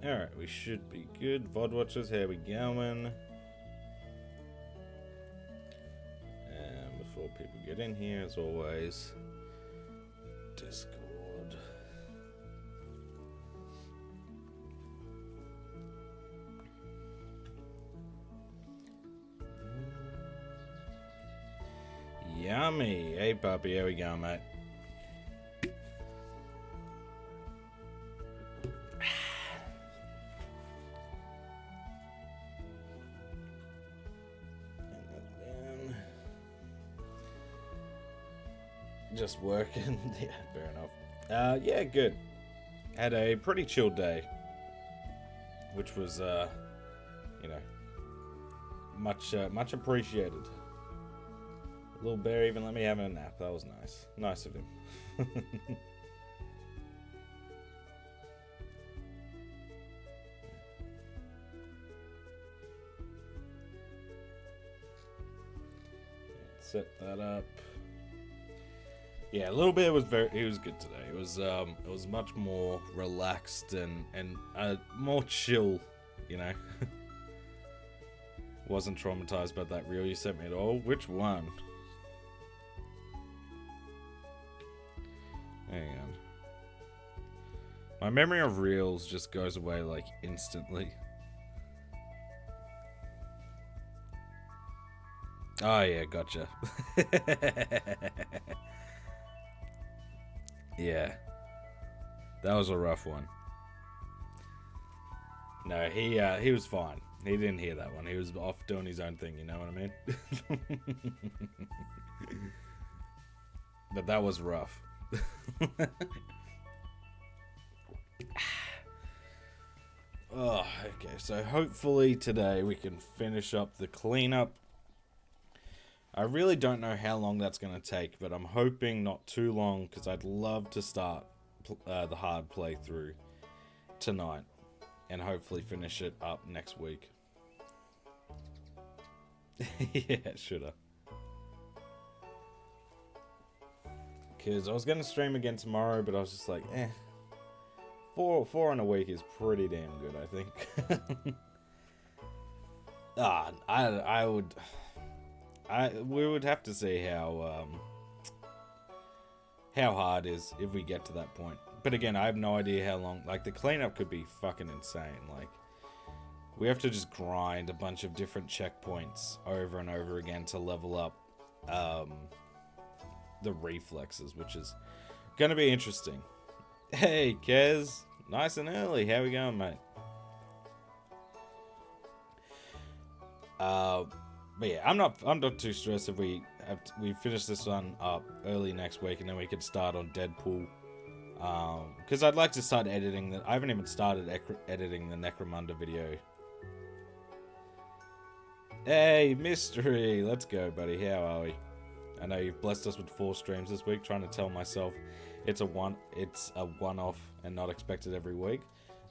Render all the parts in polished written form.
Alright, we should be good. VOD watchers, how we going? And before people get in here, as always, Discord. Yummy. Hey, puppy, how we going, mate? Just working. Yeah, fair enough. Yeah, good. Had a pretty chill day, which was, you know, much appreciated. Little bear even let me have a nap. That was nice. Nice of him. Set that up. Yeah, a little bit was he was good today. It was much more relaxed and more chill, you know. Wasn't traumatized by that reel you sent me at all. Which one? Hang on. My memory of reels just goes away like instantly. Oh yeah, gotcha. Yeah, that was a rough one. No, he was fine. He didn't hear that one. He was off doing his own thing. You know what I mean? But that was rough. Oh, okay. So hopefully today we can finish up the cleanup. I really don't know how long that's going to take, but I'm hoping not too long because I'd love to start the hard playthrough tonight and hopefully finish it up next week. Yeah, shoulda. Because I was going to stream again tomorrow, but I was just like, Four in a week is pretty damn good, I think. We would have to see how hard is if we get to that point. But again, I have no idea how long. Like, the cleanup could be fucking insane. Like, we have to just grind a bunch of different checkpoints over and over again to level up the reflexes, which is gonna be interesting. Hey, Kez, nice and early. How we going, mate? But yeah, I'm not too stressed if we finish this one up early next week, and then we could start on Deadpool. Because I'd like to start editing I haven't even started editing the Necromunda video. Hey, Mystery, let's go, buddy. How are we? I know you've blessed us with 4 streams this week. Trying to tell myself it's a one-off and not expected every week.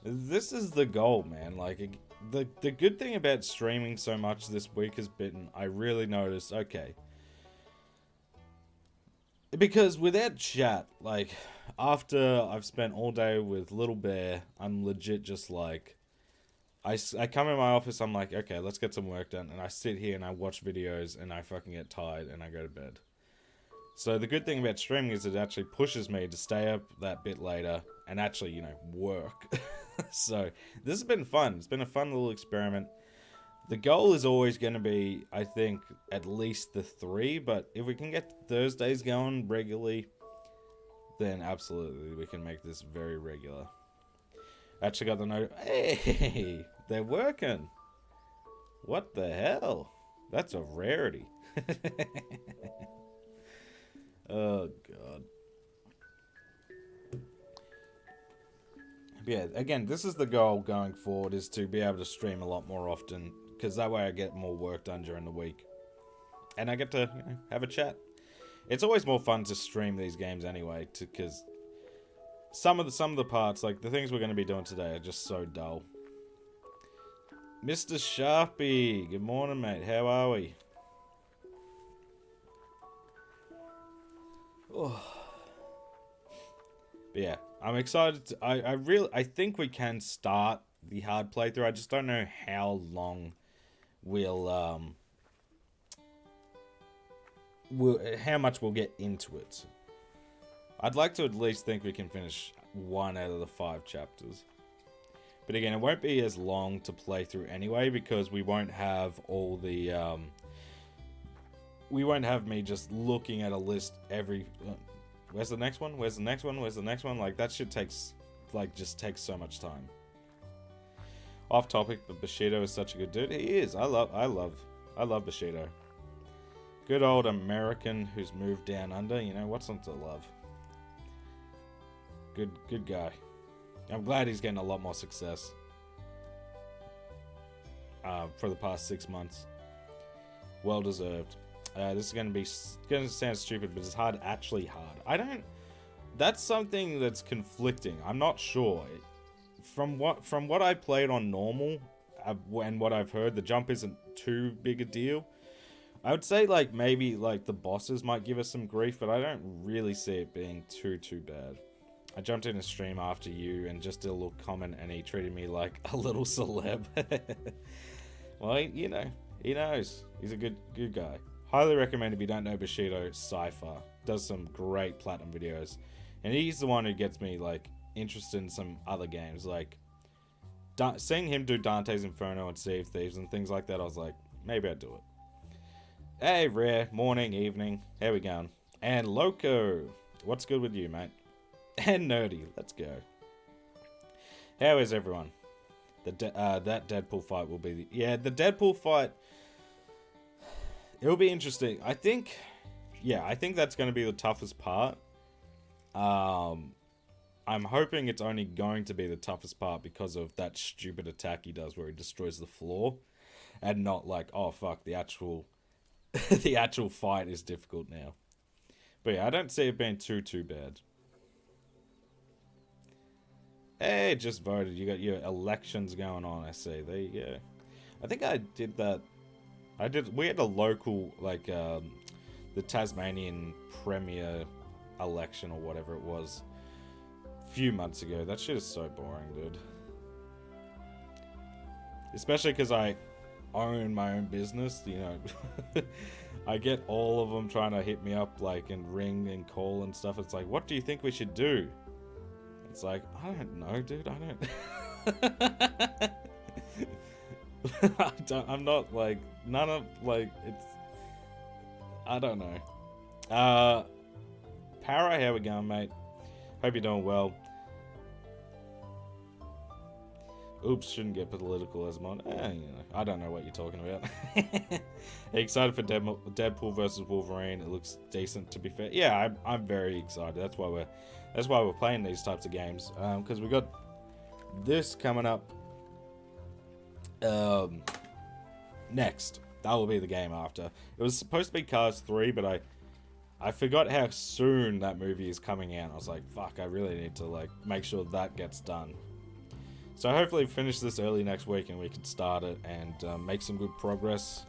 This is the goal, man. Like, the good thing about streaming so much this week has been I really noticed, okay, because without chat, like, after I've spent all day with Little Bear, I'm legit just like, I come in my office, I'm like, okay, let's get some work done, and I sit here and I watch videos and I fucking get tired and I go to bed. So the good thing about streaming is it actually pushes me to stay up that bit later and actually, you know, work. So this has been fun. It's been a fun little experiment. The goal is always going to be, I think, at least the 3, but if we can get Thursdays going regularly, then absolutely we can make this very regular. I actually got the note. Hey, they're working. What the hell? That's a rarity. Oh, God. Yeah, again, this is the goal going forward, is to be able to stream a lot more often, because that way I get more work done during the week. And I get to, you know, have a chat. It's always more fun to stream these games anyway, because some of the parts, like the things we're going to be doing today, are just so dull. Mr. Sharpie, good morning, mate. How are we? Oh. But yeah, I'm excited. I think we can start the hard playthrough. I just don't know how long how much we'll get into it. I'd like to at least think we can finish 1 out of the 5 chapters. But again, it won't be as long to play through anyway, because we won't have all the we won't have me just looking at a list every where's the next one? Where's the next one? Where's the next one? Like, that shit takes just takes so much time. Off topic, but Bushido is such a good dude. He is. I love Bushido. Good old American who's moved down under. You know, what's not to love? Good guy. I'm glad he's getting a lot more success for the past 6 months. Well deserved. This is going to sound stupid, but it's actually hard. That's something that's conflicting. I'm not sure. From what I played on normal and what I've heard, the jump isn't too big a deal. I would say like maybe like the bosses might give us some grief, but I don't really see it being too bad. I jumped in a stream after you and just did a little comment, and he treated me like a little celeb. Well, you know, he knows. He's a good guy. Highly recommend if you don't know Bushido, Cypher. Does some great Platinum videos. And he's the one who gets me like interested in some other games. Like, seeing him do Dante's Inferno and Sea of Thieves and things like that, I was like, maybe I'd do it. Hey, Rare. Morning, evening. How we going? And Loco. What's good with you, mate? And Nerdy. Let's go. How is everyone? That Deadpool fight will be... the Deadpool fight... It'll be interesting. I think that's going to be the toughest part. I'm hoping it's only going to be the toughest part because of that stupid attack he does where he destroys the floor. And not like, oh fuck, the actual... the actual fight is difficult now. But yeah, I don't see it being too bad. Hey, just voted. You got your elections going on, I see. There you go. I think I did that. We had a local, like, the Tasmanian Premier election or whatever it was a few months ago. That shit is so boring, dude. Especially because I own my own business, you know. I get all of them trying to hit me up, like, and ring and call and stuff. It's like, what do you think we should do? It's like, I don't know, dude. I'm not, like, none of, like, it's... I don't know. Para, how we going, mate? Hope you're doing well. Oops, shouldn't get political as mod. You know, I don't know what you're talking about. Excited for Deadpool versus Wolverine. It looks decent, to be fair. Yeah, I'm very excited. That's why we're playing these types of games. Because we got this coming up next. That will be the game after. It was supposed to be Cars 3, but I forgot how soon that movie is coming out. I was like, fuck, I really need to like make sure that gets done. So hopefully finish this early next week and we can start it and make some good progress.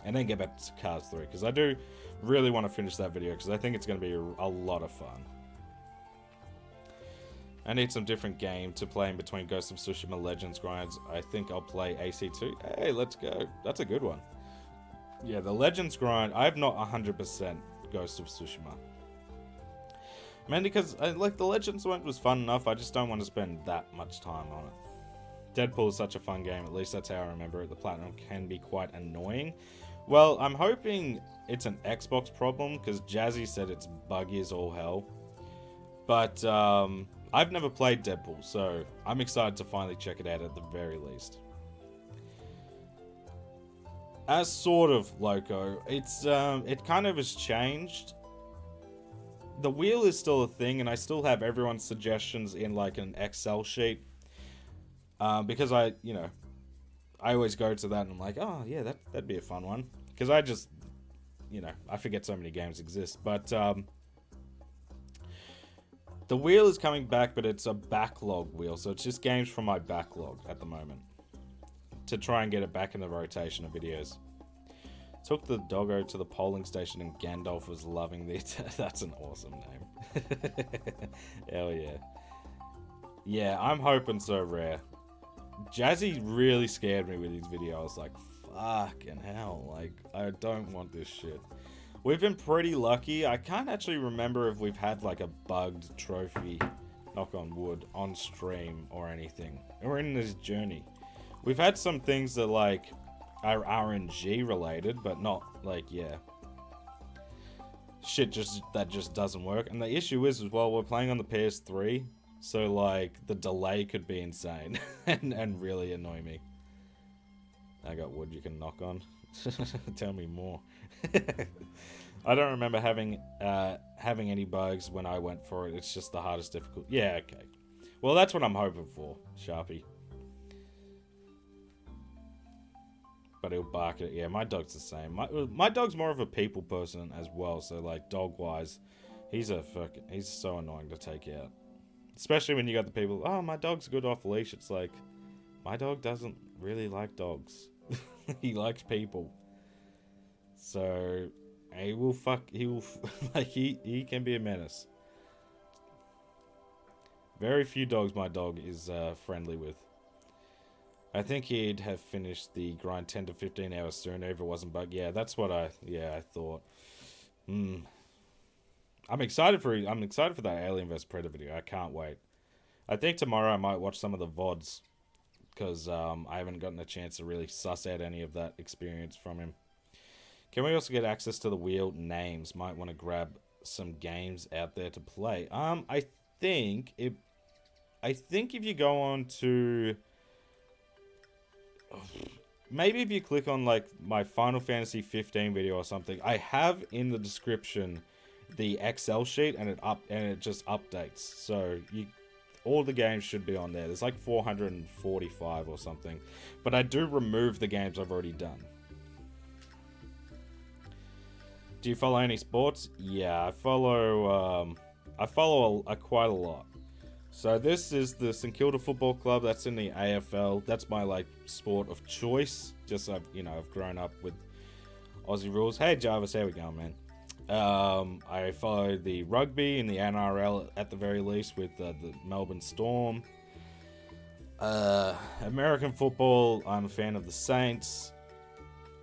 And then get back to Cars 3. Because I do really want to finish that video because I think it's going to be a lot of fun. I need some different game to play in between Ghost of Tsushima Legends grinds. I think I'll play AC2. Hey, let's go. That's a good one. Yeah, the Legends grind, I have not 100% Ghost of Tsushima. Mainly because, like, the Legends one was fun enough, I just don't want to spend that much time on it. Deadpool is such a fun game, at least that's how I remember it. The Platinum can be quite annoying. Well, I'm hoping it's an Xbox problem, because Jazzy said it's buggy as all hell. But, I've never played Deadpool, so I'm excited to finally check it out at the very least. As sort of Loco, it's, it kind of has changed. The wheel is still a thing, and I still have everyone's suggestions in, like, an Excel sheet. Because I always go to that and I'm like, oh, yeah, that'd be a fun one. Because I just, I forget so many games exist. But, the wheel is coming back, but it's a backlog wheel. So it's just games from my backlog at the moment. To try and get it back in the rotation of videos. Took the doggo to the polling station and Gandalf was loving the... That's an awesome name. Hell yeah. Yeah, I'm hoping so rare. Jazzy really scared me with his video. I was like, fucking hell. Like, I don't want this shit. We've been pretty lucky. I can't actually remember if we've had like a bugged trophy, knock on wood, on stream or anything. Or in this journey. We've had some things that like are RNG related, but not like, yeah. Shit that just doesn't work. And the issue is, as well, we're playing on the PS3. So like the delay could be insane and really annoy me. I got wood you can knock on. Tell me more. I don't remember having any bugs when I went for it. It's just the hardest difficult. Yeah, okay. Well, that's what I'm hoping for, Sharpie. But he'll bark at it. Yeah, my dog's the same. My dog's more of a people person as well. So like dog wise, he's so annoying to take out. Especially when you got the people, oh, my dog's good off leash. It's like, my dog doesn't really like dogs. He likes people. So like he can be a menace. Very few dogs my dog is friendly with. I think he'd have finished the grind 10 to 15 hours sooner if it wasn't bug. Yeah, that's what I thought. I'm excited for that Alien vs Predator video. I can't wait. I think tomorrow I might watch some of the VODs because I haven't gotten a chance to really suss out any of that experience from him. Can we also get access to the wheel names? Might want to grab some games out there to play. I think if you go on to maybe if you click on like my Final Fantasy 15 video or something, I have in the description the Excel sheet and it just updates. So all the games should be on there. There's like 445 or something, but I do remove the games I've already done. Do you follow any sports? Yeah, I follow quite a lot. So this is the St Kilda Football Club. That's in the AFL. That's my like sport of choice. Just I've grown up with Aussie rules. Hey Jarvis, how we going, man? I follow the rugby in the NRL at the very least with the Melbourne Storm. American football, I'm a fan of the Saints.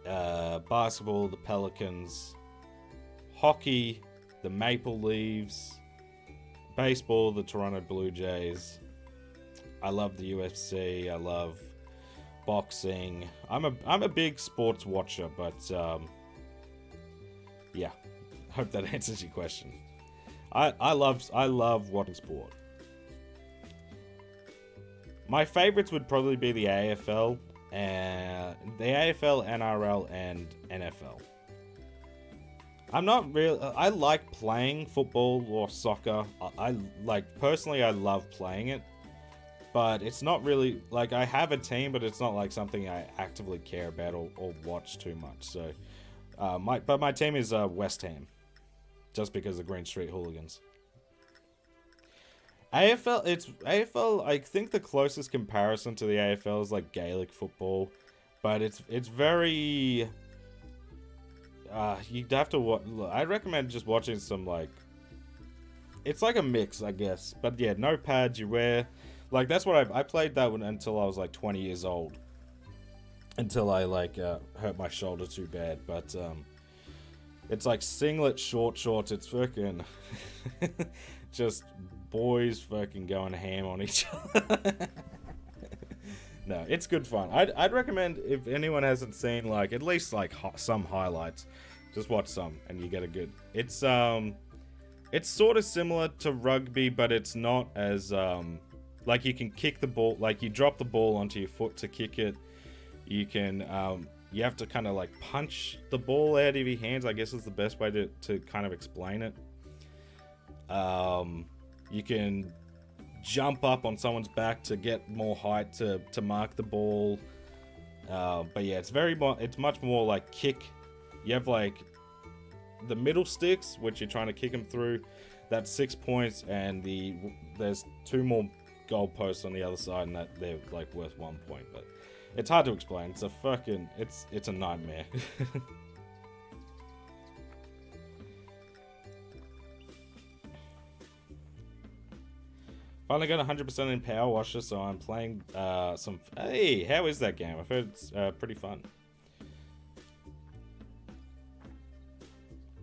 Basketball, the Pelicans. Hockey, the Maple Leafs. Baseball, the Toronto Blue Jays. I love the UFC. I love boxing. I'm a big sports watcher, but yeah. Hope that answers your question. I love watching sport. My favorites would probably be the AFL, NRL, and NFL. I'm not real. I like playing football or soccer. I personally, I love playing it, but it's not really like I have a team, but it's not like something I actively care about or watch too much. So, my team is West Ham, just because of Green Street Hooligans. AFL. I think the closest comparison to the AFL is like Gaelic football, but it's very. You'd have to I recommend just watching some like. It's like a mix, I guess, but yeah, no pads. You wear, like that's what I played that one until I was like 20 years old. Until I hurt my shoulder too bad, but it's like singlet, short shorts. It's fucking just boys fucking going ham on each other. No, it's good fun. I'd recommend if anyone hasn't seen like at least like some highlights, just watch some and you get a good. It's sort of similar to rugby, but it's not as like you can kick the ball, like you drop the ball onto your foot to kick it. You can you have to kind of like punch the ball out of your hands, I guess is the best way to kind of explain it. You can jump up on someone's back to get more height to mark the ball. But yeah, it's much more like kick. You have like the middle sticks, which you're trying to kick them through. That's 6 points, and there's 2 more goalposts on the other side, and that they're like worth 1 point. But it's hard to explain. It's a nightmare. Finally got 100% in Power Washer, so I'm playing some... Hey, how is that game? I've heard it's pretty fun.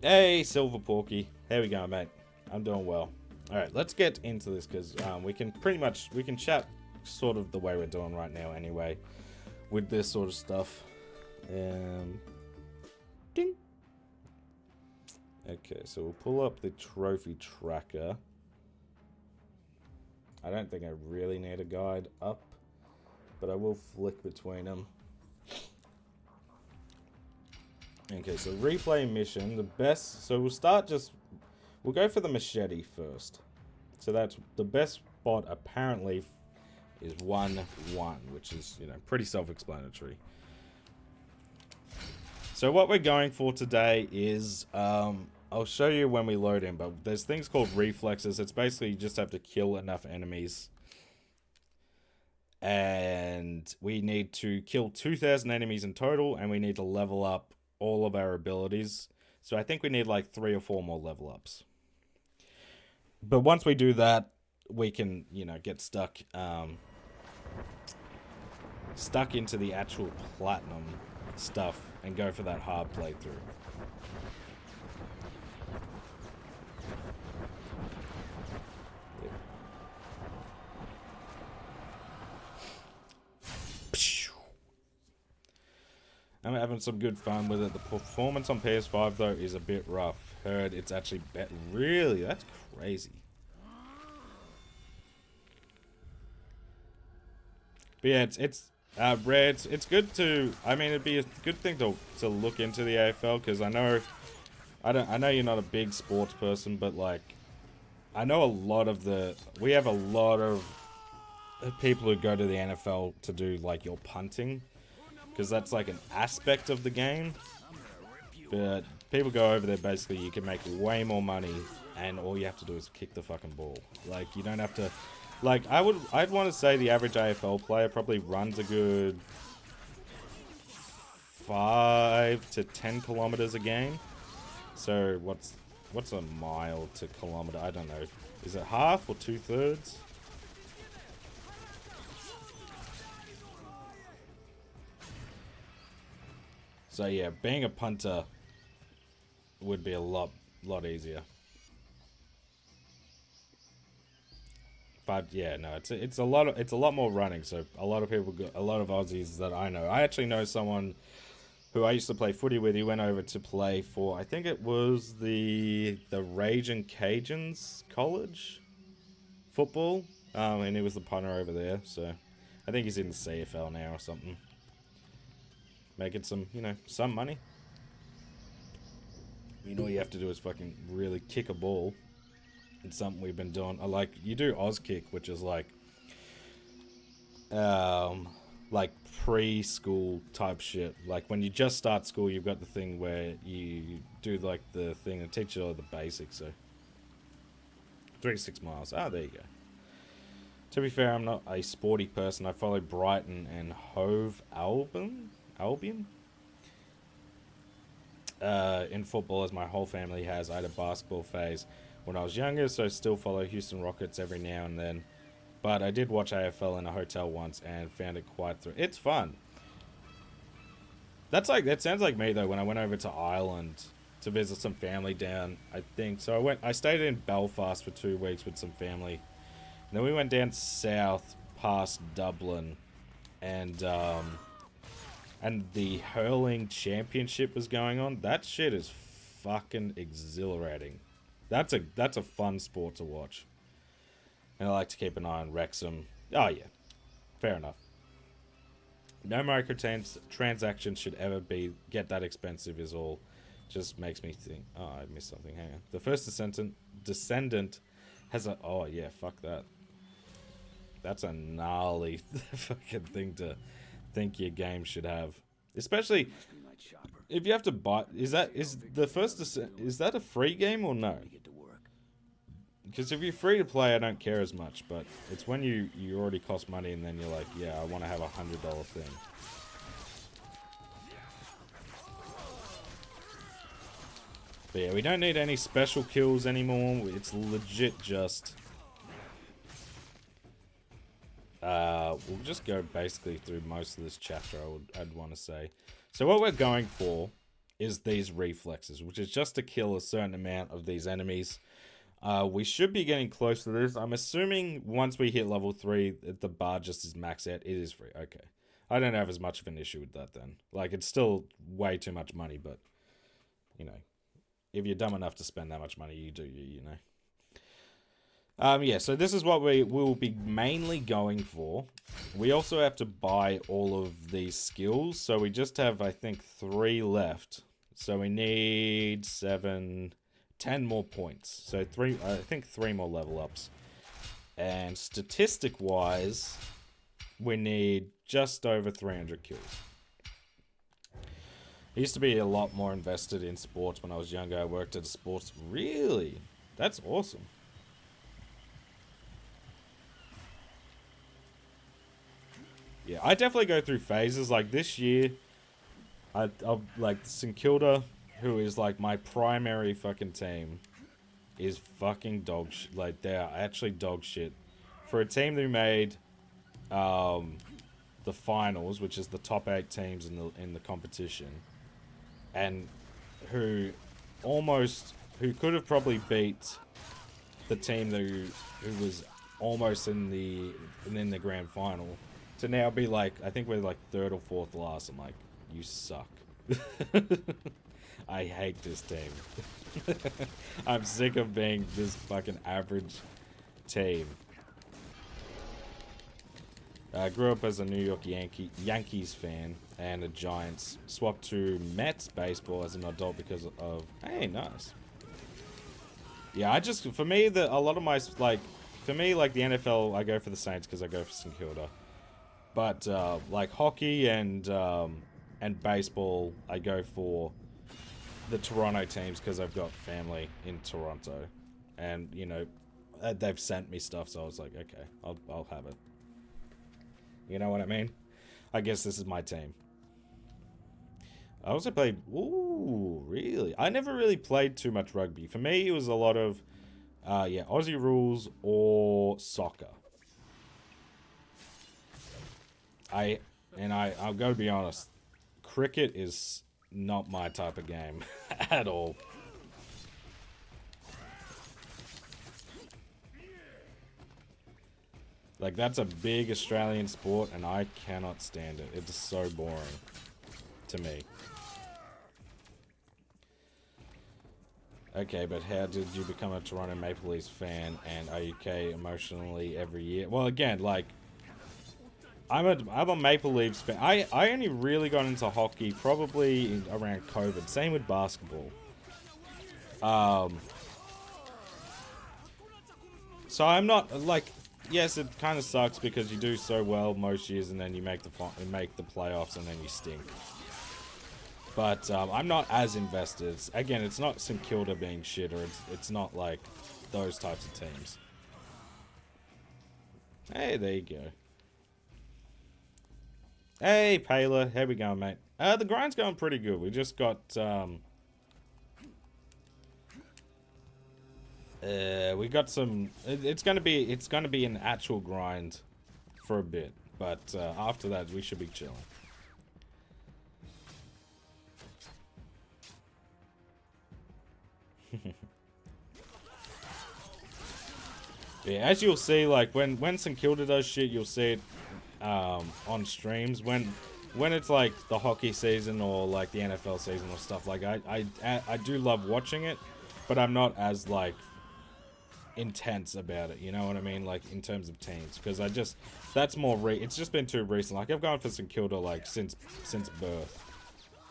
Hey, Silver Porky. How we going, mate? I'm doing well. Alright, let's get into this, because we can chat sort of the way we're doing right now anyway, with this sort of stuff. Ding! Okay, so we'll pull up the trophy tracker. I don't think I really need a guide up, but I will flick between them. Okay, so replay mission, the best, so we'll go for the machete first. So that's the best spot apparently is 1-1, which is, you know, pretty self-explanatory. So what we're going for today is, I'll show you when we load in, but there's things called reflexes. It's basically you just have to kill enough enemies. And we need to kill 2,000 enemies in total, and we need to level up all of our abilities. So I think we need like 3 or 4 more level ups. But once we do that, we can, you know, get stuck into the actual platinum stuff and go for that hard playthrough. I'm having some good fun with it. The performance on PS5 though is a bit rough. Heard it's actually better. Really? That's crazy. But yeah, it's rare. It's good to. I mean, it'd be a good thing to look into the AFL, because I know you're not a big sports person, but like, I know we have a lot of people who go to the NFL to do like your punting, because that's like an aspect of the game. But people go over there, basically you can make way more money, and all you have to do is kick the fucking ball. Like, you don't have to, like, I'd want to say the average AFL player probably runs a good 5 to 10 kilometers a game. So what's a mile to kilometer? I don't know. Is it half or 2/3? So yeah, being a punter would be a lot easier. But yeah, no, it's a lot more running. So a lot of Aussies that I know. I actually know someone who I used to play footy with. He went over to play for, I think it was the Raging Cajuns college football, and he was the punter over there. So I think he's in the CFL now or something, making some, you know, some money. You know, all you have to do is fucking really kick a ball. It's something we've been doing. I like, you do Oz kick, which is like preschool type shit. Like when you just start school, you've got the thing where you do like the thing that teaches you all the basics. So 3 to 6 miles. Ah, there you go. To be fair, I'm not a sporty person. I follow Brighton and Hove Albion. In football, as my whole family has. I had a basketball phase when I was younger, so I still follow Houston Rockets every now and then. But I did watch AFL in a hotel once and found it quite it's fun. That sounds like me though. When I went over to Ireland to visit some family down, I think so. I stayed in Belfast for 2 weeks with some family, and then we went down south past Dublin, and the hurling championship was going on. That shit is fucking exhilarating. That's a fun sport to watch. And I like to keep an eye on Wrexham. Oh yeah, fair enough. No microtransactions should ever get that expensive is all. Just makes me think, oh, I missed something, hang on. The first descendant has a, oh yeah, fuck that. That's a gnarly fucking thing to think your game should have. Especially if you have to buy, is that a free game or no? Because if you're free to play, I don't care as much, but it's when you already cost money and then you're like, yeah, I want to have $100 thing. But yeah, we don't need any special kills anymore. It's legit just We'll just go basically through most of this chapter, I'd want to say. So what we're going for is these reflexes, which is just to kill a certain amount of these enemies. We should be getting close to this. I'm assuming once we hit level 3, the bar just is maxed out. It is free. Okay. I don't have as much of an issue with that then. Like, it's still way too much money, but, you know, if you're dumb enough to spend that much money, you do, you know. Yeah, so this is what we will be mainly going for. We also have to buy all of these skills, so we just have, I think, 3 left. So we need 10 more points. So I think 3 more level ups. And statistic-wise, we need just over 300 kills. I used to be a lot more invested in sports when I was younger. I worked at a sports... Really? That's awesome. Yeah, I definitely go through phases. Like this year, I'll like St. Kilda, who is like my primary fucking team, is fucking dog shit. Like they are actually dog shit. For a team who made the finals, which is the top 8 teams in the competition, and who could have probably beat the team who was almost in the grand final, to now be like, I think we're like 3rd or 4th last. I'm like, you suck. I hate this team. I'm sick of being this fucking average team. I grew up as a New York Yankees fan and a Giants. Swapped to Mets baseball as an adult because of... Hey, nice. Yeah, for me, the NFL, I go for the Saints because I go for St. Kilda. But, like, hockey and baseball, I go for the Toronto teams because I've got family in Toronto. And, you know, they've sent me stuff, so I was like, okay, I'll have it. You know what I mean? I guess this is my team. I also played... Ooh, really? I never really played too much rugby. For me, it was a lot of, Aussie rules or soccer. I'll go be honest, cricket is not my type of game at all. Like, that's a big Australian sport, and I cannot stand it. It's so boring to me. Okay, but how did you become a Toronto Maple Leafs fan, and are you okay emotionally every year? Well, again, like, I'm a Maple Leafs fan. I only really got into hockey probably around COVID. Same with basketball. So I'm not, like... Yes, it kind of sucks because you do so well most years and then you make the playoffs and then you stink. But I'm not as invested. Again, it's not St. Kilda being shit, or it's not like those types of teams. Hey, there you go. Hey, Payla, how we going, mate? The grind's going pretty good. We just got we got some... It's gonna be an actual grind for a bit, but after that we should be chilling. Yeah, as you'll see, like when St. Kilda does shit, you'll see it on streams when it's like the hockey season or like the NFL season or stuff. Like I do love watching it, but I'm not as like intense about it, you know what I mean, like in terms of teams, because that's more it's just been too recent. Like I've gone for St. Kilda like since birth.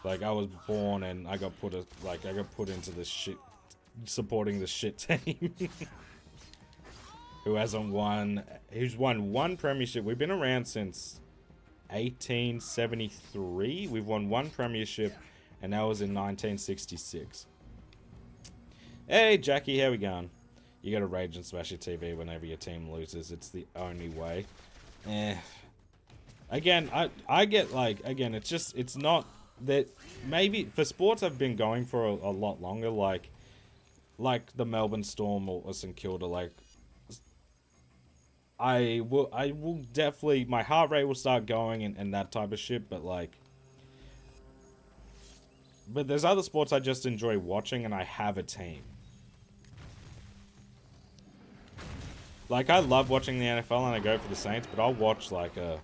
Like I was born and I got put into this shit, supporting this shit team. Who's won 1 premiership. We've been around since 1873. We've won 1 premiership, and that was in 1966. Hey Jackie, how we going? You gotta rage and smash your TV whenever your team loses. It's the only way. Again, I get like, again, it's not that, maybe for sports I've been going for a lot longer, like the Melbourne Storm or St. Kilda, like I will definitely, my heart rate will start going and that type of shit, but like, but there's other sports I just enjoy watching and I have a team. Like, I love watching the NFL and I go for the Saints, but I'll watch like a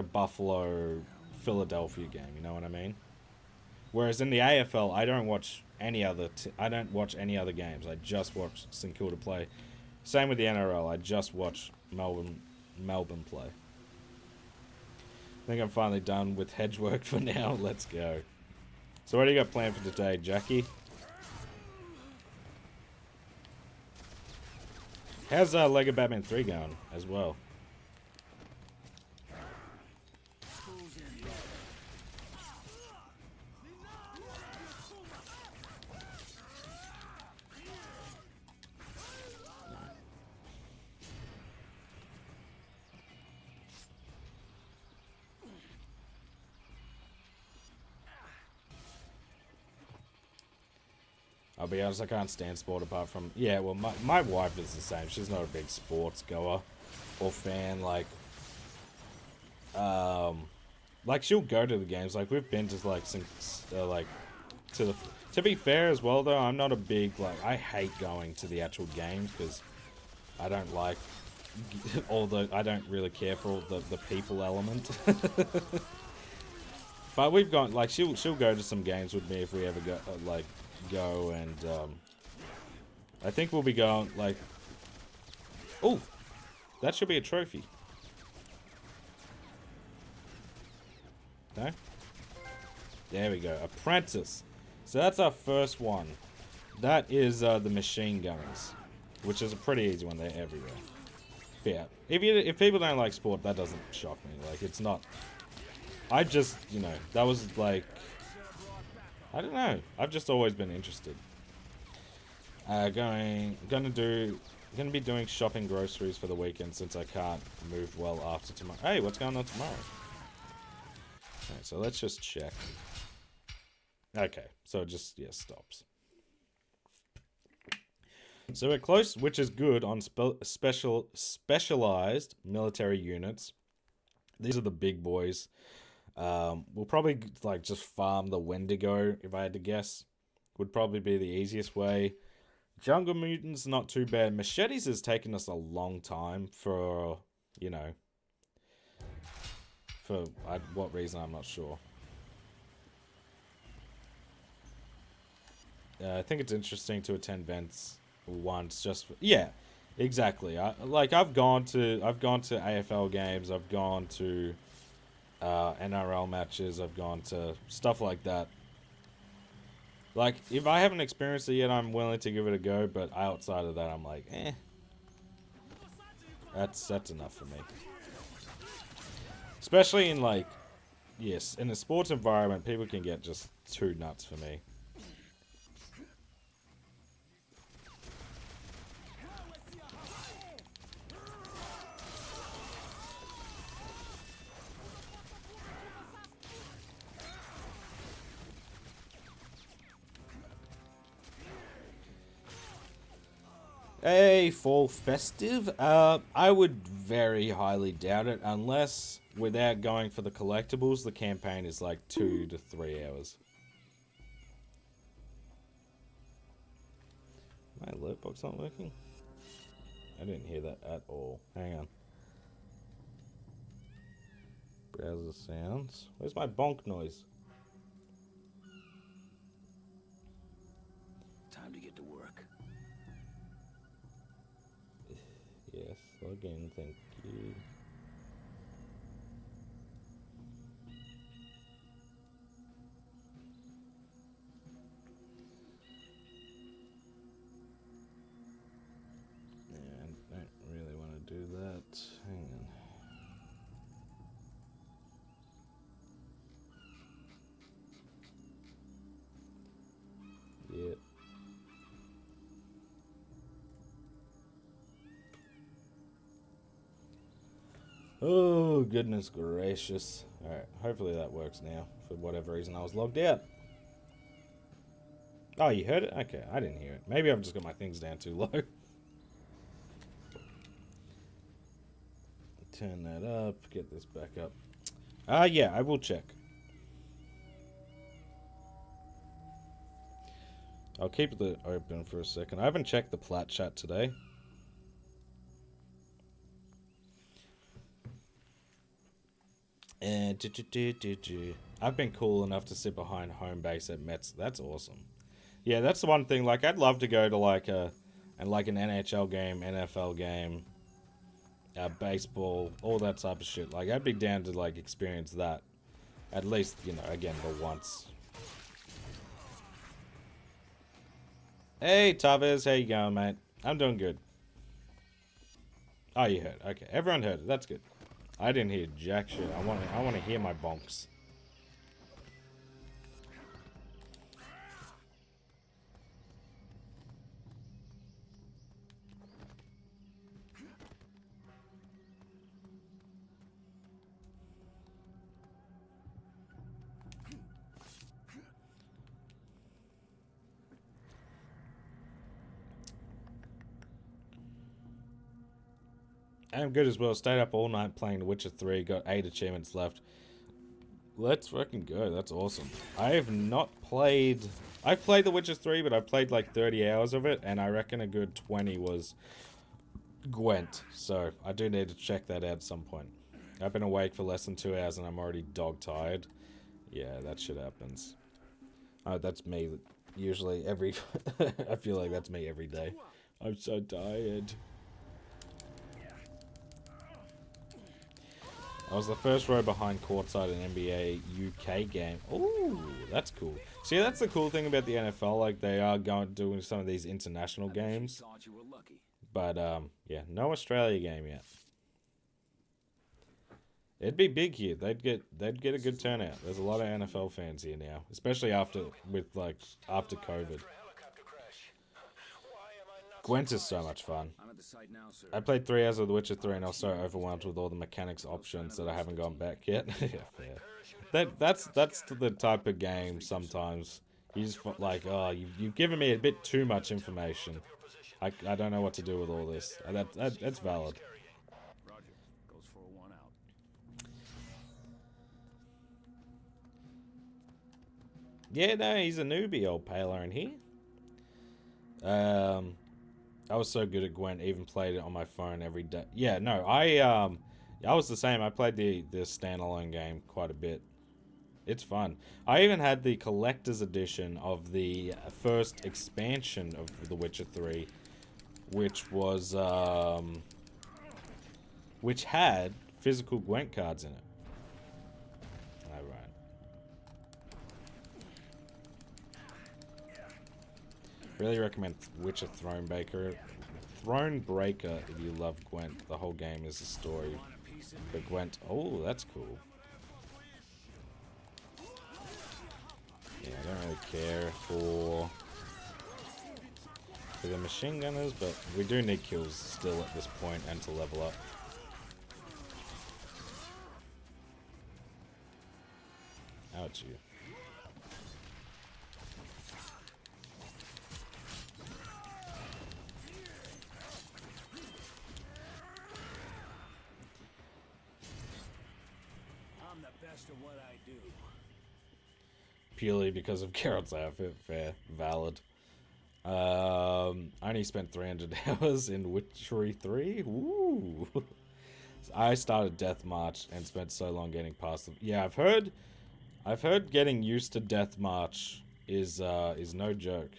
Buffalo Philadelphia game, you know what I mean? Whereas in the AFL, I don't watch any other games. I just watch St Kilda play. Same with the NRL. I just watch Melbourne play. I think I'm finally done with hedge work for now. Let's go. So what do you got planned for today, Jackie? How's Lego Batman 3 going as well? I'll be honest, I can't stand sport apart from... Yeah, well, my wife is the same. She's not a big sports goer or fan. Like, she'll go to the games. Like, we've been to, like, to the... To be fair as well, though, I'm not a big, like... I hate going to the actual games because I don't like... I don't really care for all the people element. But we've gone... Like, she'll go to some games with me if we ever go, go and I think we'll be going like, oh, that should be a trophy. No? There we go. Apprentice. So that's our first one. That is the machine guns, which is a pretty easy one. They're everywhere. But yeah, if people don't like sport, that doesn't shock me. Like, it's not... I just, you know, that was like... I don't know. I've just always been interested. Gonna be doing shopping groceries for the weekend since I can't move well after tomorrow. Hey, what's going on tomorrow? Okay, so let's just check. Okay, so it just, yeah, stops. So we're close, which is good on specialized military units. These are the big boys. We'll probably like just farm the Wendigo, if I had to guess. Would probably be the easiest way. Jungle Mutants, not too bad. Machetes has taken us a long time for, you know, for what reason, I'm not sure. I think it's interesting to attend events once, just for, yeah, exactly. I've gone to AFL games. I've gone to NRL matches. I've gone to stuff like that. Like, if I haven't experienced it yet, I'm willing to give it a go. But outside of that, I'm like, eh. That's enough for me. Especially in like, yes, in a sports environment, people can get just too nuts for me. A fall festive? I would very highly doubt it, unless, without going for the collectibles, the campaign is like 2 to 3 hours. My alert box not working? I didn't hear that at all. Hang on. Browser sounds. Where's my bonk noise? Time to get to work. Yes, log in, thank you. Yeah, I don't really want to do that. Hang on. Yep. Oh, goodness gracious. Alright, hopefully that works now. For whatever reason, I was logged out. Oh, you heard it? Okay, I didn't hear it. Maybe I've just got my things down too low. turn that up. Get this back up. Yeah, I will check. I'll keep it open for a second. I haven't checked the plat chat today. And I've been cool enough to sit behind home base at Mets. That's awesome. Yeah, that's the one thing. Like, I'd love to go to like an NHL game, NFL game, baseball, all that type of shit. Like, I'd be down to like experience that. At least, you know, again, the once. Hey, Tavez, how you going, mate? I'm doing good. Oh, you heard. Okay, everyone heard it. That's good. I didn't hear jack shit. I want to hear my bonks. I'm good as well. Stayed up all night playing The Witcher 3. Got 8 achievements left. Let's fucking go. That's awesome. I have not played... I've played The Witcher 3, but I played like 30 hours of it, and I reckon a good 20 was Gwent. So I do need to check that out at some point. I've been awake for less than 2 hours, and I'm already dog-tired. Yeah, that shit happens. Oh, that's me. Usually every... I feel like that's me every day. I'm so tired. I was the first row behind courtside in NBA UK game. Ooh, that's cool. See, that's the cool thing about the NFL. Like, they are doing some of these international games. But, yeah, no Australia game yet. It'd be big here. They'd get a good turnout. There's a lot of NFL fans here now, especially after COVID. Gwent is so much fun. I played 3 hours of The Witcher 3 and I was so overwhelmed with all the mechanics options that I haven't gone back yet. Yeah, fair. That's the type of game sometimes. You just like, oh, you've given me a bit too much information. I don't know what to do with all this. That's valid. Yeah, no, he's a newbie, old Paler in here. I was so good at Gwent, even played it on my phone every day. Yeah, no, I was the same. I played the standalone game quite a bit. It's fun. I even had the collector's edition of the first expansion of The Witcher 3, which was which had physical Gwent cards in it. Alright. Really recommend Witcher Thronebreaker if you love Gwent. The whole game is a story. But Gwent, oh, that's cool. Yeah, I don't really care for the machine gunners, but we do need kills still at this point and to level up. Ouch, you. Purely because of Geralt's outfit. Fair. Valid. I only spent 300 hours in Witchery 3. Ooh. I started Death March and spent so long getting past them. Yeah, I've heard getting used to Death March is no joke.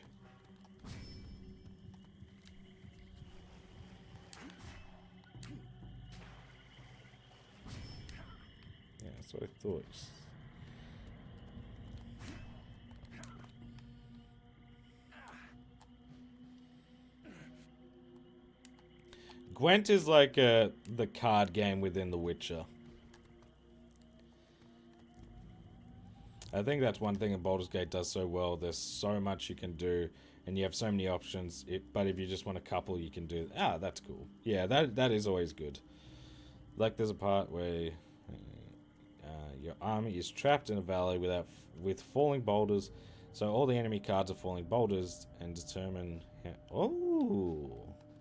Yeah, that's what I thought. Gwent is like the card game within The Witcher. I think that's one thing that Baldur's Gate does so well. There's so much you can do, and you have so many options. But if you just want a couple, you can do... Ah, that's cool. Yeah, that is always good. Like, there's a part where your army is trapped in a valley with falling boulders, so all the enemy cards are falling boulders, and determine... Oh...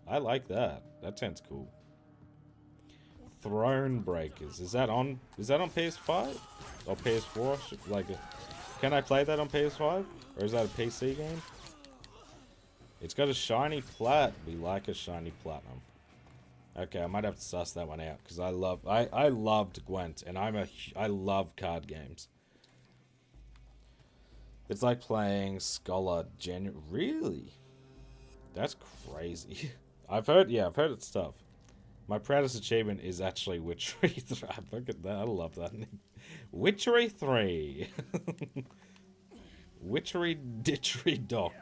I like that. That sounds cool. Throne Breakers. Is that on PS5 or PS4? Like, can I play that on PS5 or is that a PC game? It's got a shiny plat. We like a shiny platinum. Okay, I might have to suss that one out because I loved Gwent and I love card games. It's like playing Scholar Really? That's crazy. I've heard it's tough. My proudest achievement is actually Witchery 3. Look at that. I love that name. Witchery 3. Witchery Ditchery Dock.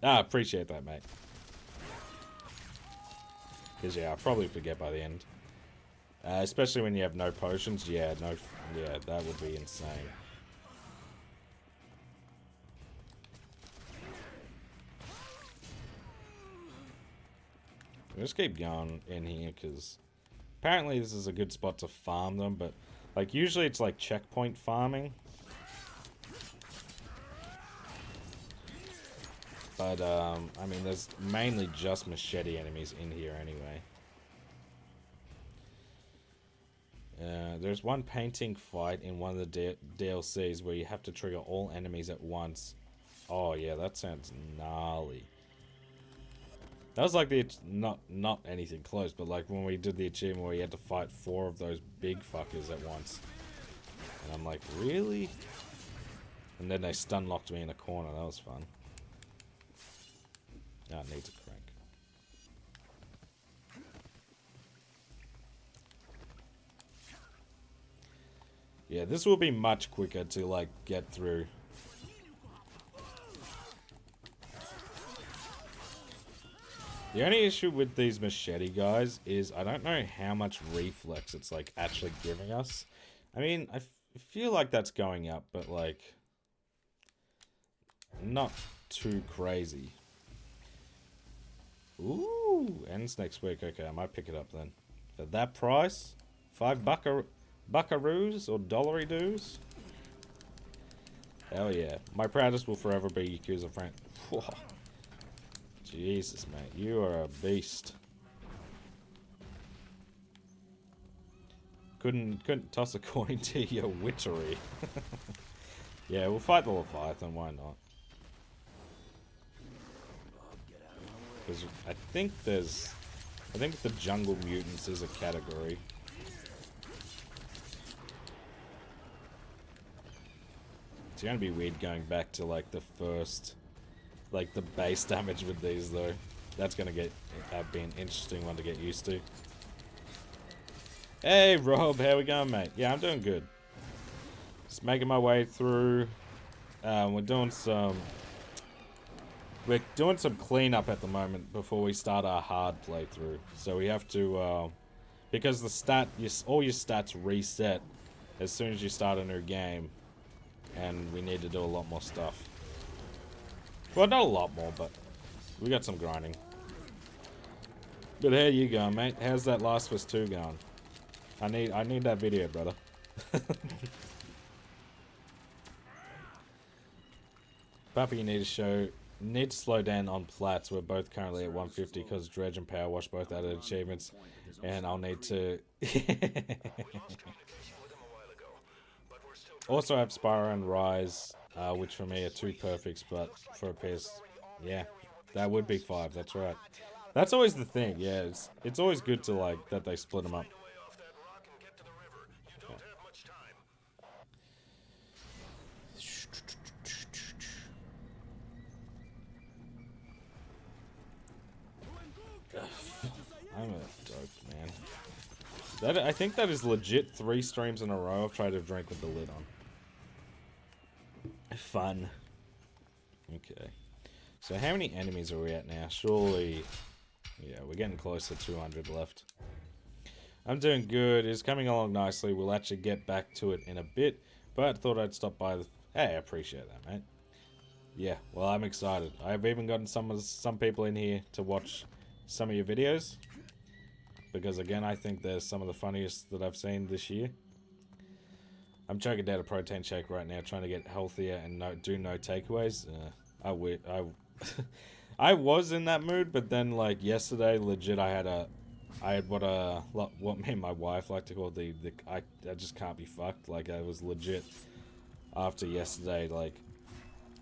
I appreciate that, mate. Because, yeah, I'll probably forget by the end. Especially when you have no potions. Yeah, that would be insane. We'll just keep going in here because apparently this is a good spot to farm them, but like usually it's like checkpoint farming. But I mean there's mainly just machete enemies in here anyway. There's one painting fight in one of the DLCs where you have to trigger all enemies at once. Oh yeah, that sounds gnarly. That was like the not anything close, but like when we did the achievement where you had to fight 4 of those big fuckers at once. And I'm like, really? And then they stun locked me in a corner. That was fun. Now it needs a crank. Yeah, this will be much quicker to like get through. The only issue with these machete guys is I don't know how much reflex it's like actually giving us. I mean, I feel like that's going up, but like not too crazy. Ooh, ends next week. Okay, I might pick it up then. For that price, 5 buckaroos or dollary-doos? Hell yeah. My proudest will forever be Yakuza Frank. Whoa. Jesus, mate, you are a beast. Couldn't toss a coin to your witchery. Yeah, we'll fight the Leviathan, why not? Because I think the jungle mutants is a category. It's gonna be weird going back to like the first, like the base damage with these though. That's gonna be an interesting one to get used to. Hey Rob, how we going, mate? Yeah, I'm doing good. Just making my way through. We're doing some cleanup at the moment before we start our hard playthrough. So we have to, because all your stats reset as soon as you start a new game, and we need to do a lot more stuff. Well, not a lot more, but we got some grinding. But how you going, mate? How's that Last of Us 2 going? I need that video, brother. Papi, you need to slow down on plats. We're both currently at 150 because Dredge and Power Wash both added achievements, and I'll need to. Also have Spyro and Rise, which for me are 2 perfects, but for a PS, yeah, that would be 5. That's right. That's always the thing. Yeah, it's always good to like that they split them up. I'm a dope, man. I think that is legit 3 streams in a row I've tried to drink with the lid on. Fun. Okay. So how many enemies are we at now? Surely, yeah, we're getting close to 200 left. I'm doing good. It's coming along nicely. We'll actually get back to it in a bit, but thought I'd stop by. Hey, I appreciate that, mate. Yeah, well, I'm excited. I've even gotten some people in here to watch some of your videos, because again, I think they're some of the funniest that I've seen this year. I'm chugging down a protein shake right now, trying to get healthier and do no takeaways. I was in that mood, but then like yesterday, legit, I had a I had what me and my wife like to call the I just can't be fucked. Like, I was legit after yesterday. Like,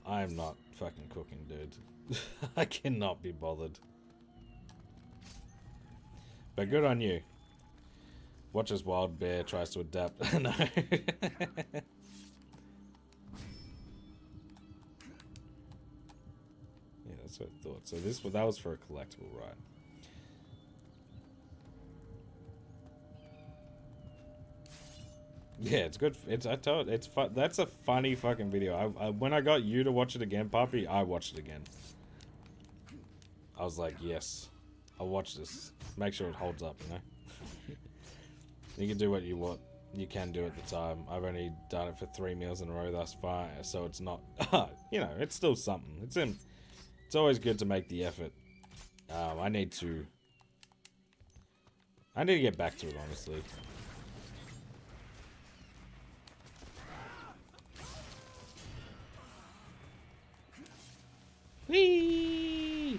I'm not fucking cooking, dude. I cannot be bothered. But good on you. Watch as wild bear tries to adapt. No. Yeah, that's what I thought. So that was for a collectible, right? Yeah, it's good. It's fun. That's a funny fucking video. When I got you to watch it again, Puppy, I watched it again. I was like, yes, I'll watch this. Make sure it holds up, you know. You can do what you want. You can do at the time. I've only done it for 3 meals in a row thus far, so it's not. You know, it's still something. It's always good to make the effort. I need to get back to it, honestly. Whee!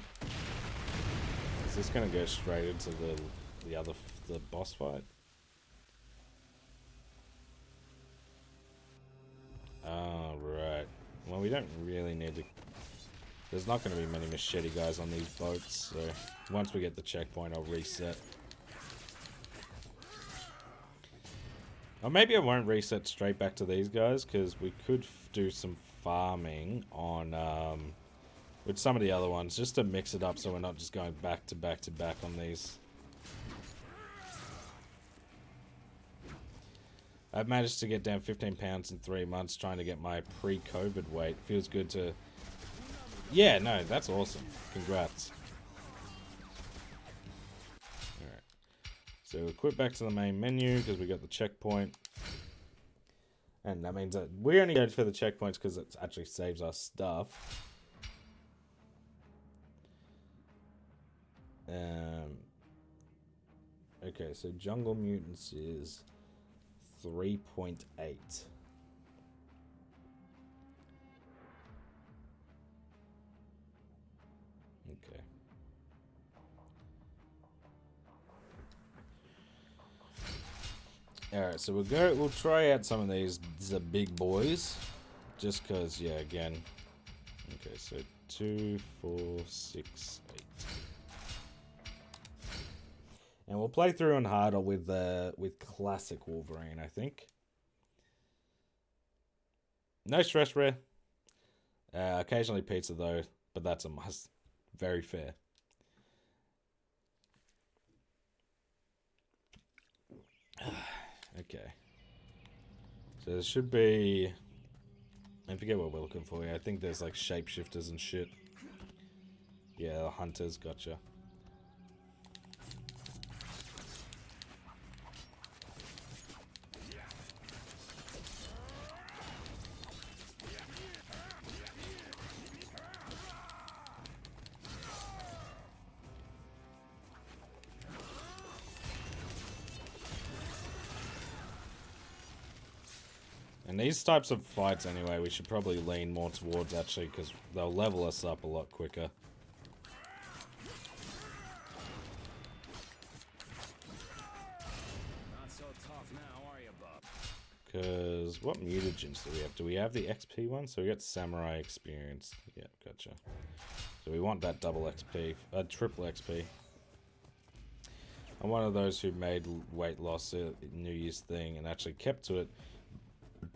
Is this gonna go straight into the boss fight? Oh, right. Well, we don't really need to. There's not going to be many machete guys on these boats, so once we get the checkpoint, I'll reset. Or maybe I won't reset straight back to these guys, because we could do some farming on with some of the other ones, just to mix it up so we're not just going back to back to back on these. I've managed to get down 15 pounds in 3 months trying to get my pre-COVID weight. Feels good to... Yeah, no, that's awesome. Congrats. Alright. So we'll quit back to the main menu because we got the checkpoint. And that means that we only go for the checkpoints because it actually saves us stuff. Okay, so Jungle Mutants is 3.8. Okay. Alright, so we'll try out some of these the big boys. Just cause, yeah, again. Okay, so 2, 4, 6, 8. And we'll play through on harder with classic Wolverine, I think. No stress rare. Occasionally pizza though, but that's a must. Very fair. Okay. So there should be... I forget what we're looking for here. I think there's like shapeshifters and shit. Yeah, the hunters, gotcha. And these types of fights, anyway, we should probably lean more towards, actually, because they'll level us up a lot quicker. Not so tough now, are you, Bob? Because what mutagens do we have? Do we have the XP one? So we got samurai experience. Yeah, gotcha. So we want that double XP, triple XP. I'm one of those who made weight loss a New Year's thing and actually kept to it.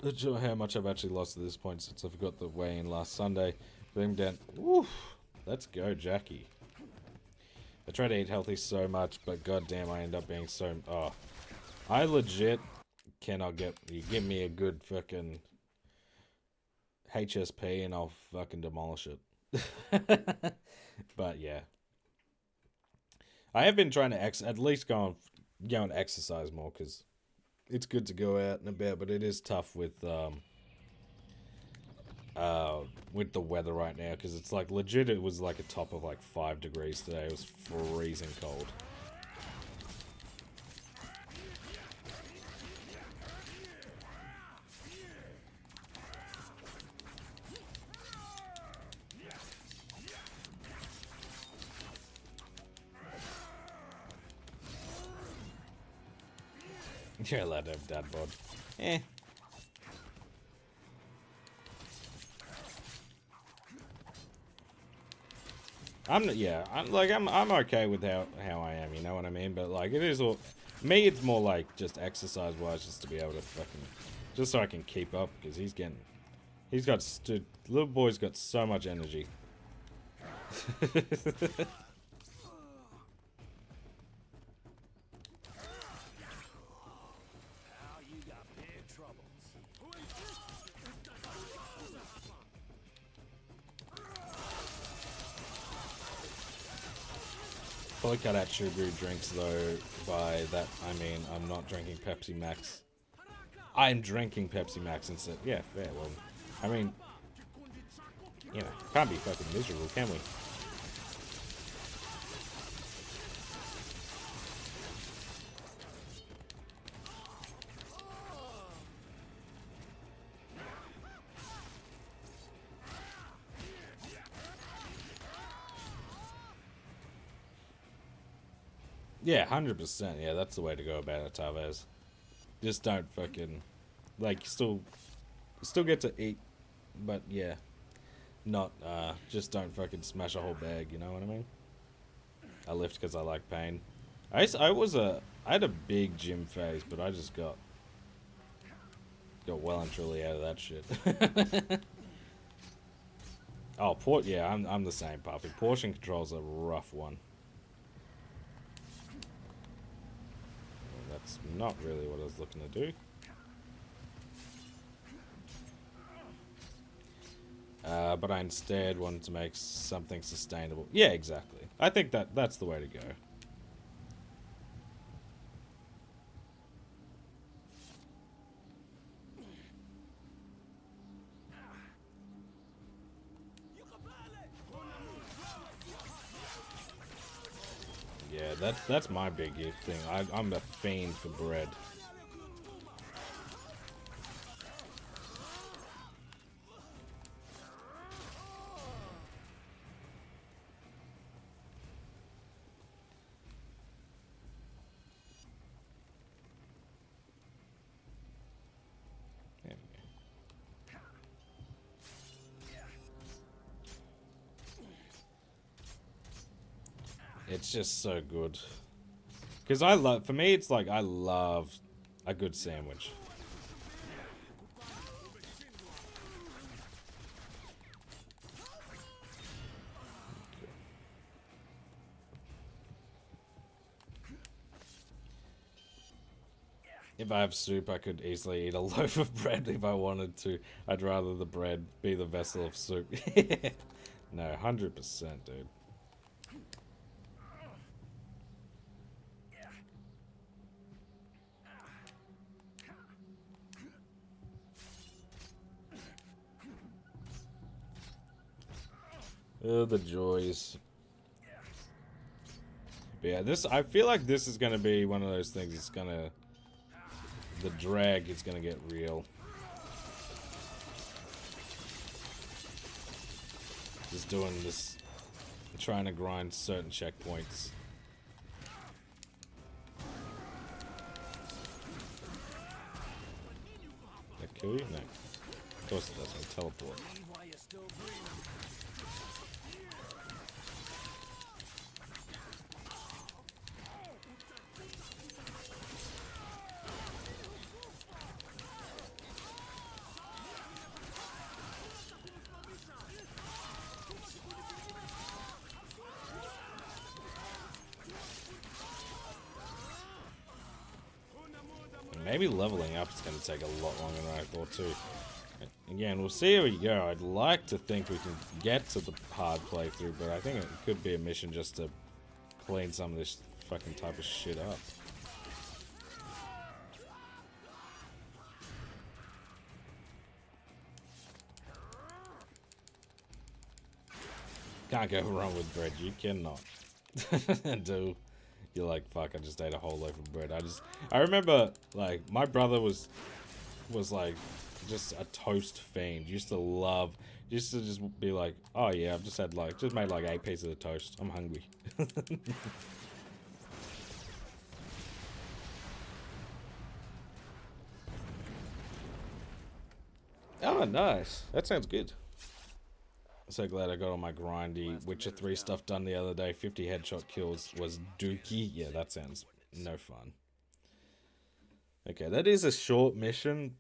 Not sure how much I've actually lost at this point since I forgot the weigh-in last Sunday. But I'm down. Oof, let's go, Jackie. I try to eat healthy so much, but goddamn, I end up being so... Oh, I legit cannot get... You give me a good fucking HSP and I'll fucking demolish it. But yeah. I have been trying to at least go and exercise more, because it's good to go out and about, but it is tough with the weather right now, because it's like legit, it was like a top of like 5 degrees today. It was freezing cold. You're allowed to have dad bod. Eh. I'm okay with how I am, you know what I mean? But like it is all me, it's more like just exercise wise, just to be able to fucking just so I can keep up, because he's got little boy's got so much energy. Probably cut out sugary drinks though. By that I mean I'm not drinking Pepsi Max. I'm drinking Pepsi Max instead. Yeah, fair. Well, I mean, you know, can't be fucking miserable, can we? Yeah, 100%. Yeah, that's the way to go about it, Tavez. Just don't fucking like still get to eat, but yeah, not just don't fucking smash a whole bag. You know what I mean? I lift because I like pain. I had a big gym phase, but I just got well and truly out of that shit. Oh, yeah, I'm the same, puppy. Portion control's a rough one. That's not really what I was looking to do. But I instead wanted to make something sustainable. Yeah, exactly. I think that's the way to go. Yeah, that's my big thing. I'm a fiend for bread. It's just so good. Because for me, it's like I love a good sandwich. If I have soup, I could easily eat a loaf of bread if I wanted to. I'd rather the bread be the vessel of soup. No, 100%, dude. Oh, the joys. But yeah, I feel like this is gonna be one of those things that's gonna... The drag is gonna get real. Just doing this... Trying to grind certain checkpoints. That kill you? No. Of course it doesn't. Teleport. Maybe leveling up is going to take a lot longer than I thought too. Again, we'll see how we go. I'd like to think we can get to the hard playthrough, but I think it could be a mission just to clean some of this fucking type of shit up. Can't go wrong with bread. You cannot. Do. You're like, fuck, I just ate a whole loaf of bread. I remember, like, my brother was like, just a toast fiend. Used to just be like, oh yeah, I've just made like 8 pieces of toast. I'm hungry. Oh, nice. That sounds good. So glad I got all my grindy Witcher 3 stuff done the other day. 50 headshot kills was dookie. Yeah, that sounds no fun. Okay, that is a short mission.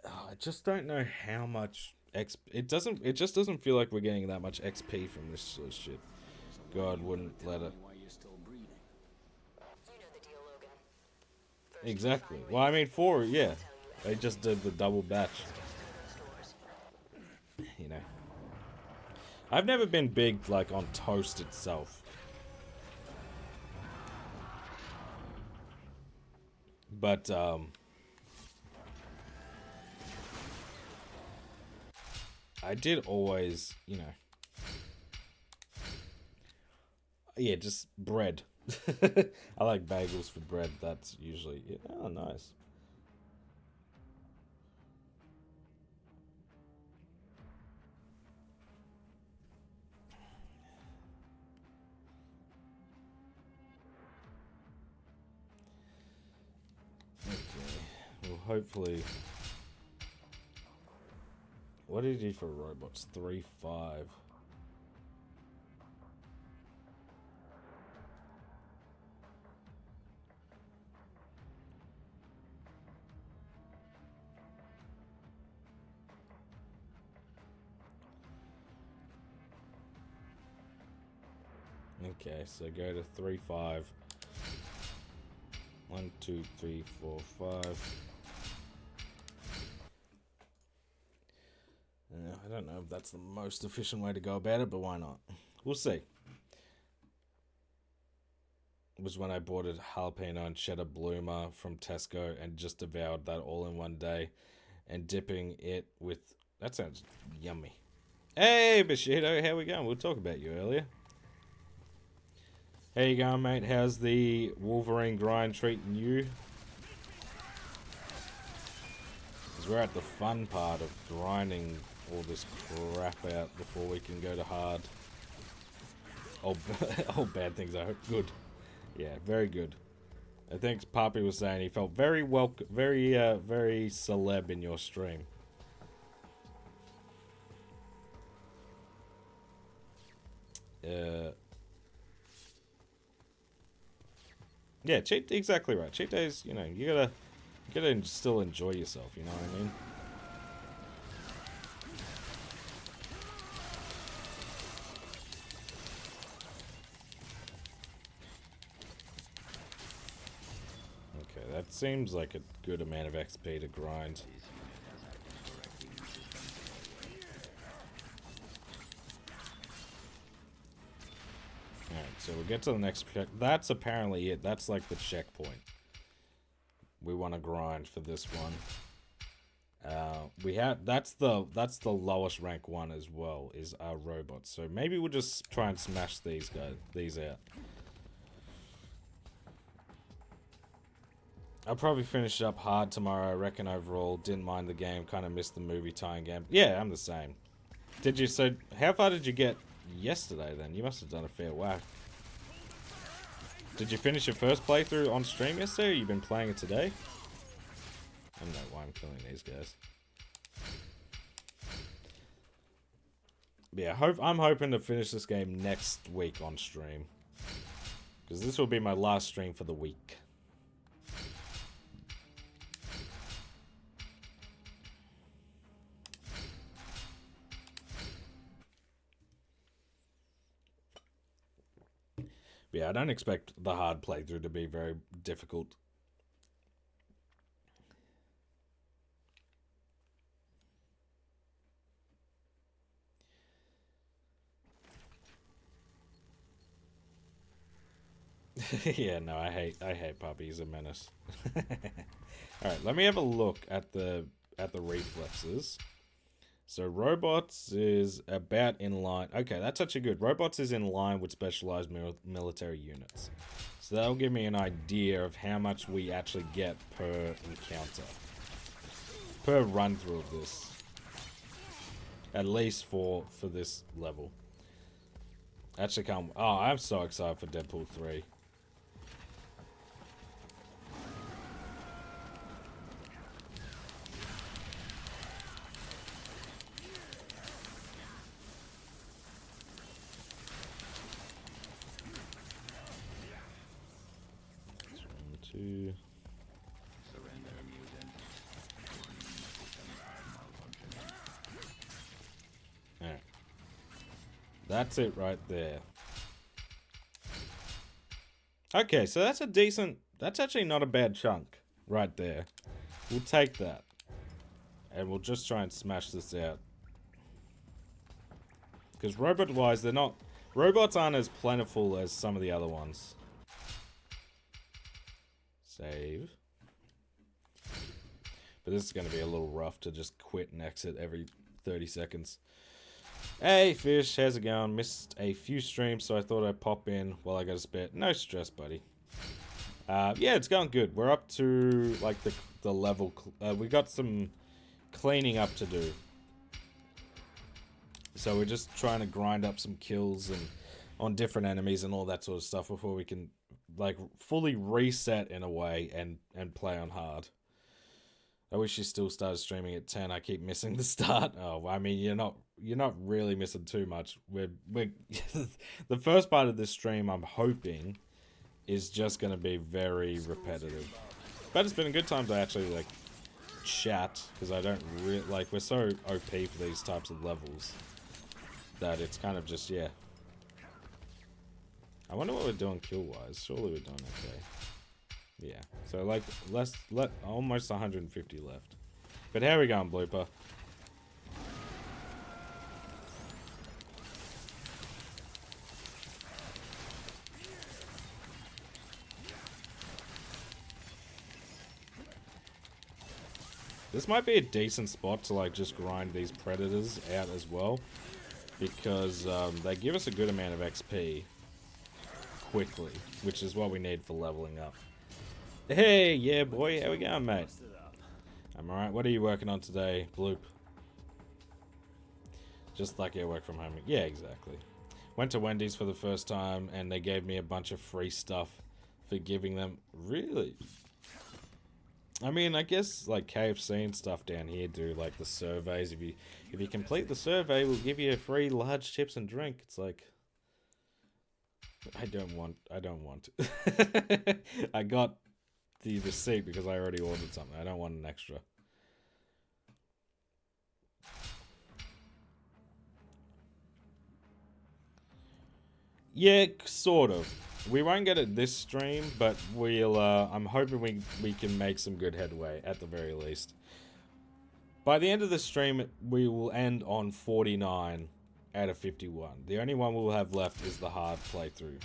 Oh, I just don't know how much XP. It just doesn't feel like we're getting that much XP from this sort of shit. God wouldn't let it. Why you're still breathing? You know the deal, Logan. Exactly. Well, I mean, 4, yeah. They just did the double batch. You know. I've never been big, like, on toast itself. But, I did always, you know. Yeah, just bread. I like bagels for bread. That's usually... Yeah. Oh, nice. Okay. Well, hopefully... What did he do for robots? 3-5. Okay, so go to 3-5. 1, 2, 3, 4, 5. I don't know if that's the most efficient way to go about it, but why not? We'll see. It was when I bought a jalapeno and cheddar bloomer from Tesco and just devoured that all in one day, and dipping it with... That sounds yummy. Hey, Bushido, how we going? We'll talk about you earlier. How you going, mate? How's the Wolverine grind treating you? Because we're at the fun part of grinding all this crap out before we can go to hard. All bad things, I hope. Good. Yeah, very good. I think Papi was saying he felt very welcome, very celeb in your stream. Yeah, cheat, exactly right. Cheat days, you know, you gotta still enjoy yourself, you know what I mean? Okay, that seems like a good amount of XP to grind. Alright, so we'll get to the next check. That's apparently it. That's like the checkpoint. We want to grind for this one. That's the lowest rank one as well, is our robots. So maybe we'll just try and smash these out. I'll probably finish it up hard tomorrow, I reckon. Overall, didn't mind the game, kind of missed the movie tying game. Yeah, I'm the same. So how far did you get yesterday then? You must have done a fair whack. Did you finish your first playthrough on stream yesterday, or you've been playing it today? I don't know why I'm killing these guys. But yeah, I'm hoping to finish this game next week on stream. Because this will be my last stream for the week. But yeah, I don't expect the hard playthrough to be very difficult. Yeah, no, I hate Puppy. He's a menace. Alright, let me have a look at the reflexes. So robots is about in line. Okay, that's actually good. Robots is in line with specialized military units. So that'll give me an idea of how much we actually get per encounter. Per run through of this. At least for this level. Actually can't... Oh, I'm so excited for Deadpool 3. 2. Alright. That's it right there. Okay, so that's a decent... That's actually not a bad chunk right there. We'll take that. And we'll just try and smash this out. Because robot-wise, they're not... Robots aren't as plentiful as some of the other ones. Save. But this is going to be a little rough to just quit and exit every 30 seconds. Hey, Fish, how's it going? Missed a few streams, so I thought I'd pop in while I got a spare. No stress, buddy. Yeah, it's going good. We're up to, like, the level... we got some cleaning up to do. So we're just trying to grind up some kills and on different enemies and all that sort of stuff before we can, like, fully reset in a way and play on hard. I wish you still started streaming at 10. I keep missing the start. Oh, I mean, you're not really missing too much. We're the first part of this stream, I'm hoping, is just going to be very repetitive. But it's been a good time to actually, like, chat, because I don't really, like, we're so OP for these types of levels that it's kind of just, yeah. I wonder what we're doing kill-wise. Surely we're doing okay. Yeah, so like almost 150 left. But how are we going, Blooper? This might be a decent spot to like just grind these predators out as well, because they give us a good amount of XP quickly, which is what we need for leveling up. Hey, yeah, boy, how we going, mate? I'm alright. What are you working on today, Bloop? Just like your work from home. Yeah, exactly. Went to Wendy's for the first time, and they gave me a bunch of free stuff for giving them. Really? I mean, I guess like KFC and stuff down here do like the surveys. If you complete the survey, we'll give you a free large chips and drink. It's like, I don't want. I got the receipt because I already ordered something. I don't want an extra. Yeah, sort of. We won't get it this stream, but we'll. I'm hoping we can make some good headway at the very least. By the end of the stream, we will end on 49 out of 51. The only one we'll have left is the hard playthrough.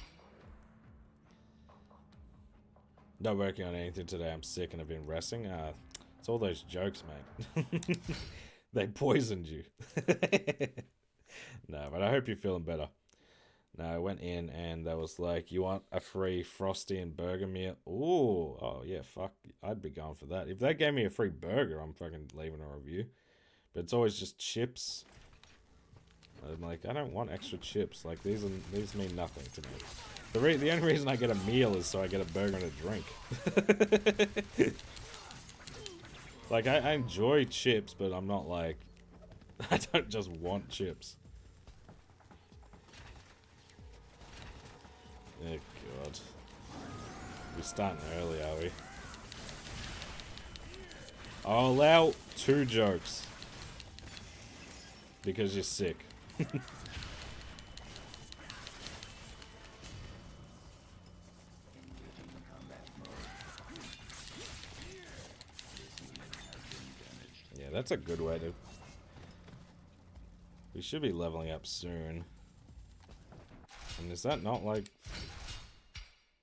Not working on anything today. I'm sick and I've been resting. It's all those jokes, mate. They poisoned you. No, but I hope you're feeling better. No, I went in and they was like, you want a free Frosty and burger meal? Ooh, oh yeah, fuck. I'd be going for that. If they gave me a free burger, I'm fucking leaving a review. But it's always just chips. I'm like, I don't want extra chips. Like, these mean nothing to me. The only reason I get a meal is so I get a burger and a drink. Like, I enjoy chips, but I'm not like... I don't just want chips. Oh, God. We're starting early, are we? I'll allow 2 jokes. Because you're sick. Yeah, that's a good way to... We should be leveling up soon. And is that not like...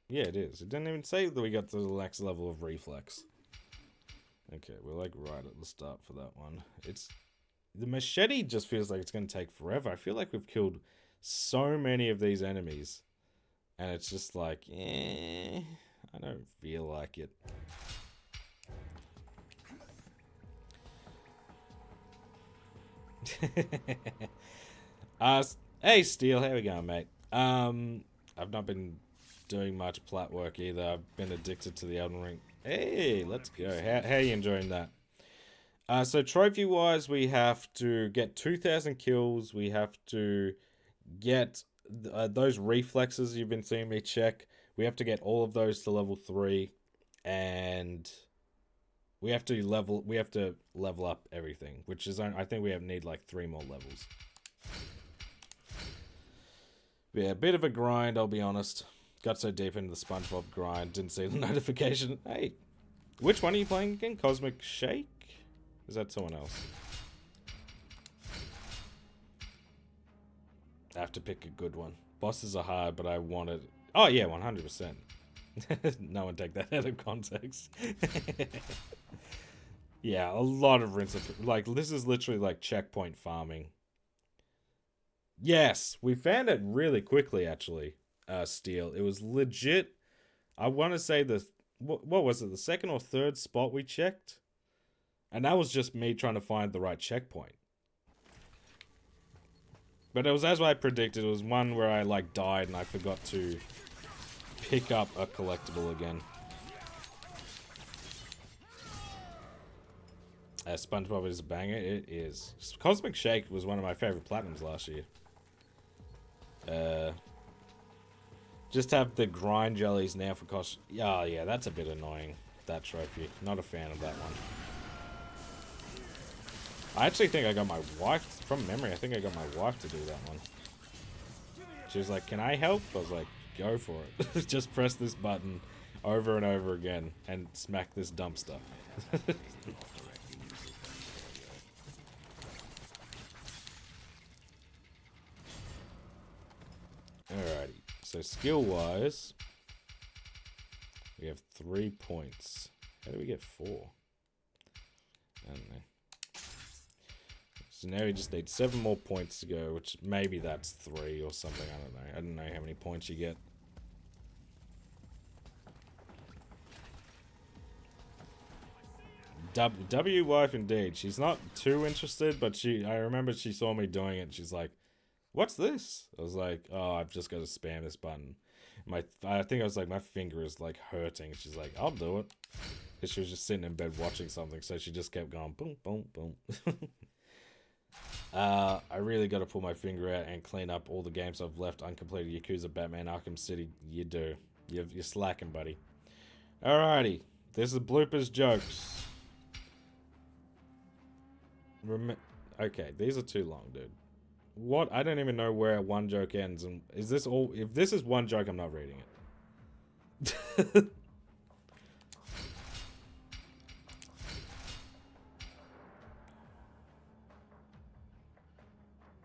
Yeah, it is. It didn't even say that we got to the next level of reflex. Okay, we're like right at the start for that one. It's... The machete just feels like it's going to take forever. I feel like we've killed so many of these enemies. And it's just like, I don't feel like it. Hey, Steel, how we going, mate? I've not been doing much plat work either. I've been addicted to the Elden Ring. Hey, let's go. How are you enjoying that? So trophy-wise, we have to get 2,000 kills. We have to get those reflexes you've been seeing me check. We have to get all of those to level 3. and we have to level up everything, which is, I think we need like 3 more levels. Yeah, a bit of a grind, I'll be honest. Got so deep into the SpongeBob grind, didn't see the notification. Hey, which one are you playing again? Cosmic Shake? Is that someone else? I have to pick a good one. Bosses are hard, but I wanted... Oh yeah, 100%. No one take that out of context. Yeah, a lot of rinse. Like, this is literally like checkpoint farming. Yes, we found it really quickly, actually. Steel. It was legit. I want to say what was it? The second or third spot we checked? And that was just me trying to find the right checkpoint. But it was as I predicted. It was one where I, like, died and I forgot to pick up a collectible again. SpongeBob is a banger. It is. Cosmic Shake was one of my favorite platinums last year. Just have the grind jellies now for cost. Oh, yeah, that's a bit annoying. That trophy. Not a fan of that one. I actually think I got my wife, from memory, I think I got my wife to do that one. She was like, can I help? I was like, go for it. Just press this button over and over again and smack this dumpster. Alrighty, so skill-wise, we have 3 points. How do we get 4? I don't know. So now we just need 7 more points to go, which maybe that's 3 or something, I don't know. I don't know how many points you get. W wife indeed. She's not too interested, but I remember she saw me doing it and she's like, what's this? I was like, oh, I've just got to spam this button. I think I was like, my finger is like hurting. She's like, I'll do it. Because she was just sitting in bed watching something, so she just kept going, boom, boom, boom. I really got to pull my finger out and clean up all the games I've left uncompleted. Yakuza, Batman, Arkham City. You do. You're slacking, buddy. Alrighty. This is bloopers jokes. Okay, these are too long, dude. What? I don't even know where one joke ends. And is this all? If this is one joke, I'm not reading it.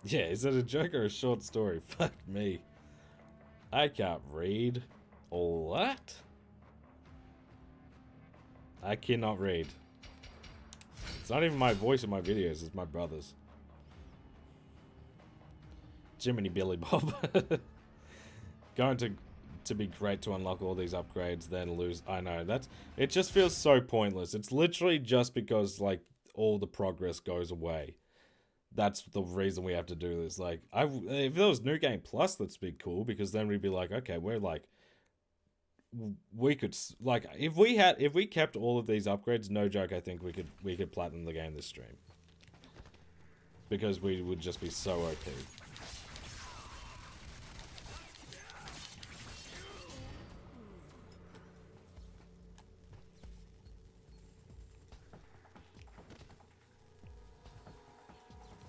Yeah, is it a joke or a short story? Fuck me. I can't read all that. I cannot read. It's not even my voice in my videos, it's my brother's. Jiminy Billy Bob. Going to be great to unlock all these upgrades, then lose. I know, it just feels so pointless. It's literally just because, like, all the progress goes away. That's the reason we have to do this. Like, if there was New Game Plus, that'd be cool, because then we'd be like, okay, we're like, we could, like, if we kept all of these upgrades, no joke, I think we could platinum the game this stream. Because we would just be so OP.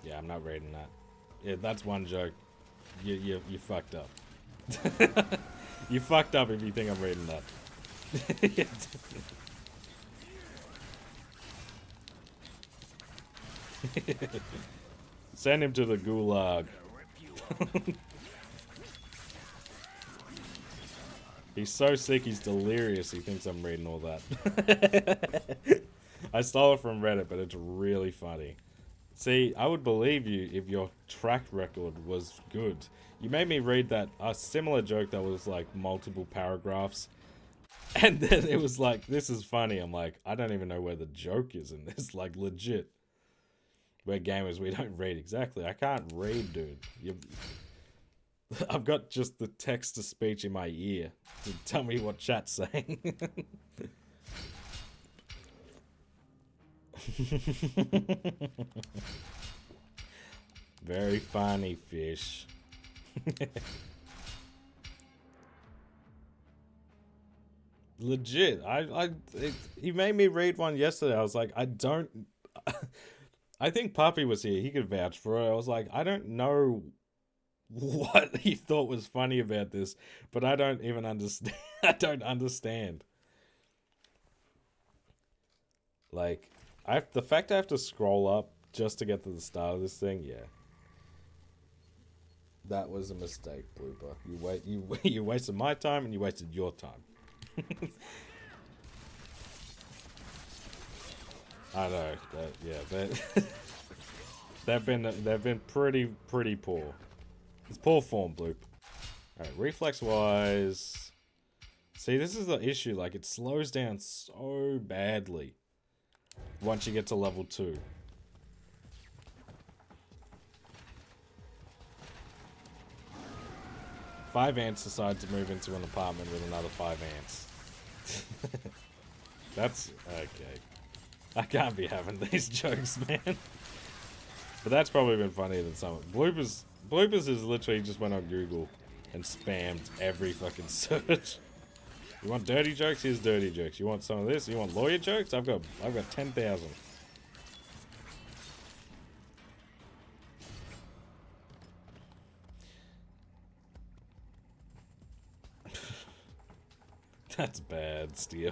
Yeah, I'm not reading that. Yeah, that's one joke. You fucked up. You fucked up if you think I'm reading that. Send him to the gulag. He's so sick, he's delirious. He thinks I'm reading all that. I stole it from Reddit, but it's really funny. See, I would believe you if your track record was good. You made me read a similar joke that was like multiple paragraphs. And then it was like, this is funny. I'm like, I don't even know where the joke is in this. Like, legit. We're gamers, we don't read. Exactly. I can't read, dude. I've got just the text-to-speech in my ear to tell me what chat's saying. Very funny, fish. legit. He made me read one yesterday. I was like, I don't. I think Puppy was here. He could vouch for it. I was like, I don't know what he thought was funny about this, but I don't even understand. I don't understand. Like, the fact I have to scroll up just to get to the start of this thing, yeah. That was a mistake, Blooper. You wasted my time and you wasted your time. I know. They've been pretty poor. It's poor form, Bloop. Alright, reflex wise. See, this is the issue. Like, it slows down so badly once you get to level 2. Five ants decide to move into an apartment with another 5 ants. That's okay. I can't be having these jokes, man. But that's probably been funnier than some. Bloopers is literally just went on Google and spammed every fucking search. You want dirty jokes? Here's dirty jokes. You want some of this? You want lawyer jokes? I've got 10,000. That's bad, Steel.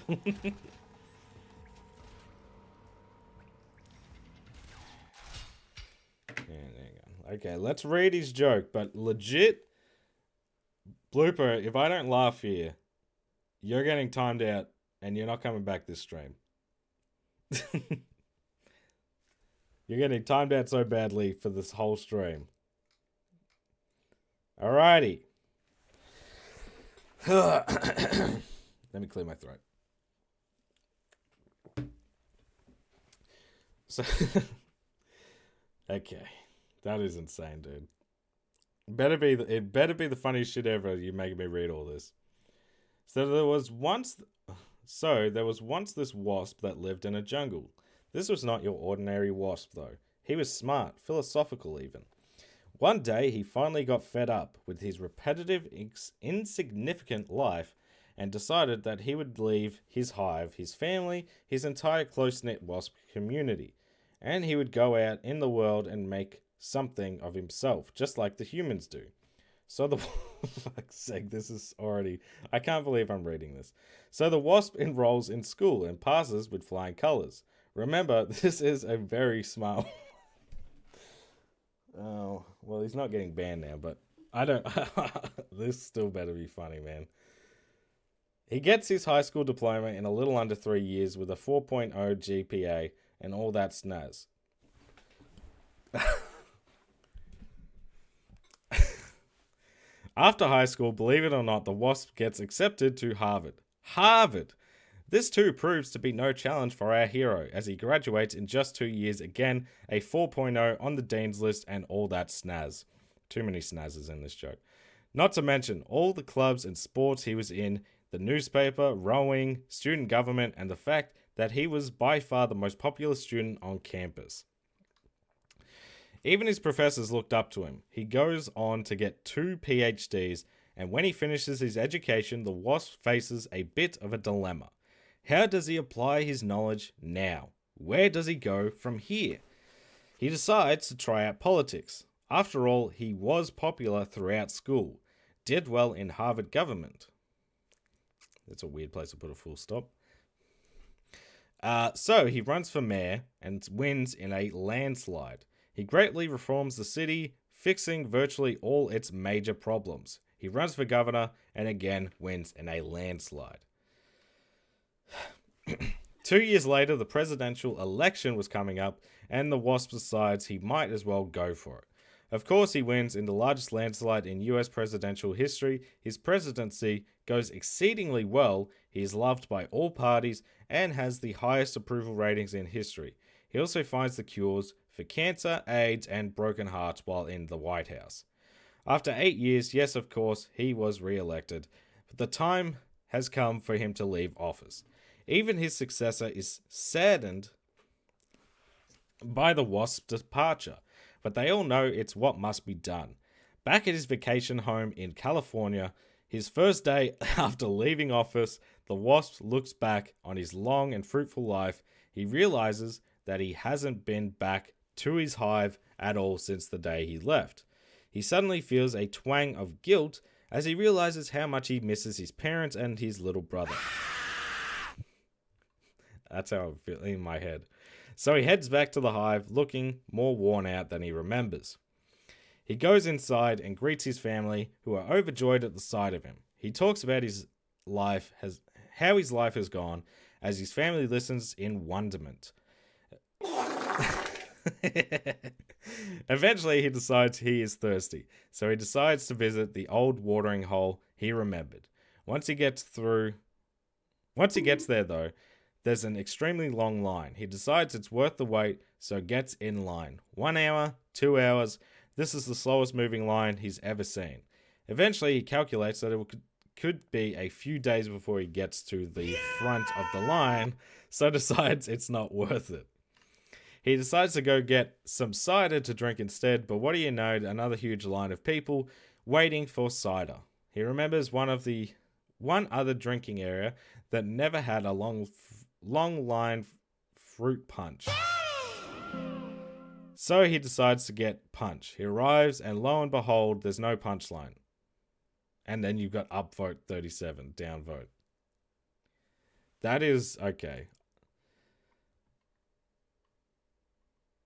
Okay, let's read his joke, but legit, Blooper, if I don't laugh here, you're getting timed out and you're not coming back this stream. You're getting timed out so badly for this whole stream. Alrighty. Let me clear my throat. So, okay. That is insane, dude. It better be the funniest shit ever. You making me read all this. There was once this wasp that lived in a jungle. This was not your ordinary wasp, though. He was smart, philosophical even. One day, he finally got fed up with his repetitive, insignificant life and decided that he would leave his hive, his family, his entire close-knit wasp community, and he would go out in the world and make something of himself, just like the humans do. So the fuck's sake, this is already, I can't believe I'm reading this. So the wasp enrolls in school and passes with flying colors. Remember, this is a very smart. Oh, well, he's not getting banned now, but I don't. This still better be funny, man. He gets his high school diploma in a little under 3 years with a 4.0 GPA and all that snaz. After high school, believe it or not, the wasp gets accepted to Harvard. Harvard! This too proves to be no challenge for our hero, as he graduates in just 2 years again, a 4.0 on the dean's list and all that snaz. Too many snazzes in this joke. Not to mention all the clubs and sports he was in, the newspaper, rowing, student government, and the fact that he was by far the most popular student on campus. Even his professors looked up to him. He goes on to get 2 PhDs, and when he finishes his education, the wasp faces a bit of a dilemma. How does he apply his knowledge now? Where does he go from here? He decides to try out politics. After all, he was popular throughout school, did well in Harvard government. That's a weird place to put a full stop. So he runs for mayor and wins in a landslide. He greatly reforms the city, fixing virtually all its major problems. He runs for governor and again wins in a landslide. 2 years later, the presidential election was coming up, and the Wasp decides he might as well go for it. Of course, he wins in the largest landslide in US presidential history. His presidency goes exceedingly well. He is loved by all parties and has the highest approval ratings in history. He also finds the cures for cancer, AIDS, and broken hearts while in the White House. After 8 years, yes, of course, he was re-elected, but the time has come for him to leave office. Even his successor is saddened by the Wasp's departure, but they all know it's what must be done. Back at his vacation home in California, his first day after leaving office, the wasp looks back on his long and fruitful life. He realizes that he hasn't been back to his hive at all since the day he left. He suddenly feels a twang of guilt as he realizes how much he misses his parents and his little brother. That's how I feel in my head. So he heads back to the hive, looking more worn out than he remembers. He goes inside and greets his family, who are overjoyed at the sight of him. He talks about how his life has gone, as his family listens in wonderment. Eventually, he decides he is thirsty, so he decides to visit the old watering hole he remembered. Once he gets there, though, there's an extremely long line. He decides it's worth the wait, so gets in line. 1 hour, 2 hours. This is the slowest moving line he's ever seen. Eventually, he calculates that it could be a few days before he gets to the front of the line, so decides it's not worth it. He decides to go get some cider to drink instead, but what do you know, another huge line of people waiting for cider. He remembers one other drinking area that never had a long line fruit punch. So he decides to get punch. He arrives, and lo and behold, there's no punchline. And then you've got upvote 37, downvote. That is okay.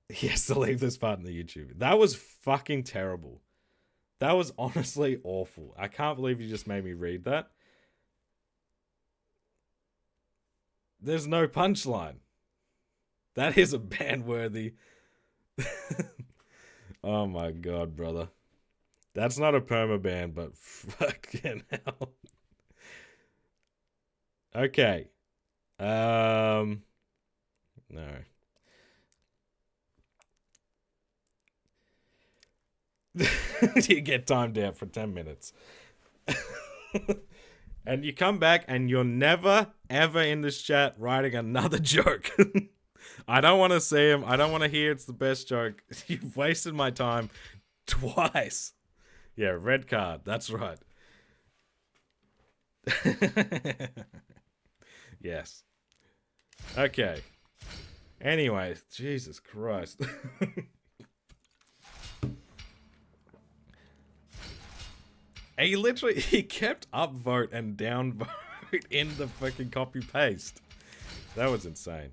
He has to leave this part in the YouTube. That was fucking terrible. That was honestly awful. I can't believe you just made me read that. There's no punchline. That is a ban-worthy. Oh my god, brother. That's not a permaban, but fucking hell. Okay. No. You get timed out for 10 minutes. And you come back and you're never, ever in this chat writing another joke. I don't want to see him. I don't want to hear it's the best joke. You've wasted my time twice. Yeah, red card. That's right. Yes. Okay. Anyway, Jesus Christ. He kept upvote and downvote in the fucking copy paste. That was insane.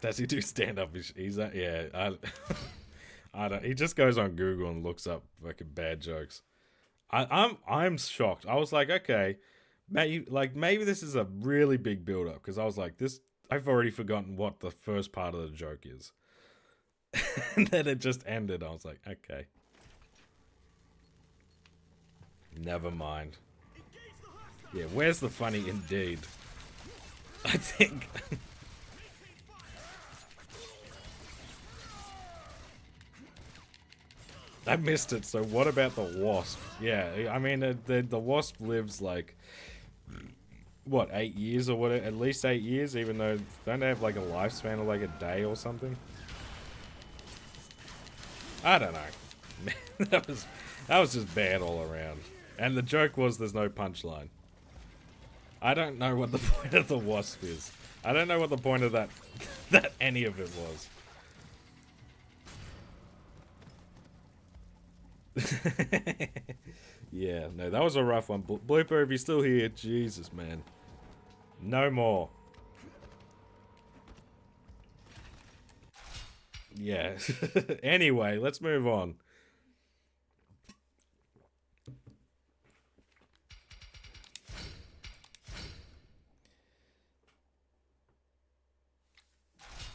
Does he do stand up? Yeah, I don't. He just goes on Google and looks up fucking bad jokes. I'm shocked. I was like, okay, maybe this is a really big build up, because I was like, I've already forgotten what the first part of the joke is. And then it just ended. I was like, okay. Never mind. Yeah, where's the funny indeed? I think. I missed it, so what about the wasp? Yeah, I mean, the wasp lives like, what, 8 years or whatever? At least 8 years, even though, don't they have like a lifespan of like a day or something? I don't know. that was just bad all around. And the joke was there's no punchline. I don't know what the point of the wasp is. I don't know what the point of that any of it was. Yeah, no, that was a rough one. Blooper, if you're still here, Jesus, man. No more. Yeah. Anyway, let's move on.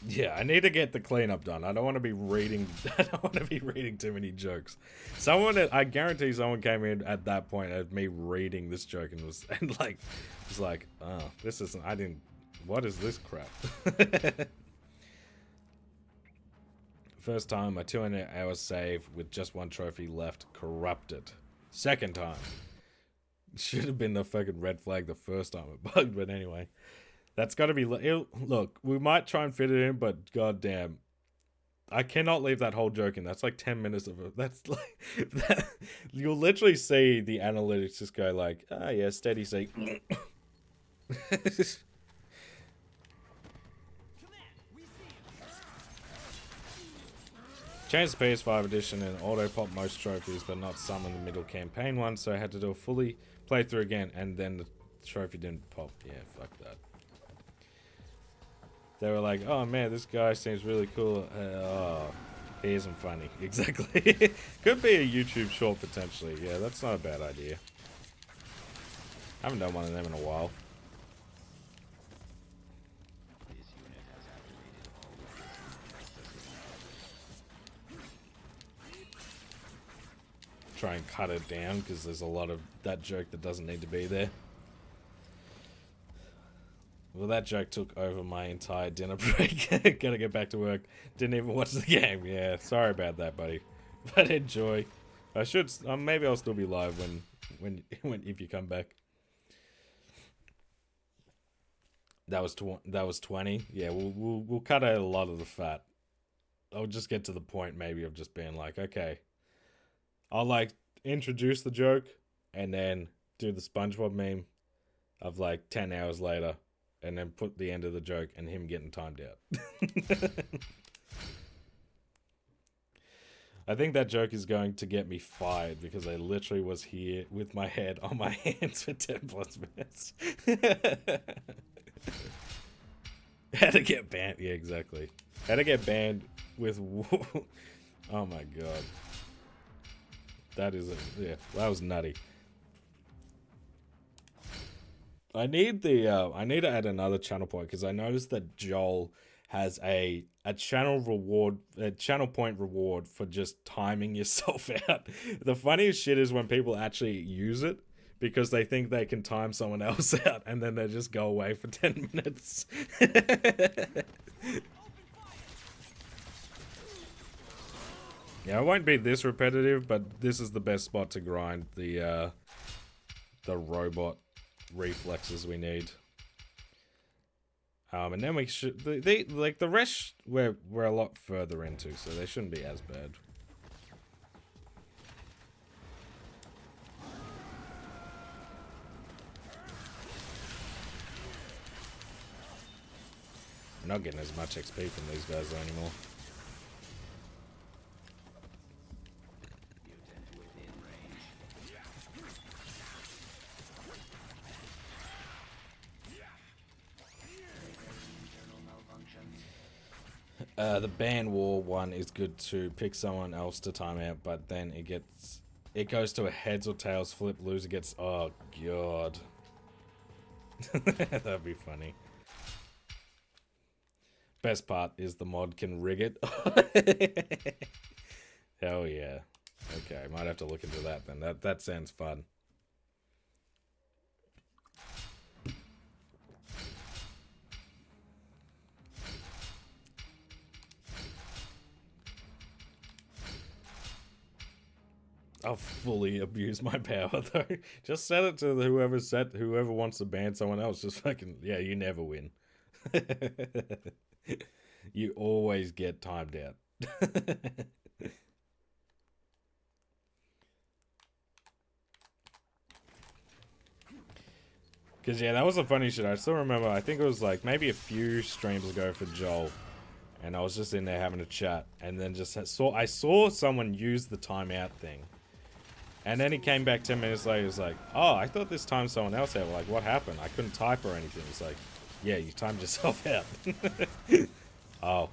Yeah, I need to get the cleanup done. I don't want to be reading. I don't want to be reading too many jokes. I guarantee someone came in at that point of me reading this joke and was like, oh, this isn't. I didn't. What is this crap? First time, my 200 hours save with just one trophy left corrupted. Second time. Should have been the fucking red flag the first time it bugged, but anyway. That's got to be... Look, we might try and fit it in, but goddamn. I cannot leave that whole joke in. That's like 10 minutes of it. That's like that, you'll literally see the analytics just go like, ah, yeah, steady state. Changed the PS5 edition and auto pop most trophies, but not some in the middle campaign one, so I had to do a fully playthrough again, and then the trophy didn't pop. Yeah, fuck that. They were like, oh man, this guy seems really cool. Oh, he isn't funny. Exactly. Could be a YouTube short potentially. Yeah, that's not a bad idea. I haven't done one of them in a while. Try and cut it down because there's a lot of that joke that doesn't need to be there. Well, that joke took over my entire dinner break. Gotta get back to work. Didn't even watch the game. Yeah, sorry about that, buddy. But enjoy. I should. Maybe I'll still be live when if you come back. That was 20. Yeah, we'll cut out a lot of the fat. I'll just get to the point maybe of just being like, okay, I'll like introduce the joke and then do the SpongeBob meme of like 10 hours later. And then put the end of the joke and him getting timed out. I think that joke is going to get me fired because I literally was here with my head on my hands for 10 plus minutes. How to get banned. Yeah, exactly. How to get banned with... Oh my god. That is... Yeah, that was nutty. I need to add another channel point because I noticed that Joel has a channel point reward for just timing yourself out. The funniest shit is when people actually use it because they think they can time someone else out and then they just go away for 10 minutes. Yeah, it won't be this repetitive, but this is the best spot to grind the robot reflexes we need. And then we should they like the rest we're a lot further into, so they shouldn't be as bad. I'm not getting as much XP from these guys though anymore. The ban war one is good to pick someone else to time out, but then it goes to a heads or tails flip. Loser gets. Oh god, that'd be funny. Best part is the mod can rig it. Hell yeah. Okay, might have to look into that then. That sounds fun. I'll fully abuse my power though. Just set it to whoever wants to ban someone else. Just fucking, yeah, you never win. You always get timed out. Because yeah, that was a funny shit. I still remember, I think it was like maybe a few streams ago for Joel. And I was just in there having a chat. And then I saw someone use the timeout thing. And then he came back 10 minutes later. He was like, oh, I thought this time someone else out. Like, what happened? I couldn't type or anything. It's like, yeah, you timed yourself out. Oh.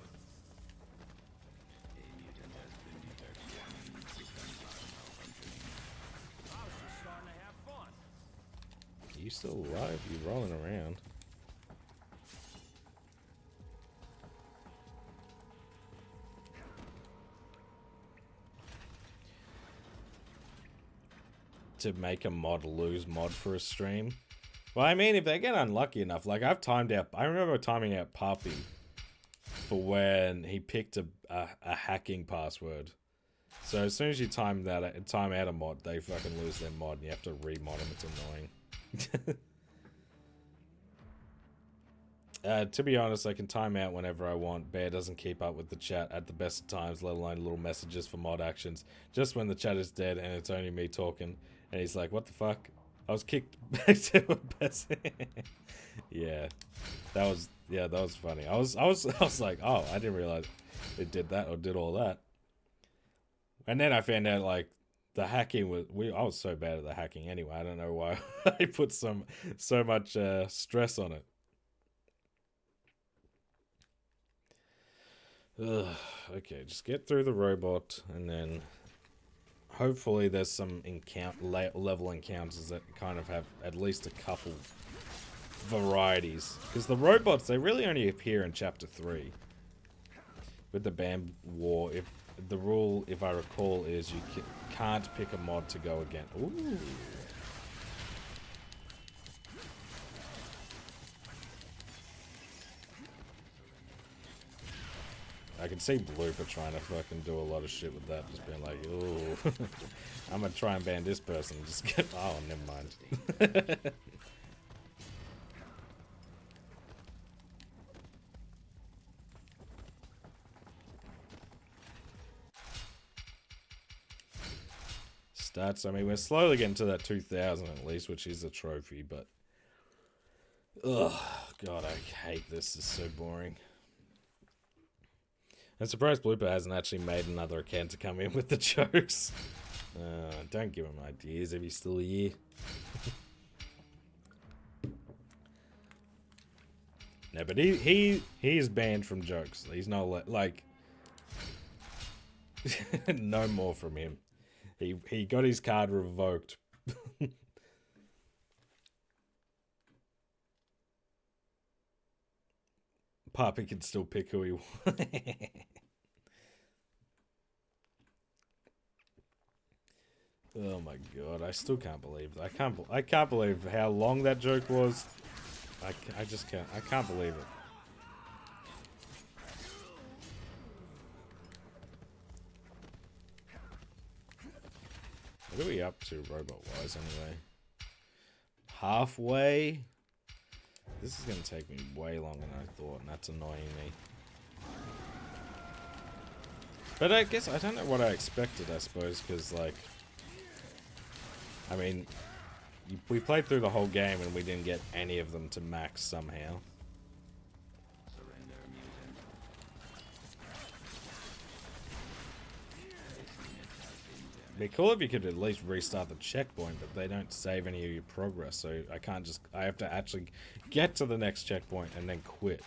Are you still alive? You're rolling around. To make a mod lose mod for a stream. Well, I mean, if they get unlucky enough, like I've timed out, I remember timing out Puppy for when he picked a hacking password. So as soon as you time out a mod, they fucking lose their mod and you have to remod them. It's annoying. To be honest, I can time out whenever I want. Bear doesn't keep up with the chat at the best of times, let alone little messages for mod actions. Just when the chat is dead and it's only me talking, and he's like, "What the fuck? I was kicked back to a best." Yeah, that was funny. I was like, "Oh, I didn't realize it did that or did all that." And then I found out like the hacking was I was so bad at the hacking anyway. I don't know why I put so much stress on it. Ugh, okay, just get through the robot, and then hopefully there's some level encounters that kind of have at least a couple varieties. Because the robots, they really only appear in Chapter 3. With the BAM War, the rule, if I recall, is you can't pick a mod to go again. Ooh. I can see Blooper trying to fucking do a lot of shit with that, just being like, ooh, I'm gonna try and ban this person. Just get, oh, never mind. Stats, I mean, we're slowly getting to that 2,000 at least, which is a trophy, but... Ugh, God, I hate this. It's so boring. I'm surprised Blooper hasn't actually made another account to come in with the jokes. Don't give him ideas if he's still here. No, but he is banned from jokes. He's not like no more from him. He got his card revoked. Papi can still pick who he wants. Oh my god, I still can't believe I can't believe how long that joke was. I just can't. I can't believe it. What are we up to robot-wise anyway? Halfway? This is going to take me way longer than I thought, and that's annoying me. But I guess I don't know what I expected, I suppose, because, like... I mean, we played through the whole game and we didn't get any of them to max somehow. It'd be cool if you could at least restart the checkpoint, but they don't save any of your progress, so I can't just... I have to actually get to the next checkpoint and then quit.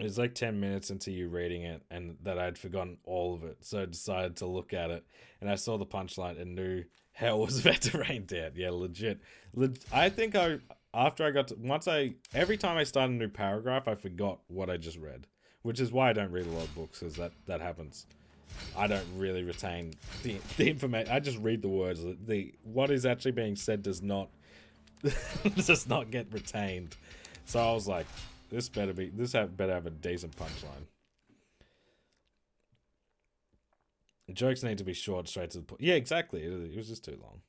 It was like 10 minutes into you reading it, and that I'd forgotten all of it, so I decided to look at it, and I saw the punchline and knew hell was about to rain down. Yeah, legit. I think after I got to... every time I start a new paragraph, I forgot what I just read. Which is why I don't read a lot of books, because that happens. I don't really retain the information. I just read the words. What is actually being said does not get retained. So I was like, this better have a decent punchline. Jokes need to be short, straight to the point. Yeah, exactly. It was just too long.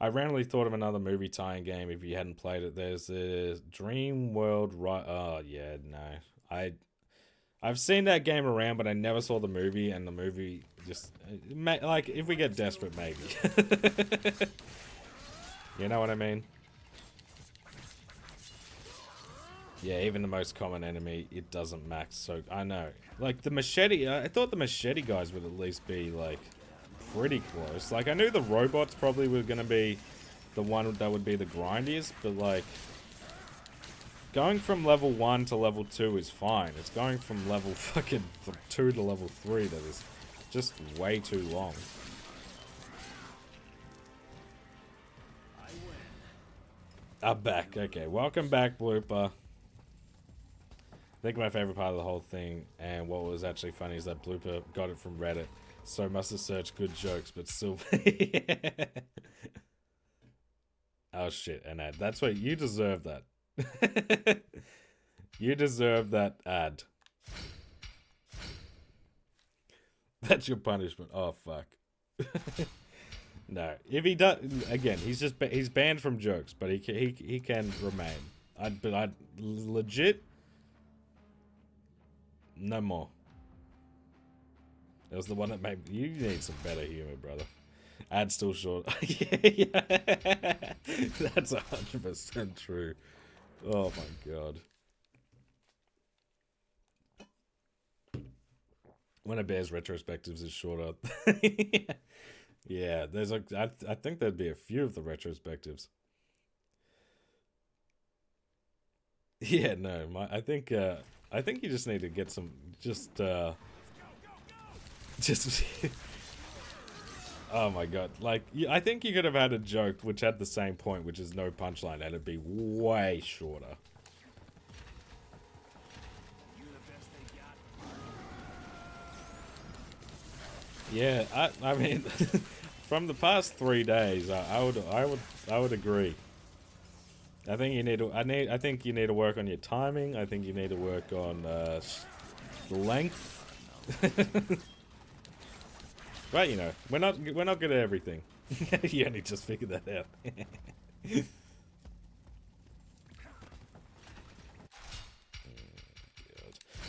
I randomly thought of another movie tie-in game. If you hadn't played it, there's the Dream World. Oh yeah, no, I've seen that game around, but I never saw the movie, and the movie just... like, if we get desperate, maybe. You know what I mean? Yeah, even the most common enemy, it doesn't max, so I know. Like, the machete... I thought the machete guys would at least be, like, pretty close. Like, I knew the robots probably were going to be the one that would be the grindiest, but, like... Going from level 1 to level 2 is fine. It's going from level fucking 2 to level 3 that is just way too long. I'm back. Okay, welcome back, Blooper. I think my favorite part of the whole thing, and what was actually funny, is that Blooper got it from Reddit, so must have searched good jokes, but still... Oh shit, and that's what... You deserve that. You deserve that ad. That's your punishment. Oh fuck. No, if he does, again, he's banned from jokes, but he can remain. I'd legit, no more. That was the one that made you need some better humor, brother. Ad still short. Yeah, that's 100% true. Oh my god. When a Bears retrospectives is shorter. Yeah, there's I think there'd be a few of the retrospectives. Yeah, no, I think you just need to get some just oh my god, like I think you could have had a joke which had the same point, which is no punchline, and it'd be way shorter. Yeah, I mean, from the past 3 days, I would agree. I think you need to. I think you need to work on your timing. I think you need to work on the length. But you know, we're not good at everything. You only just figured that out.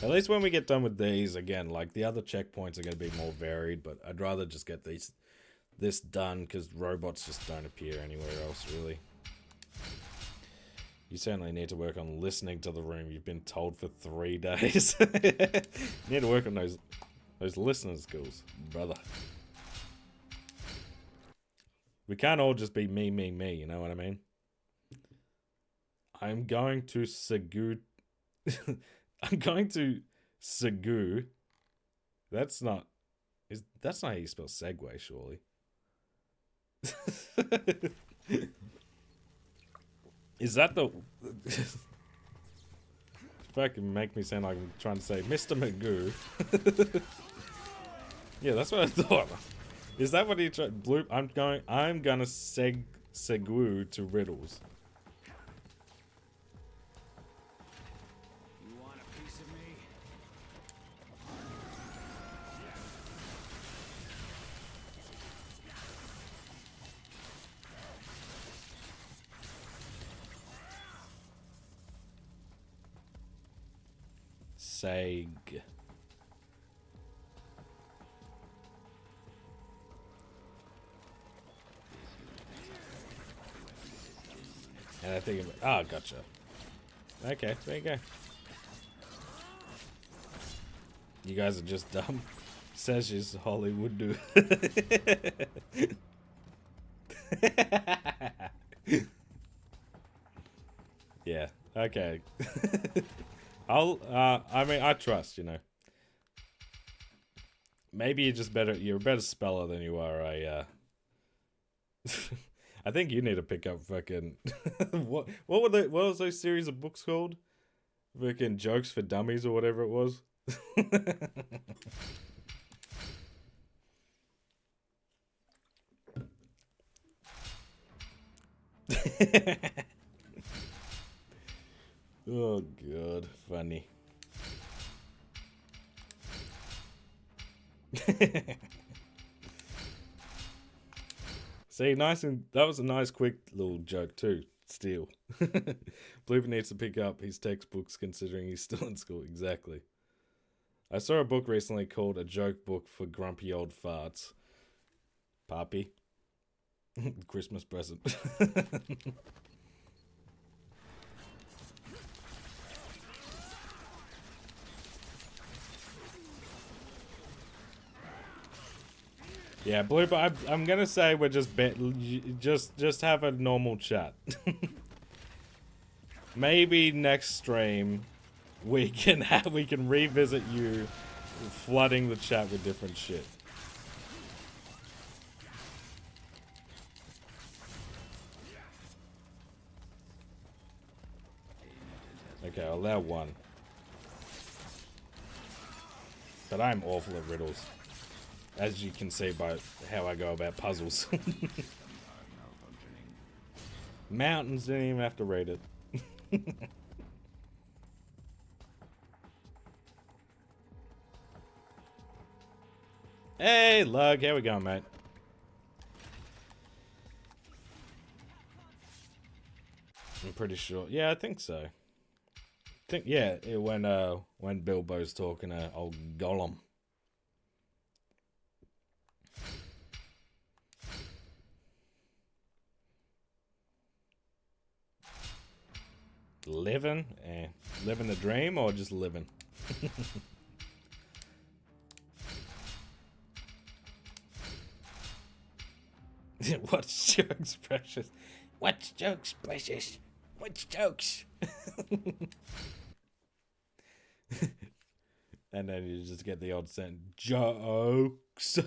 At least when we get done with these, again, like the other checkpoints are going to be more varied, but I'd rather just get this done because robots just don't appear anywhere else, really. You certainly need to work on listening to the room. You've been told for 3 days. You need to work on those listening skills, brother. We can't all just be me, you know what I mean? I'm going to Segu... I'm going to Segu. That's not how you spell Segway, surely. Is that the fucking make me sound like I'm trying to say Mr. Magoo? Yeah, that's what I thought. Is that what he tried? Blue. I'm gonna segue to riddles. You want a piece of me? Seg. And I think, oh, gotcha. Okay, there you go. You guys are just dumb. Says she's Hollywood dude. Yeah, okay. I mean, I trust, you know. Maybe you're a better speller than you are a, I think you need to pick up fucking, what was those series of books called? Fucking Jokes for Dummies or whatever it was. Oh god, funny. See, that was a nice quick little joke too. Still. Blooper needs to pick up his textbooks considering he's still in school. Exactly. I saw a book recently called A Joke Book for Grumpy Old Farts. Poppy. Christmas present. Yeah, Blooper, I'm gonna say we're just have a normal chat. Maybe next stream we can revisit you flooding the chat with different shit. Okay, I'll allow one. But I'm awful at riddles. As you can see by how I go about puzzles. Mountains didn't even have to read it. Hey, Lug, how we going, mate? I'm pretty sure. Yeah, I think so. When Bilbo's talking to old Gollum. Living? Living the dream or just living? What's jokes, precious? What's jokes, precious? What's jokes? And then you just get the odd sentence. Jokes.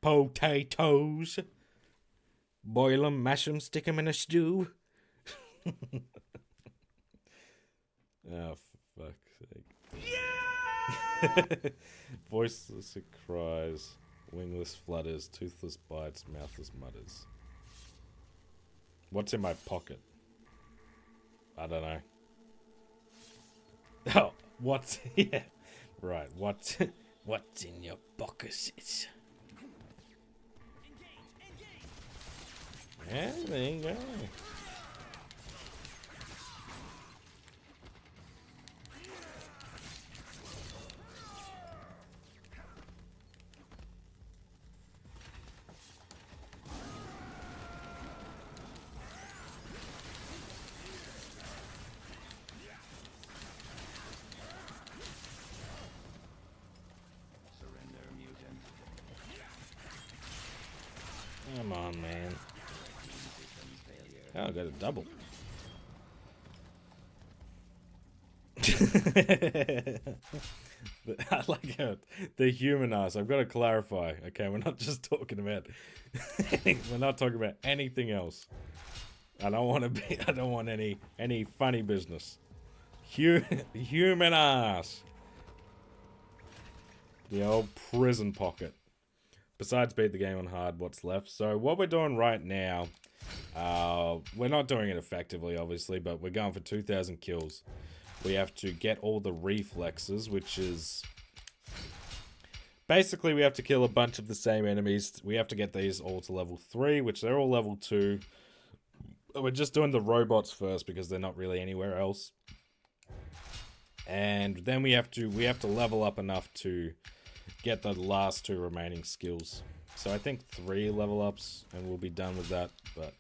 Potatoes. Boil them, mash them, stick them in a stew. Oh, for fuck's sake. Yeah! Voiceless it cries, wingless flutters, toothless bites, mouthless mutters. What's in my pocket? I don't know. Oh, what's... Yeah, right. What's in your pockets? Yeah, there you go. Come on, man. Oh, I got a double. I like how the human ass. I've got to clarify. Okay, we're not just talking about. We're not talking about anything else. I don't want to be. I don't want any funny business. Human ass. The old prison pocket. Besides beat the game on hard, what's left? So what we're doing right now, we're not doing it effectively, obviously, but we're going for 2,000 kills. We have to get all the reflexes, which is... Basically, we have to kill a bunch of the same enemies. We have to get these all to level 3, which they're all level 2. We're just doing the robots first because they're not really anywhere else. And then we have to level up enough to get the last 2 remaining skills. So I think 3 level ups and we'll be done with that. But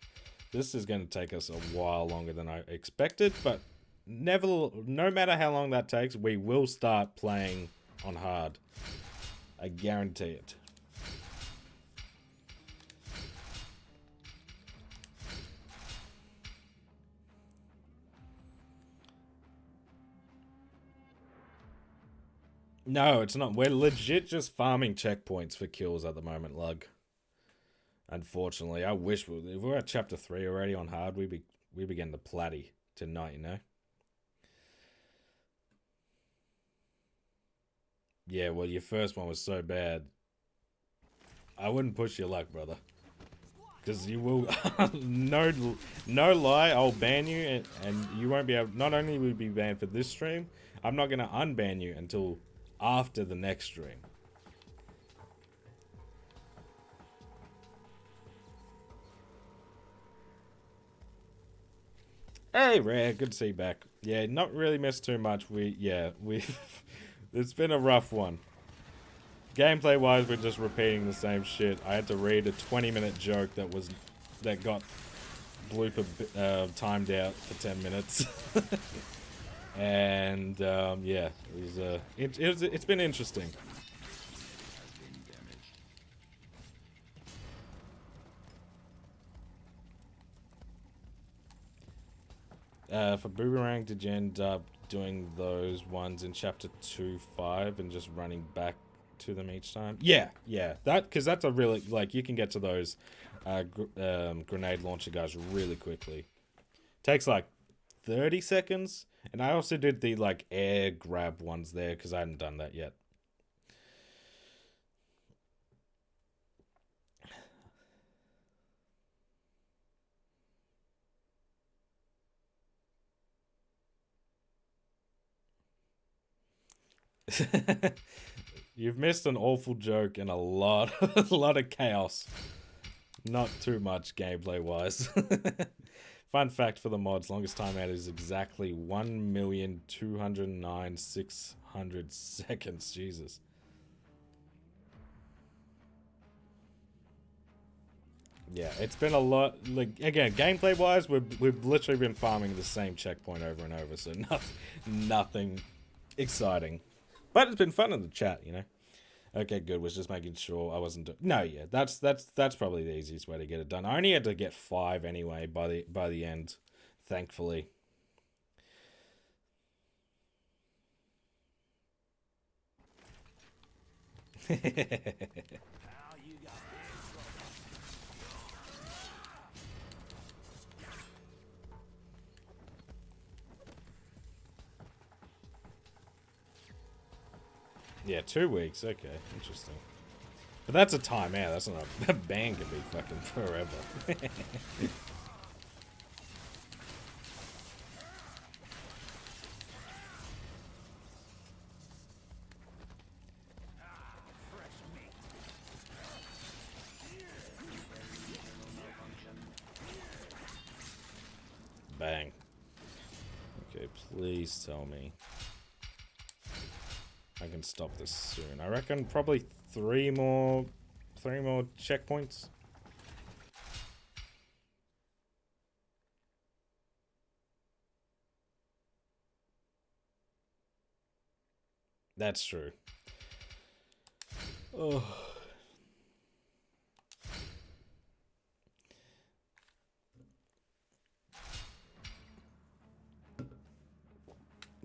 this is going to take us a while longer than I expected. But no matter how long that takes, we will start playing on hard. I guarantee it. No, it's not. We're legit just farming checkpoints for kills at the moment, Lug. Unfortunately, I wish if we were at chapter 3 already on hard, we begin to platty tonight, you know? Yeah, well, your first one was so bad. I wouldn't push your luck, brother. Because you will... no lie, I'll ban you, and you won't be able... Not only will you be banned for this stream, I'm not going to unban you until after the next stream. Hey, Rare, good to see you back. Yeah, not really missed too much. It's been a rough one. Gameplay wise, we're just repeating the same shit. I had to read a 20-minute joke that got blooper timed out for 10 minutes. And yeah, it's been interesting. For Boomerang, did you end up doing those ones in chapter 2.5 and just running back to them each time? Yeah, because that's a really, like, you can get to those grenade launcher guys really quickly. Takes like 30 seconds, and I also did the like air grab ones there because I hadn't done that yet. You've missed an awful joke and a lot of chaos. Not too much gameplay wise. Fun fact for the mods, longest timeout is exactly 1,209,600 seconds. Jesus. Yeah, it's been a lot. Like, again, gameplay wise, we've literally been farming the same checkpoint over and over, so nothing exciting. But it's been fun in the chat, you know. Okay, good. Was just making sure I wasn't. No, yeah, that's probably the easiest way to get it done. I only had to get 5 anyway by the end, thankfully. Yeah, 2 weeks. Okay, interesting. But that's a timeout. That's not a ban. Can be fucking forever. Bang. Okay, please tell me I can stop this soon. I reckon probably 3 more checkpoints. That's true. Oh.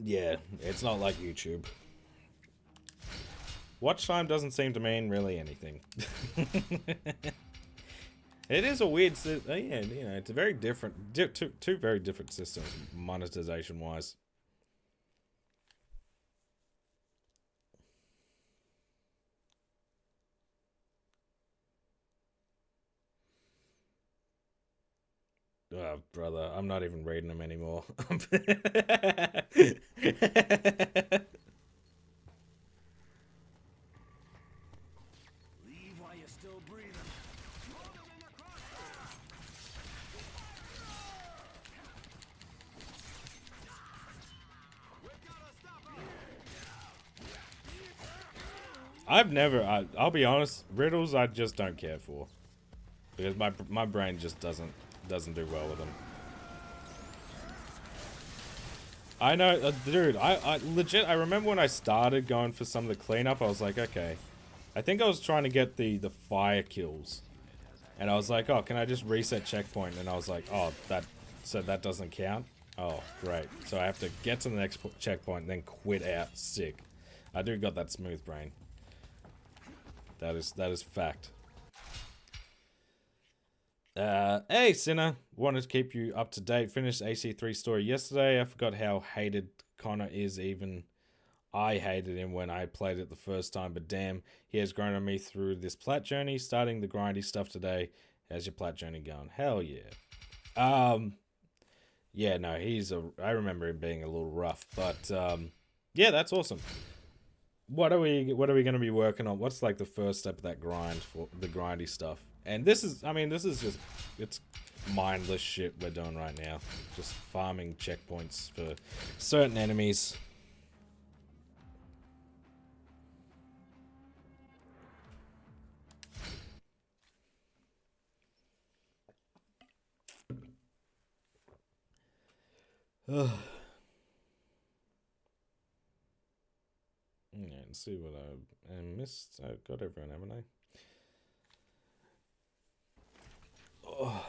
Yeah, it's not like YouTube. Watch time doesn't seem to mean really anything. It is a weird, yeah, you know, it's a very different, two very different systems, monetization-wise. Oh, brother, I'm not even reading them anymore. Leave while you're still breathing. I've never, I'll be honest, riddles I just don't care for. Because my brain just doesn't do well with them. I know, dude, I legit, I remember when I started going for some of the cleanup, I was like, okay. I think I was trying to get the fire kills. And I was like, oh, can I just reset checkpoint? And I was like, oh, so that doesn't count? Oh, great. So I have to get to the next checkpoint and then quit out. Sick. I do got that smooth brain. That is fact. Hey, Sinner. Wanted to keep you up to date. Finished AC3 story yesterday. I forgot how hated Connor is. Even I hated him when I played it the first time, but damn, he has grown on me through this plat journey. Starting the grindy stuff today. How's your plat journey going? Hell yeah. Yeah, no, I remember him being a little rough, but yeah, that's awesome. What are we going to be working on? What's like the first step of that grind for the grindy stuff? And this is, I mean, this is just, it's mindless shit we're doing right now. Just farming checkpoints for certain enemies. Yeah, let's see what I missed. I got everyone, haven't I? Oh.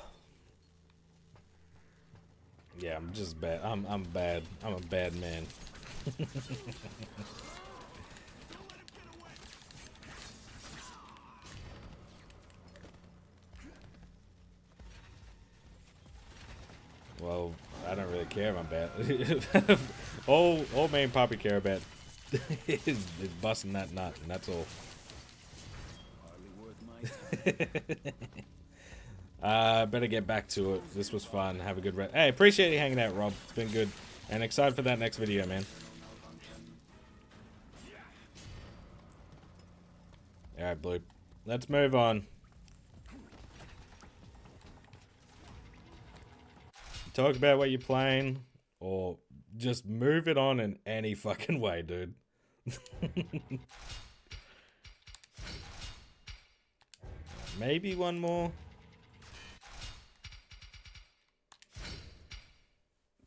Yeah, I'm just bad. I'm bad. I'm a bad man. Well, I don't really care if I'm bad. all me and Poppy care about is busting that nut, and that's all. Hardly worth my time. Better get back to it. This was fun. Have a good rest. Hey, appreciate you hanging out, Rob. It's been good. And excited for that next video, man. Alright, Blue. Let's move on. talk about what you're playing, or just move it on in any fucking way, dude. Maybe one more.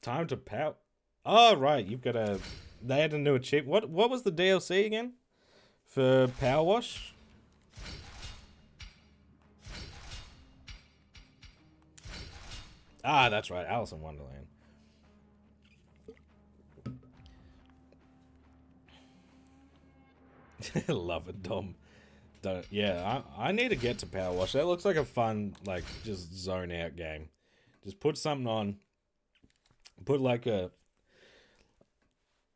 Time to pout. Oh, right. You've got a... They had a new achievement. What was the DLC again? For Power Wash? Ah, that's right. Alice in Wonderland. Love it, Dom. Yeah, I need to get to Power Wash. That looks like a fun, like, just zone out game. Just put something on. Put like a...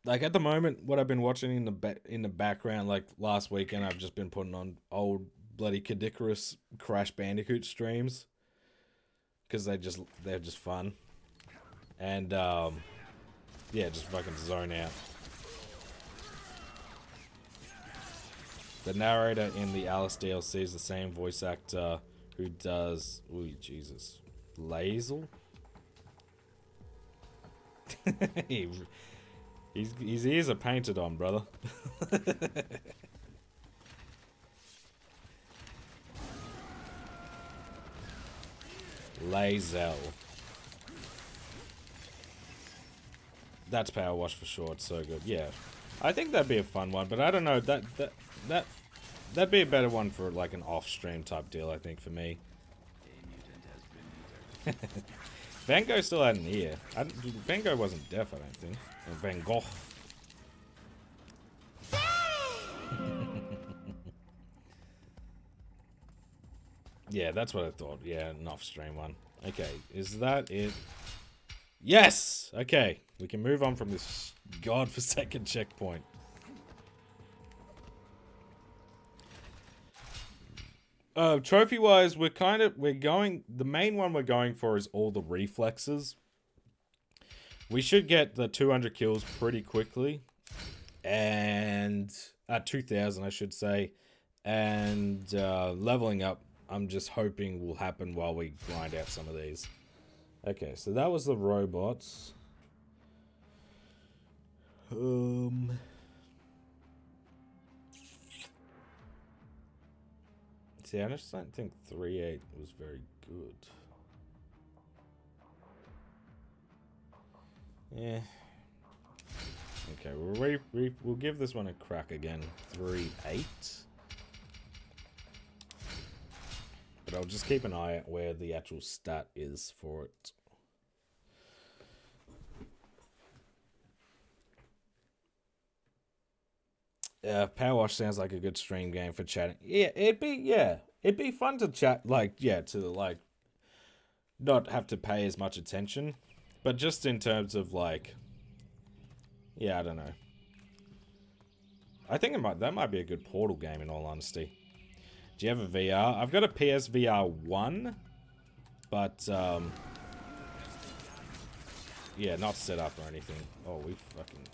Like, at the moment, what I've been watching in the background, like, last weekend, I've just been putting on old bloody Kadikarus Crash Bandicoot streams. Because they're just fun. And, yeah, just fucking zone out. The narrator in the Alice DLC is the same voice actor who does... Ooh, Jesus. Lazel? His ears are painted on, brother. Lazel. That's Power Wash for sure. It's so good. Yeah, I think that'd be a fun one, but I don't know. That'd be a better one for like an off-stream type deal. I think for me. Van Gogh still had an ear. Van Gogh wasn't deaf, I don't think. Or Van Gogh. Yeah, that's what I thought. Yeah, an off-stream one. Okay, is that it? Yes! Okay, we can move on from this godforsaken checkpoint. Trophy-wise, we're going... The main one we're going for is all the reflexes. We should get the 200 kills pretty quickly. And... 2,000, I should say. And leveling up, I'm just hoping will happen while we grind out some of these. Okay, so that was the robots. See, I just don't think 3.8 was very good. Yeah. Okay, we'll give this one a crack again. 3.8. But I'll just keep an eye out where the actual stat is for it. Power Wash sounds like a good stream game for chatting. Yeah, it'd be fun to chat, to not have to pay as much attention, but just in terms of like, I don't know. I think that might be a good Portal game in all honesty. Do you have a VR? I've got a PSVR 1, but yeah, not set up or anything. Oh, we fucking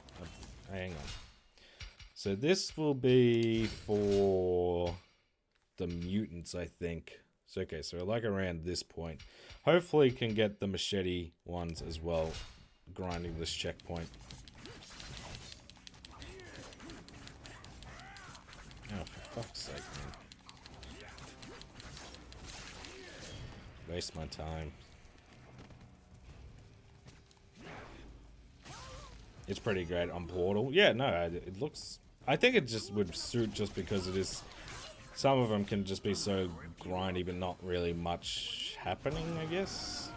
hang on. So this will be for the mutants, I think. So okay, so like around this point. Hopefully can get the machete ones as well, grinding this checkpoint. Oh, for fuck's sake, man. Waste my time. It's pretty great on Portal. Yeah, no, it looks... I think it just would suit just because it is... Some of them can just be so grindy, but not really much happening, I guess.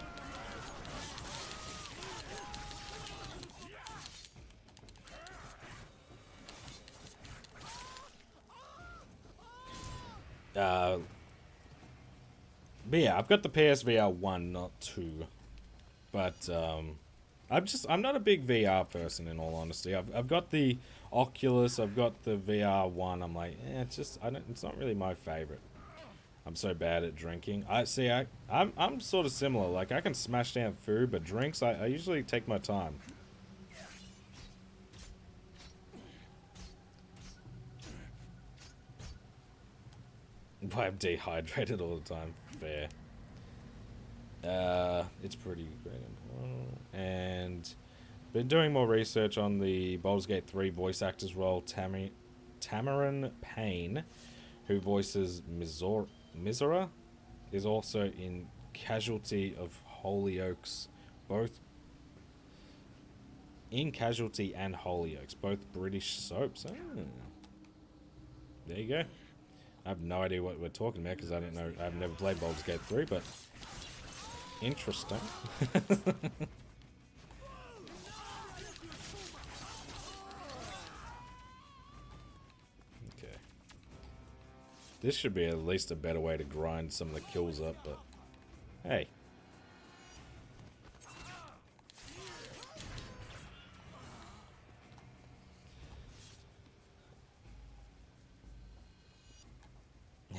But yeah, I've got the PSVR 1, not 2. But, I'm not a big VR person in all honesty. I've got the Oculus, I've got the VR 1. I'm like, it's not really my favorite. I'm so bad at drinking. I'm sort of similar. Like, I can smash down food, but drinks, I usually take my time. I'm dehydrated all the time. Fair. It's pretty great. And been doing more research on the Baldur's Gate 3 voice actors role. Tamarin Payne, who voices Mizora, is also in Casualty of Hollyoaks, both in Casualty and Hollyoaks, both British soaps. Oh. There you go. I have no idea what we're talking about because I don't know. I've never played Baldur's Gate 3, but interesting. Okay. This should be at least a better way to grind some of the kills up, but hey.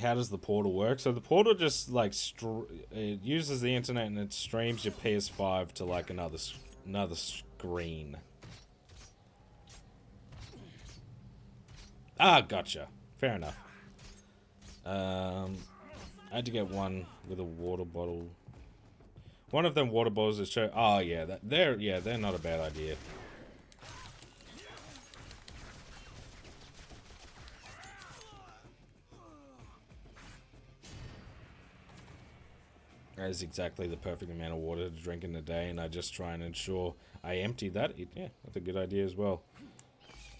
How does the portal work? So the portal just like it uses the internet and it streams your PS5 to like another screen. Ah, gotcha. Fair enough. I had to get one with a water bottle. One of them water bottles that show. Oh yeah, they're not a bad idea. That is exactly the perfect amount of water to drink in a day, and I just try and ensure I empty that. Yeah, that's a good idea as well.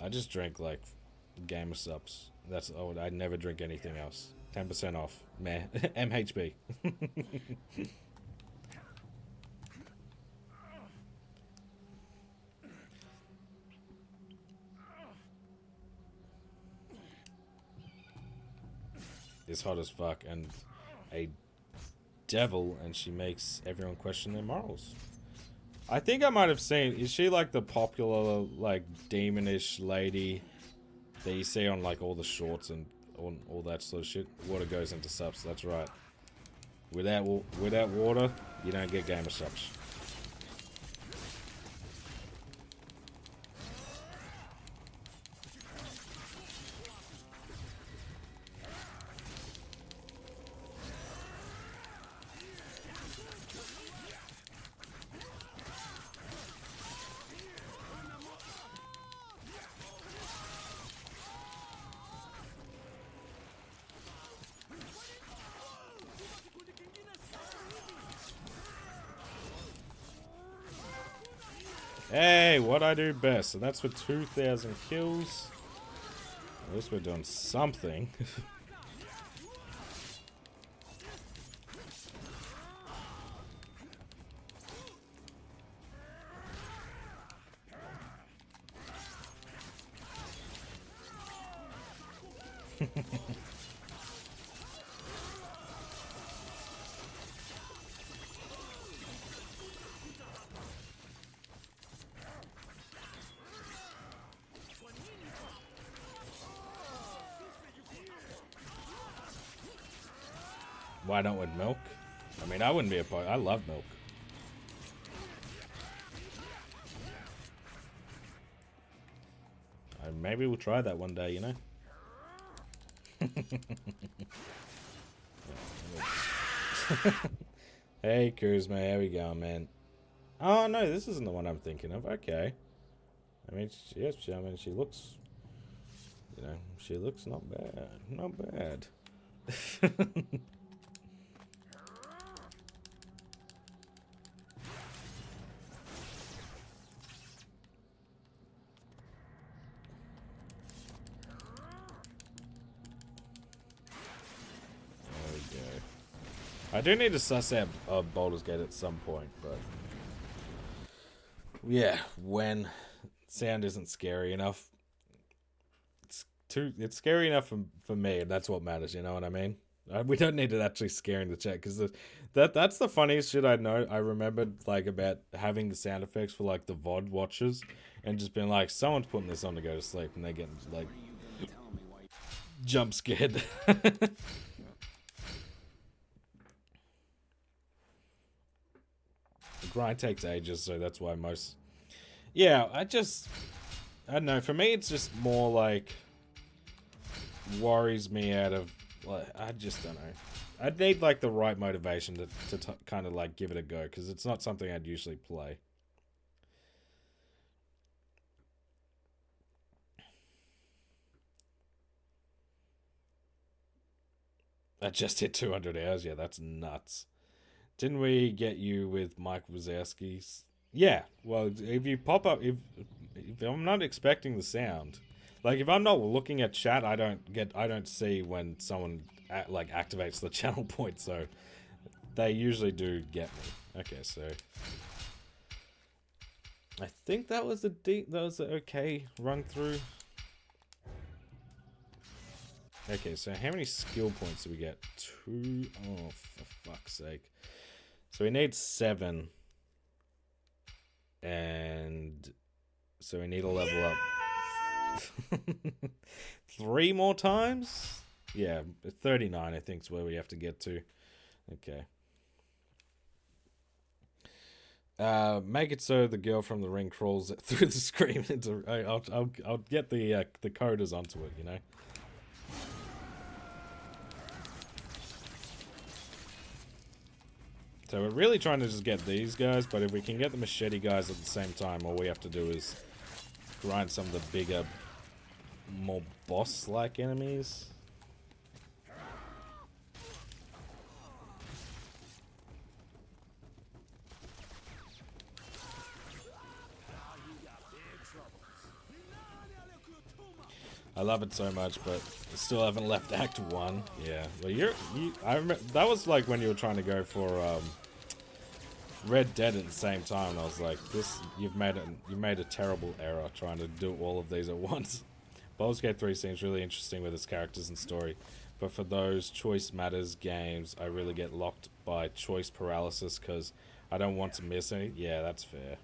I just drink like Gamer Subs. That's I never drink anything else. 10% off. Meh. MHB. It's hot as fuck, and a devil, and she makes everyone question their morals. I think I might have seen. Is she like the popular, like demonish lady that you see on like all the shorts and all that sort of shit? Water goes into subs. That's right. Without water, you don't get gamer subs. Hey, what I do best. So that's for 2,000 kills. At least we're doing something. Why don't with milk? I mean, I wouldn't be opposed. I love milk. Maybe we'll try that one day, you know? Hey, Kuzma, how we going, man? Oh, no, this isn't the one I'm thinking of. Okay. I mean, yes, I mean, she looks... You know, she looks not bad. Not bad. I do need to suss out Baldur's Gate at some point, but yeah, when sound isn't scary enough, it's scary enough for me, and that's what matters. You know what I mean? We don't need it actually scaring the chat because that's the funniest shit I know. I remembered like about having the sound effects for like the VOD watchers, and just being like, someone's putting this on to go to sleep, and they get like jump scared. The grind takes ages, so that's why most... Yeah, I don't know, for me it's just more like... worries me out of... Like, I just don't know. I'd need like the right motivation to kind of like give it a go, because it's not something I'd usually play. I just hit 200 hours. Yeah, that's nuts. Didn't we get you with Mike Wazowski's? Yeah. Well, if you pop up, if I'm not expecting the sound, like if I'm not looking at chat, I don't see when someone like activates the channel point. So they usually do get me. Okay, so I think that was the okay run through. Okay, so how many skill points do we get? 2. Oh, for fuck's sake. So we need 7. And so we need to level up 3 more times? Yeah, 39 I think is where we have to get to. Okay. Make it so the girl from the ring crawls through the screen. I'll get the coders onto it, you know. So we're really trying to just get these guys, but if we can get the machete guys at the same time, all we have to do is grind some of the bigger, more boss-like enemies. I love it so much, but I still haven't left Act 1. Yeah, well, I remember that was like when you were trying to go for Red Dead at the same time. And I was like, you made a terrible error trying to do all of these at once. Baldur's Gate 3 seems really interesting with its characters and story, but for those choice matters games, I really get locked by choice paralysis because I don't want to miss any. Yeah, that's fair.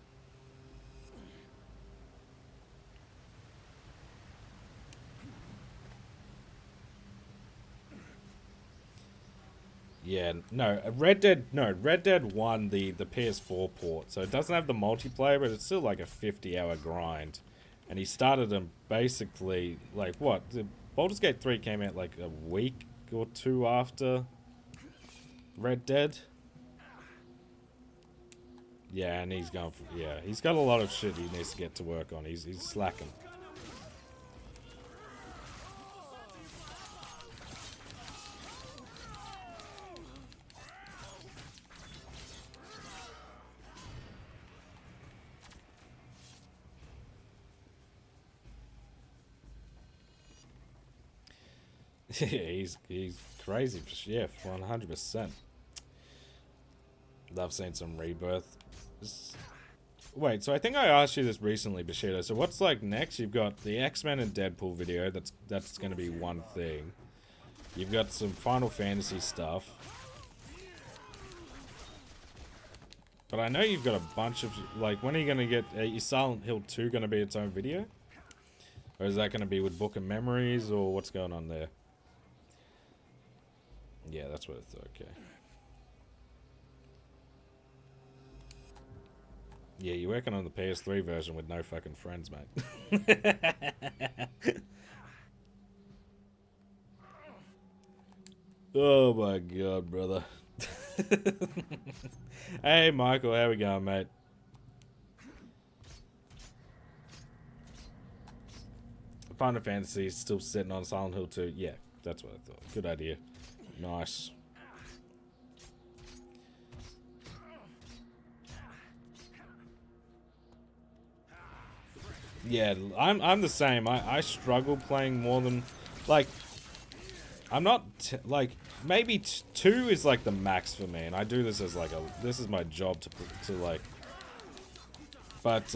Yeah, no, Red Dead 1, the PS4 port, so it doesn't have the multiplayer, but it's still like a 50-hour grind. And he started them basically, like, what? The Baldur's Gate 3 came out like a week or 2 after Red Dead. Yeah, and he's going for, yeah, he's got a lot of shit he needs to get to work on. He's slacking. Yeah, he's crazy for yeah, 100%. I've seen some Rebirth. Wait, so I think I asked you this recently, Bushido. So what's like next? You've got the X-Men and Deadpool video. That's going to be one thing. You've got some Final Fantasy stuff. But I know you've got a bunch of like. When are you going to get? Is Silent Hill 2 going to be its own video? Or is that going to be with Book of Memories, or what's going on there? Yeah, that's what I thought. Okay. Yeah, you're working on the PS3 version with no fucking friends, mate. Oh my god, brother. Hey, Michael, how we going, mate? Final Fantasy is still sitting on Silent Hill 2. Yeah, that's what I thought. Good idea. Nice. Yeah, I'm the same. I struggle playing more than, like, I'm not like maybe 2 is like the max for me, and I do this as like this is my job to like. But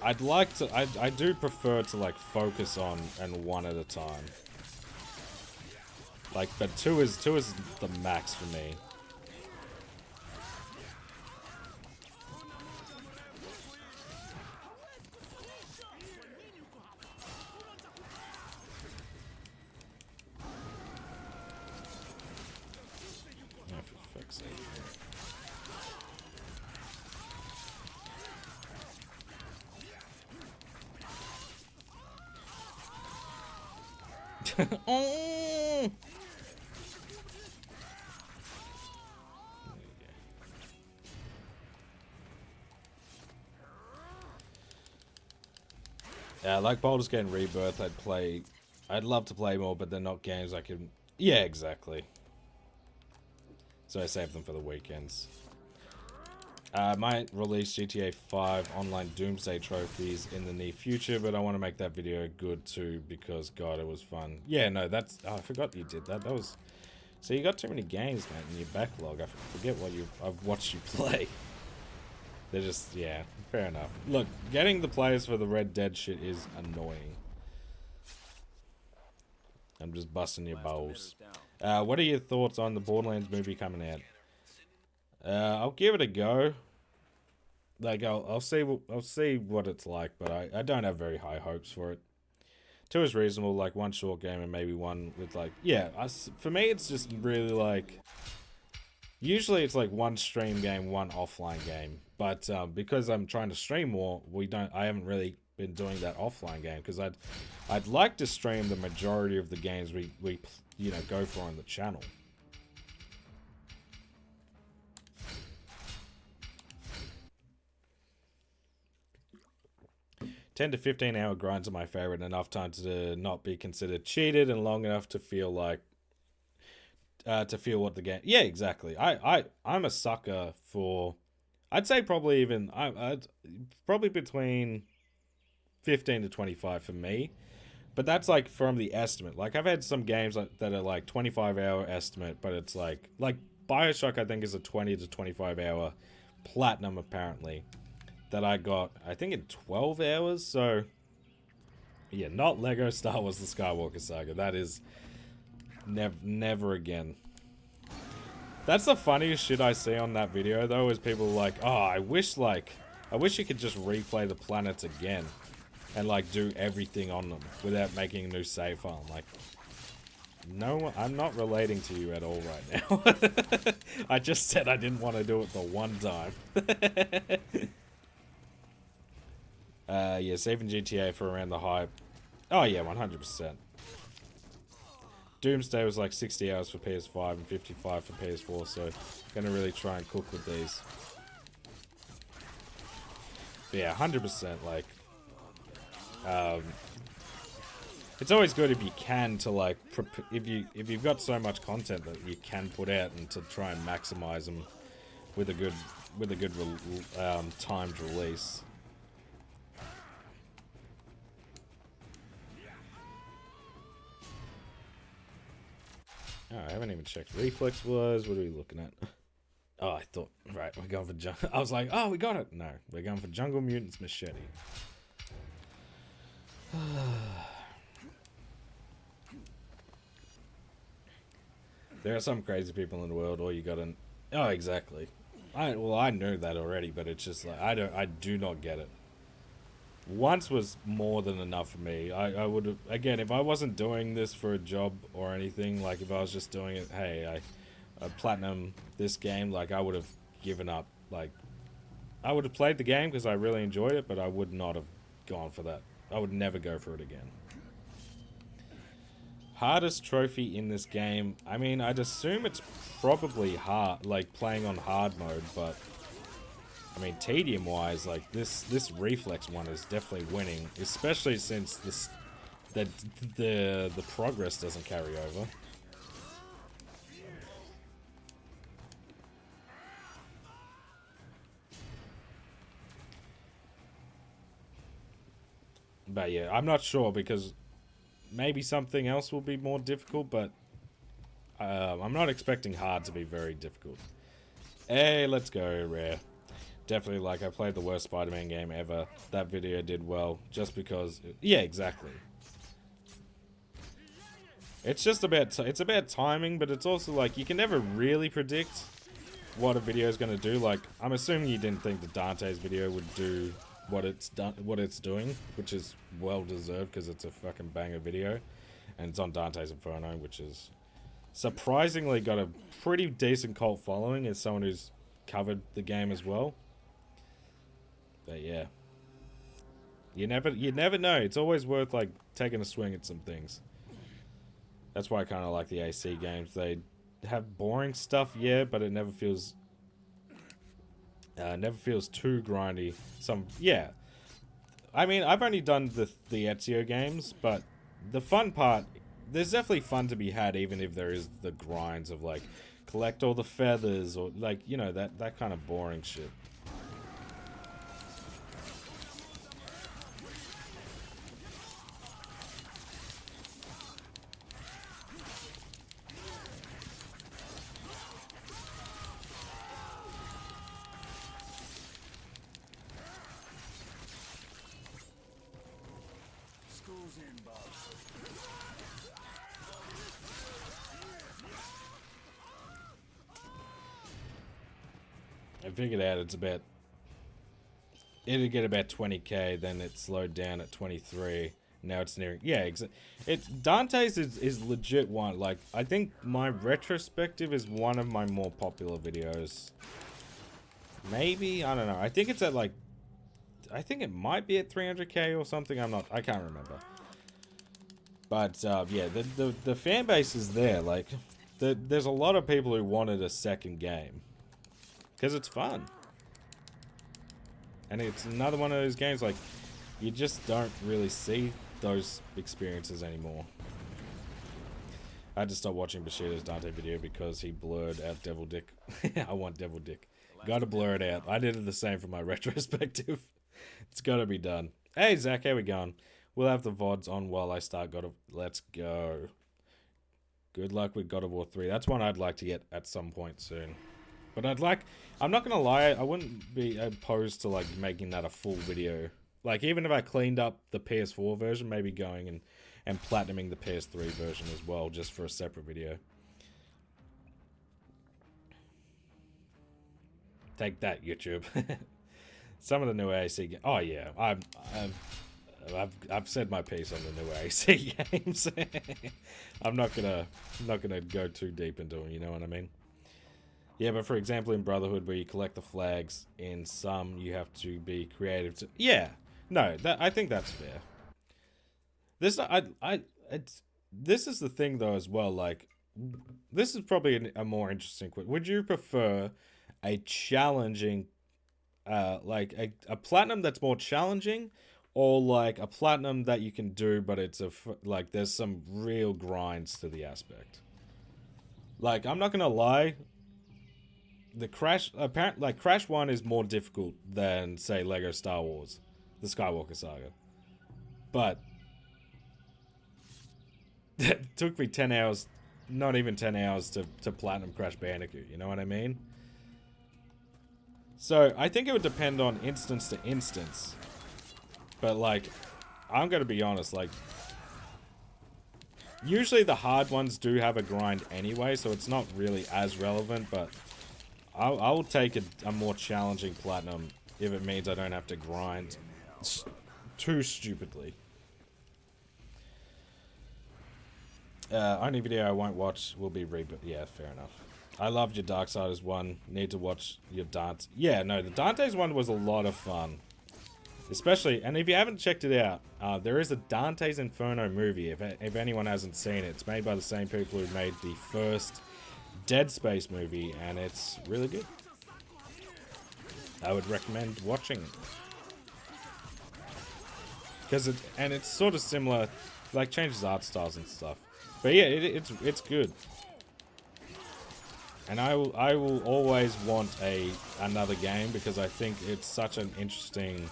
I'd like to. I do prefer to like focus on and one at a time. Like, but 2 is the max for me. Oh, for fuck's sake. Oh! Like Baldur's Gate Rebirth, I'd love to play more, but they're not games I can... Yeah, exactly. So I save them for the weekends. Might release GTA 5 online Doomsday trophies in the near future, but I want to make that video good too, because God, it was fun. Yeah, no, that's... Oh, I forgot you did that. That was... So you got too many games, mate, in your backlog. I forget what I've watched you play. They're just... Yeah, fair enough. Look, getting the players for the Red Dead shit is annoying. I'm just busting your balls. What are your thoughts on the Borderlands movie coming out? I'll give it a go. Like I'll see what it's like, but I don't have very high hopes for it. 2 is reasonable, like 1 short game and maybe 1 with like for me it's just really like usually it's like 1 stream game, 1 offline game. But because I'm trying to stream more, I haven't really been doing that offline game because I'd like to stream the majority of the games we go for on the channel. 10 to 15 hour grinds are my favorite, enough time to not be considered cheated and long enough to feel like what the game... Yeah, exactly. I'm a sucker for... I'd say probably even... I'd probably between 15 to 25 for me. But that's like from the estimate. Like I've had some games that are like 25 hour estimate, but it's like BioShock I think is a 20 to 25 hour platinum apparently. That I got, I think, in 12 hours, so... Yeah, not Lego Star Wars The Skywalker Saga. That is... Never again. That's the funniest shit I see on that video, though, is people like, oh, I wish you could just replay the planets again. And, like, do everything on them without making a new save file. I'm like... No, I'm not relating to you at all right now. I just said I didn't want to do it the one time. Yeah, saving GTA for around the hype. Oh yeah, 100%. Doomsday was like 60 hours for PS5 and 55 for PS4, so gonna really try and cook with these. But yeah, 100%. Like, it's always good if you can to like if you've got so much content that you can put out and to try and maximize them with a good timed release. Oh, I haven't even checked reflex was. What are we looking at? Oh, I thought, right, we're going for jungle. I was like, oh, we got it. No, we're going for Jungle Mutants Machete. There are some crazy people in the world, or you gotta... Oh, exactly. I knew that already, but it's just like, I do not get it. Once was more than enough for me. I would have, again, if I wasn't doing this for a job or anything, like if I was just doing it, hey, I platinum this game, like I would have given up. Like, I would have played the game because I really enjoyed it, but I would not have gone for that. I would never go for it again. Hardest trophy in this game, I mean, I'd assume it's probably hard, like playing on hard mode, but I mean, tedium-wise, like this reflex one is definitely winning, especially since the progress doesn't carry over. But yeah, I'm not sure because maybe something else will be more difficult, but I'm not expecting hard to be very difficult. Hey, let's go, Rare. Definitely, like, I played the worst Spider-Man game ever. That video did well, just because... Yeah, exactly. It's just about... It's about timing, but it's also, like, you can never really predict what a video is going to do. Like, I'm assuming you didn't think that Dante's video would do what it's doing, which is well-deserved, because it's a fucking banger video. And it's on Dante's Inferno, which is surprisingly got a pretty decent cult following as someone who's covered the game as well. But yeah, you never know. It's always worth like taking a swing at some things. That's why I kind of like the AC games. They have boring stuff, yeah, but it never feels too grindy. I mean, I've only done the Ezio games, but the fun part, there's definitely fun to be had, even if there is the grinds of like collect all the feathers or like, you know, that kind of boring shit. School's in, Bob. I figured out it's about, it'd get about 20k, then it slowed down at 23. Now it's nearing, yeah, it's Dante's is legit one. Like, I think my retrospective is one of my more popular videos. Maybe, I don't know. I think it's at like, I think it might be at 300k or something. I can't remember. But yeah, the fan base is there. Like, there's a lot of people who wanted a second game because it's fun, and it's another one of those games like you just don't really see those experiences anymore. I had to stop watching Bushido's Dante video because he blurred out Devil Dick. I want Devil Dick. Gotta blur it out. I did it the same for my retrospective. It's gotta be done. Hey Zach, how we going? We'll have the VODs on while I start God of... Let's go. Good luck with God of War 3. That's one I'd like to get at some point soon. But I'm not gonna lie, I wouldn't be opposed to like making that a full video. Like, even if I cleaned up the PS4 version, maybe going and platinuming the PS3 version as well, just for a separate video. Take that, YouTube. Some of the new AAC oh yeah, I've said my piece on the new AAC games. I'm not gonna go too deep into them. You know what I mean? Yeah, but for example, in Brotherhood, where you collect the flags, in some you have to be creative. Yeah, no, I think that's fair. This this is the thing though as well. Like, this is probably a more interesting question. Would you prefer a challenging, like a platinum that's more challenging, or like a platinum that you can do, but it's like there's some real grinds to the aspect? Like, I'm not gonna lie, the Crash Crash 1 is more difficult than say Lego Star Wars, the Skywalker Saga, but it took me 10 hours, not even 10 hours to platinum Crash Bandicoot. You know what I mean? So, I think it would depend on instance to instance. But, like, I'm gonna be honest, like, usually the hard ones do have a grind anyway, so it's not really as relevant, but I'll take a more challenging platinum if it means I don't have to grind too stupidly. Only video I won't watch will be reboot. Yeah, fair enough. I loved your Darksiders one. Need to watch your Dante. Yeah, no, the Dante's one was a lot of fun. Especially, and if you haven't checked it out, there is a Dante's Inferno movie. If anyone hasn't seen it, it's made by the same people who made the first Dead Space movie, and it's really good. I would recommend watching it. Because it's sort of similar, like changes art styles and stuff. But yeah, it's good. And I will always want another game, because I think it's such an interesting.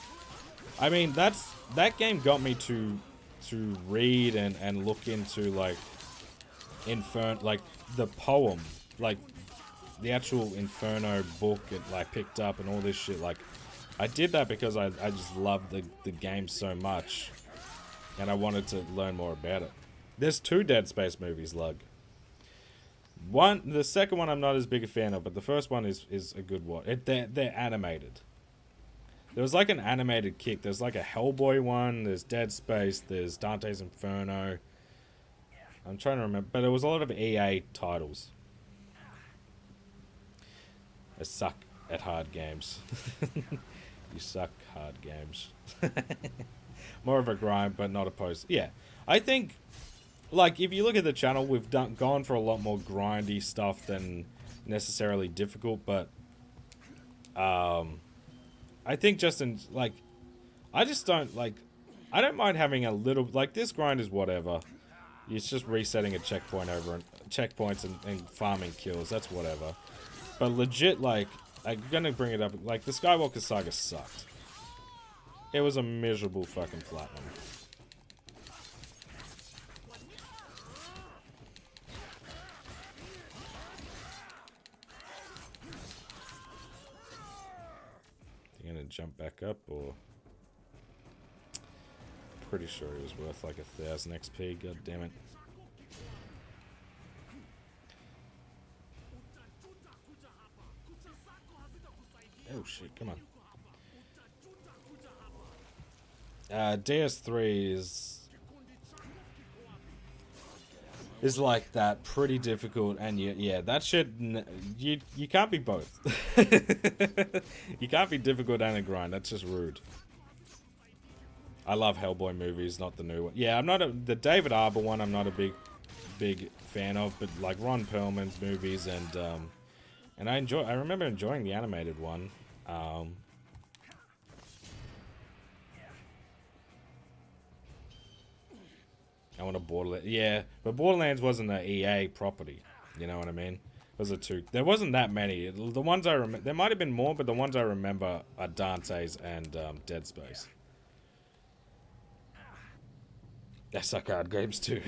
I mean, that game got me to read and look into like like the poem, like the actual Inferno book it like picked up and all this shit. Like, I did that because I just loved the game so much, and I wanted to learn more about it. There's 2 Dead Space movies, Lug. The second one I'm not as big a fan of, but the first one is a good one. They're animated. There was like an animated kick. There's like a Hellboy one. There's Dead Space. There's Dante's Inferno. I'm trying to remember, but there was a lot of EA titles. I suck at hard games. You suck hard games. More of a grind, but not opposed. Yeah, I think, like, if you look at the channel, we've gone for a lot more grindy stuff than necessarily difficult, but I think just in, like, I just don't like. I don't mind having a little like this grind is whatever. It's just resetting a checkpoint over and checkpoints and farming kills. That's whatever. But legit, like, I'm gonna bring it up. Like the Skywalker Saga sucked. It was a miserable fucking platinum. You gonna jump back up or? Pretty sure it was worth like 1,000 XP. God damn it. Oh shit! Come on. DS3 is like that, pretty difficult, and yeah, that shit. You can't be both. You can't be difficult and a grind. That's just rude. I love Hellboy movies, not the new one. Yeah, I'm not the David Arbor one. I'm not a big fan of, but like Ron Perlman's movies and I remember enjoying the animated one. I want a Borderlands. Yeah, but Borderlands wasn't an EA property. You know what I mean? There wasn't that many. The ones I remember, there might have been more, but the ones I remember are Dante's and Dead Space. I suck card games too.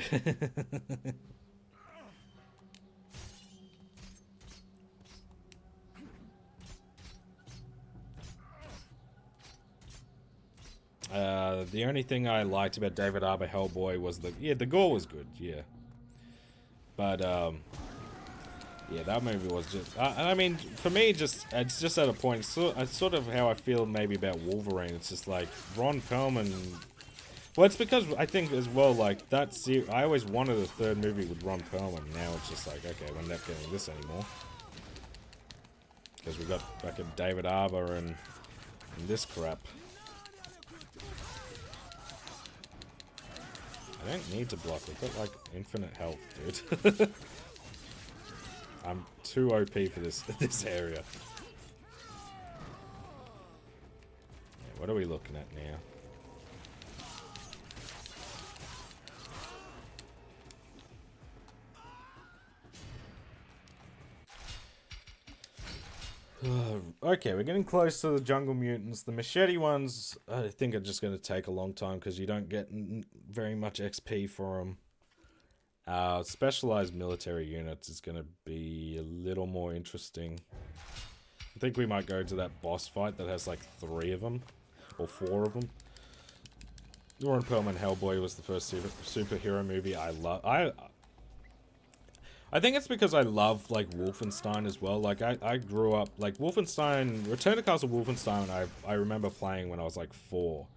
The only thing I liked about David Arbor Hellboy was the gore was good, yeah. But yeah, that movie was just. I mean, for me, it's just at a point. It's sort of how I feel maybe about Wolverine. It's just like Ron Perlman. Well, it's because I think as well, like I always wanted a third movie with Ron Perlman. Now it's just like, okay, we're not getting this anymore because we got fucking David Arbor and this crap. I don't need to block. I've got like infinite health, dude. I'm too OP for this area. Yeah, what are we looking at now? Okay, we're getting close to the jungle mutants. The machete ones, I think, are just going to take a long time because you don't get very much XP for them. Specialized military units is going to be a little more interesting. I think we might go to that boss fight that has like 3 of them, or 4 of them. Ron Perlman Hellboy was the first superhero movie I love. I think it's because I love, like, Wolfenstein as well. Like, I grew up, like, Wolfenstein, Return to Castle Wolfenstein, I remember playing when I was, like, 4.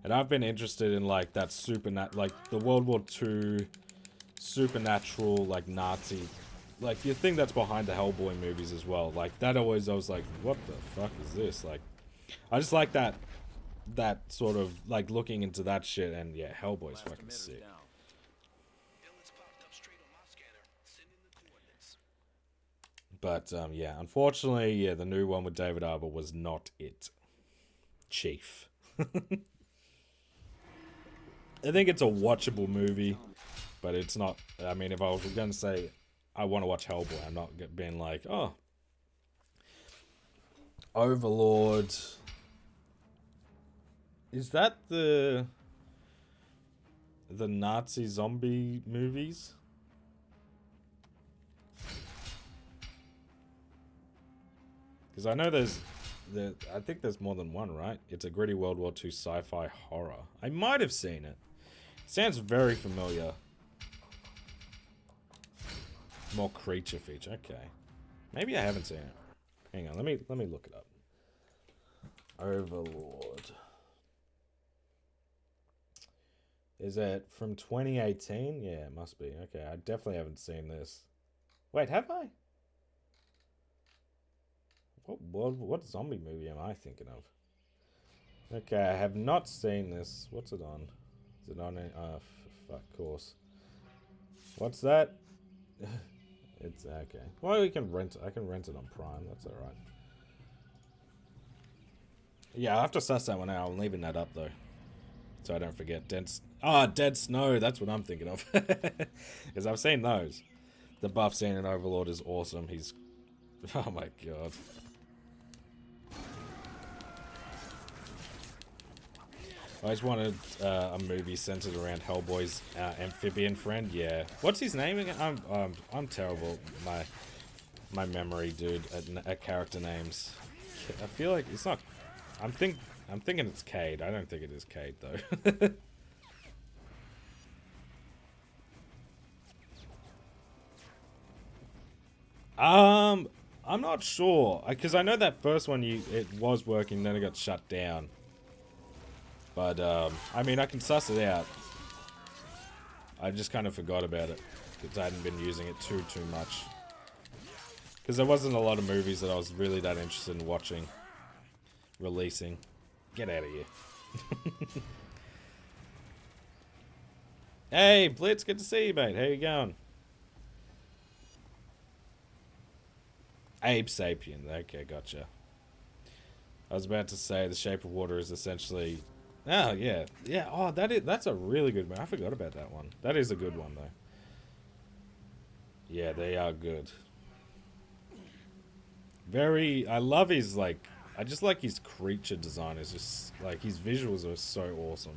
And I've been interested in, like, that like, the World War II supernatural, like, Nazi, like, the thing that's behind the Hellboy movies as well. Like, I was like, what the fuck is this? Like, I just like that sort of, like, looking into that shit, and, yeah, Hellboy's fucking sick. But, yeah, unfortunately, yeah, the new one with David Arbor was not it. Chief. I think it's a watchable movie, but it's not, I mean, if I was going to say, I want to watch Hellboy, I'm not being like, oh, Overlord. Is that the Nazi zombie movies? Because I know I think there's more than one, right? It's a gritty World War II sci-fi horror. I might have seen it. Sounds very familiar. More creature feature. Okay. Maybe I haven't seen it. Hang on, let me look it up. Overlord. Is it from 2018? Yeah, it must be. Okay, I definitely haven't seen this. Wait, have I? What zombie movie am I thinking of? Okay, I have not seen this. What's it on? Is it on? Fuck course. What's that? It's okay. Well, I can rent it on Prime. That's all right. Yeah, I have to suss that one out. I'm leaving that up though, so I don't forget. Dead Snow. That's what I'm thinking of. Because I've seen those. The buff scene in Overlord is awesome. He's, oh my god. I always wanted a movie centered around Hellboy's amphibian friend. Yeah, what's his name again? I'm terrible. My memory, dude, at character names. I feel like it's not. I'm thinking it's Cade. I don't think it is Cade though. I'm not sure because I know that first one it was working, then it got shut down. But I mean, I can suss it out. I just kind of forgot about it because I hadn't been using it too much. Because there wasn't a lot of movies that I was really that interested in watching, releasing. Get out of here. Hey, Blitz, good to see you, mate. How you going? Abe Sapien. Okay, gotcha. I was about to say The Shape of Water is essentially... Oh, yeah. Yeah, oh, that's a really good one. I forgot about that one. That is a good one, though. Yeah, they are good. I love his, like... I just like his creature design. It's just, like, his visuals are so awesome.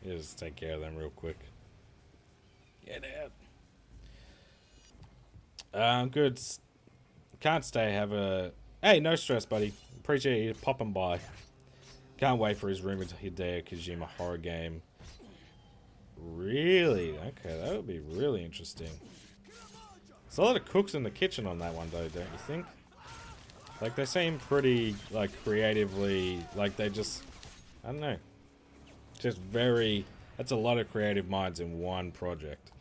Yeah, just take care of them real quick. Get out. Good. Can't stay. Have a... Hey, no stress, buddy. Appreciate you popping by. Can't wait for his rumored Hideo Kojima horror game. Really? Okay, that would be really interesting. There's a lot of cooks in the kitchen on that one, though, don't you think? Like, they seem pretty, like, creatively... Like, they just... I don't know. Just very... That's a lot of creative minds in one project.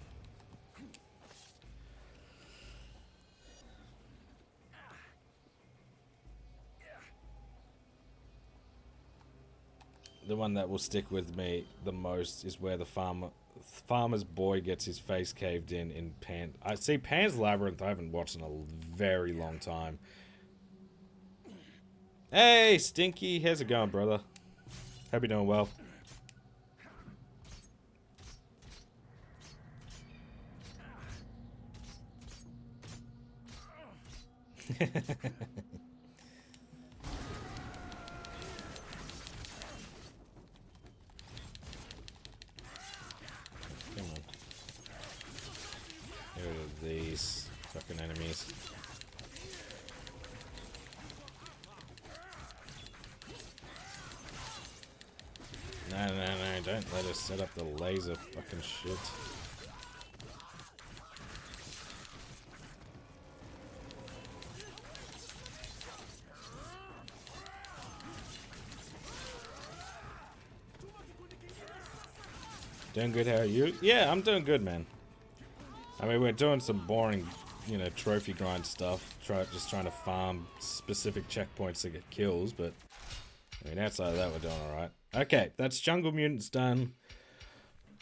The one that will stick with me the most is where the farmer's boy gets his face caved in Pan. I see Pan's Labyrinth. I haven't watched in a very long time. Hey, Stinky, how's it going, brother? Hope you're doing well. Come on. Get rid of these fucking enemies. No, don't let us set up the laser fucking shit. Doing good, how are you? Yeah, I'm doing good, man. I mean, we're doing some boring, you know, trophy grind stuff. Just trying to farm specific checkpoints to get kills, but... I mean, outside of that, we're doing alright. Okay, that's Jungle Mutants done.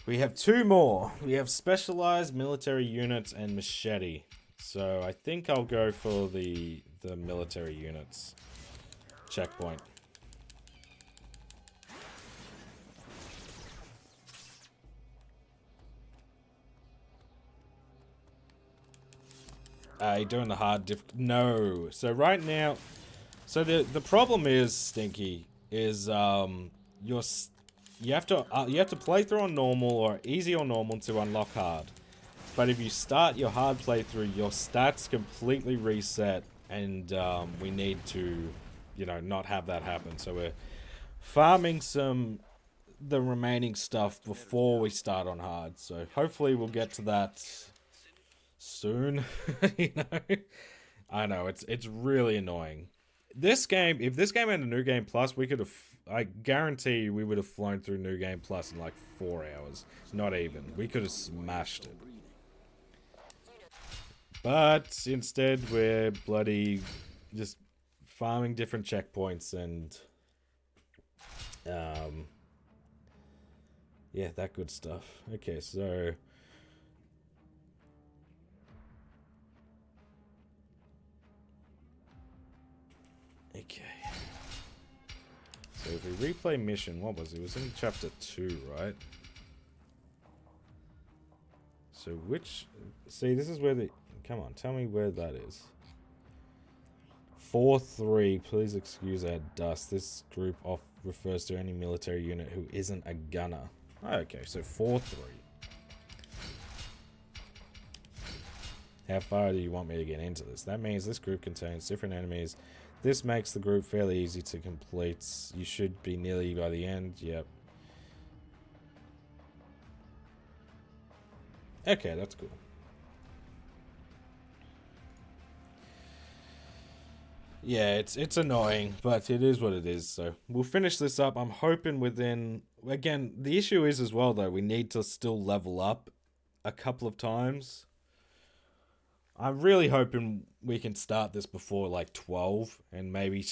We have two more. We have Specialized Military Units and Machete. So, I think I'll go for the Military Units checkpoint. You're doing the hard No. So right now... So the problem is, Stinky, is you have to play through on normal or easy or normal to unlock hard. But if you start your hard playthrough, your stats completely reset, and we need to, you know, not have that happen. So we're farming the remaining stuff before we start on hard. So hopefully we'll get to that soon. You know, I know it's really annoying. This game, if this game had a New Game Plus, we could have. I guarantee you, we would have flown through New Game Plus in like 4 hours. Not even. We could have smashed it. But instead, we're bloody just farming different checkpoints and yeah, that good stuff. Okay, so okay. So if we replay mission, what was it? It was in chapter 2, right? So which... See, this is where the... Come on, tell me where that is. 4-3, please excuse our dust. This group off refers to any military unit who isn't a gunner. Okay, so 4-3. How far do you want me to get into this? That means this group contains different enemies. This makes the group fairly easy to complete. You should be nearly by the end. Yep. Okay, that's cool. Yeah, it's annoying, but it is what it is. So we'll finish this up. I'm hoping within... Again, the issue is as well, though, we need to still level up a couple of times. I'm really hoping we can start this before like 12 and maybe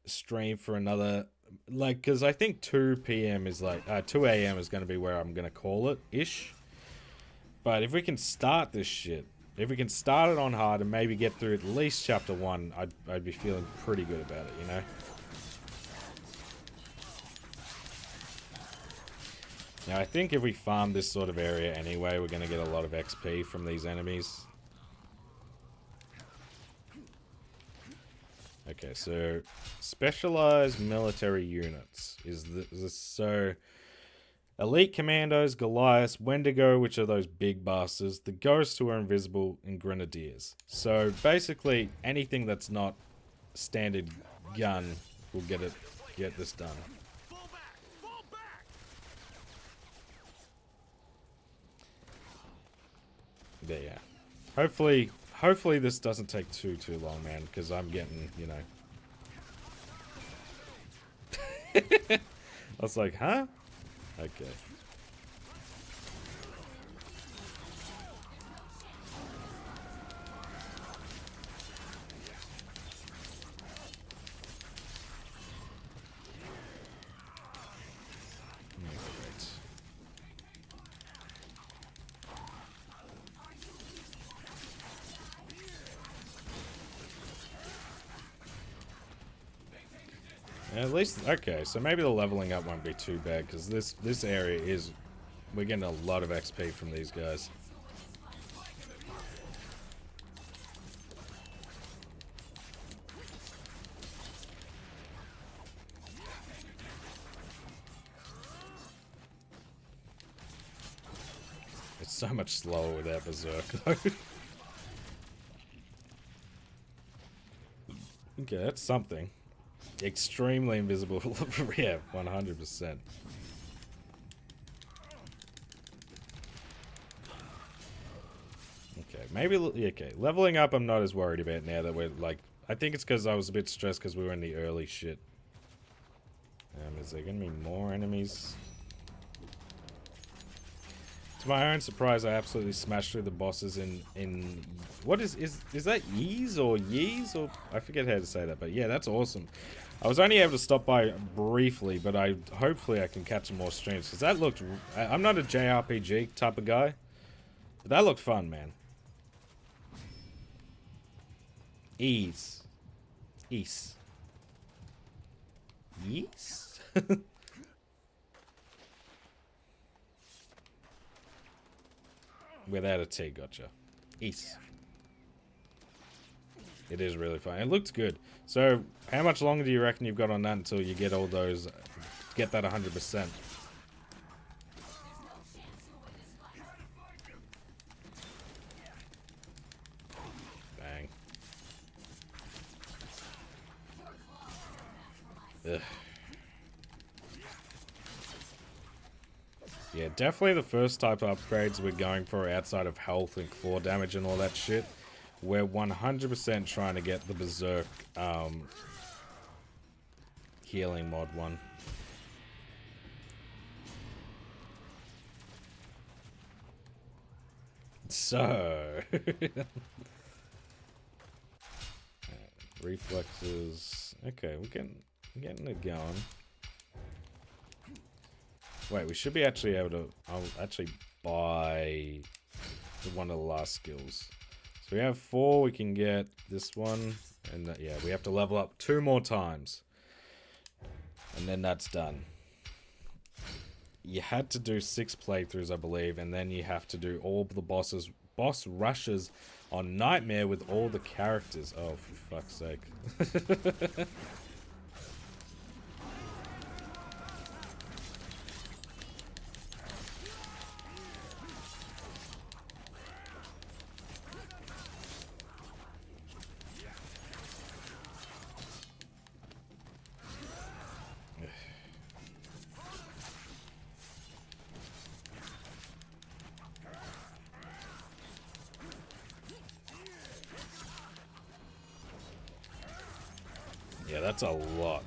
stream for another, like, because I think 2 p.m. is like 2 a.m. is going to be where I'm going to call it ish. But if we can start this shit, if we can start it on hard and maybe get through at least chapter 1, I'd be feeling pretty good about it, you know. Now I think if we farm this sort of area anyway, we're going to get a lot of XP from these enemies. Okay, so specialized military units is this so elite commandos, Goliaths, Wendigo, which are those big bastards, the ghosts who are invisible, and grenadiers. So basically anything that's not standard gun will get this done. There, yeah. Hopefully this doesn't take too long, man, because I'm getting, you know. I was like, huh? Okay. At least, okay, so maybe the leveling up won't be too bad, because this area is, we're getting a lot of XP from these guys. It's so much slower without Berserk, though. Okay, that's something. Extremely invisible. Yeah, 100%. Okay, maybe... Okay, leveling up I'm not as worried about now that we're, like... I think it's because I was a bit stressed because we were in the early shit. Is there going to be more enemies? To my own surprise, I absolutely smashed through the bosses in what is that Yeez or Yeez or I forget how to say that, but yeah, that's awesome. I was only able to stop by briefly, but hopefully I can catch some more streams because that looked. I'm not a JRPG type of guy, but that looked fun, man. Yeez. Yeez. Without a T, gotcha. East. It is really fun. It looks good. So, how much longer do you reckon you've got on that until you get all those... Get that 100%? Bang. Ugh. Yeah, definitely the first type of upgrades we're going for outside of health and claw damage and all that shit. We're 100% trying to get the Berserk healing mod one. So... reflexes... Okay, we're getting it going. Wait, we should be actually able to... I'll actually buy one of the last skills. So we have 4, we can get this one. And yeah, we have to level up 2 more times. And then that's done. You had to do 6 playthroughs, I believe. And then you have to do all the boss rushes on Nightmare with all the characters. Oh, for fuck's sake. Yeah, that's a lot.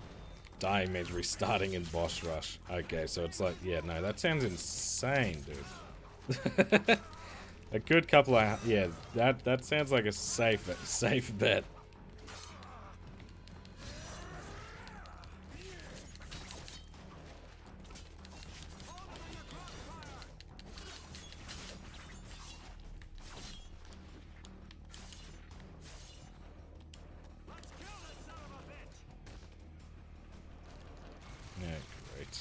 Dying means restarting in boss rush. Okay, so it's like, yeah, no, that sounds insane, dude. A good couple of, yeah, that sounds like a safe bet. Yeah, great.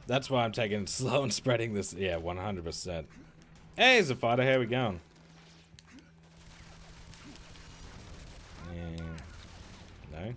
That's why I'm taking it slow and spreading this. Yeah, 100%. Hey, Zafada, how we going? Yeah. No?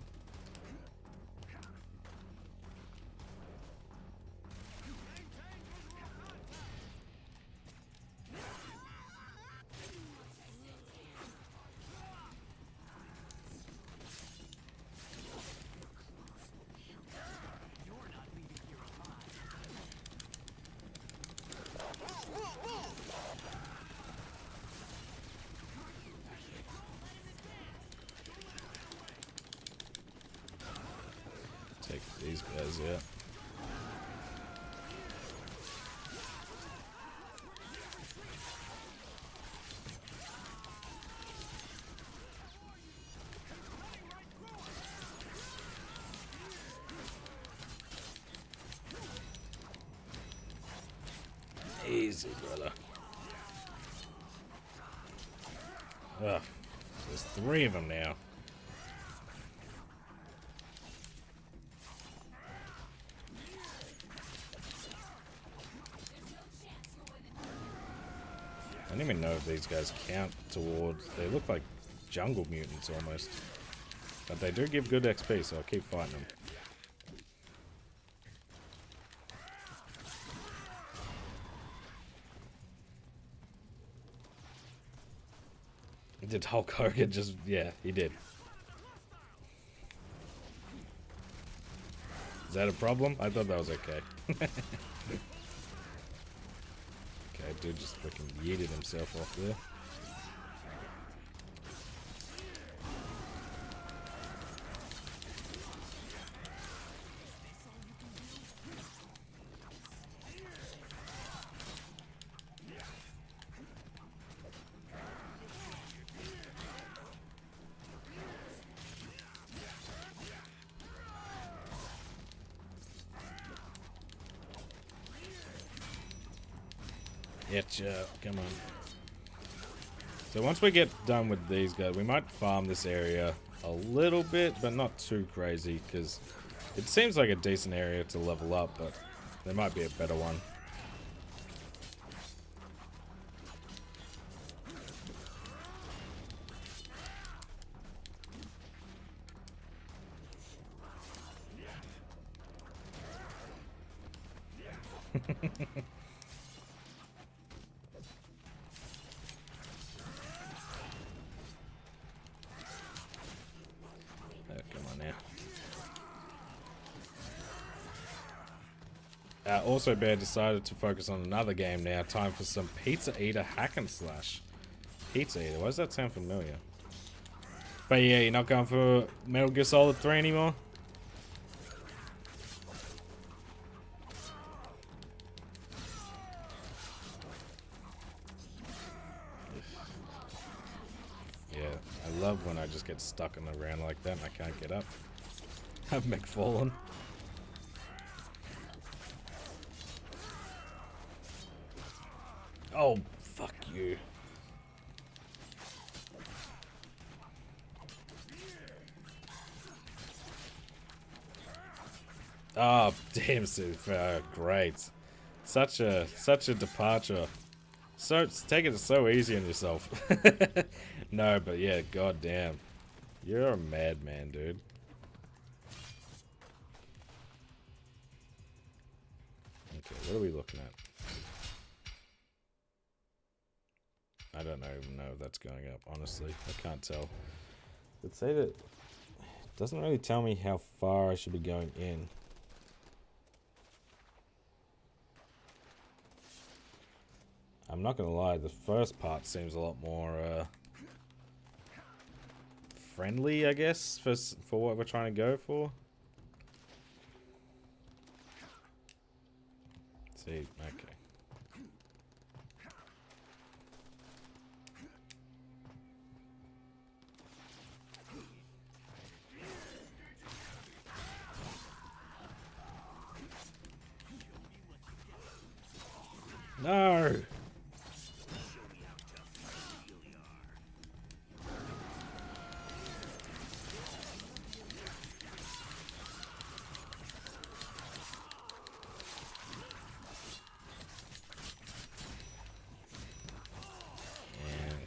Take these guys out. Easy, brother. Ugh. There's 3 of them now. I don't even know if these guys count towards... They look like jungle mutants almost. But they do give good XP, so I'll keep fighting them. Did Hulk Hogan just... Yeah, he did. Is that a problem? I thought that was okay. Okay, dude just freaking yeeted himself off there. Getcha, come on. So once we get done with these guys, we might farm this area a little bit, but not too crazy, because it seems like a decent area to level up, but there might be a better one. Oh, come on now. Also Bear decided to focus on another game now. Time for some Pizza Eater hack and slash. Pizza Eater, why does that sound familiar? But yeah, you're not going for Metal Gear Solid 3 anymore? Yeah, I love when I just get stuck in the ground like that and I can't get up. I've McFallen. Oh, fuck you. Oh, damn, Super. Great. Such a departure. So taking it so easy on yourself. No, but yeah, goddamn. You're a madman, dude. Okay, what are we looking at? I don't even know if that's going up, honestly. I can't tell. Let's say that it doesn't really tell me how far I should be going in. I'm not gonna lie, the first part seems a lot more friendly, I guess, for what we're trying to go for. Let's see, okay. No!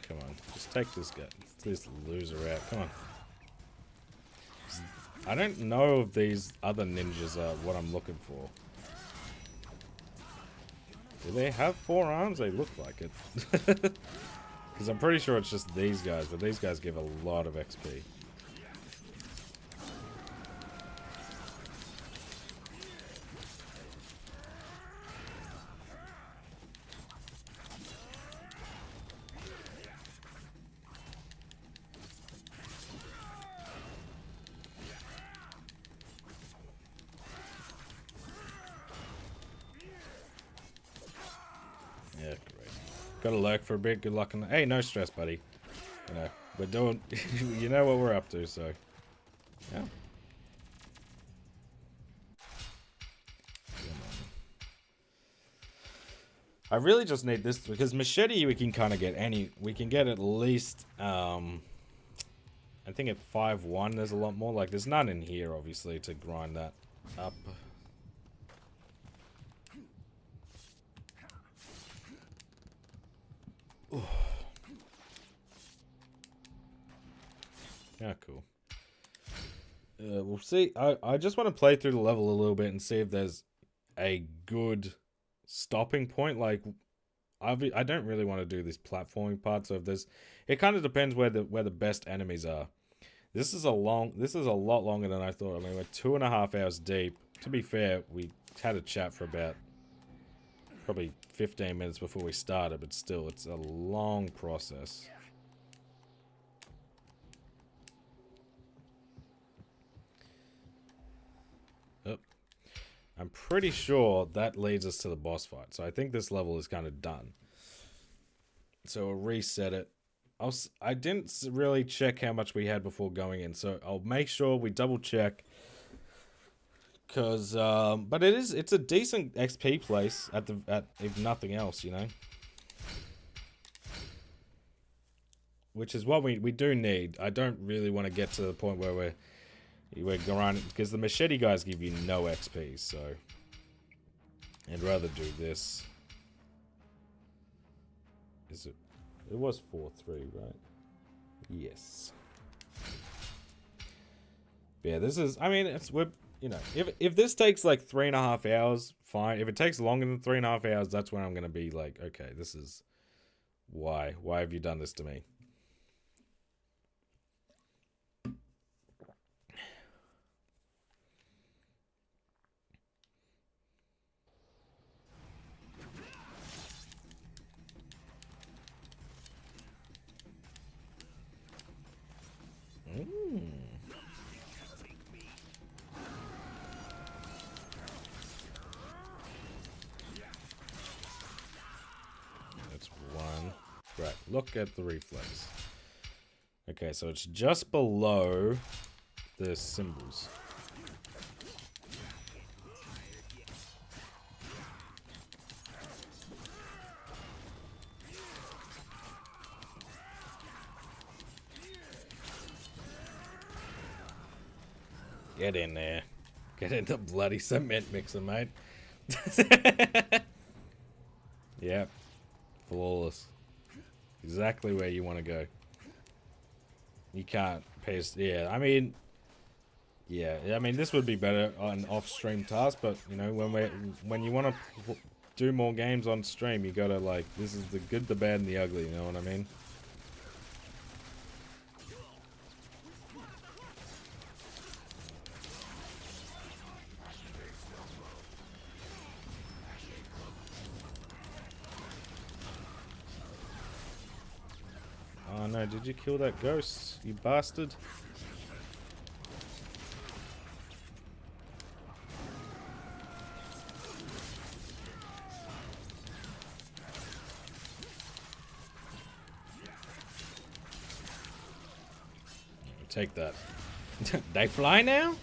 Come on, just take this guy, this loser out. Come on. I don't know if these other ninjas are what I'm looking for. Do they have 4 arms? They look like it. Because I'm pretty sure it's just these guys, but these guys give a lot of XP. Yeah, great. Gotta lurk for a bit. Good luck in the... Hey, no stress, buddy. You know, we're doing... you know what we're up to, so... Yeah. I really just need this, because machete we can kind of get any... We can get at least... I think at 5-1 there's a lot more. Like, there's none in here, obviously, to grind that up. Yeah, cool. We'll see. I just want to play through the level a little bit and see if there's a good stopping point. Like, I don't really want to do this platforming part, so if there's... It kind of depends where the best enemies are. This is a lot longer than I thought. I mean, we're 2.5 hours deep. To be fair, we had a chat for about probably 15 minutes before we started, but still, it's a long process. Oh. I'm pretty sure that leads us to the boss fight, so I think this level is kind of done. So we'll reset it. I didn't really check how much we had before going in, so I'll make sure we double check. Cause, but it's a decent XP place at if nothing else, you know. Which is what we do need. I don't really want to get to the point where we're grinding, because the machete guys give you no XP, so I'd rather do this. Is it? It was 4-3, right? Yes. Yeah, this is... I mean, you know, if this takes like 3.5 hours, fine. If it takes longer than 3.5 hours, that's when I'm going to be like, okay, this is... Why? Why have you done this to me? Right, look at the reflex. Okay, so it's just below the symbols. Get in there. Get in the bloody cement mixer, mate. Yep. Flawless. Exactly where you want to go. You can't paste. Yeah, I mean... Yeah, I mean, this would be better on off-stream task, but, you know, when you want to do more games on stream, you gotta, like... This is the good, the bad, and the ugly, you know what I mean? Oh no, did you kill that ghost, you bastard? Take that. They fly now?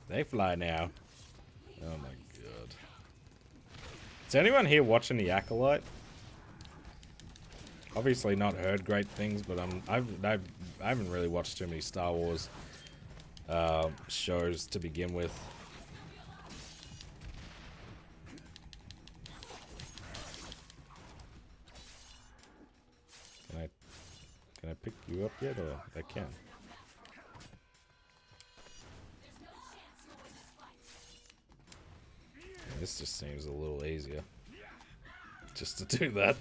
They fly now. Oh my god. Is anyone here watching The Acolyte? Obviously not heard great things, but I haven't really watched too many Star Wars shows to begin with. Can I pick you up yet, or I can? This just seems a little easier. Just to do that.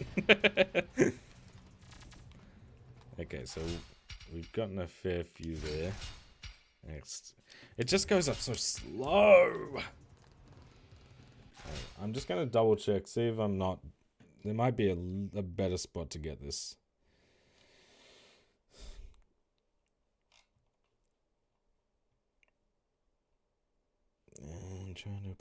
Okay, so we've gotten a fair few there. Next. It just goes up so slow! I'm just gonna double check, see if I'm not... There might be a better spot to get this. And trying to...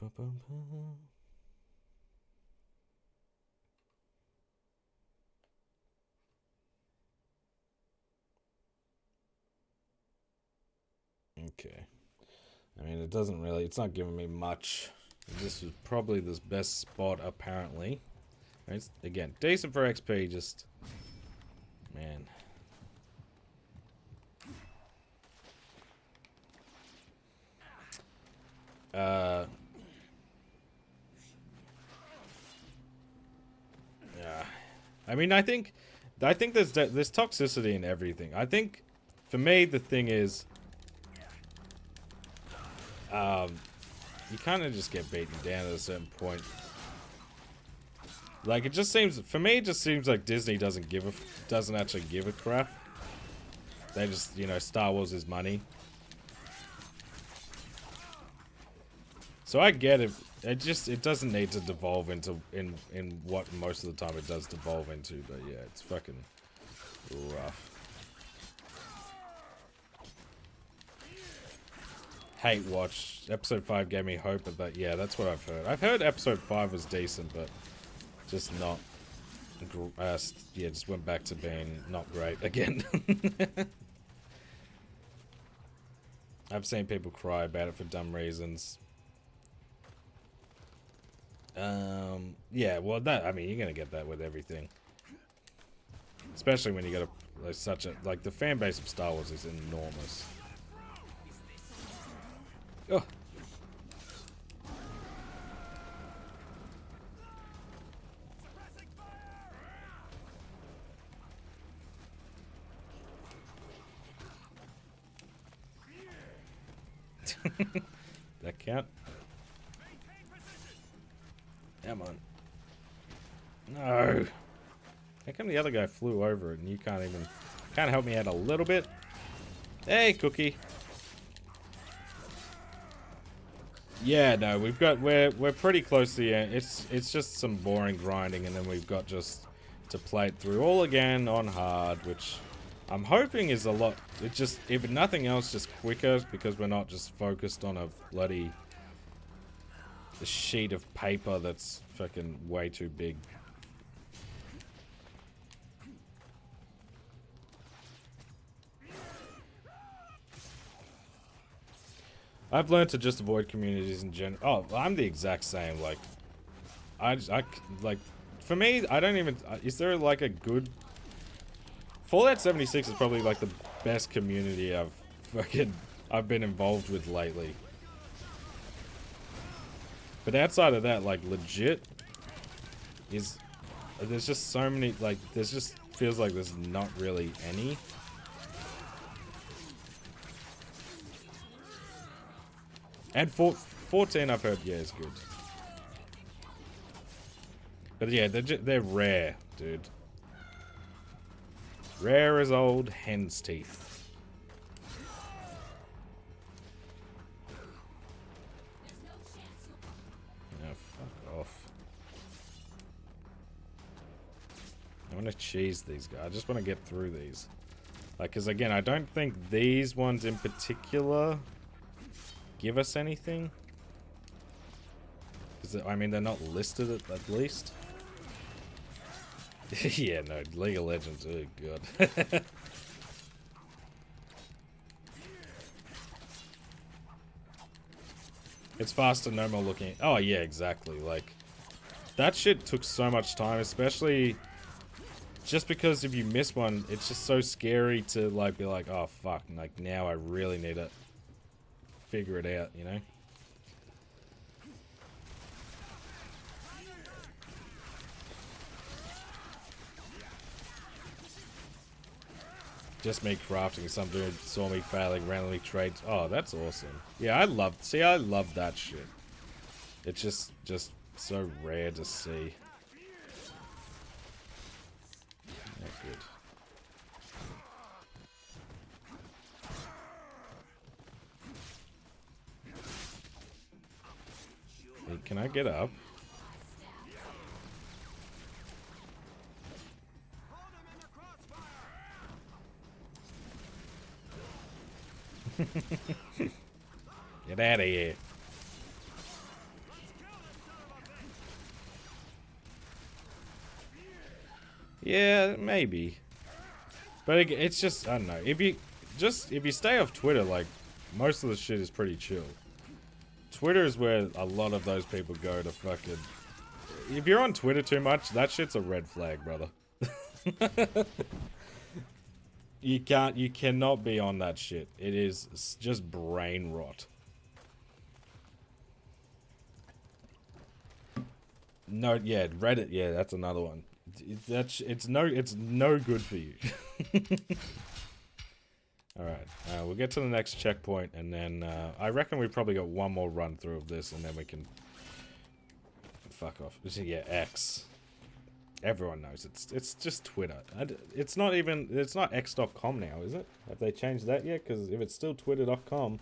Okay. I mean, it doesn't really... It's not giving me much. This is probably the best spot, apparently. It's, again, decent for XP, just... Man. Yeah. I mean, I think there's toxicity in everything. I think, for me, the thing is... you kind of just get beaten down at a certain point. Like, it just seems, for me, it just seems like Disney doesn't actually give a crap. They just, you know, Star Wars is money. So I get it. It doesn't need to devolve into, in what most of the time it does devolve into, but yeah, it's fucking rough. Hate watch. Episode 5 gave me hope, but yeah, that's what I've heard. I've heard episode 5 was decent, but just not... yeah, just went back to being not great again. I've seen people cry about it for dumb reasons. Yeah, well, that, I mean, you're gonna get that with everything. Especially when you got like, the fan base of Star Wars is enormous. Oh. That count? Come on. No. How come the other guy flew over it and you can't help me out a little bit? Hey, Cookie. Yeah, no, we're pretty close to the end. It's just some boring grinding, and then we've got just to play it through all again on hard, which I'm hoping is a lot. It just, if nothing else, just quicker, because we're not just focused on a bloody sheet of paper that's fucking way too big. I've learned to just avoid communities in general. Oh, I'm the exact same. Like, like, for me, I don't even. Is there like a good? Fallout 76 is probably like the best community I've been involved with lately. But outside of that, like, legit, there's just so many, like, there's just feels like there's not really any. And 14 I've heard, yeah, is good. But yeah, they're rare, dude. Rare as old hen's teeth. Oh, fuck off. I want to cheese these guys. I just want to get through these. Like, because again, I don't think these ones in particular give us anything. I mean, they're not listed at least. Yeah, no, League of Legends, oh god. It's faster, no more looking. Oh yeah, exactly. Like, that shit took so much time, especially just because if you miss one, it's just so scary to like be like, oh fuck, like now I really need to figure it out, you know? Just me crafting something, saw me failing, randomly trades. Oh, that's awesome. Yeah, I love that shit. It's just so rare to see. Not good. Hey, can I get up? Get out of here. Yeah, maybe. But it's just, I don't know. If you stay off Twitter, like, most of the shit is pretty chill. Twitter is where a lot of those people go to fucking... If you're on Twitter too much, that shit's a red flag, brother. You cannot be on that shit. It is just brain rot. No, yeah, Reddit, yeah, that's another one. It's no good for you. Alright, we'll get to the next checkpoint, and then, I reckon we probably got one more run through of this, and then we can... Fuck off. Yeah, X. Everyone knows it's just Twitter. It's not x.com now, is it? Have they changed that yet? Because if it's still twitter.com...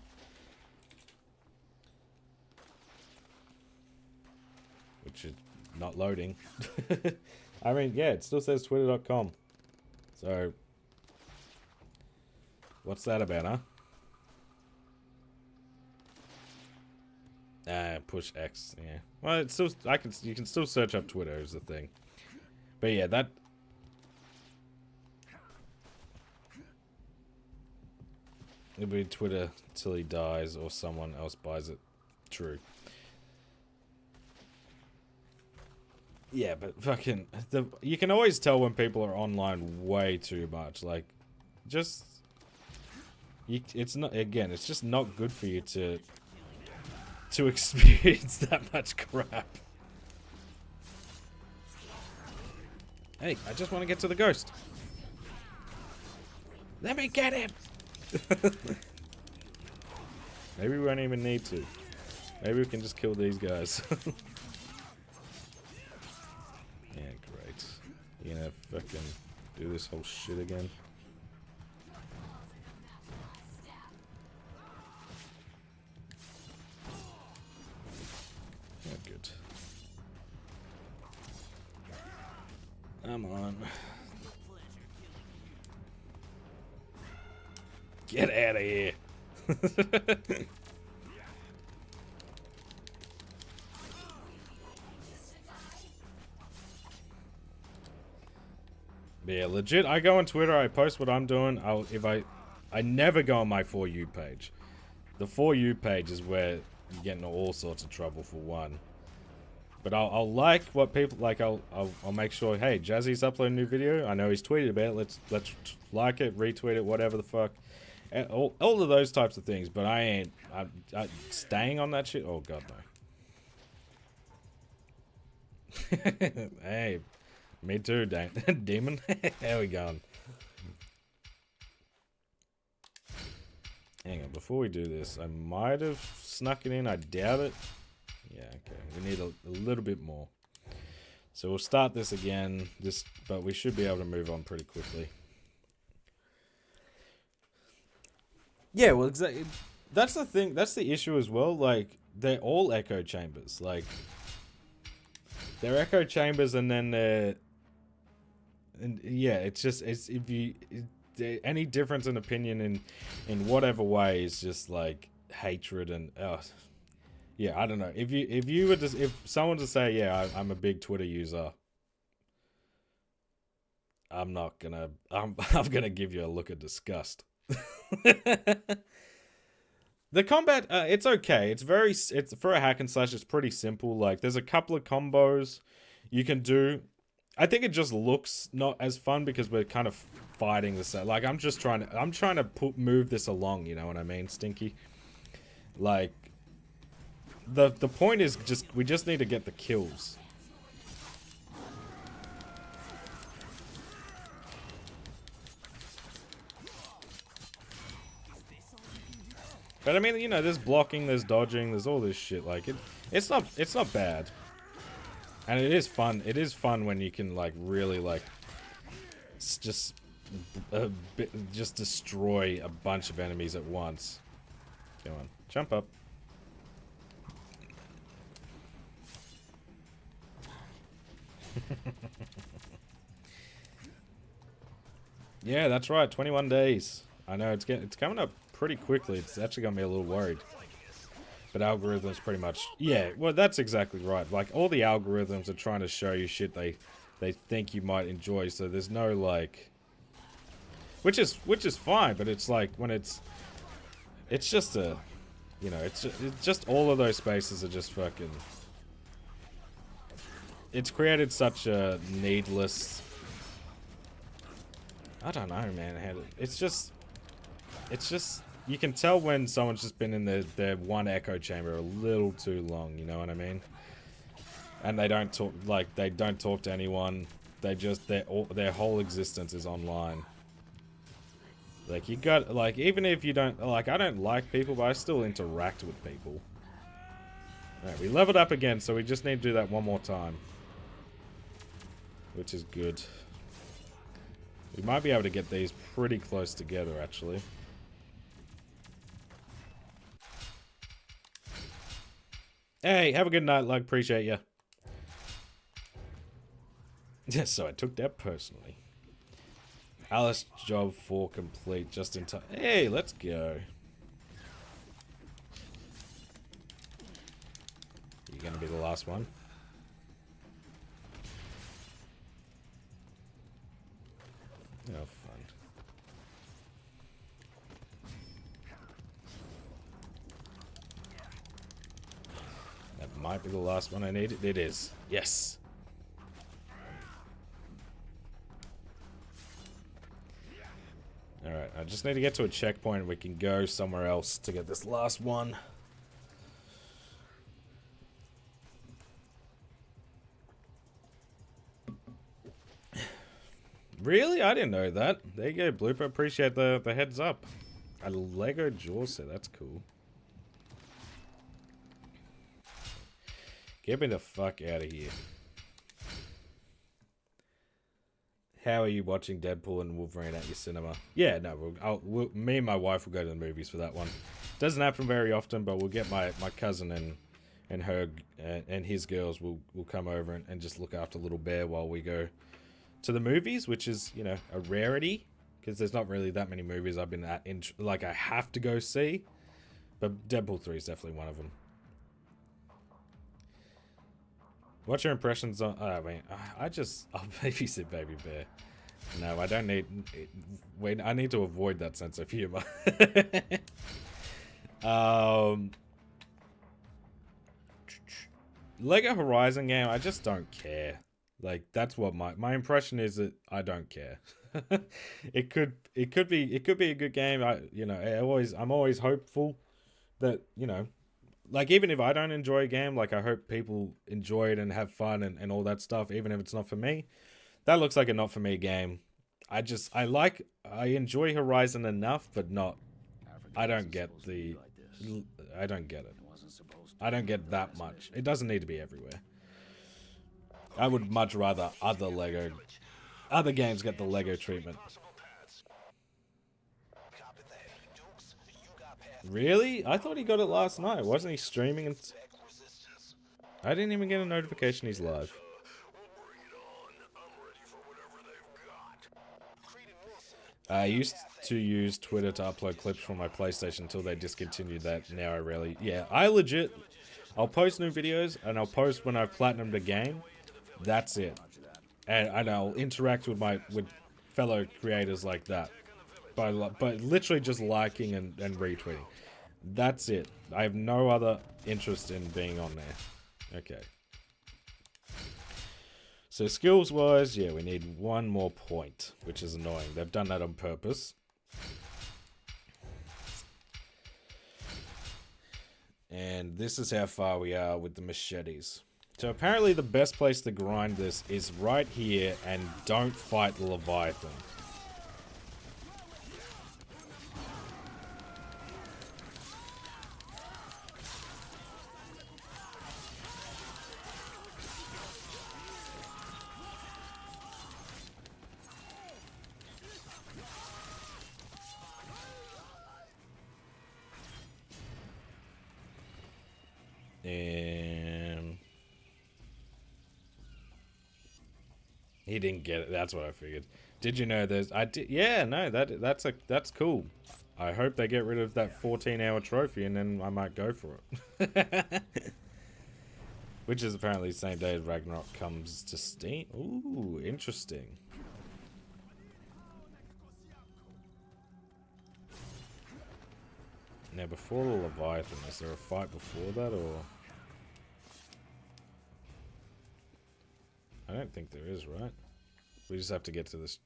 Which is not loading. I mean, yeah, it still says twitter.com. So... What's that about, huh? Push X, yeah. Well, it's still... you can still search up Twitter is the thing. But yeah, that... It'll be Twitter till he dies or someone else buys it. True. Yeah, but fucking... you can always tell when people are online way too much. Like, just... it's not... Again, it's just not good for you to experience that much crap. Hey, I just want to get to the ghost. Let me get him! Maybe we won't even need to. Maybe we can just kill these guys. Yeah, great. You gonna fucking do this whole shit again? Yeah, good. Come on. Get out of here. Yeah, legit, I go on Twitter, I post what I'm doing. I never go on my For You page. The For You page is where you get into all sorts of trouble for one. But I'll like what people like. I'll make sure. Hey, Jazzy's uploading a new video. I know he's tweeted about it. Let's like it, retweet it, whatever the fuck. And all of those types of things. But I ain't. I staying on that shit. Oh god no. Hey, me too, demon. How we going? Hang on. Before we do this, I might have snuck it in. I doubt it. Yeah, okay. We need a little bit more. So we'll start this again, but we should be able to move on pretty quickly. Yeah, well, exactly. That's the thing. That's the issue as well. Like, they're all echo chambers. Like, they're echo chambers, and then they're... And yeah, it's if you... any difference in opinion in whatever way is just, like, hatred and... yeah, I don't know. If someone to say, yeah, I'm a big Twitter user, I'm gonna give you a look of disgust. The combat, it's okay. It's for a hack and slash. It's pretty simple. Like, there's a couple of combos you can do. I think it just looks not as fun because we're kind of fighting the same. Like, I'm trying to move this along. You know what I mean, Stinky? Like. The point is we just need to get the kills. But I mean, you know, there's blocking, there's dodging, there's all this shit. Like it's not bad. And it is fun. It is fun when you can like really like just destroy a bunch of enemies at once. Come on, jump up. Yeah, that's right. 21 days. I know it's coming up pretty quickly. It's actually got me a little worried. But algorithms pretty much... Yeah, well, that's exactly right. Like, all the algorithms are trying to show you shit they think you might enjoy, so there's no, like... Which is fine, but it's like, when it's just a... You know, it's just all of those spaces are just fucking... It's created such a needless... I don't know, man. It's just... You can tell when someone's just been in their one echo chamber a little too long, you know what I mean? And they don't talk, like, they don't talk to anyone. They just, their whole existence is online. Like, you got, like, even if you don't, like, I don't like people, but I still interact with people. Alright, we leveled up again, so we just need to do that one more time. Which is good. We might be able to get these pretty close together, actually. Hey, have a good night, Lug. Appreciate ya. Yeah, so I took that personally. Alice job 4 complete just in time. Hey, let's go. You gonna be the last one? Oh, fun. That might be the last one I need. It is. Yes. Alright, I just need to get to a checkpoint and we can go somewhere else to get this last one. Really? I didn't know that. There you go, Blooper. Appreciate the heads up. A Lego jaw set. That's cool. Get me the fuck out of here. How are you watching Deadpool and Wolverine at your cinema? Yeah, no, me and my wife will go to the movies for that one. Doesn't happen very often, but we'll get my cousin and her and his girls will come over and just look after little bear while we go to the movies, which is, you know, a rarity because there's not really that many movies I've been like I have to go see, but Deadpool 3 is definitely one of them. What's your impressions on... I mean, I'll babysit Baby Bear. No, I don't need... Wait, I need to avoid that sense of humor. Lego Horizon game, I just don't care. Like, that's what my impression is, that I don't care. it could be a good game. I'm always hopeful that, like, even if I don't enjoy a game, like, I hope people enjoy it and have fun and all that stuff, even if it's not for me. That looks like a not for me game. I enjoy Horizon enough, but not. I don't get it. I don't get that much. It doesn't need to be everywhere. I would much rather other games get the Lego treatment. Really? I thought he got it last night. Wasn't he streaming? I didn't even get a notification he's live. I used to use Twitter to upload clips from my PlayStation until they discontinued that. Now I rarely... Yeah, I'll post new videos, and I'll post when I've platinumed a game. That's it. And I'll interact with fellow creators like that. By literally just liking and retweeting. That's it. I have no other interest in being on there. Okay. So skills-wise, yeah, we need one more point, which is annoying. They've done that on purpose. And this is how far we are with the machetes. So apparently the best place to grind this is right here, and don't fight the Leviathan. And he didn't get it. That's what I figured. Did you know there's... I did... Yeah, no, that's cool. I hope they get rid of that 14-hour trophy, and then I might go for it. Which is apparently the same day as Ragnarok comes to Steam. Ooh, interesting. Now, before the Leviathan, is there a fight before that, or... I don't think there is, right? We just have to get to this...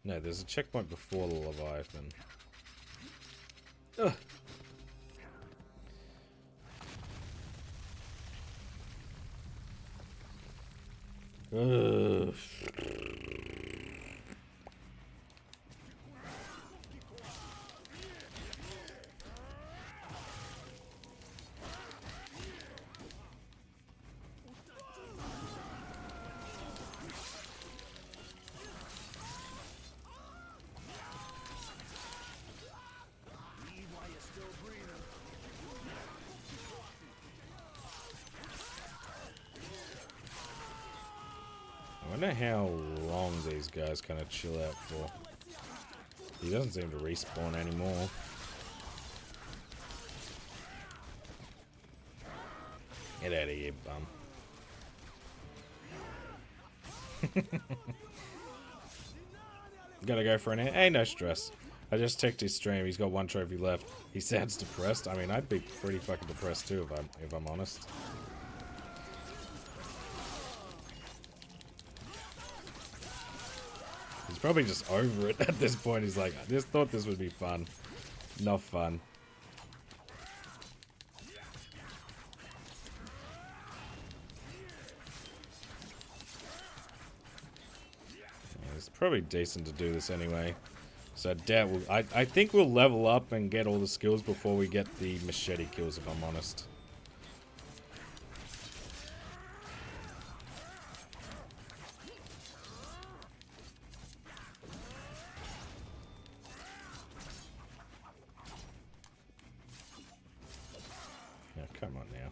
No, there's a checkpoint before the Leviathan. Ugh. Ugh. I wonder how long these guys kind of chill out for. He doesn't seem to respawn anymore. Get out of here, bum. Gotta go for an... Hey, no stress. I just checked his stream. He's got one trophy left. He sounds depressed. I mean, I'd be pretty fucking depressed too if I'm honest. He's probably just over it at this point. He's like, I just thought this would be fun. Not fun. Yeah, it's probably decent to do this anyway. So I think we'll level up and get all the skills before we get the machete kills, if I'm honest. Come on now.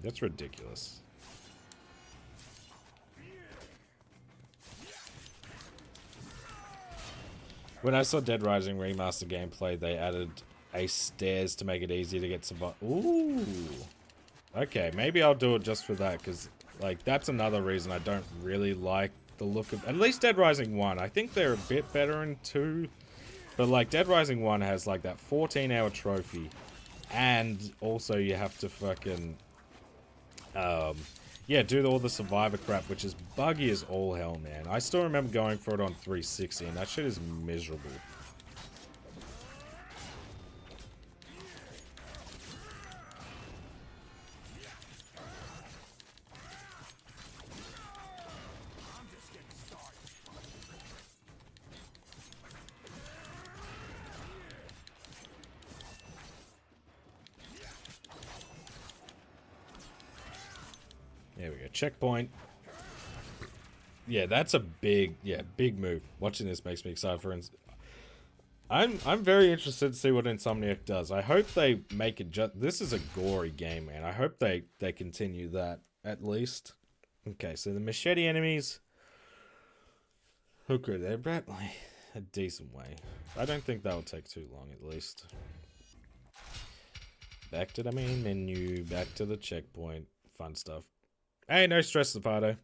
That's ridiculous. When I saw Dead Rising Remaster gameplay, they added a stairs to make it easier to get survival. Ooh. Okay, maybe I'll do it just for that, because, like, that's another reason I don't really like the look of... At least Dead Rising 1. I think they're a bit better in 2. But like Dead Rising 1 has like that 14-hour trophy, and also you have to fucking yeah, do all the survivor crap, which is buggy as all hell, man. I still remember going for it on 360, and that shit is miserable. There we go. Checkpoint. Yeah, that's a big move. Watching this makes me excited for I'm very interested to see what Insomniac does. I hope they make it this is a gory game, man. I hope they continue that at least. Okay, so the machete enemies. Okay, they're about like a decent way. I don't think that'll take too long at least. Back to the main menu, back to the checkpoint. Fun stuff. Hey, no stress, Zapato.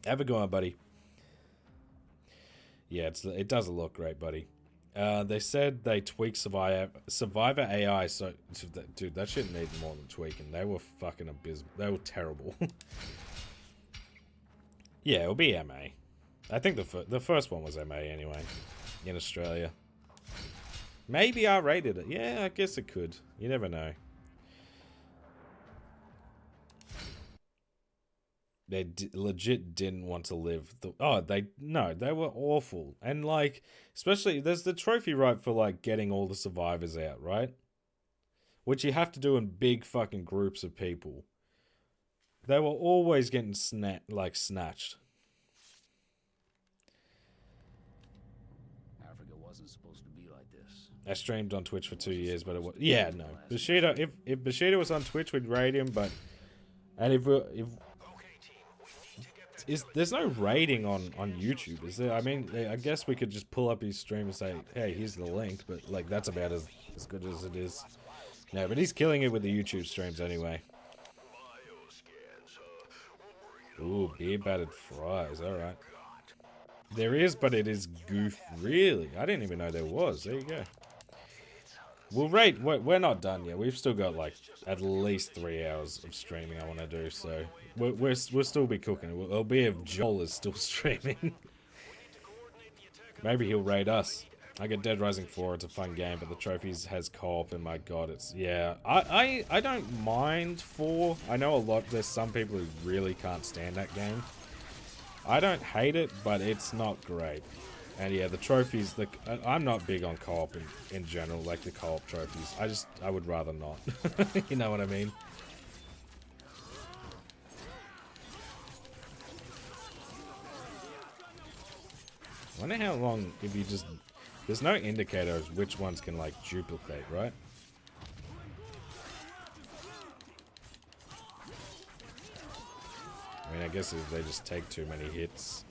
Have a go on, buddy. Yeah, it doesn't look great, buddy. They said they tweaked Survivor AI, so dude, that shit needed more than tweaking. They were fucking abysmal. They were terrible. Yeah, it'll be MA. I think the first one was MA anyway, in Australia. Maybe I rated it. Yeah, I guess it could. You never know. They legit didn't want to live. They were awful. And like, especially, there's the trophy right for like getting all the survivors out, right? Which you have to do in big fucking groups of people. They were always getting snatched. Africa wasn't supposed to be like this. I streamed on Twitch for 2 years, but it was no. Bushido, if Bushido was on Twitch, we'd raid him, but there's no rating on YouTube, is there? I mean, I guess we could just pull up his stream and say, hey, here's the link, but like that's about as good as it is. No, but he's killing it with the YouTube streams anyway. Ooh, beer battered fries, alright. There is, but it is goof. Really? I didn't even know there was. There you go. We'll rate. We're not done yet. We've still got like at least 3 hours of streaming I want to do. So we'll still be cooking. It'll be if Joel is still streaming. Maybe he'll raid us. I get Dead Rising 4. It's a fun game, but the trophies has co-op, and my god, it's I don't mind 4. I know there's some people who really can't stand that game. I don't hate it, but it's not great. And yeah, the trophies, I'm not big on co-op in general, like the co-op trophies. I would rather not. You know what I mean? I wonder how long, if you just... There's no indicator of which ones can, like, duplicate, right? I mean, I guess if they just take too many hits...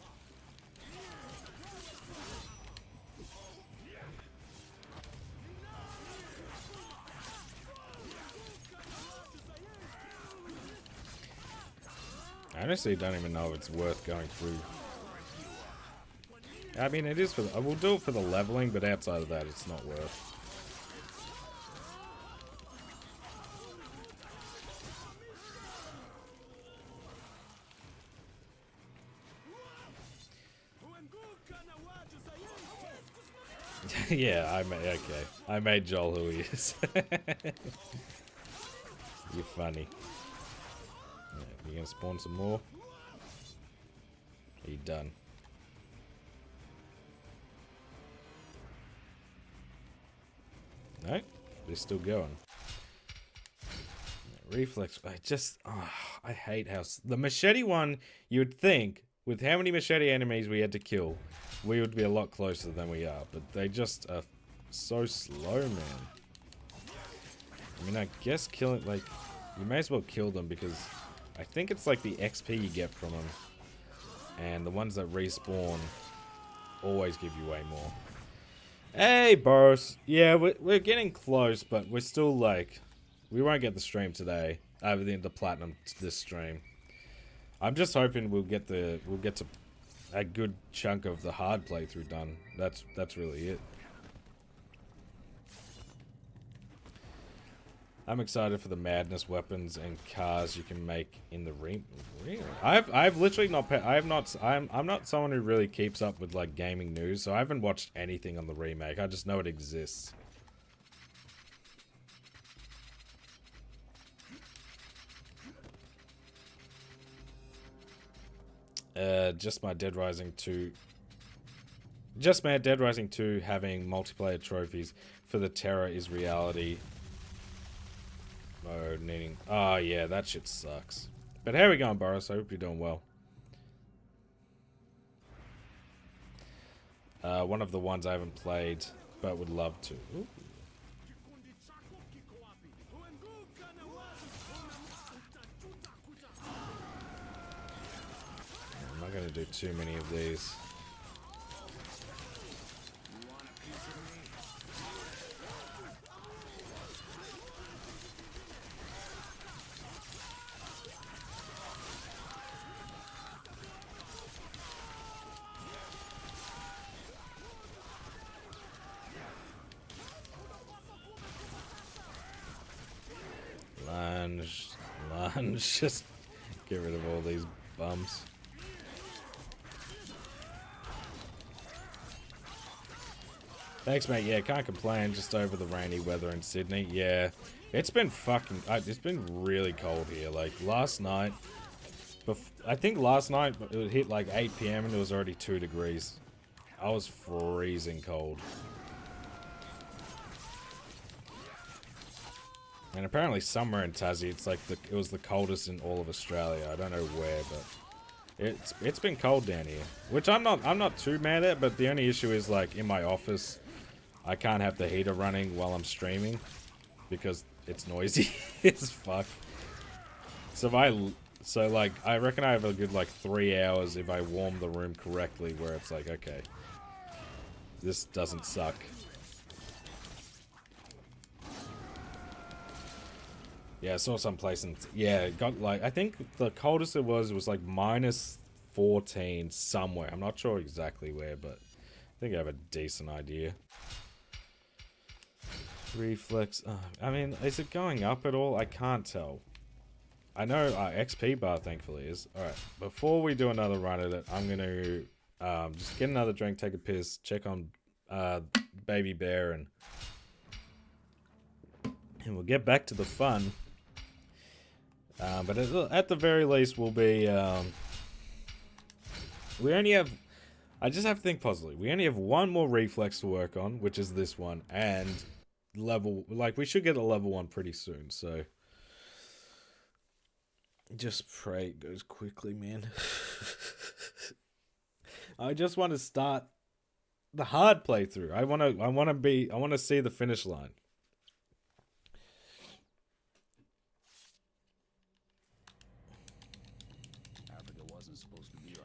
I honestly don't even know if it's worth going through. I mean, it is I will do it for the leveling, but outside of that, it's not worth. Yeah, okay. I made Joel who he is. You're funny. Yeah, you gonna spawn some more? Are you done? No? They're still going. Reflex. I hate how... The machete one, you would think, with how many machete enemies we had to kill, we would be a lot closer than we are. But they just are so slow, man. I mean, I guess killing... Like, you may as well kill them because... I think it's like the XP you get from them. And the ones that respawn always give you way more. Hey, Boris. Yeah, we're getting close, but we're still like... We won't get the stream today. The platinum this stream. I'm just hoping we'll get to a good chunk of the hard playthrough done. That's really it. I'm excited for the madness weapons and cars you can make in the remake. Really? I've literally not I'm not someone who really keeps up with like gaming news, so I haven't watched anything on the remake. I just know it exists. Just my Dead Rising 2 having multiplayer trophies for the Terror is Reality mode needing. Oh yeah, that shit sucks. But how are we going, Boris? I hope you're doing well. One of the ones I haven't played but would love to. Ooh. I'm not gonna do too many of these. Lunge, just get rid of all these bums. Thanks, mate. Yeah, can't complain. Just over the rainy weather in Sydney. Yeah, it's been it's been really cold here. Like last night, I think last night it hit like 8 p.m. and it was already 2 degrees. I was freezing cold. And apparently somewhere in Tassie, it's like it was the coldest in all of Australia. I don't know where, but it's been cold down here, which I'm not too mad at. But the only issue is like in my office, I can't have the heater running while I'm streaming because it's noisy as fuck. So like I reckon I have a good like 3 hours if I warm the room correctly, where it's like okay, this doesn't suck. Yeah, I saw some place and yeah, it got like, I think the coldest it was like -14 somewhere. I'm not sure exactly where, but I think I have a decent idea. Reflex, I mean, is it going up at all? I can't tell. I know XP bar thankfully is. Alright, before we do another run at it, I'm gonna just get another drink, take a piss, check on Baby Bear, and we'll get back to the fun. But at the very least, we'll be, we only have, I just have to think positively. We only have one more reflex to work on, which is this one, and we should get a level 1 pretty soon, so. Just pray it goes quickly, man. I just want to start the hard playthrough. I want to see the finish line.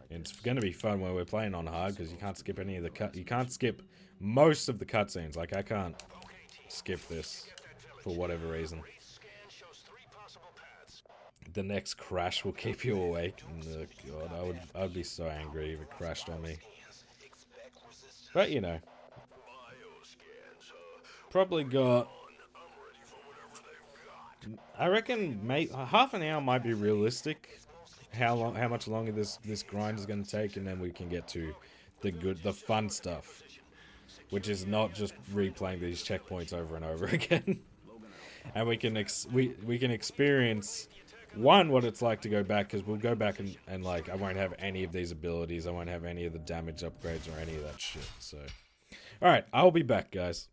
It's gonna be fun when we're playing on hard because you can't skip any of the you can't skip most of the cutscenes. Like I can't skip this for whatever reason. The next crash will keep you awake. Oh, God, I'd be so angry if it crashed on me. But you know, probably got. I reckon half an hour might be realistic. How much longer this grind is going to take, and then we can get to the fun stuff, which is not just replaying these checkpoints over and over again. And we can experience what it's like to go back, because we'll go back and like I won't have any of these abilities, I won't have any of the damage upgrades or any of that shit. So, all right, I'll be back, guys.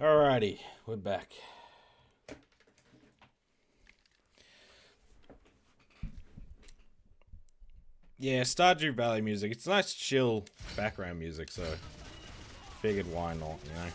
Alrighty, we're back. Yeah, Stardew Valley music. It's nice, chill background music, so figured why not, you know?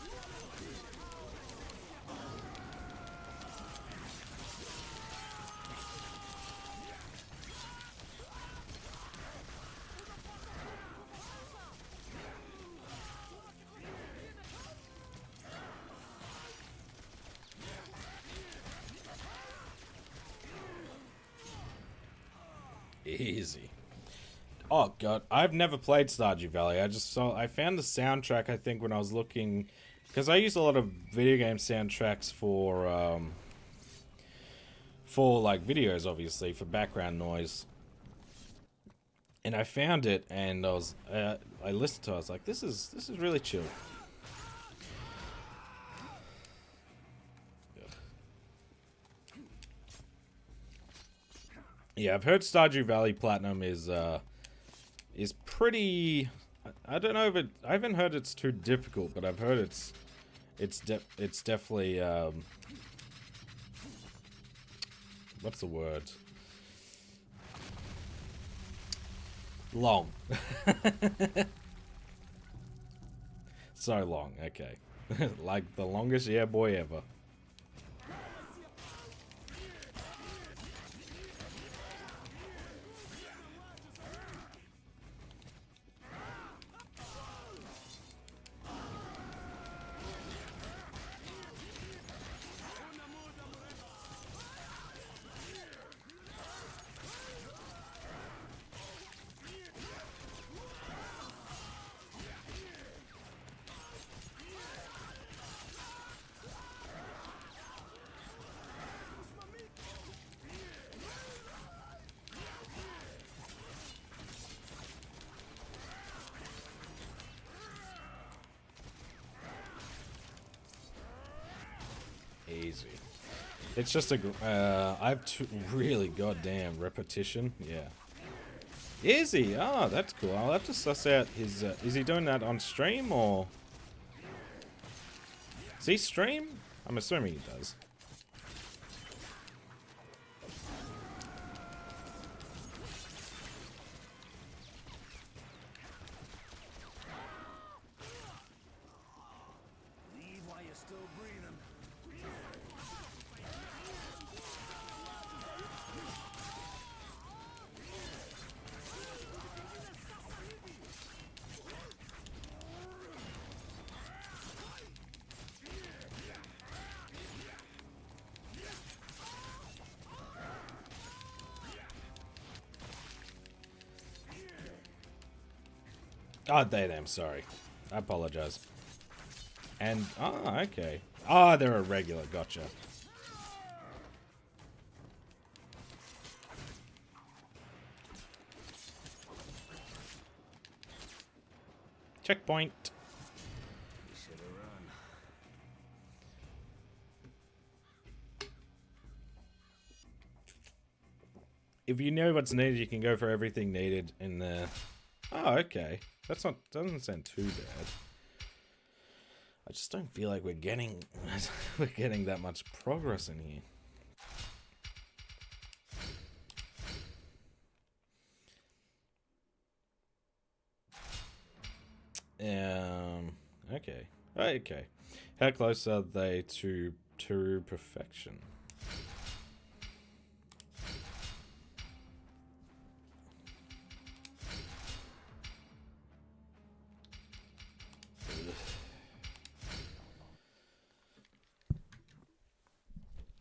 Easy. Oh god, I've never played Stardew Valley. I found the soundtrack, I think, when I was looking, because I use a lot of video game soundtracks for like videos, obviously, for background noise. And I found it, and I listened to it. I was like, this is really chill. Yeah, I've heard Stardew Valley Platinum is pretty. I don't know if it. I haven't heard it's too difficult, but I've heard it's definitely what's the word? Long. So long. Okay, like the longest yeah boy ever. Easy. It's just I have really goddamn repetition. Yeah. Easy. Ah, that's cool. I'll have to suss out his. Is he doing that on stream or? Does he stream? I'm assuming he does. Leave while you're still breathing. Oh, damn, sorry. I apologize. And, okay. Ah, they're a regular, gotcha. Checkpoint. You should have run. If you know what's needed, you can go for everything needed in the... Oh, okay. Doesn't sound too bad. I just don't feel like we're getting that much progress in here. Okay. Okay. How close are they to perfection?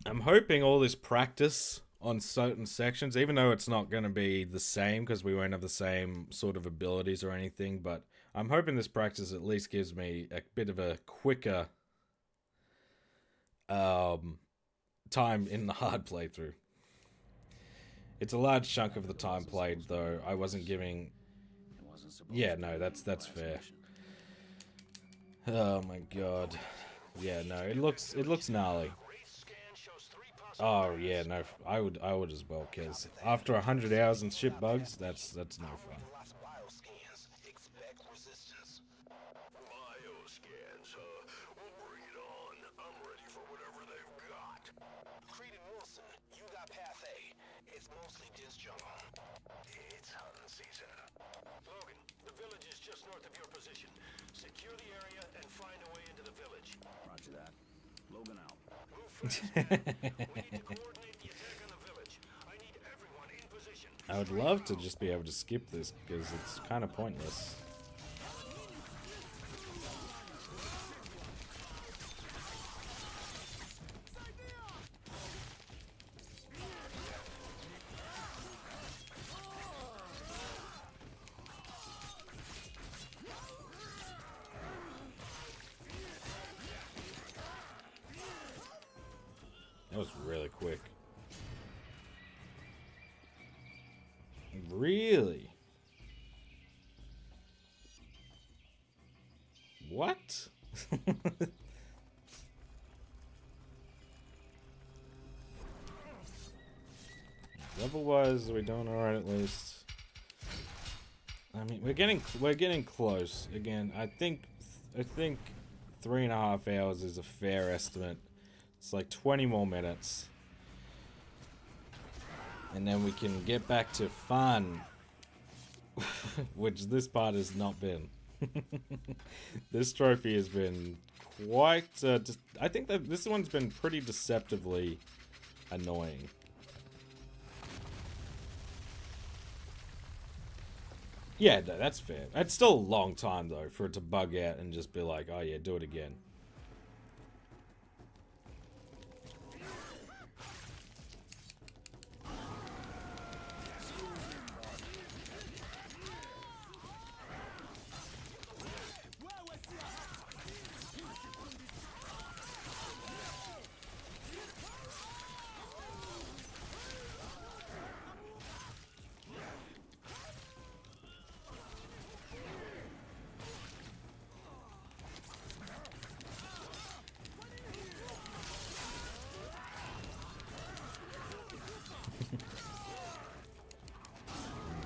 I'm hoping all this practice on certain sections, even though it's not going to be the same because we won't have the same sort of abilities or anything, but I'm hoping this practice at least gives me a bit of a quicker time in the hard playthrough. It's a large chunk of the time played, though. I wasn't giving... Yeah, no, that's fair. Oh my god. Yeah, no, it looks gnarly. Oh yeah, no, I would as well, cause after 100 hours and shit bugs, that's no fun. Bioscans, we'll bring it on. Secure the area and find a way into the village. Roger that. Logan out. Move fast, man. We need to coordinate the attack on the village. I need everyone in position. I would love to just be able to skip this because it's kind of pointless. That was really quick. Really? What? Level-wise, are we doing alright at least? I mean, we're getting close. Again, I think 3.5 hours is a fair estimate. It's like 20 more minutes. And then we can get back to fun. Which this part has not been. This trophy has been quite... I think that this one's been pretty deceptively annoying. Yeah, no, that's fair. It's still a long time, though, for it to bug out and just be like, oh yeah, do it again.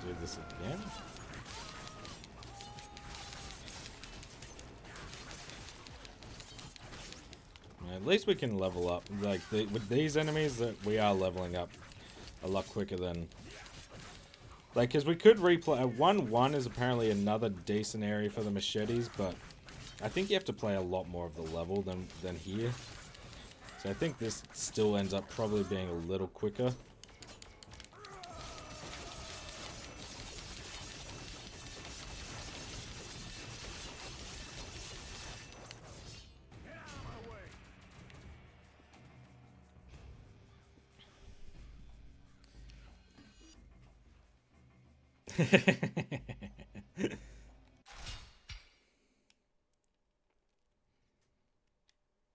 Do this again. At least we can level up. Like with these enemies, that we are leveling up a lot quicker than. Like, because we could replay. 1-1 is apparently another decent area for the machetes, but I think you have to play a lot more of the level than here. So I think this still ends up probably being a little quicker.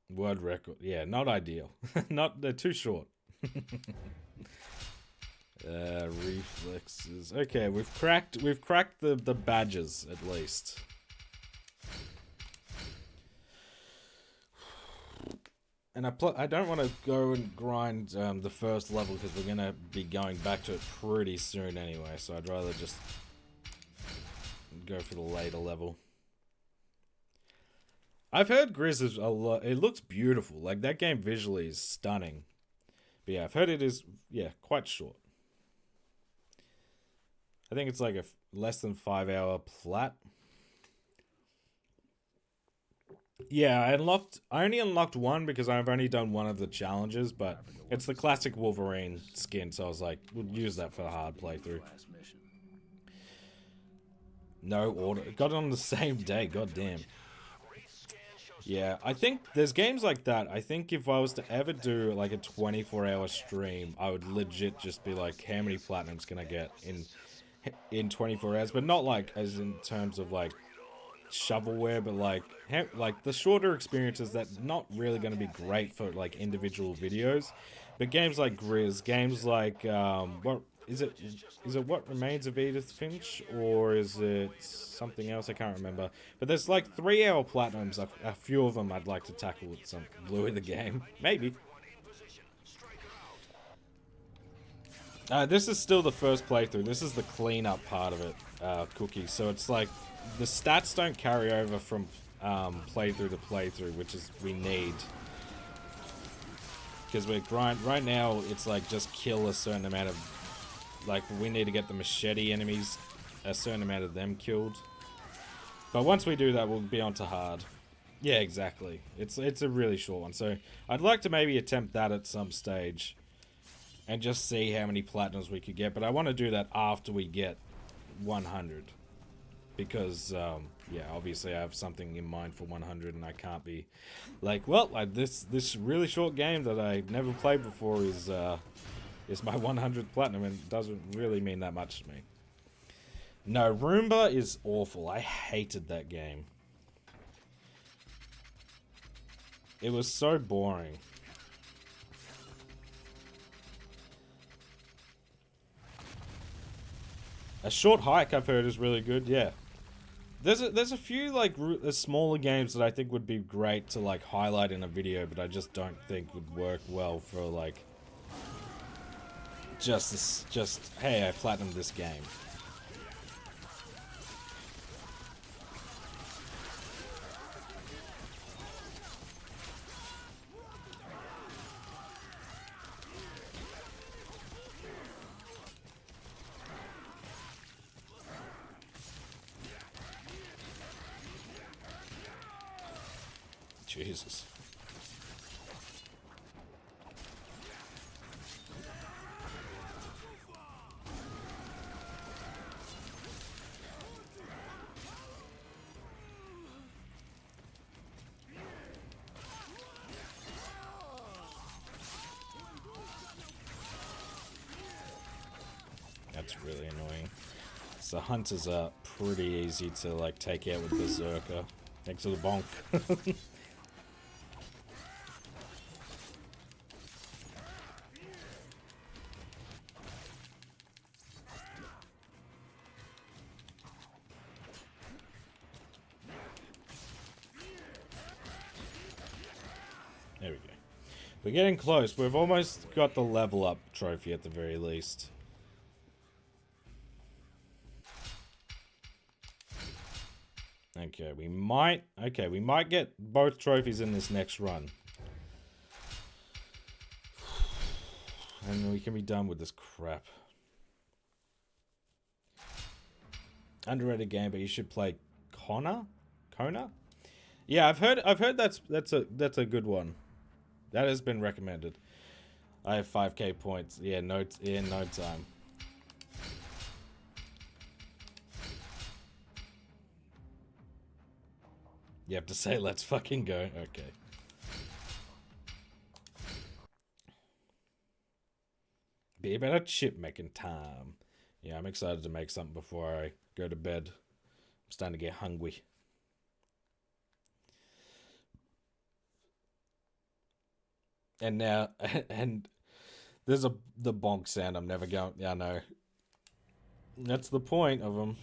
Word record. Yeah, not ideal. They're too short. Reflexes. Okay, we've cracked the badges at least. And I don't want to go and grind the first level because we're going to be going back to it pretty soon anyway. So I'd rather just go for the later level. I've heard Grizz is a lot. It looks beautiful. Like, that game visually is stunning. But yeah, I've heard it is, yeah, quite short. I think it's like a less than 5 hour plat. Yeah, I only unlocked one because I've only done one of the challenges, but it's the classic Wolverine skin, so I was like, we'll use that for the hard playthrough. No order. Got it on the same day, goddamn. Yeah, I think there's games like that. I think if I was to ever do like a 24-hour stream, I would legit just be like, how many platinums can I get in 24 hours? But not like as in terms of like shovelware, but like the shorter experiences that not really going to be great for like individual videos. But games like Grizz, games like what is it What Remains of Edith Finch, or is it something else? I can't remember. But there's like 3-hour platinums. A few of them I'd like to tackle with some Blue in the game, maybe. This is still the first playthrough. This is the cleanup part of it, Cookie. So it's like the stats don't carry over from playthrough to playthrough, which is we need. Because we're right now, it's like just kill a certain amount of, like, we need to get the machete enemies, a certain amount of them killed. But once we do that, we'll be on to hard. Yeah, exactly. It's a really short one. So I'd like to maybe attempt that at some stage. And just see how many platinums we could get. But I want to do that after we get 100. Because, yeah, obviously I have something in mind for 100. And I can't be like, well, this really short game that I never played before is my 100th platinum. And it doesn't really mean that much to me. No, Roomba is awful. I hated that game. It was so boring. A Short Hike, I've heard, is really good. Yeah, there's a few like smaller games that I think would be great to like highlight in a video, but I just don't think would work well for like just hey, I platinumed this game. Jesus. That's really annoying. So hunters are pretty easy to like take out with Berserker. Thanks to the bonk. There we go. We're getting close. We've almost got the level up trophy at the very least. Okay, we might get both trophies in this next run. And we can be done with this crap. Underrated game, but you should play Kona? Yeah, I've heard that's a good one. That has been recommended. I have 5k points. Yeah, no time. You have to say, let's fucking go. Okay. Be about chip making time. Yeah, I'm excited to make something before I go to bed. I'm starting to get hungry. And now, and there's the bonk sound. I'm never going. Yeah, I know. That's the point of them.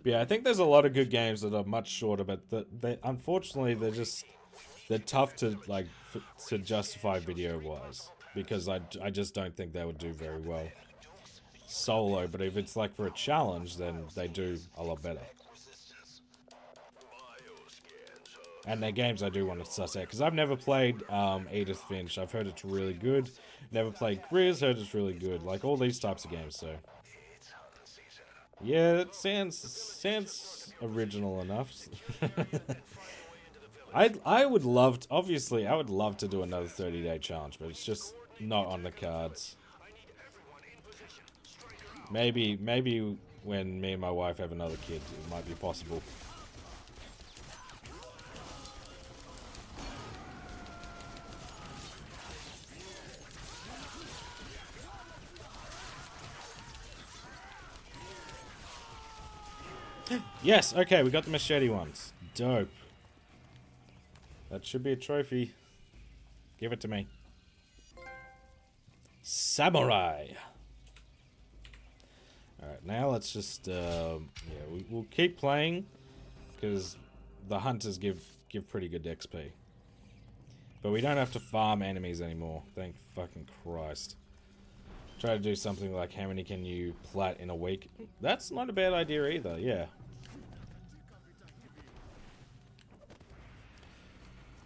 Yeah, I think there's a lot of good games that are much shorter, but unfortunately they're tough to like to justify video wise because I just don't think they would do very well solo. But if it's like for a challenge, then they do a lot better. And they're games I do want to suss out because I've never played Edith Finch. I've heard it's really good. Never played Grizz. Heard it's really good. Like all these types of games. So. Yeah, it sounds original enough. I would love to, obviously I would love to do another 30-day challenge, but it's just not on the cards. Maybe when me and my wife have another kid, it might be possible. Yes, okay, we got the machete ones. Dope. That should be a trophy. Give it to me. Samurai. Alright, now let's just, yeah, we'll keep playing, because the hunters give pretty good XP. But we don't have to farm enemies anymore, thank fucking Christ. Try to do something like how many can you plat in a week. That's not a bad idea either, yeah.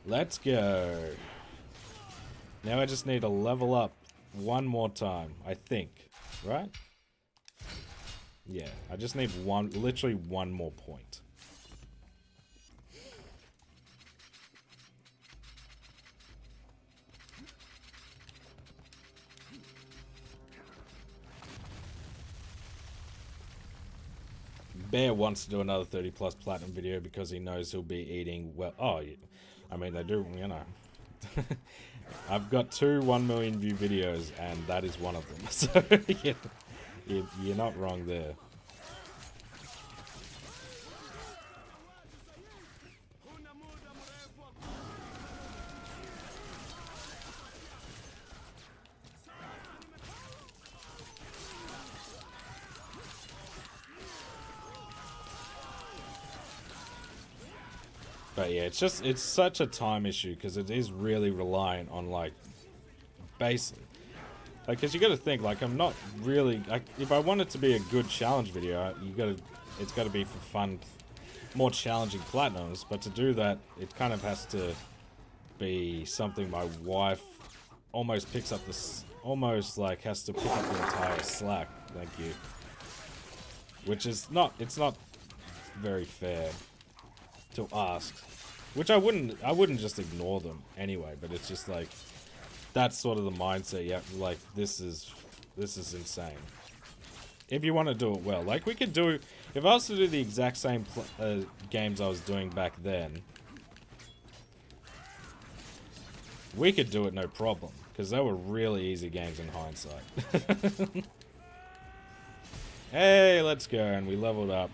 Let's go. Now I just need to level up one more time, I think. Right? Yeah, I just need literally one more point. Bear wants to do another 30 plus platinum video because he knows he'll be eating well. Oh, I mean, they do, you know. I've got 2 1 million view videos, and that is one of them. So, you're not wrong there. But yeah, it's such a time issue because it is really reliant on like basic. Like, cause you got to think like I'm not really like if I want it to be a good challenge video, it's got to be for fun, more challenging platinums. But to do that, it kind of has to be something my wife almost picks up this, almost like has to pick up the entire slack. Thank you. Which is not, it's not very fair to ask, which I wouldn't just ignore them anyway, but it's just like that's sort of the mindset. Yeah, like this is insane. If you want to do it well, like we could do, if I was to do the exact same games I was doing back then, we could do it no problem because they were really easy games in hindsight. Hey, let's go, and we leveled up.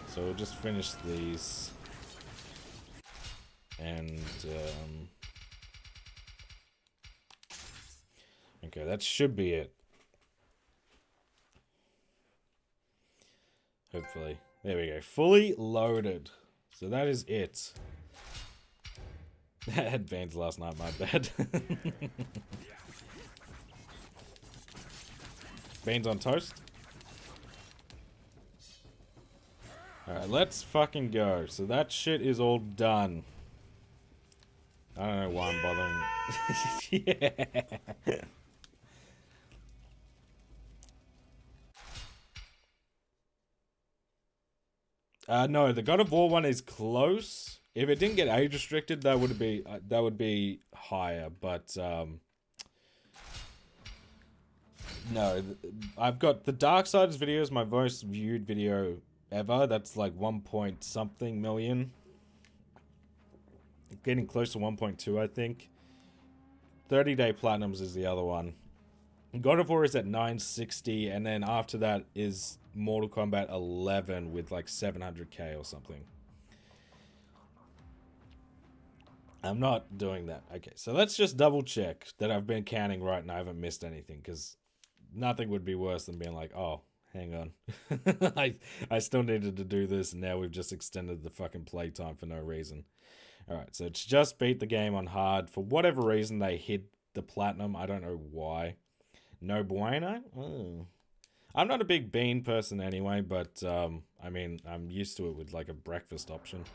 So we'll just finish these. And, okay, that should be it. Hopefully. There we go. Fully loaded. So that is it. I had bans last night, my bad. Beans on toast? Alright, let's fucking go. So that shit is all done. I don't know why I'm bothering. Yeah. No, the God of War one is close. If it didn't get age restricted, that would be higher. But no, I've got the Darksiders video is my most viewed video ever. That's like 1 point something million. Getting close to 1.2, I think. 30-day platinums is the other one. God of War is at 960, and then after that is Mortal Kombat 11 with like 700k or something. I'm not doing that. Okay, so let's just double check that I've been counting right and I haven't missed anything, because nothing would be worse than being like, oh, hang on. I still needed to do this, and now we've just extended the fucking playtime for no reason. Alright, so it's just beat the game on hard. For whatever reason, they hid the platinum. I don't know why. No bueno? Oh. I'm not a big bean person anyway, but, I mean, I'm used to it with, like, a breakfast option.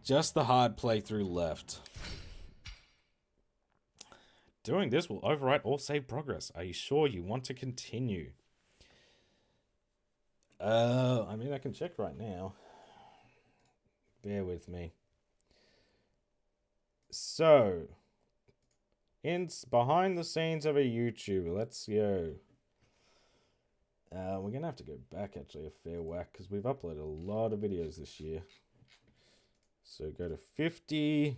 Just the hard playthrough left. Doing this will overwrite all save progress. Are you sure you want to continue? I mean, I can check right now. Bear with me. So, behind the scenes of a YouTuber, let's go. We're going to have to go back actually a fair whack because we've uploaded a lot of videos this year. So go to 50.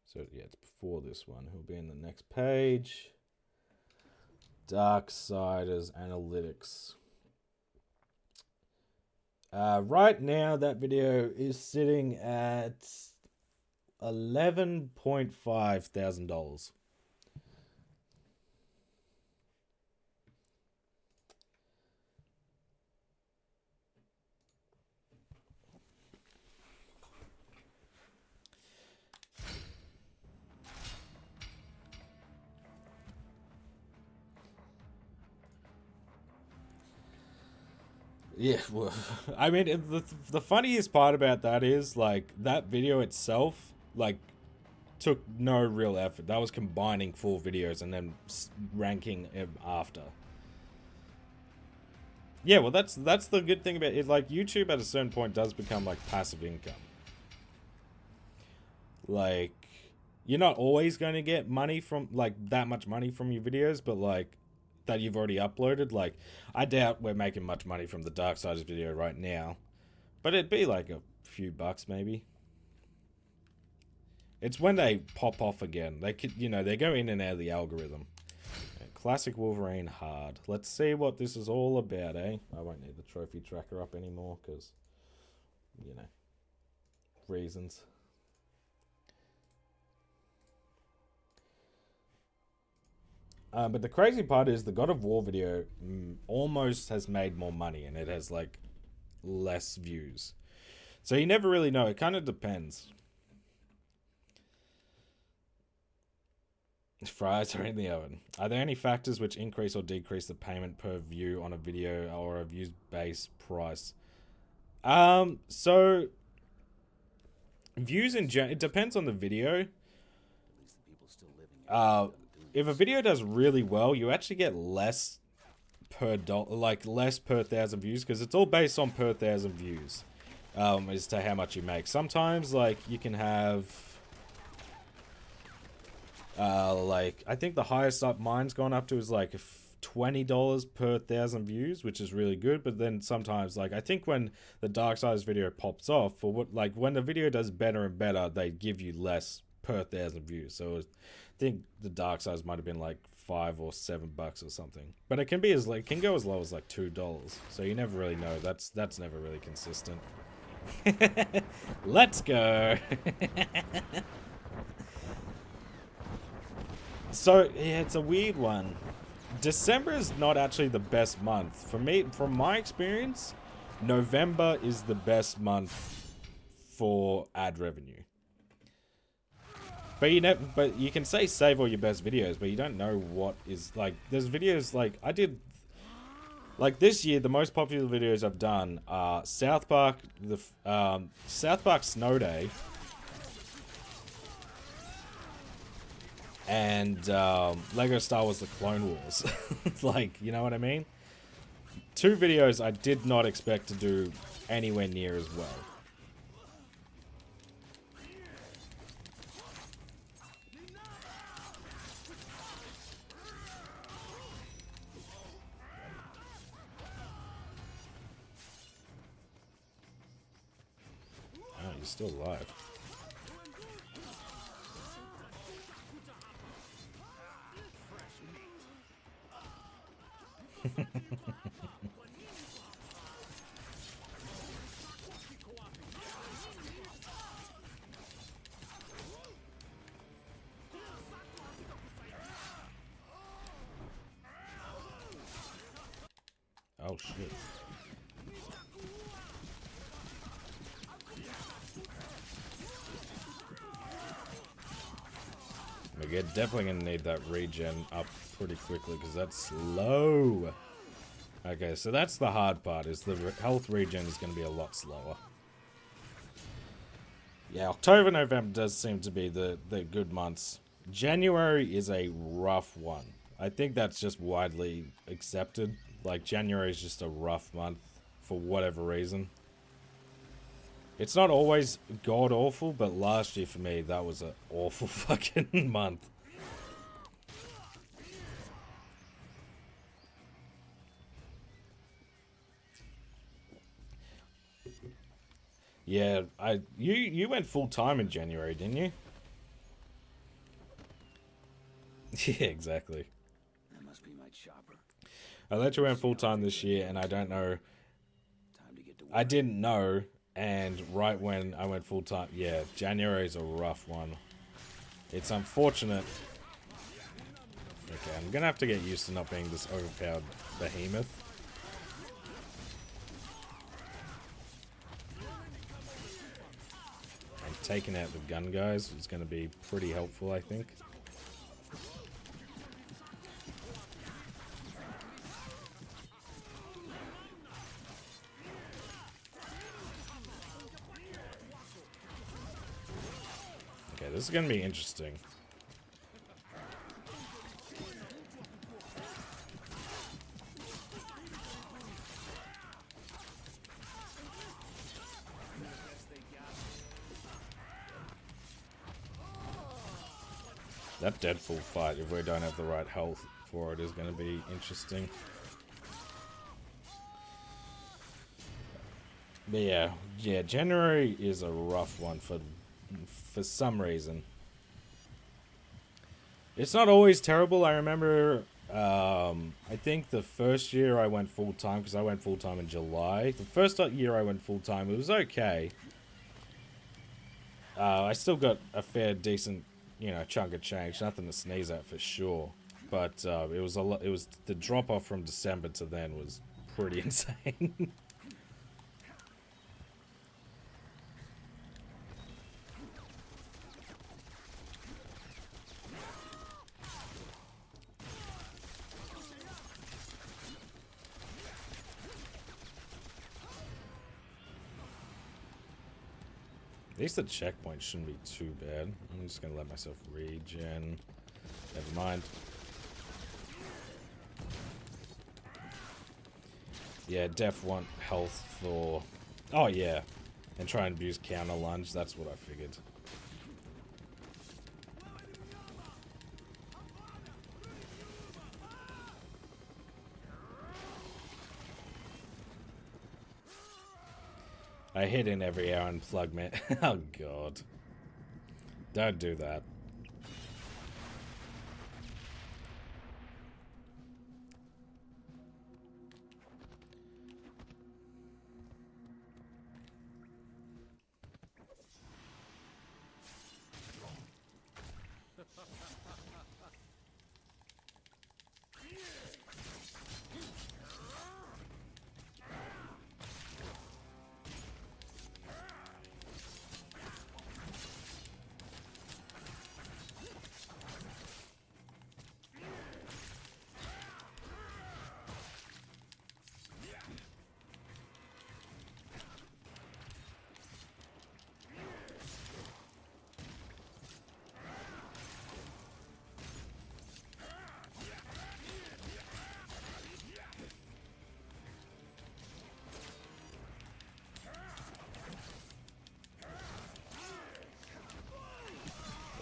So yeah, it's before this one. He'll be in the next page. Darksiders Analytics. Right now, that video is sitting at $11.5 thousand. Yeah, well, I mean, the funniest part about that is, like, that video itself, like, took no real effort. That was combining 4 videos and then ranking them after. Yeah, well, that's the good thing about it. Like, YouTube at a certain point does become like passive income. Like, you're not always going to get money from, like, that much money from your videos, but like that you've already uploaded. Like, I doubt we're making much money from the Darksiders video right now, but it'd be like a few bucks maybe. It's when they pop off again. They could, you know, they go in and out of the algorithm. Classic Wolverine hard. Let's see what this is all about, eh? I won't need the trophy tracker up anymore because, you know, reasons. But the crazy part is the God of War video almost has made more money and it has like less views. So you never really know. It kind of depends. Fries are in the oven. Are there any factors which increase or decrease the payment per view on a video or a views-based price? So views in general, it depends on the video. If a video does really well, you actually get less per dollar, like less per 1,000 views, because it's all based on per 1,000 views, as to how much you make. Sometimes, like, you can have, like, I think the highest up mine's gone up to is like $20 per 1,000 views, which is really good. But then sometimes, like, I think when the Darksiders video pops off, for what, like, when the video does better and better, they give you less per 1,000 views. So I think the Darksiders might have been like $5 or $7 or something. But it can be as like, can go as low as like $2. So you never really know. That's never really consistent. Let's go. So yeah, it's a weird one. December is not actually the best month for me. From my experience, November is the best month for ad revenue. But but you can say save all your best videos, but you don't know what is, like, there's videos like I did, like this year the most popular videos I've done are South Park, the South Park Snow Day, and Lego Star Wars The Clone Wars. Like, you know what I mean? 2 videos I did not expect to do anywhere near as well. Oh, you're still alive. Oh shit. We're definitely gonna need that regen up pretty quickly because that's slow. Okay, so that's the hard part, is the health regen is gonna be a lot slower. Yeah, October, November does seem to be the good months. January is a rough one. I think that's just widely accepted. Like, January is just a rough month for whatever reason. It's not always god-awful, but last year for me, that was an awful fucking month. Yeah, you went full-time in January, didn't you? Yeah, exactly. That must be my chopper. I let you went full-time this year, and I don't know. Time to get to work. I didn't know, and right when I went full-time, yeah, January is a rough one. It's unfortunate. Okay, I'm gonna have to get used to not being this overpowered behemoth. And taking out the gun guys is gonna be pretty helpful, I think. this is gonna be interesting. That Deadpool fight, if we don't have the right health for it, is going to be interesting. But yeah, January is a rough one for some reason. It's not always terrible. I remember, I think the first year I went full time, because I went full time in July. The first year I went full time, it was okay. I still got a fair, decent, you know, chunk of change. Nothing to sneeze at for sure. But it was a lot. It was the drop off from December to then was pretty insane. At least the checkpoint shouldn't be too bad. I'm just gonna let myself regen. Never mind. Yeah, def want health for... Oh yeah. And try and use counter lunge. That's what I figured. I hit in every hour and plug me. Oh god. Don't do that.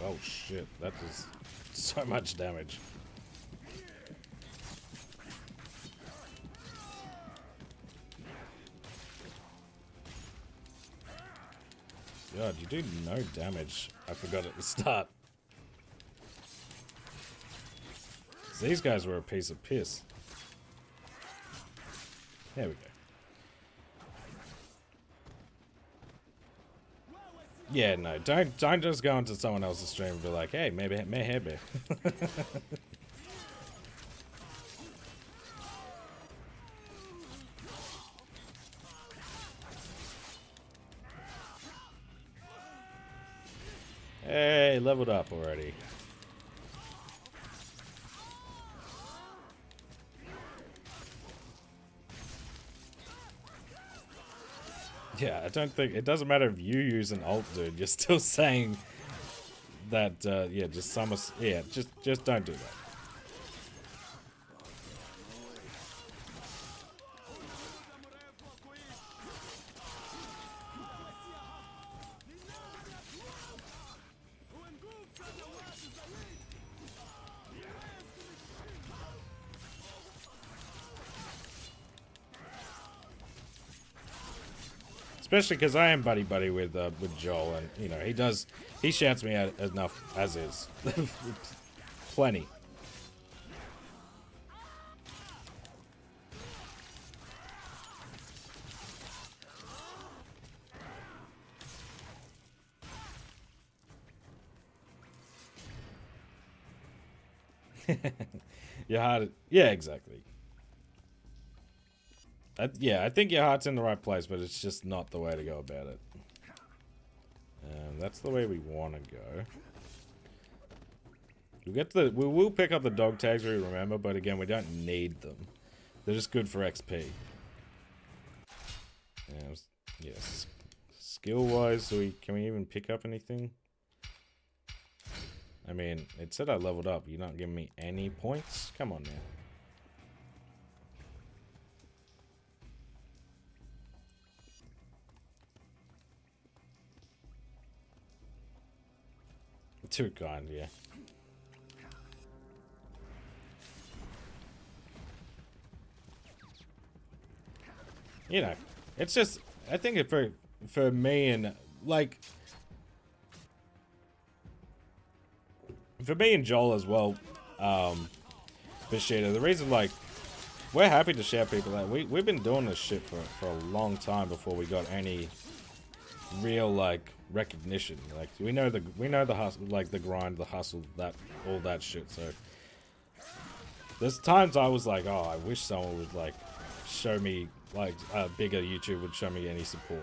Oh shit, that is so much damage. God, you do no damage. I forgot at the start. These guys were a piece of piss. There we go. Yeah, no, don't just go into someone else's stream and be like, hey, maybe. Hey, leveled up already. Yeah, I don't think... It doesn't matter if you use an ult, dude. You're still saying that, yeah, just some... Yeah, just don't do that. Especially because I am buddy with Joel, and you know he shouts me out enough as is, plenty. Your heart, yeah, exactly. Yeah, I think your heart's in the right place, but it's just not the way to go about it. That's the way we want to go. We will pick up the dog tags we remember, but again, we don't need them. They're just good for XP. Yes. Skill-wise, can we even pick up anything? I mean, it said I leveled up. You're not giving me any points? Come on, man. Too kind, yeah. You know, it's just, I think it for me and, like, for me and Joel as well, Vegeta, the reason, like, we're happy to share people that we've been doing this shit for a long time before we got any real, like, recognition. Like, we know the hustle, like, the grind, the hustle, that, all that shit, so. There's times I was like, oh, I wish someone would, like, show me, like, a bigger YouTube would show me any support.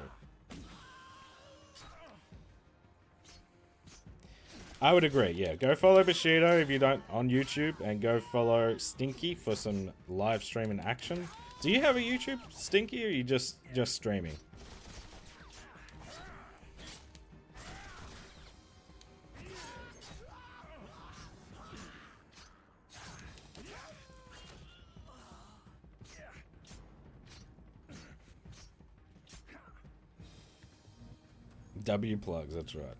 I would agree, yeah. Go follow Bushido if you don't on YouTube, and go follow Stinky for some live streaming action. Do you have a YouTube, Stinky, or are you just streaming? W plugs, that's right.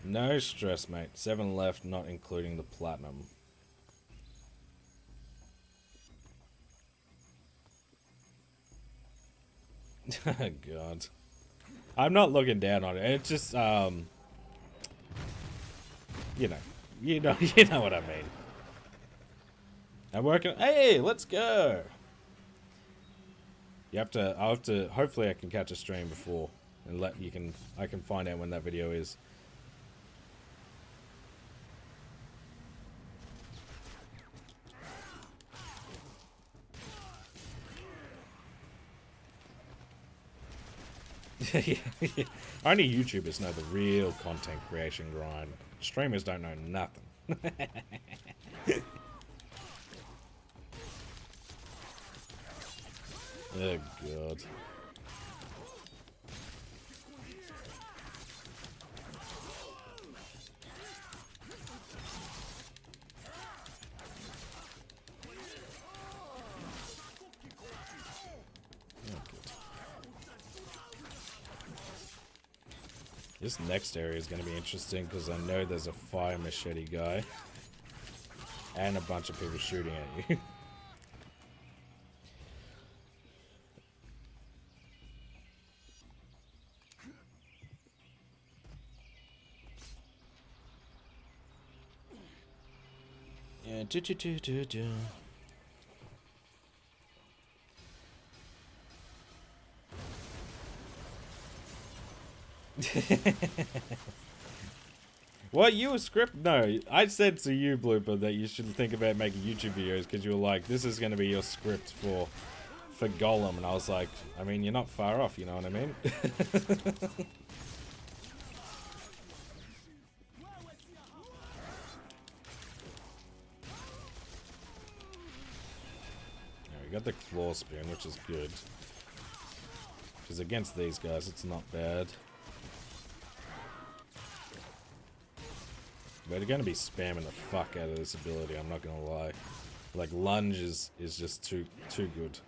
No stress, mate. 7 left, not including the platinum. God. I'm not looking down on it. It's just, you know you know what I mean. I'm working. Hey, let's go. I'll have to, hopefully I can catch a stream before and I can find out when that video is. Yeah. Only YouTubers know the real content creation grind. Streamers don't know nothing. Oh god. This next area is going to be interesting because I know there's a fire machete guy and a bunch of people shooting at you. Yeah, do. What, you a script? No, I said to you, Blooper, that you should think about making YouTube videos because you were like, this is going to be your script for Golem, and I was like, I mean, you're not far off, you know what I mean? We got the claw spin, which is good. Because against these guys, it's not bad. But they're going to be spamming the fuck out of this ability, I'm not going to lie. Like, lunge is just too good.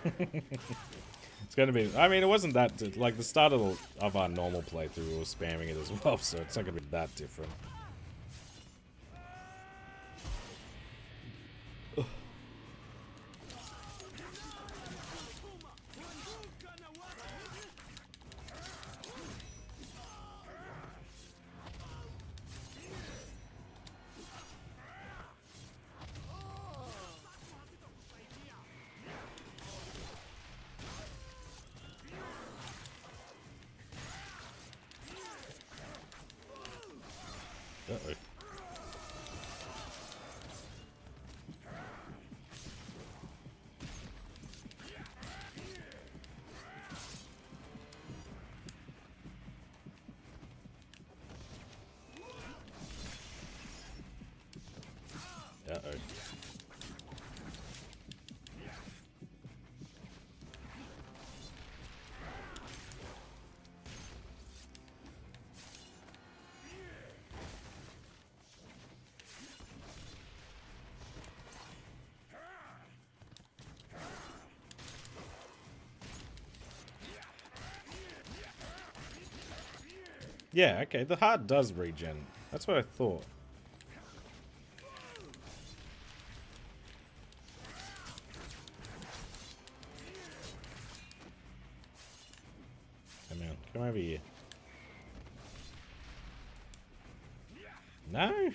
It's going to be... I mean, it wasn't that... Like, the start of our normal playthrough, we were spamming it as well, so it's not going to be that different. Yeah, okay, the heart does regen. That's what I thought. Come on, come over here. No?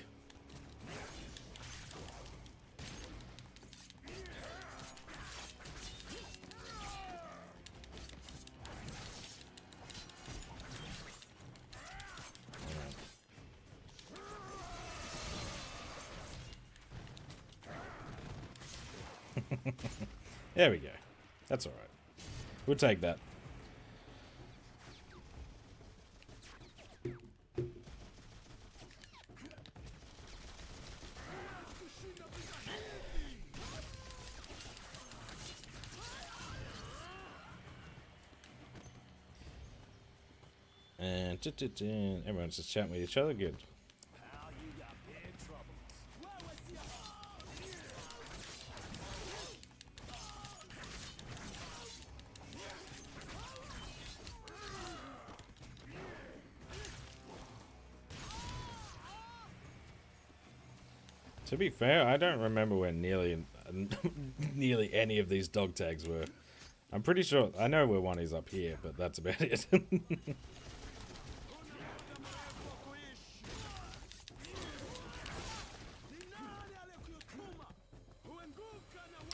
There we go. That's alright. We'll take that. And everyone's just chatting with each other. Good. To be fair, I don't remember where nearly any of these dog tags were. I'm pretty sure I know where one is up here, but that's about it.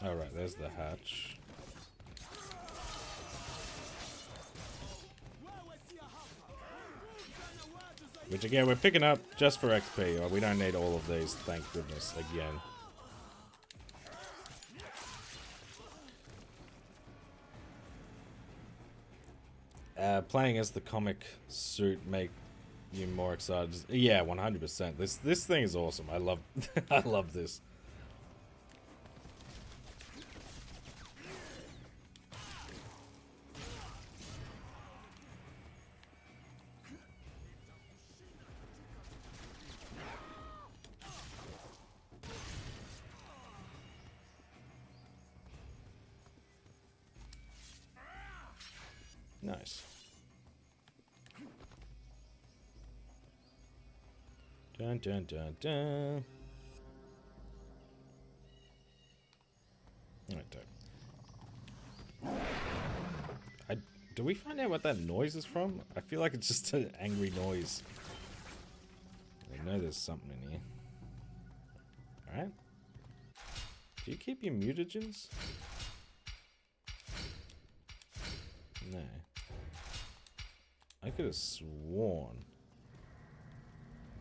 Alright, there's the hatch. Which again, we're picking up just for XP, or we don't need all of these, thank goodness, again. Playing as the comic suit make you more excited. Yeah, 100%. This thing is awesome. I love I love this. Nice. Dun dun dun dun. Do we find out what that noise is from? I feel like it's just an angry noise. I know there's something in here. Alright. Do you keep your mutagens? No. I could have sworn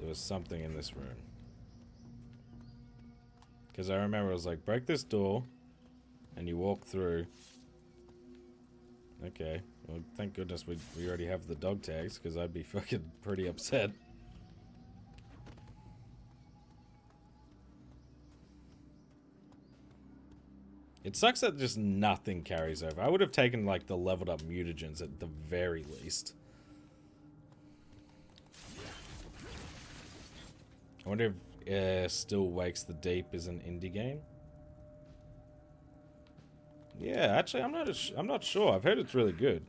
there was something in this room. Because I remember I was like, break this door, and you walk through. Okay, well, thank goodness we already have the dog tags, because I'd be fucking pretty upset. It sucks that just nothing carries over. I would have taken, like, the leveled up mutagens at the very least. I wonder if Still Wakes the Deep is an indie game. Yeah, actually, I'm not sure. I've heard it's really good.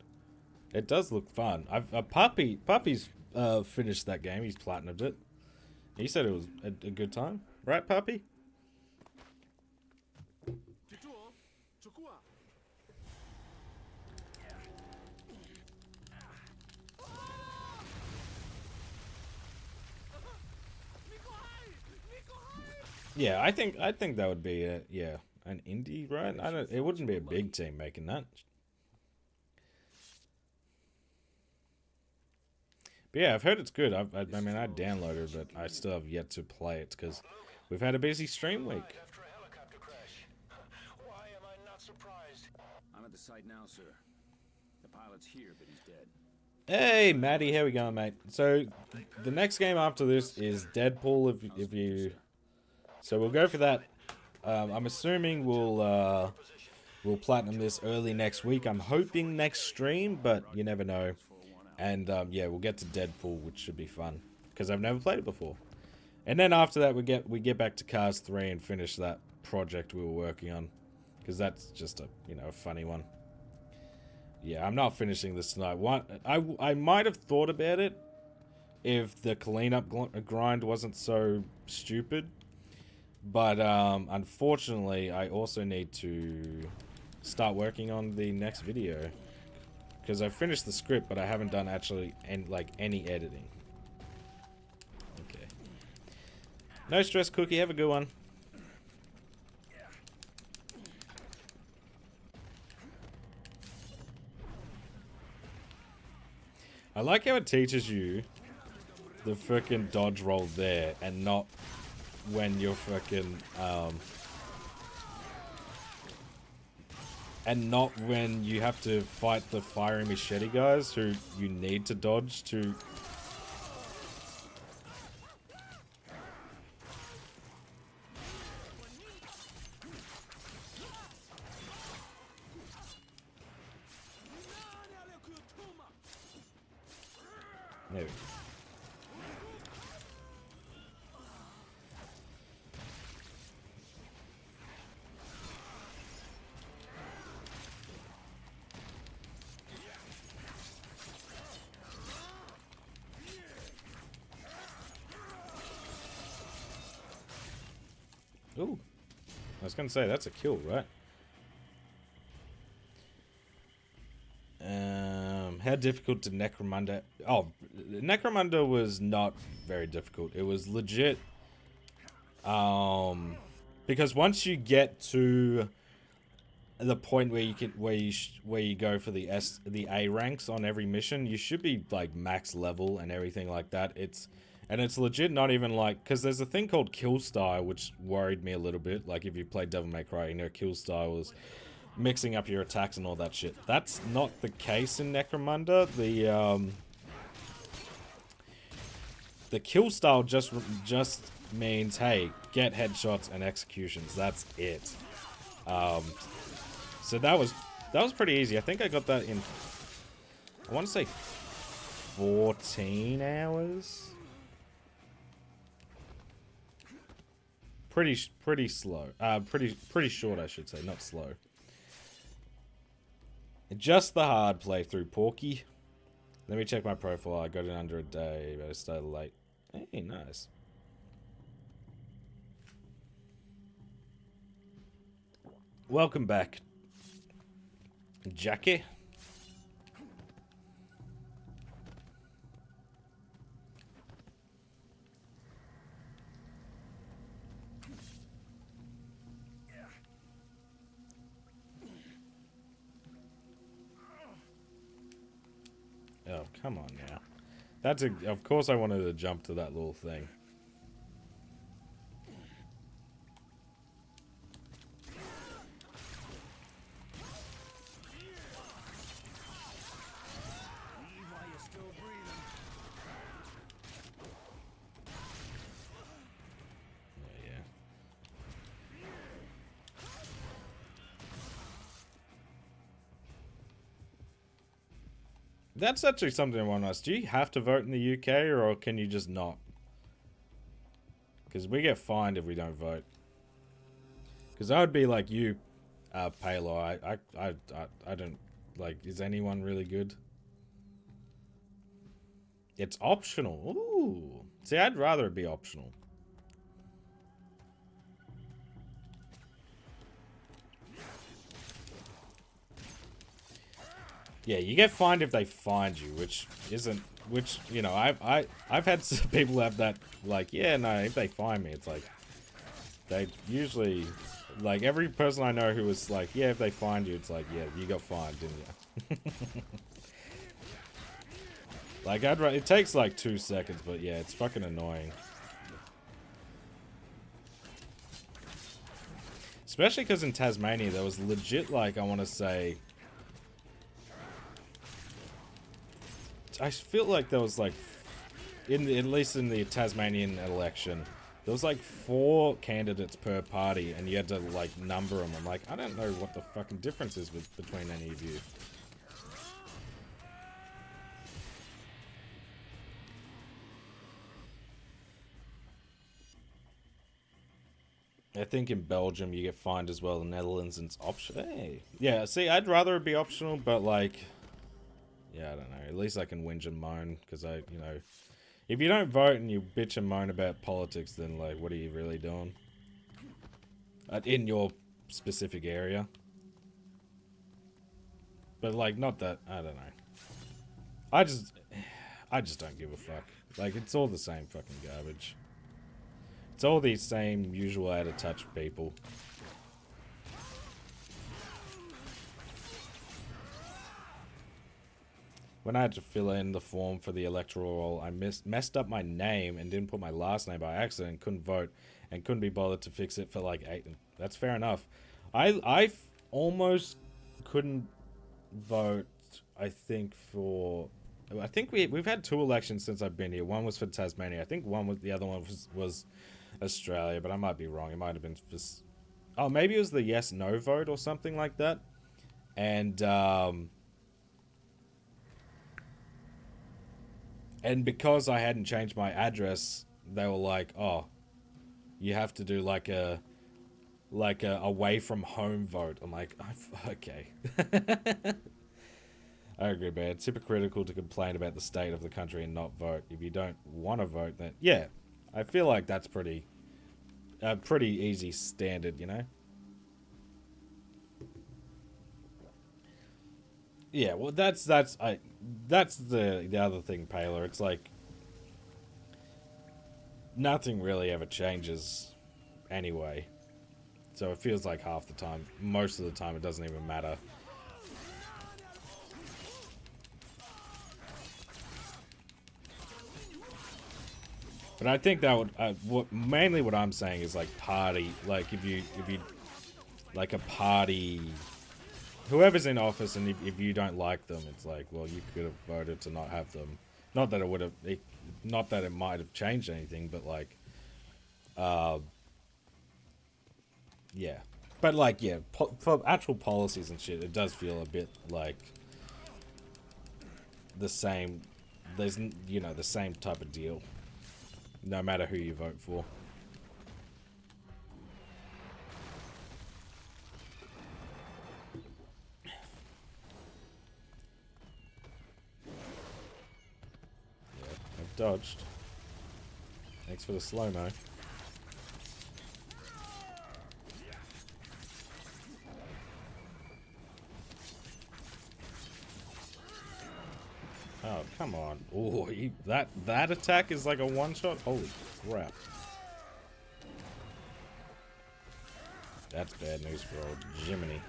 It does look fun. Puppy's finished that game. He's platinumed it. He said it was a good time, right, Puppy? Yeah, I think that would be an indie, right? It wouldn't be a big team making that. But yeah, I've heard it's good. I mean, I downloaded it, but I still have yet to play it because we've had a busy stream week. After a helicopter crash. Why am I not surprised? I'm at the site now, sir. The pilot's here, but he's dead. Hey, Maddie, how we going, mate? So the next game after this is Deadpool. If you, so we'll go for that. I'm assuming we'll platinum this early next week. I'm hoping next stream, but you never know. And yeah, we'll get to Deadpool, which should be fun because I've never played it before. And then after that, we get back to Cars 3 and finish that project we were working on because that's just a funny one. Yeah, I'm not finishing this tonight. I might have thought about it, if the cleanup grind wasn't so stupid. But unfortunately, I also need to start working on the next video. Because I finished the script, but I haven't done actually any editing. Okay. No stress, Cookie. Have a good one. I like how it teaches you the frickin' dodge roll there, and not when you're frickin' and not when you have to fight the fiery machete guys who you need to dodge to. There we go. Ooh. I was gonna say, that's a kill, right? How difficult did Necromunda... Oh, Necromunda was not very difficult. It was legit... because once you get to the point where you can... where you go for the A ranks on every mission, you should be, like, max level and everything like that. And it's legit not even like... Because there's a thing called kill style, which worried me a little bit. Like, if you played Devil May Cry, you know, kill style was mixing up your attacks and all that shit. That's not the case in Necromunda. The kill style just means, hey, get headshots and executions. That's it. So that was pretty easy. I think I got that in... I want to say 14 hours. Pretty slow. Pretty short, I should say, not slow. Just the hard playthrough, Porky. Let me check my profile. I got it under a day, but I started late. Hey, nice. Welcome back, Jackie. Oh, come on now. That's a... Of course I wanted to jump to that little thing. That's actually something I want to ask. Do you have to vote in the UK, or can you just not? Because we get fined if we don't vote. Because I would be like you, Palo. I don't... Like, is anyone really good? It's optional. Ooh. See, I'd rather it be optional. Yeah, you get fined if they find you, which isn't, you know, I've had some people have that, like, yeah, no, if they find me, it's like, they usually, like, every person I know who was like, yeah, if they find you, it's like, yeah, you got fined, didn't you? Like, it takes like 2 seconds, but yeah, it's fucking annoying. Especially because in Tasmania, there was legit, like, I want to say... I feel like there was, like... at least in the Tasmanian election, there was, like, 4 candidates per party, and you had to, like, number them. I'm like, I don't know what the fucking difference is between any of you. I think in Belgium you get fined as well. In the Netherlands it's optional. Hey. Yeah, see, I'd rather it be optional, but like... Yeah, I don't know. At least I can whinge and moan, because you know... If you don't vote and you bitch and moan about politics, then like, what are you really doing? In your specific area. But like, not that, I don't know. I just don't give a fuck. Like, it's all the same fucking garbage. It's all these same usual out of touch people. When I had to fill in the form for the electoral roll, I messed up my name and didn't put my last name by accident and couldn't vote and couldn't be bothered to fix it for like 8. That's fair enough. I almost couldn't vote, I think we've had 2 elections since I've been here. One was for Tasmania. I think the other one was Australia, but I might be wrong. It might have been for, oh, maybe it was the yes no vote or something like that. And because I hadn't changed my address, they were like, "Oh, you have to do like a away from home vote." I'm like, "Okay." I agree, man. It's hypocritical to complain about the state of the country and not vote. If you don't want to vote, then yeah, I feel like that's pretty easy standard, you know. Yeah, well, that's the other thing, Paler. It's like nothing really ever changes anyway. So it feels like half the time, most of the time, it doesn't even matter. But I think that would mainly what I'm saying is like party, like if you like a party. Whoever's in office, and if you don't like them, it's like, well, you could have voted to not have them. Not that it would have, not that it might have changed anything, but like, yeah. But like, yeah, for actual policies and shit, it does feel a bit like the same. There's, you know, the same type of deal, no matter who you vote for. Dodged. Thanks for the slow-mo. Oh, come on. Oh, that attack is like a one-shot? Holy crap. That's bad news for old Jiminy.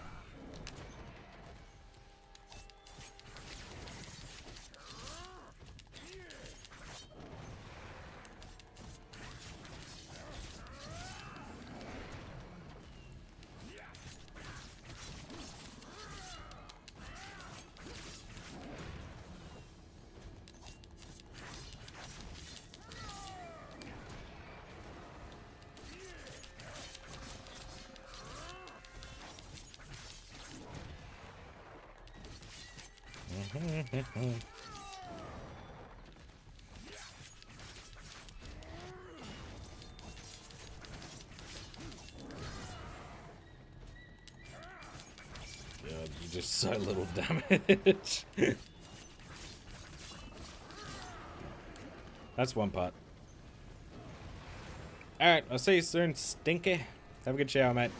God, you just so little damage. That's one part. Alright, I'll see you soon, Stinky. Have a good shower, mate.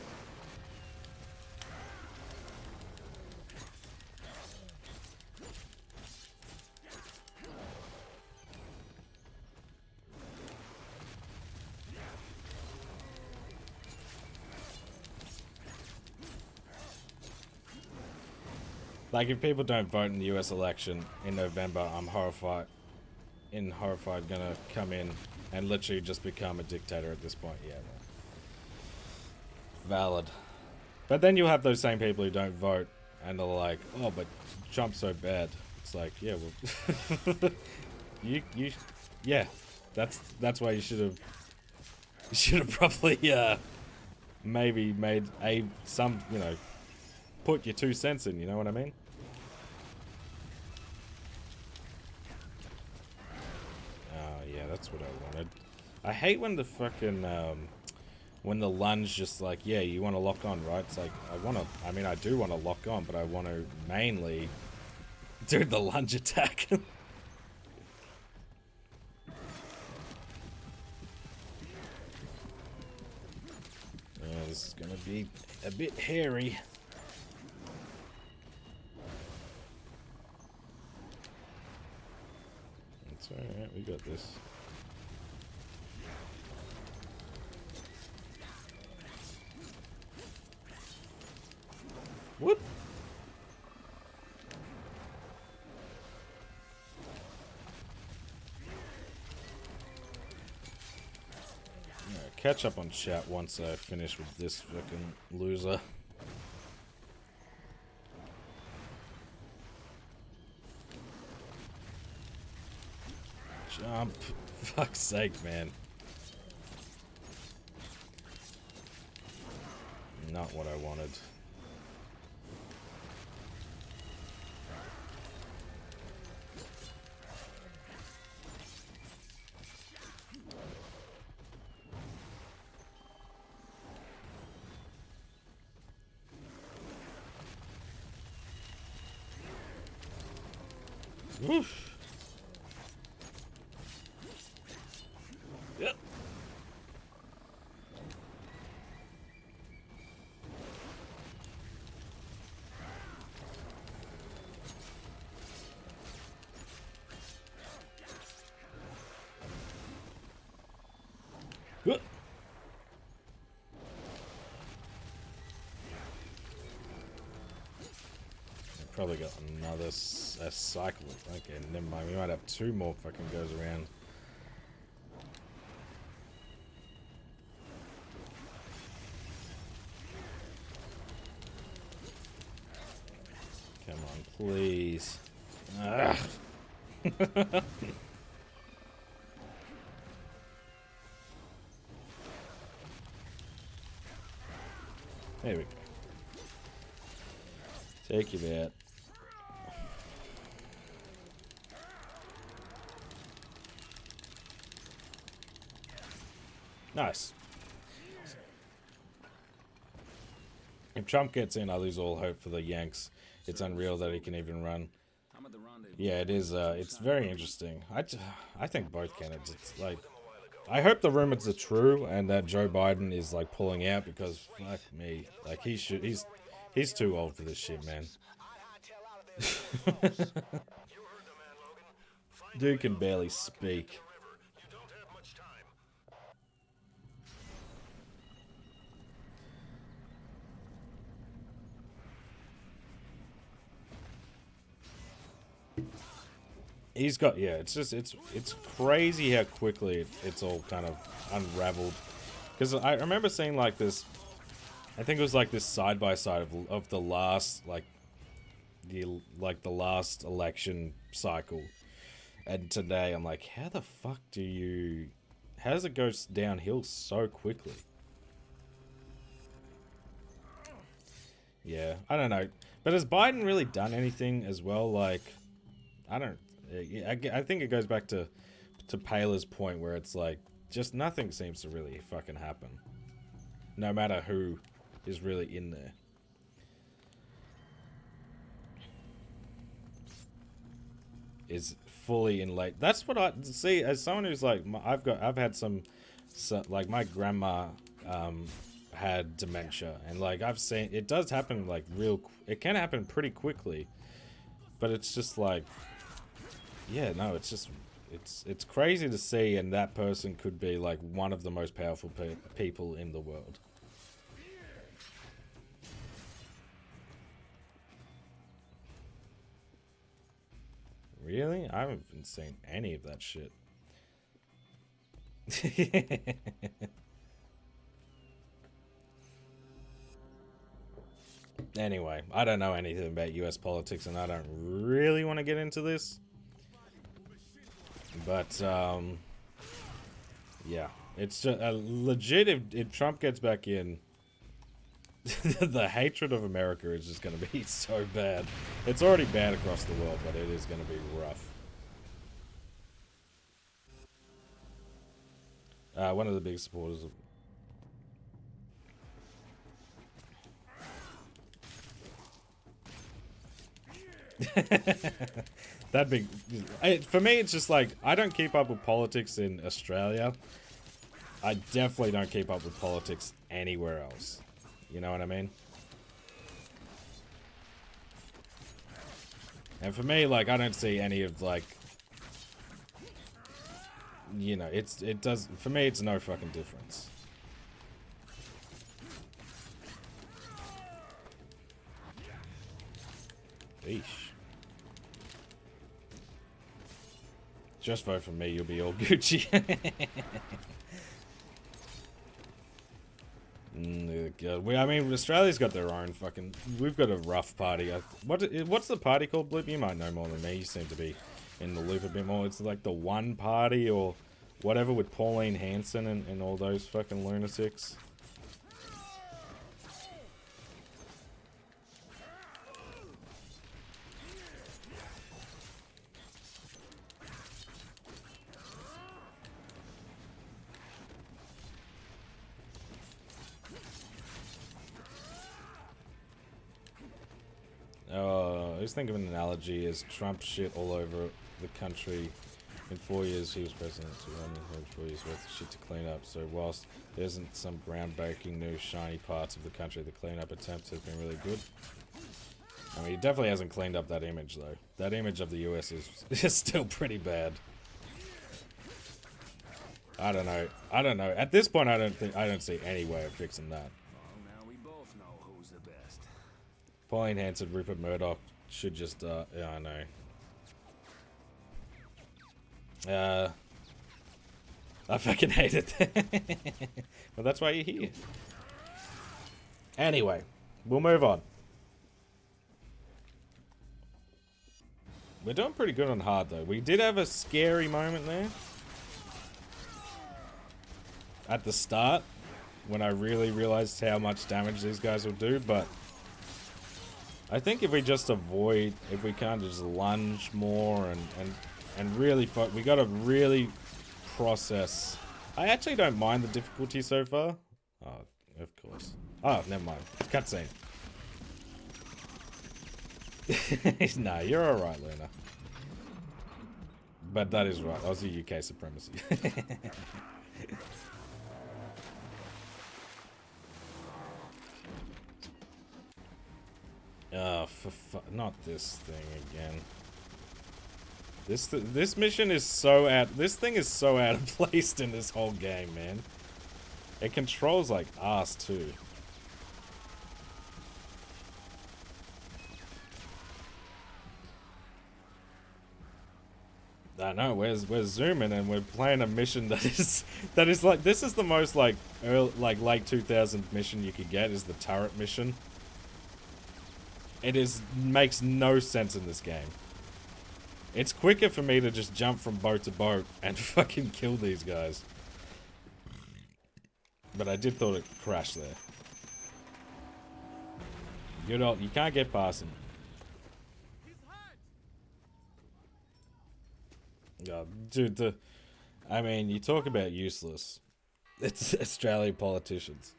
Like, if people don't vote in the US election in November, I'm horrified gonna come in and literally just become a dictator at this point. Yeah, well, valid. But then you'll have those same people who don't vote and they're like, oh, but Trump's so bad. It's like, yeah, well, yeah, that's why you should have probably maybe made some, you know, put your 2 cents in, you know what I mean? Oh, yeah, that's what I wanted. I hate when the fucking, when the lunge just like, yeah, you want to lock on, right? It's like, I mean, I do want to lock on, but I want to mainly do the lunge attack. this is gonna be a bit hairy. It's alright, we got this. What? Catch up on chat once I finish with this fucking loser. Jump. Fuck's sake, man. Not what I wanted. Oof. Yep. Good. Probably got another cycle. Okay, never mind. We might have 2 more fucking goes around. Come on, please. Ugh. There we go. Take your bat. Nice. If Trump gets in, I lose all hope for the Yanks. It's unreal that he can even run. Yeah, it is. It's very interesting. I think both candidates. It's like, I hope the rumors are true and that Joe Biden is like pulling out because fuck me, like he's too old for this shit, man. Dude can barely speak. He's got, yeah, it's just, it's crazy how quickly it's all kind of unraveled. Because I remember seeing like this, I think it was like this side-by-side of the last, the last election cycle. And today I'm like, how the fuck how does it go downhill so quickly? Yeah, I don't know. But has Biden really done anything as well? Like, I think it goes back to Paler's point where it's like, just nothing seems to really fucking happen. No matter who is really in there. Is fully in late. That's what I see as someone who's like, I've had some like my grandma had dementia, and like I've seen it does happen like it can happen pretty quickly, but it's just like, yeah, no, it's just it's crazy to see, and that person could be like one of the most powerful people in the world. Really? I haven't been seeing any of that shit. Anyway, I don't know anything about US politics, and I don't really want to get into this. But, yeah. It's just legit, if Trump gets back in, the hatred of America is just going to be so bad. It's already bad across the world, but it is going to be rough. One of the big supporters of... That big... For me, it's just like, I don't keep up with politics in Australia. I definitely don't keep up with politics anywhere else. You know what I mean? And for me, like, I don't see any of, like, you know, it does, for me, it's no fucking difference. Eesh. Just vote for me, you'll be all Gucci. I mean, Australia's got their own fucking... We've got a rough party. What's the party called, Blip? You might know more than me. You seem to be in the loop a bit more. It's like the One Party or whatever with Pauline Hanson and all those fucking lunatics. I was thinking of an analogy as Trump shit all over the country. In 4 years he was president, so we only had 4 years worth of shit to clean up. So whilst there isn't some groundbreaking new shiny parts of the country, the cleanup attempt has been really good. I mean, he definitely hasn't cleaned up that image though. That image of the US is still pretty bad. I don't know. At this point, I don't see any way of fixing that. Well, now we both know who's the best. Pauline Hanson, Rupert Murdoch should just, yeah, I know. I fucking hate it. But that's why you're here. Anyway, we'll move on. We're doing pretty good on hard, though. We did have a scary moment there. At the start, when I really realized how much damage these guys will do, but I think if we just avoid, if we can't just lunge more and really, we gotta really process. I actually don't mind the difficulty so far. Oh, of course. Oh, never mind. Cutscene. Nah, you're alright, Luna. But that is right. Aussie UK supremacy. Oh, not this thing again. This mission is so out. This thing is so out of place in this whole game, man. It controls like ass too. I know we're zooming and we're playing a mission that is like, this is the most like late 2000 mission you could get, is the turret mission. It makes no sense in this game. It's quicker for me to just jump from boat to boat and fucking kill these guys. But I did thought it crashed there. You can't get past him. Yeah, dude, I mean, you talk about useless. It's Australian politicians.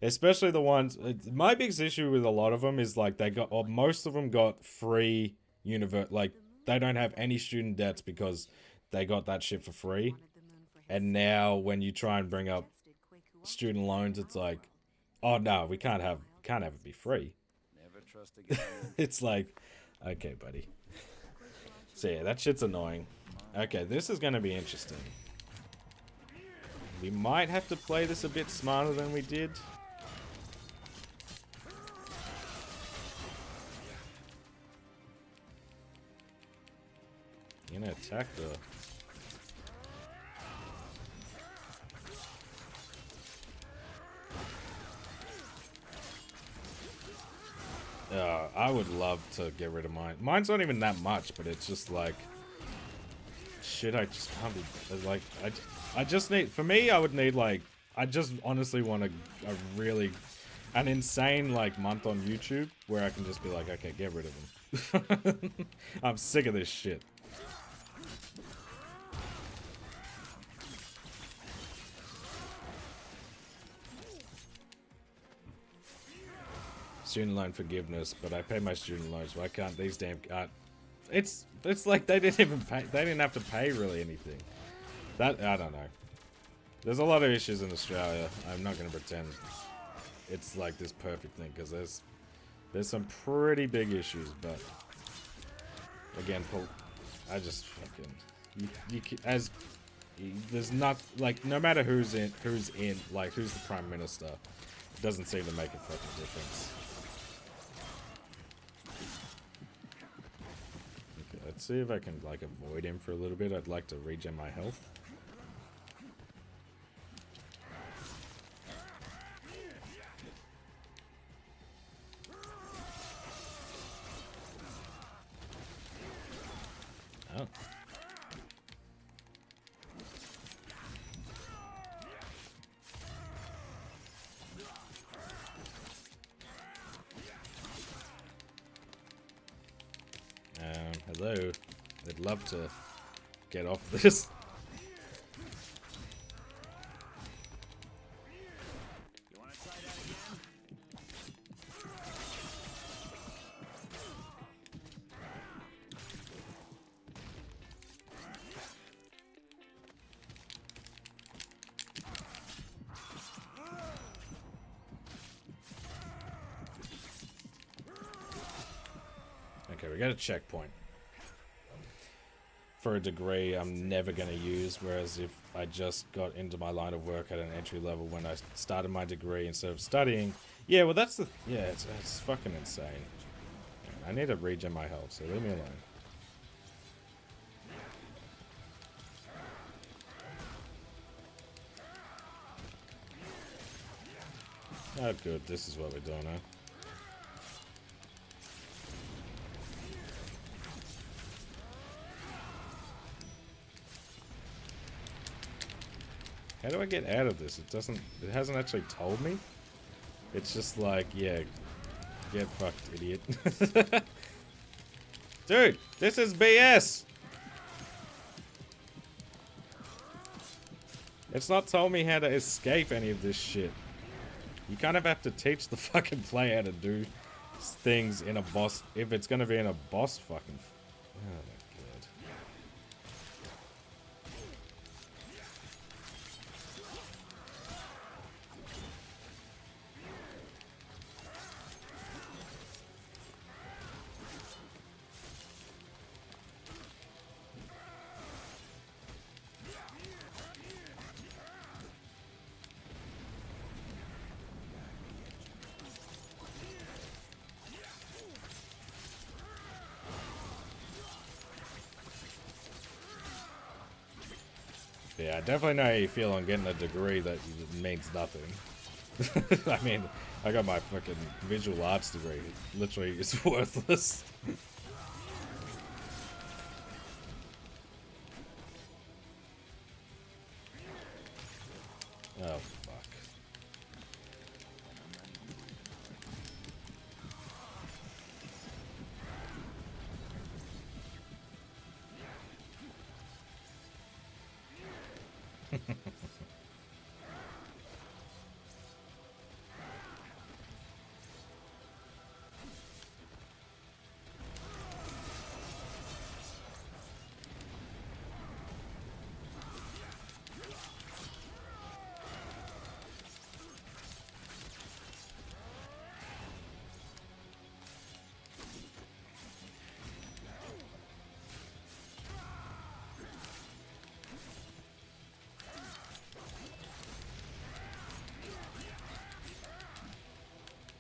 Especially the ones, my biggest issue with a lot of them is like most of them got free like they don't have any student debts because they got that shit for free. And now when you try and bring up student loans, it's like, oh no, we can't have it be free. Never trust a guy. It's like, okay, buddy. So yeah, that shit's annoying. Okay, this is going to be interesting. We might have to play this a bit smarter than we did. You're gonna attack the... I would love to get rid of mine. Mine's not even that much, but it's just like... Shit, I just can't be... Like, I just need... For me, I would need, like... I just honestly want an insane, like, month on YouTube where I can just be like, okay, get rid of them. I'm sick of this shit. Student loan forgiveness, but I pay my student loans. Why can't these damn... it's like they didn't even pay. They didn't have to pay really anything. I don't know. There's a lot of issues in Australia. I'm not going to pretend. it's like this perfect thing, because there's some pretty big issues, but again, I just fucking there's not, like, no matter who's in, like, who's the prime minister, it doesn't seem to make a fucking difference. Okay, let's see if I can, like, avoid him for a little bit. I'd like to regen my health. Oh. Hello. I'd love to get off this. You want to try that again? Okay, we got a checkpoint. For a degree I'm never going to use, whereas if I just got into my line of work at an entry level when I started my degree instead of studying, yeah, well that's the, yeah, it's fucking insane. I need to regen my health, so leave me alone. Oh good, this is what we're doing now. How do I get out of this? It hasn't actually told me. It's just like, yeah, get fucked, idiot. Dude, this is BS! It's not told me how to escape any of this shit. You kind of have to teach the fucking player how to do things in a boss, if it's gonna be in a boss fucking... Oh my god. Yeah, I definitely know how you feel on getting a degree that means nothing. I mean, I got my fucking visual arts degree. It literally, it's worthless. Oh, fuck.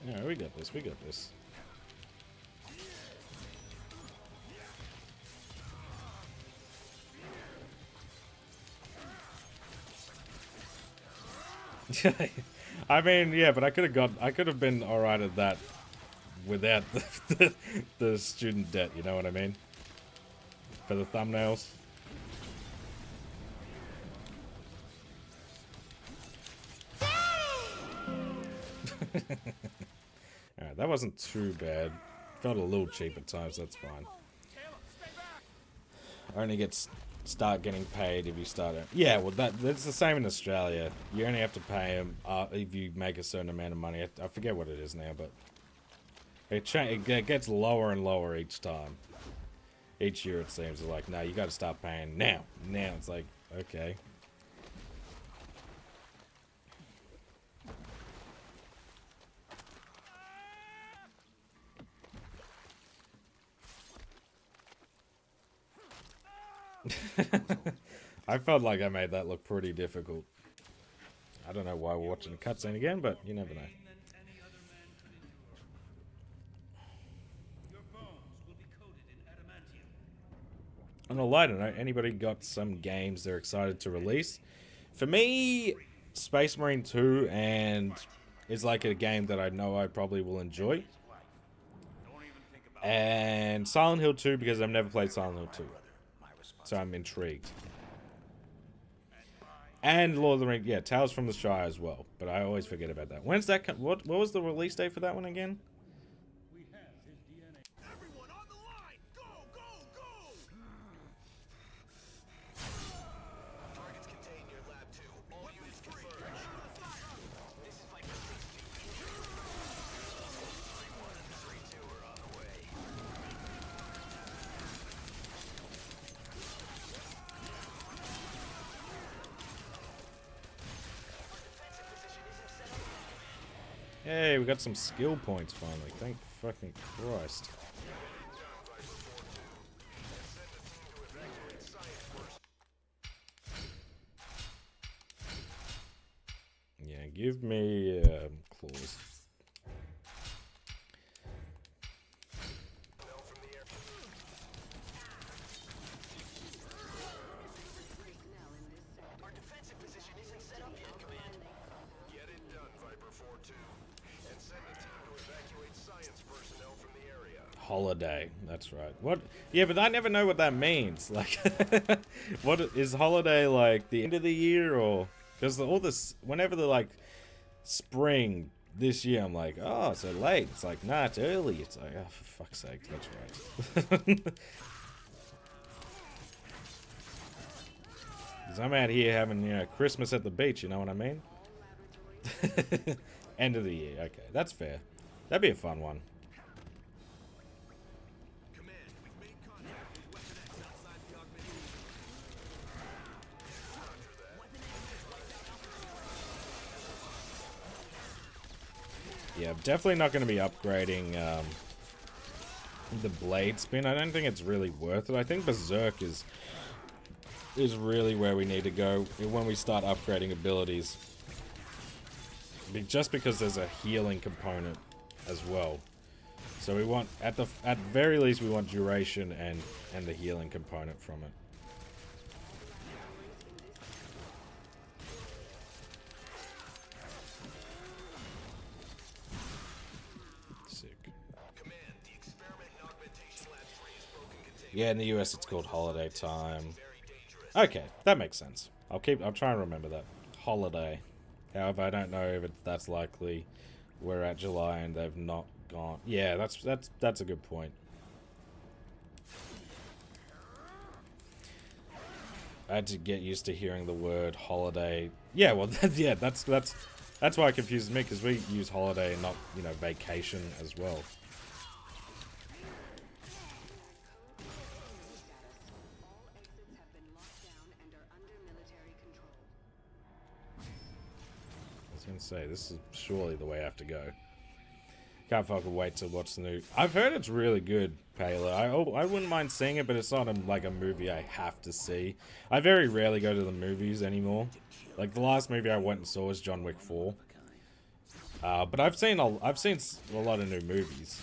Yeah, we got this, we got this. I mean, yeah, but I could have been alright at that without the student debt, you know what I mean? For the thumbnails. Alright, that wasn't too bad. Felt a little cheap at times, that's fine. Only start getting paid if you start it. Yeah, well that's the same in Australia. You only have to pay them if you make a certain amount of money. I forget what it is now, but it gets lower and lower each time. Each year it seems like, no, you got to start paying now. Now it's like, okay. I felt like I made that look pretty difficult. I don't know why we're watching a cutscene again, but you never know. On a lighter note, anybody got some games they're excited to release? For me, Space Marine 2 and is like a game that I know I probably will enjoy. And Silent Hill 2 because I've never played Silent Hill 2. So I'm intrigued. And Lord of the Rings, yeah, Tales from the Shire as well. But I always forget about that. When's that? What was the release date for that one again? Everyone on the line! Go, go, go! Targets contained near Lab 2. All units converge. This is Viper 6-2. 3-1 and 3-2 are on the way. Hey, we got some skill points finally. Thank fucking Christ. Yeah, give me claws. Our defensive position isn't set up yet, Command. Get it done, Viper 4-2. And send a team to evacuate science personnel from the area. Holiday, that's right. What? Yeah, but I never know what that means. Like, what is holiday like? The end of the year, or because all this, whenever they're like spring this year, I'm like, oh, so late. It's like, nah, it's early. It's like, oh, for fuck's sake, that's right. Because I'm out here having, you know, Christmas at the beach. You know what I mean? End of the year. Okay, that's fair. That'd be a fun one. Command, we've made contact with Weapon X outside the augmented. Yeah, definitely not going to be upgrading the blade spin. I don't think it's really worth it. I think Berserk is really where we need to go when we start upgrading abilities. Just because there's a healing component as well. So we want, at very least, we want duration and the healing component from it. Sick. Command, the experiment in augmentation lab 3 is broken containment. Yeah, in the US it's called holiday time. Very dangerous. Okay, that makes sense. I'll try and remember that. Holiday. However, I don't know if that's likely. We're at July and they've not gone. Yeah, that's a good point. I had to get used to hearing the word holiday. Yeah, well, yeah, that's why it confuses me, because we use holiday and not, you know, vacation as well. All exits have been locked down and are under military control. I was gonna say, this is surely the way I have to go. Can't fucking wait to watch the new. I've heard it's really good, Payla. I wouldn't mind seeing it, but it's not like a movie I have to see. I very rarely go to the movies anymore. Like the last movie I went and saw was John Wick 4. But I've seen a lot of new movies.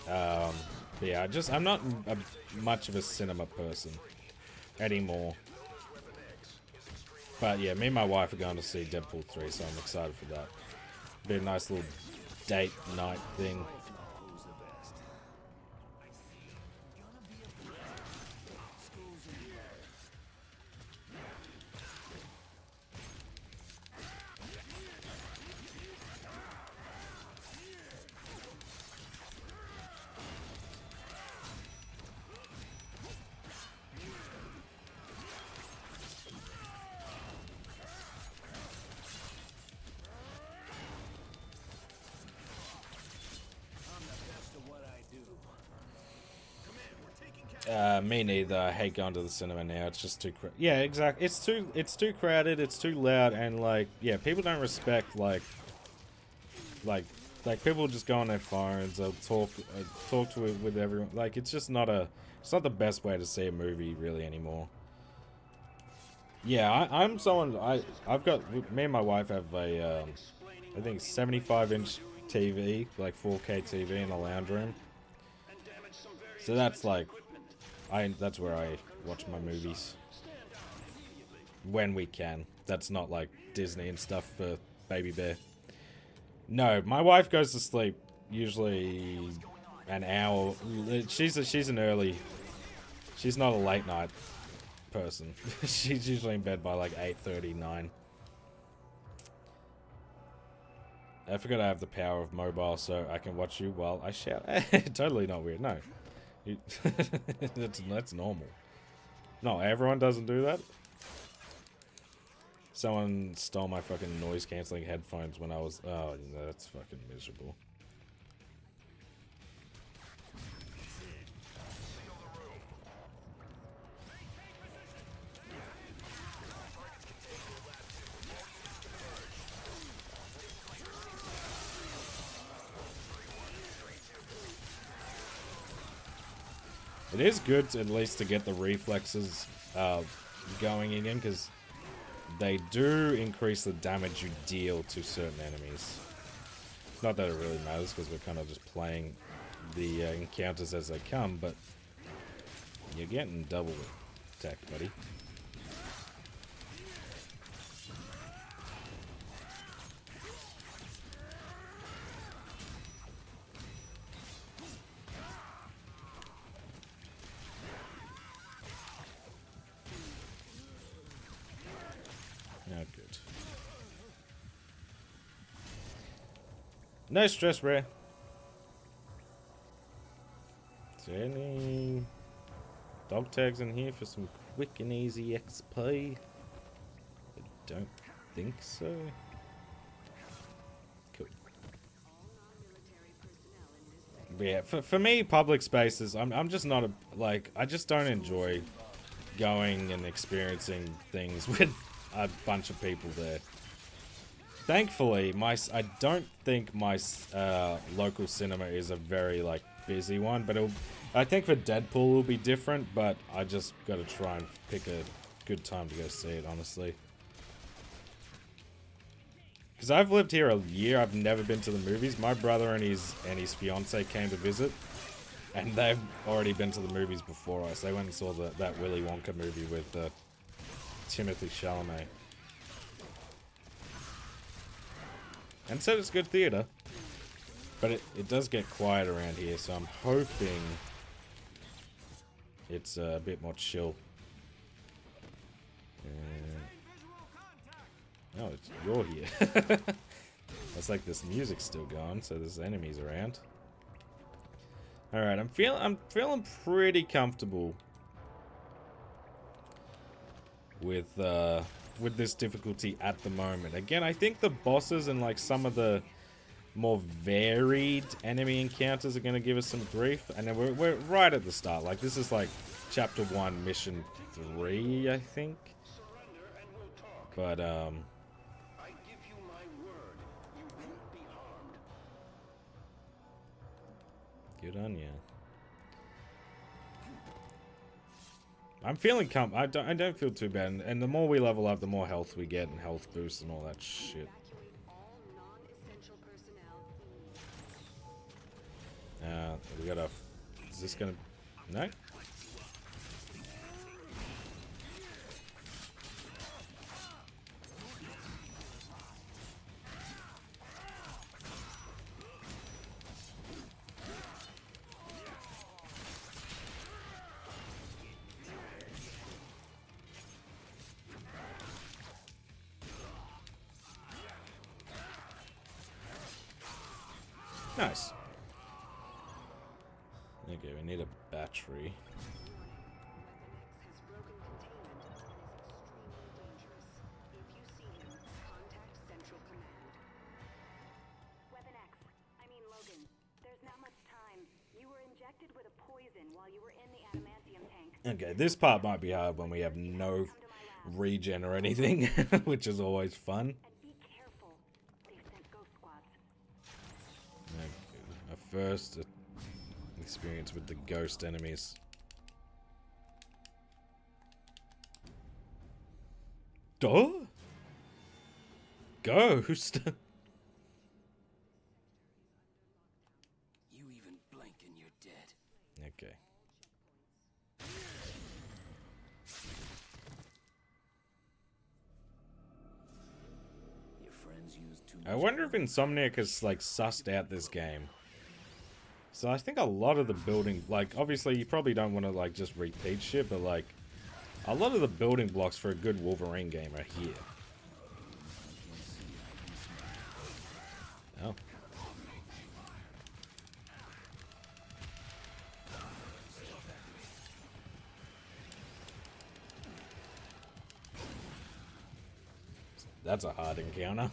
But yeah, I'm not much of a cinema person anymore. But yeah, me and my wife are going to see Deadpool 3, so I'm excited for that. Be a nice little date night thing. Me neither. I hate going to the cinema now. It's just too yeah, exactly. It's too crowded. It's too loud, and like, yeah, people don't respect like like people just go on their phones, they'll talk to it with everyone. Like it's just not it's not the best way to see a movie really anymore. Yeah, I'm someone I've got me and my wife have a I think 75-inch TV, like 4K TV in the lounge room. So that's like that's where I watch my movies when we can. That's not like Disney and stuff for Baby Bear. No, my wife goes to sleep usually an hour. She's an early. She's not a late night person. She's usually in bed by like 8:30, 9. I forgot I have the power of mobile, so I can watch you while I shout. Totally not weird. No, that's normal. No, everyone doesn't do that. Someone stole my fucking noise cancelling headphones when I was. Oh, that's fucking miserable. It is good to, at least to get the reflexes going again, because they do increase the damage you deal to certain enemies. Not that it really matters, because we're kind of just playing the encounters as they come, but you're getting double attack, buddy. Not good. No stress, Rare. Is there any dog tags in here for some quick and easy XP? I don't think so. Cool. But yeah, for me, public spaces, I'm just not a, like, I just don't enjoy going and experiencing things with a bunch of people there. Thankfully, I don't think my local cinema is a very like busy one, but I think for Deadpool it'll be different. But I just got to try and pick a good time to go see it, honestly. Because I've lived here a year, I've never been to the movies. My brother and his fiance came to visit, and they've already been to the movies before us. They went and saw that Willy Wonka movie with Timothy Chalamet. And said it's good theater. But it does get quiet around here, so I'm hoping it's a bit more chill. Oh, you're here. It's like this music's still going, so there's enemies around. Alright, I'm feeling pretty comfortable with this difficulty at the moment. Again, I think the bosses and like some of the more varied enemy encounters are going to give us some grief, and then we're right at the start. Like this is like chapter 1, mission 3, I think. But I give you my word, you won't be harmed. Good on ya. I'm feeling I don't feel too bad, and the more we level up, the more health we get, and health boosts and all that shit. We gotta. Is this gonna? No. Nice. Okay, we need a battery. Weapon X, I mean Logan, there's not much time. You were injected with a poison while you were in the adamantium tank. Okay, this part might be hard when we have no regen or anything, which is always fun. And be careful. They've sent ghost squads. first experience with the ghost enemies. Duh? Ghost? You even blink and you're dead. Okay. Your friends use too I much. wonder if Insomniac has, like, sussed out this game. So I think a lot of the building, like, obviously you probably don't want to, like, just repeat shit, but, like, a lot of the building blocks for a good Wolverine game are here. Oh. That's a hard encounter.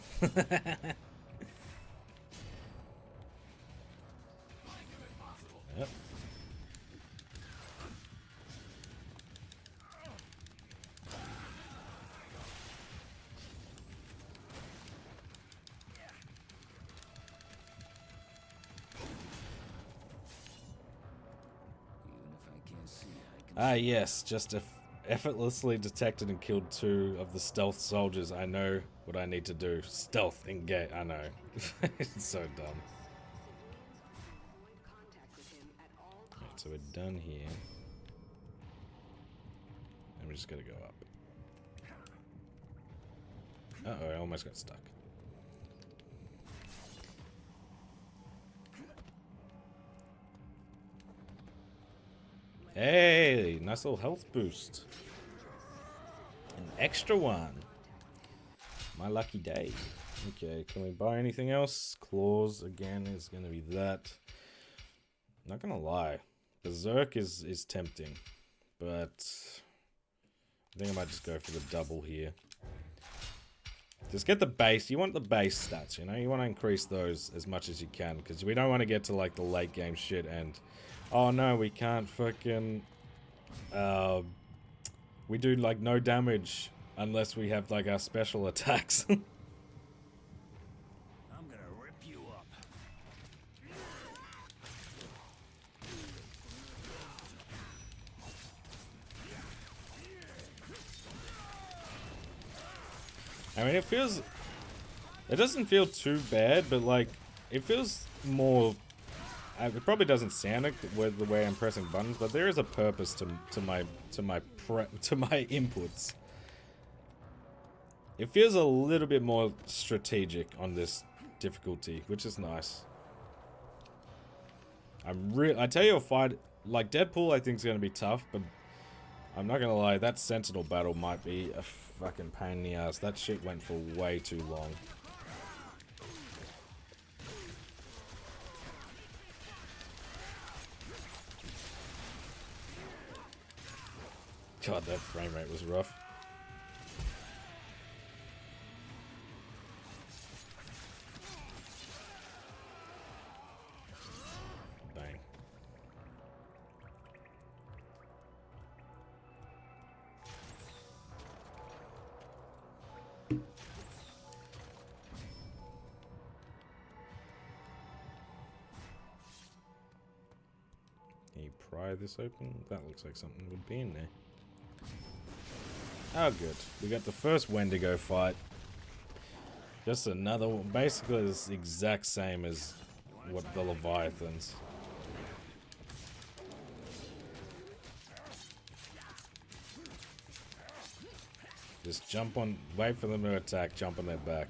Yep. Even if I can't see, I can. Ah, yes, just effortlessly detected and killed 2 of the stealth soldiers. I know what I need to do. Stealth engage. I know. It's so dumb. Right, so we're done here. And we just gotta go up. Uh-oh, I almost got stuck. Hey, nice little health boost. An extra one. My lucky day. Okay, can we buy anything else? Claws, again, is going to be that. Not going to lie. Berserk is tempting. But I think I might just go for the double here. Just get the base. You want the base stats, you know? You want to increase those as much as you can. Because we don't want to get to, like, the late game shit and... Oh, no, we can't fucking... we do, like, no damage unless we have, like, our special attacks. I'm gonna rip you up. I mean, it feels... It doesn't feel too bad, but, like, it feels more... It probably doesn't sound like the way I'm pressing buttons, but there is a purpose to my inputs. It feels a little bit more strategic on this difficulty, which is nice. I tell you a fight like Deadpool I think is gonna be tough, but I'm not gonna lie, that Sentinel battle might be a fucking pain in the ass. That shit went for way too long. God, that frame rate was rough. Bang. Can you pry this open? That looks like something would be in there. Oh, good. We got the first Wendigo fight. Just another one. Basically, it's the exact same as what the Leviathans. Just jump on, wait for them to attack, jump on their back.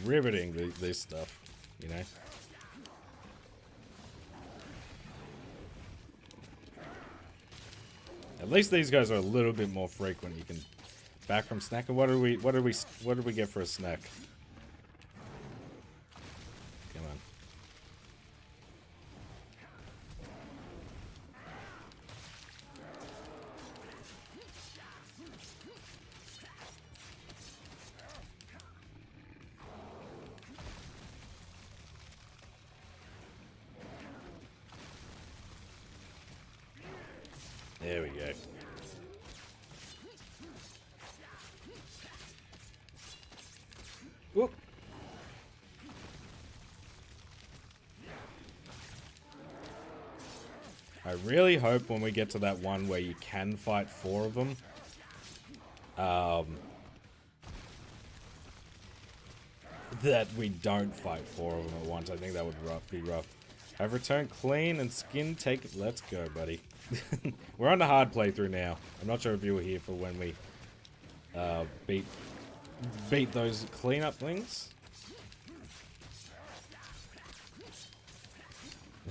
Riveting, this stuff, you know? At least these guys are a little bit more frequent. You can back from snack. And what did we get for a snack? Come on. There we go. Whoop. I really hope when we get to that one where you can fight 4 of them, that we don't fight 4 of them at once. I think that would be rough. I've returned clean and skin take it. Let's go, buddy. We're on the hard playthrough now. I'm not sure if you were here for when we beat those cleanup things.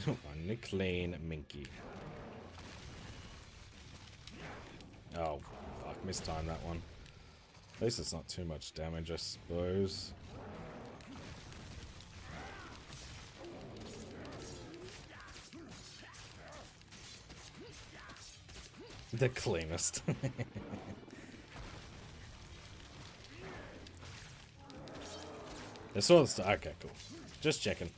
On the clean minky. Oh, fuck, mistimed that one. At least it's not too much damage, I suppose. The cleanest. That's all the stuff. Okay, cool. Just checking.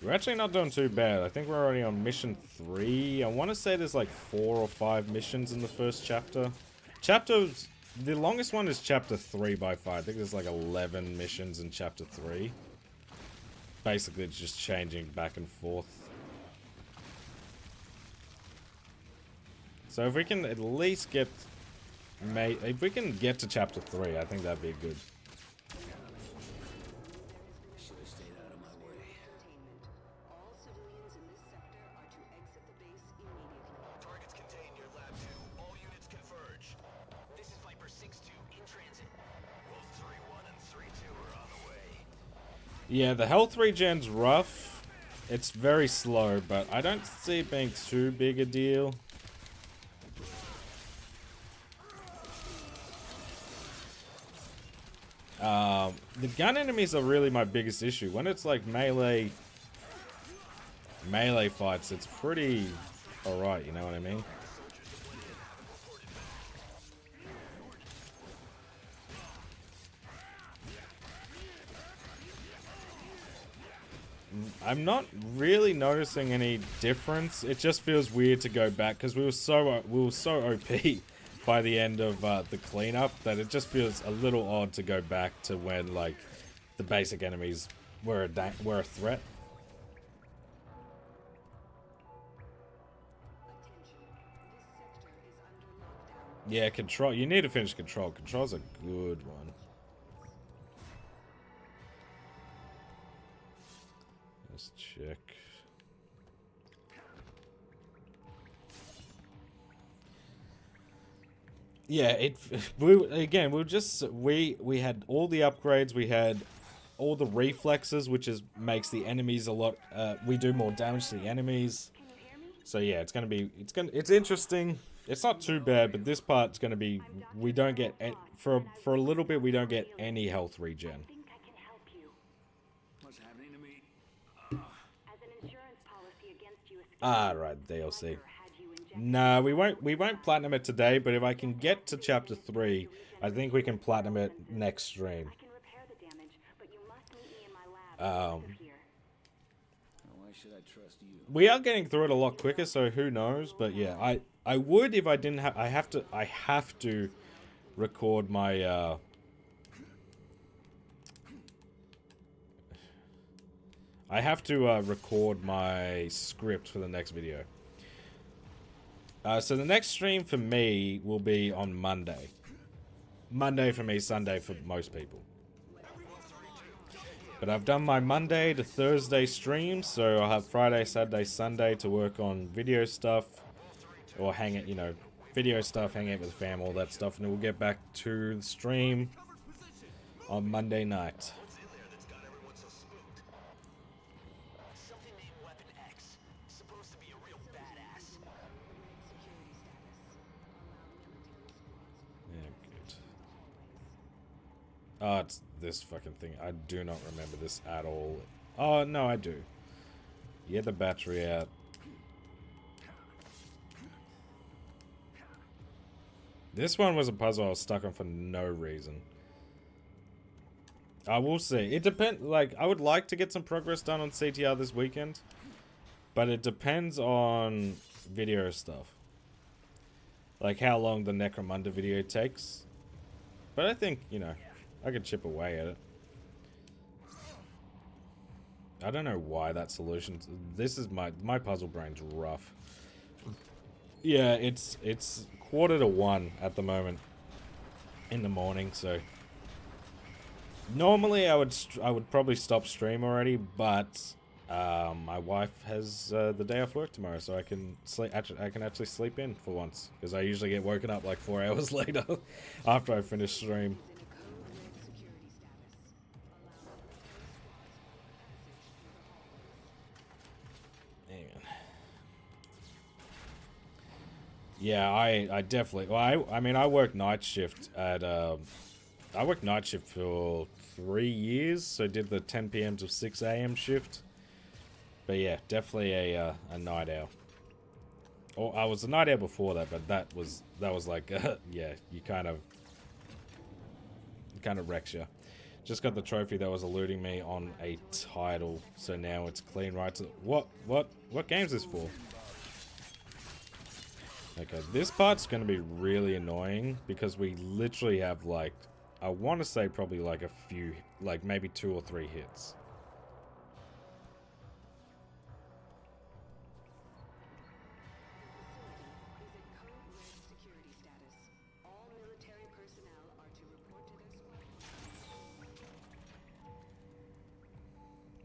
We're actually not doing too bad. I think we're already on mission 3. I want to say there's like 4 or 5 missions in the first chapter. The longest one is chapter 3 by far. I think there's like 11 missions in chapter 3. Basically, it's just changing back and forth. So if we can at least get... If we can get to chapter 3, I think that'd be good. Should have stayed out of my way. All civilians in this sector are to exit the base immediately. Targets contained near Lab 2. All units converge. This is Viper 6-2 in transit. Wolf 3-1 and 3-2 are on the way. Yeah, the health regen's rough. It's very slow, but I don't see it being too big a deal. The gun enemies are really my biggest issue. When it's like melee fights, it's pretty alright, you know what I mean? I'm not really noticing any difference. It just feels weird to go back because we were so OP by the end of the cleanup that it just feels a little odd to go back to when like the basic enemies were a threat. Yeah, Control. You need to finish Control. Control's a good one. Let's check. Yeah, we had all the upgrades, we had all the reflexes, which makes the enemies a lot. We do more damage to the enemies. So yeah, it's interesting. It's not too bad, but this part's gonna be. We don't get for a little bit. We don't get any health regen. I think I can help you. What's happening to me? As an insurance policy against you escaping, Ah, right, DLC. had you injected No, we won't platinum it today, but if I can get to chapter 3, I think we can platinum it next stream. I can repair the damage, but you must meet me in my lab north of here. Why should I trust you? We are getting through it a lot quicker, so who knows? But yeah, I would if I didn't have. I have to record my. I have to record my script for the next video. So the next stream for me will be on Monday. Monday for me, Sunday for most people. But I've done my Monday to Thursday streams, so I'll have Friday, Saturday, Sunday to work on video stuff. Or hang it, video stuff, hang out with the fam, all that stuff. And then we'll get back to the stream on Monday night. What's in there that's got everyone so spooked? Something named Weapon X. Supposed to be a real badass. Yeah, good. Oh, it's this fucking thing. I do not remember this at all. Oh, no, I do. Get the battery out. This one was a puzzle I was stuck on for no reason. I will see. It depends. Like, I would like to get some progress done on CTR this weekend, but it depends on video stuff. Like how long the Necromunda video takes. But I think, I could chip away at it. I don't know why that solution. This is my puzzle brain's rough. Yeah, it's 1:45 at the moment in the morning, so normally I would probably stop stream already, but my wife has the day off work tomorrow, so I can sleep. I can actually sleep in for once because I usually get woken up like 4 hours later after I finish stream. Yeah, I definitely. Well, I mean, I worked night shift at. I worked night shift for 3 years, so did the 10 p.m. to 6 a.m. shift. But yeah, definitely a night owl. Or I was a night owl before that, but that was like, yeah, you kind of wrecks you. Just got the trophy that was eluding me on a title, so now it's clean right to. What game's this for? Okay, this part's going to be really annoying because we literally have, like, I want to say probably like a few, like maybe 2 or 3 hits.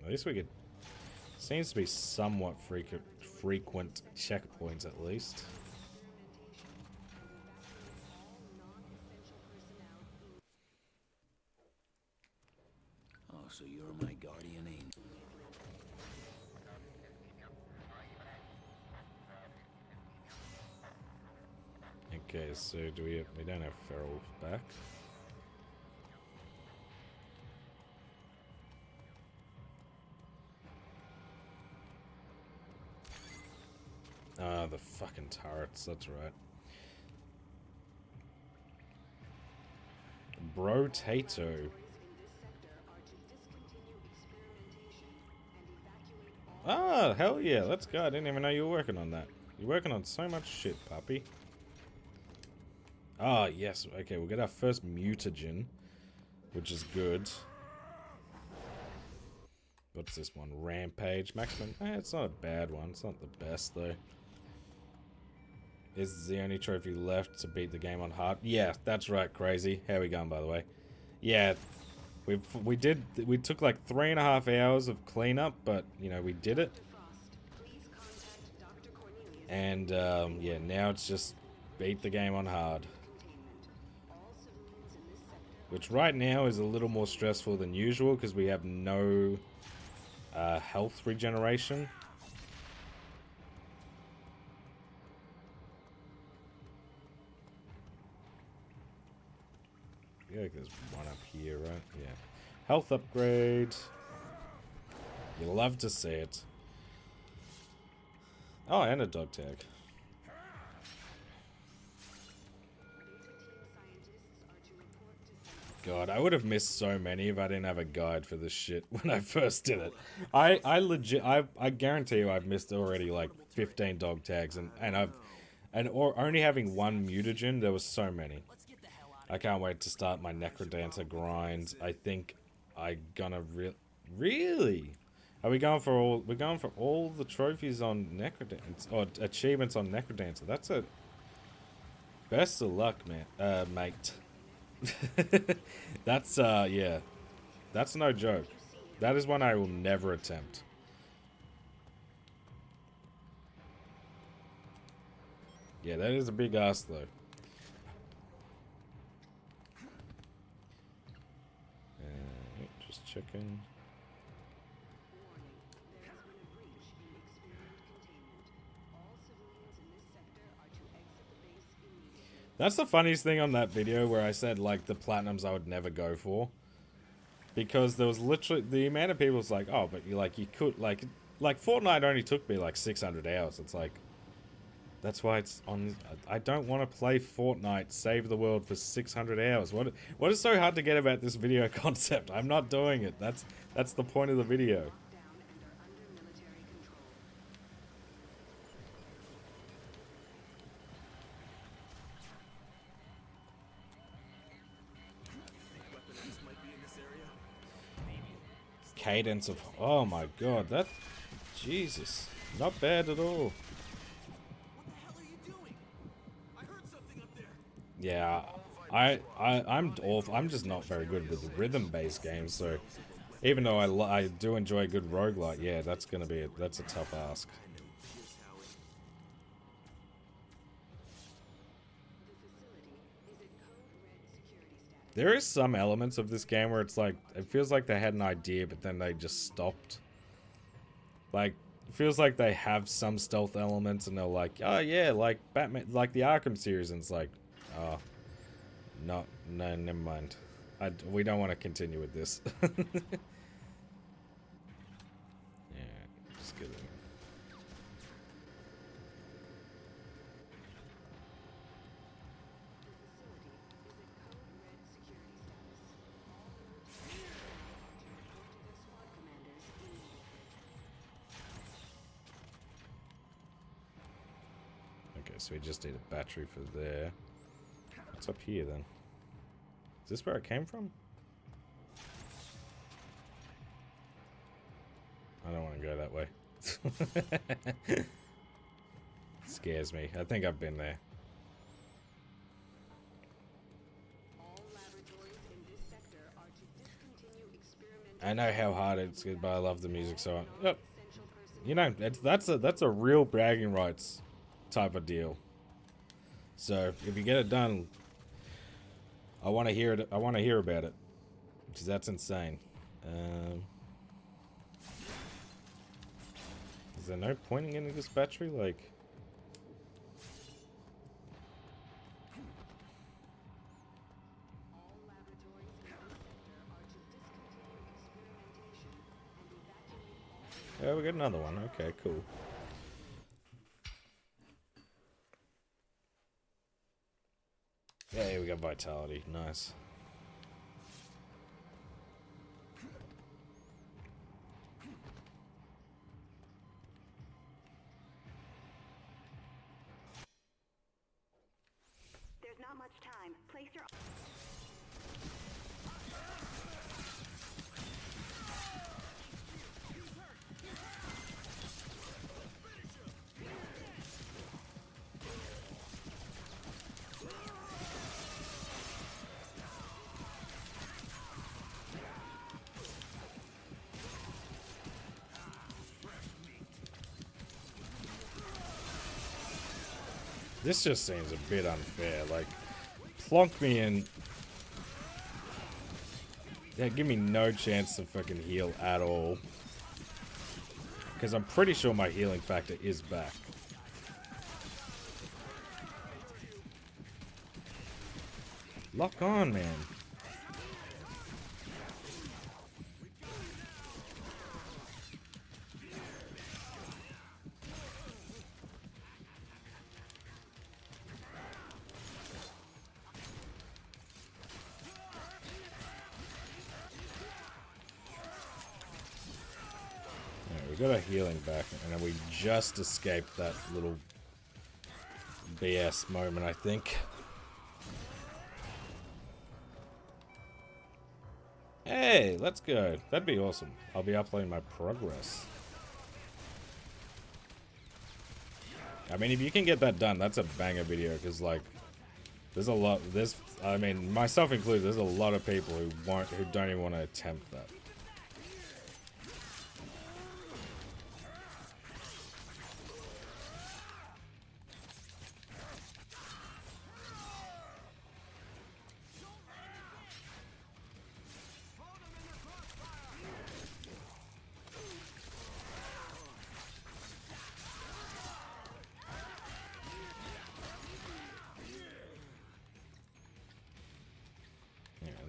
At least we get, seems to be somewhat frequent checkpoints at least. Oh, so you're my guardian angel. Okay, so do we don't have Feral back. Ah, the fucking turrets, that's right. Bro-tato. Ah, hell yeah, let's go. I didn't even know you were working on that. You're working on so much shit, puppy. Ah, yes. Okay, we'll get our first mutagen, which is good. What's this one? Rampage. Maximum. It's not a bad one. It's not the best, though. Is the only trophy left to beat the game on hard? Yeah, that's right, crazy. How we going, by the way? Yeah, we took like 3.5 hours of cleanup, but you know we did it. And yeah, now it's just beat the game on hard, which right now is a little more stressful than usual because we have no health regeneration. I feel like there's one up here, right? Yeah. Health upgrade. You love to see it. Oh, and a dog tag. God, I would have missed so many if I didn't have a guide for this shit when I first did it. I guarantee you I've missed already like 15 dog tags or only having one mutagen, there was so many. I can't wait to start my Necrodancer grind. I think I'm gonna really? Are we going for all? We're going for all the trophies on Necrodancer or achievements on Necrodancer. That's a best of luck, man, mate. That's yeah, that's no joke. That is one I will never attempt. Yeah, that is a big ask though. Just checking. That's the funniest thing on that video where I said, like, the platinums I would never go for. Because there was literally, the amount of people was like, oh, but you could, like Fortnite only took me, like, 600 hours. It's like, that's why it's on, I don't want to play Fortnite Save the World for 600 hours. What is so hard to get about this video concept? I'm not doing it. That's the point of the video. cadence of, oh my god, that, Jesus, not bad at all. What the hell are you doing? I heard something up there. Yeah, I'm just not very good with the rhythm-based games, so even though I do enjoy a good roguelike, yeah, that's a tough ask. There is some elements of this game where it's like, it feels like they had an idea, but then they just stopped. Like, it feels like they have some stealth elements, and they're like, oh yeah, like Batman, like the Arkham series, and it's like, oh, no, never mind. We don't want to continue with this. Yeah, just kidding. Okay, so we just need a battery for there. What's up here then? Is this where it came from? I don't want to go that way. Scares me. I think I've been there. I know how hard it's, but I love the music so much. Yep. You know, that's a real bragging rights type of deal. So if you get it done, I want to hear it. I want to hear about it, because that's insane. Is there no pointing into this battery? Like, yeah, we got another one. Okay, cool. Yeah, we got vitality. Nice. There's not much time. Place your... This just seems a bit unfair. Like, plonk me in. Yeah, give me no chance to fucking heal at all. Because I'm pretty sure my healing factor is back. Lock on, man. We got a healing back, and then we just escaped that little BS moment, I think. Hey, let's go. That'd be awesome. I'll be uploading my progress. I mean, if you can get that done, that's a banger video, because, like, there's a lot, I mean, myself included, there's a lot of people who don't even want to attempt that.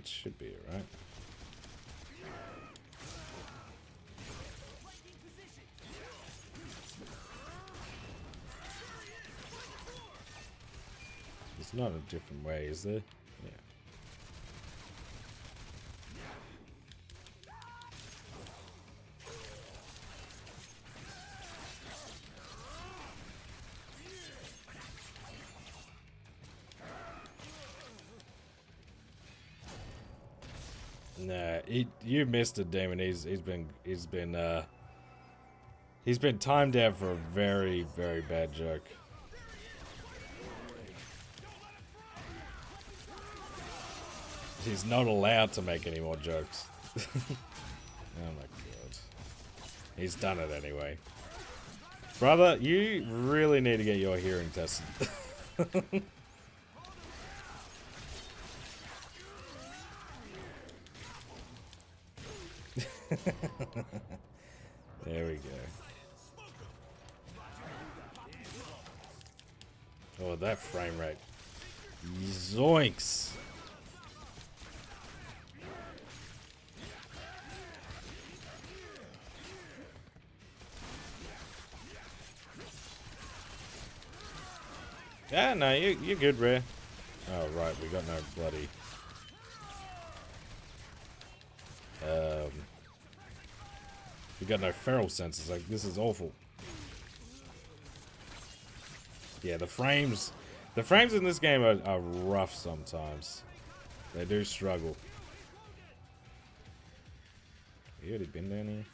Should be alright. There's not a different way, is there? Yeah. Nah, you missed it, Damon. He's been timed out for a very, very bad joke. He's not allowed to make any more jokes. Oh my god. He's done it anyway. Brother, you really need to get your hearing tested. There we go. Oh, that frame rate. Zoinks! Yeah, no, you're good, Rare. Oh, right, we got no bloody... We got no feral senses, like, this is awful. Yeah, the frames in this game are rough sometimes. They do struggle. You already been down here?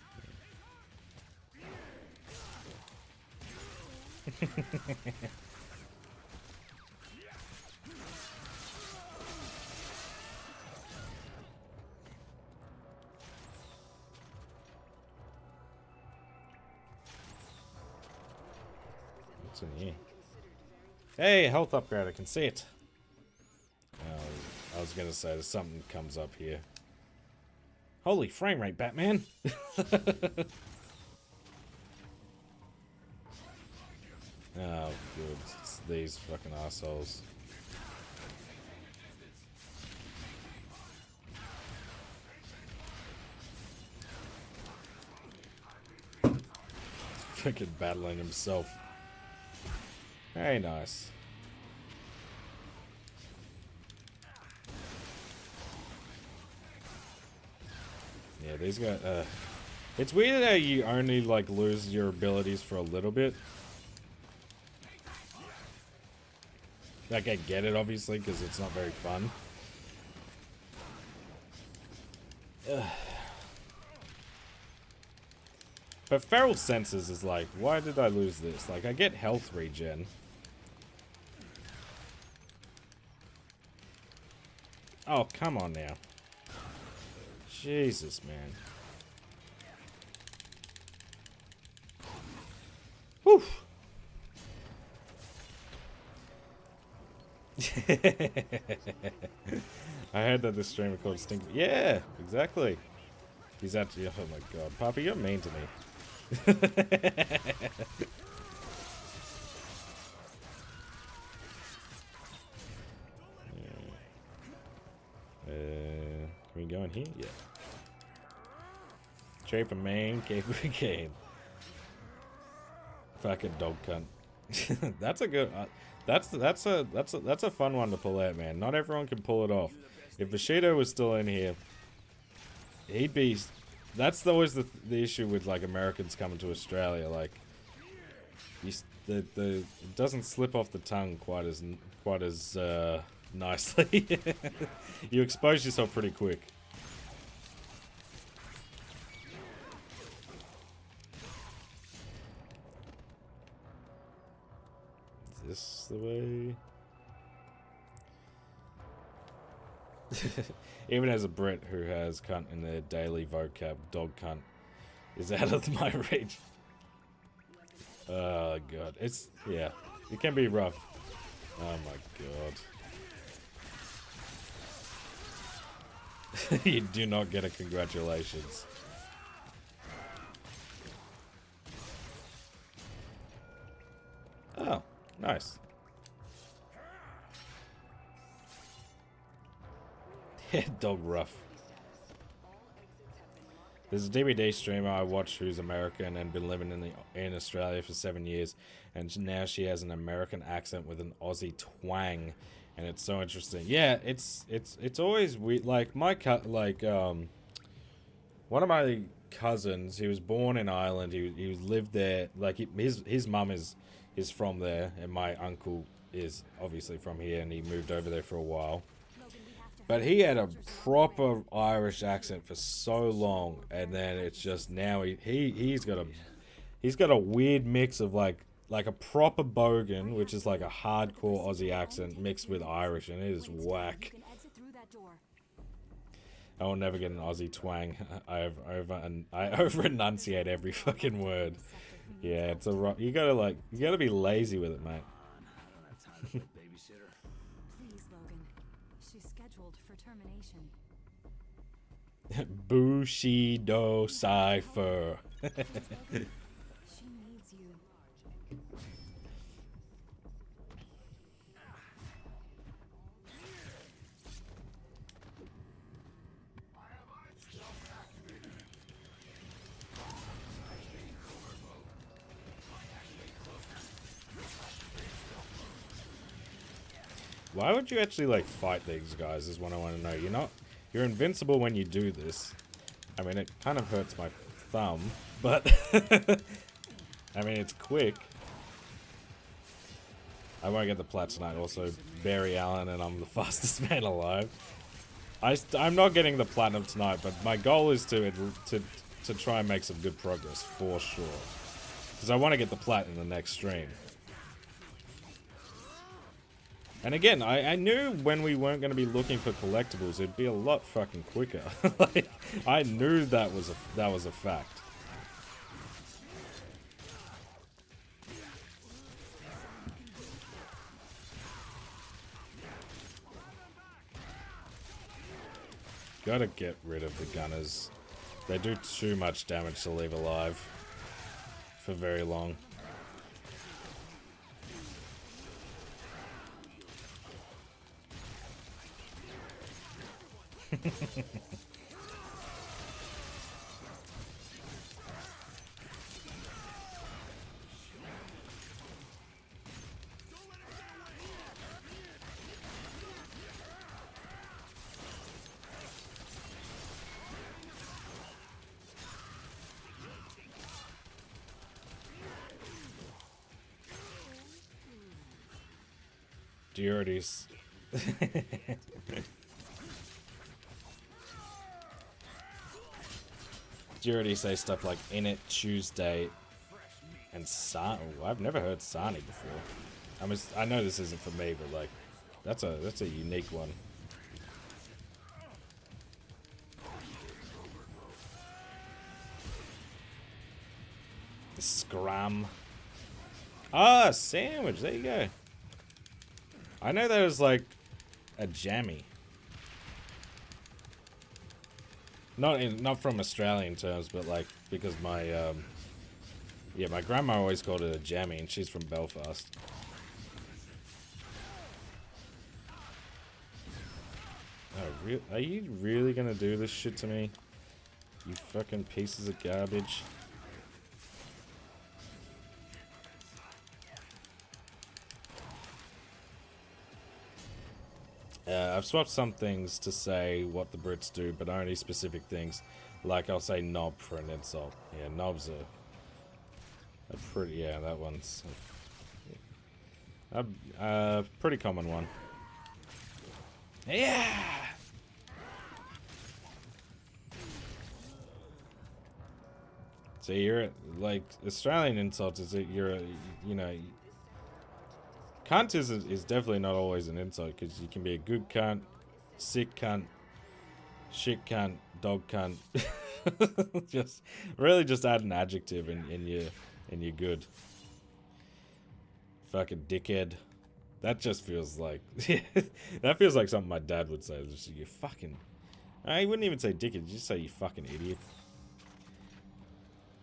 What's in here? Hey, health upgrade, I can see it. I was gonna say, there's something comes up here. Holy frame rate, Batman! Oh, good. It's these fucking assholes. Freaking battling himself. Very nice. Yeah, these guys, it's weird how you only, like, lose your abilities for a little bit. Like, I get it, obviously, because it's not very fun. Ugh. But feral senses is like, why did I lose this? Like, I get health regen. Oh, come on now. Jesus, man. Whew. I heard that this streamer called Stink. Yeah, exactly. He's actually. Oh my god, Papa, you're mean to me. Can we go in here? Yeah. Shape of main, cape of game. Fucking dog cunt. That's a good. That's a fun one to pull out, man. Not everyone can pull it off. If Bushido was still in here, he'd be. That's always the issue with like Americans coming to Australia. Like, it doesn't slip off the tongue quite as nicely. You expose yourself pretty quick. Is this the way? Even as a Brit who has cunt in their daily vocab, dog cunt is out of my reach. Oh god, it's, yeah, it can be rough. Oh my god. You do not get a congratulations. Oh, nice. Dog rough. There's a DVD streamer I watch who's American and been living in Australia for 7 years, and now she has an American accent with an Aussie twang, and it's so interesting. Yeah, it's always weird. Like one of my cousins, he was born in Ireland. He lived there. Like his mum is from there, and my uncle is obviously from here, and he moved over there for a while. But he had a proper Irish accent for so long, and then it's just now he's got a weird mix of like a proper bogan, which is like a hardcore Aussie accent mixed with Irish, and it is whack. I will never get an Aussie twang. I over enunciate every fucking word. Yeah, it's a you gotta be lazy with it, mate. I don't have time to play babysitter. Please, Logan. She's scheduled for termination. Bushido Cypher. She needs you. Why would you actually like fight these guys is what I want to know. You're invincible when you do this. I mean, it kind of hurts my thumb, but I mean, it's quick. I won't get the plat tonight. Also, Barry Allen, and I'm the fastest man alive. I'm not getting the platinum tonight, but my goal is to try and make some good progress for sure. Because I want to get the plat in the next stream. And again, I knew when we weren't going to be looking for collectibles, it'd be a lot fucking quicker. Like, I knew that was a fact. Gotta get rid of the gunners. They do too much damage to leave alive for very long. Do you already... Do you already say stuff like in it Tuesday and Sani? Oh, I've never heard Sani before. I know this isn't for me, but like that's a unique one. Scram. Ah, sandwich. There you go. I know that was like a jammy. Not from Australian terms, but like because my my grandma always called it a jammy, and she's from Belfast. Oh, are you really gonna do this shit to me? You fucking pieces of garbage. I've swapped some things to say what the Brits do, but only specific things. Like I'll say knob for an insult. Yeah, knobs are pretty. Yeah, that one's a pretty common one. Yeah. So you're like Australian insults is that you're cunt is definitely not always an insult, because you can be a good cunt, sick cunt, shit cunt, dog cunt. Just add an adjective and you're good. Fucking dickhead. That just feels like that feels like something my dad would say. Just, you fucking. He wouldn't even say dickhead. He'd just say you fucking idiot.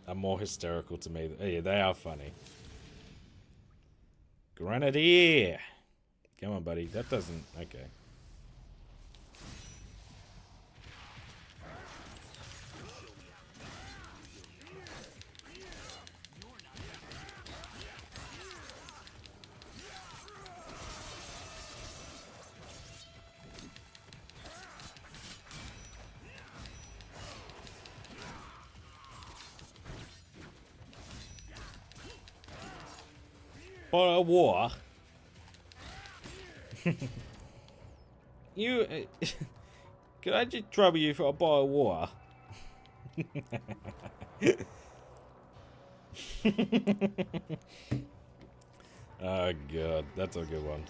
Are more hysterical to me. Yeah, they are funny. Grenadier! Come on, buddy. That doesn't... Okay. For a war. You... could I just trouble you for a bottle of water? Oh god, that's a good one.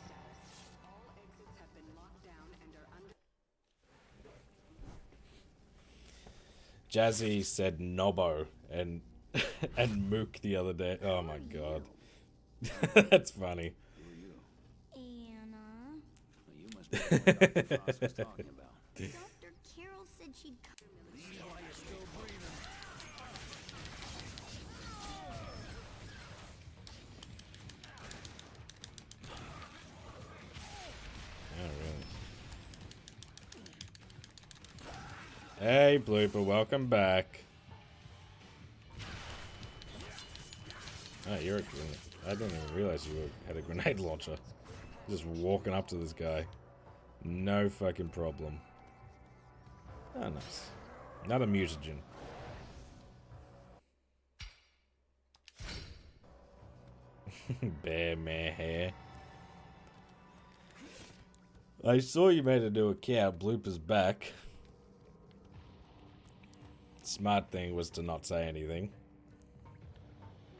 All exits have been locked down and are under. Jazzy said Nobbo and and Mook the other day. Oh my god. That's funny. Who are you? Anna. Well, you must be the one Dr. Frost was talking about. Dr. Carroll said she'd come. Oh really? Hey Blooper, welcome back. Oh, you're a grenade. I didn't even realize you had a grenade launcher. Just walking up to this guy. No fucking problem. Oh, nice. Not a mutagen. Bear mare hair. I saw you made a new account. Blooper's back. Smart thing was to not say anything.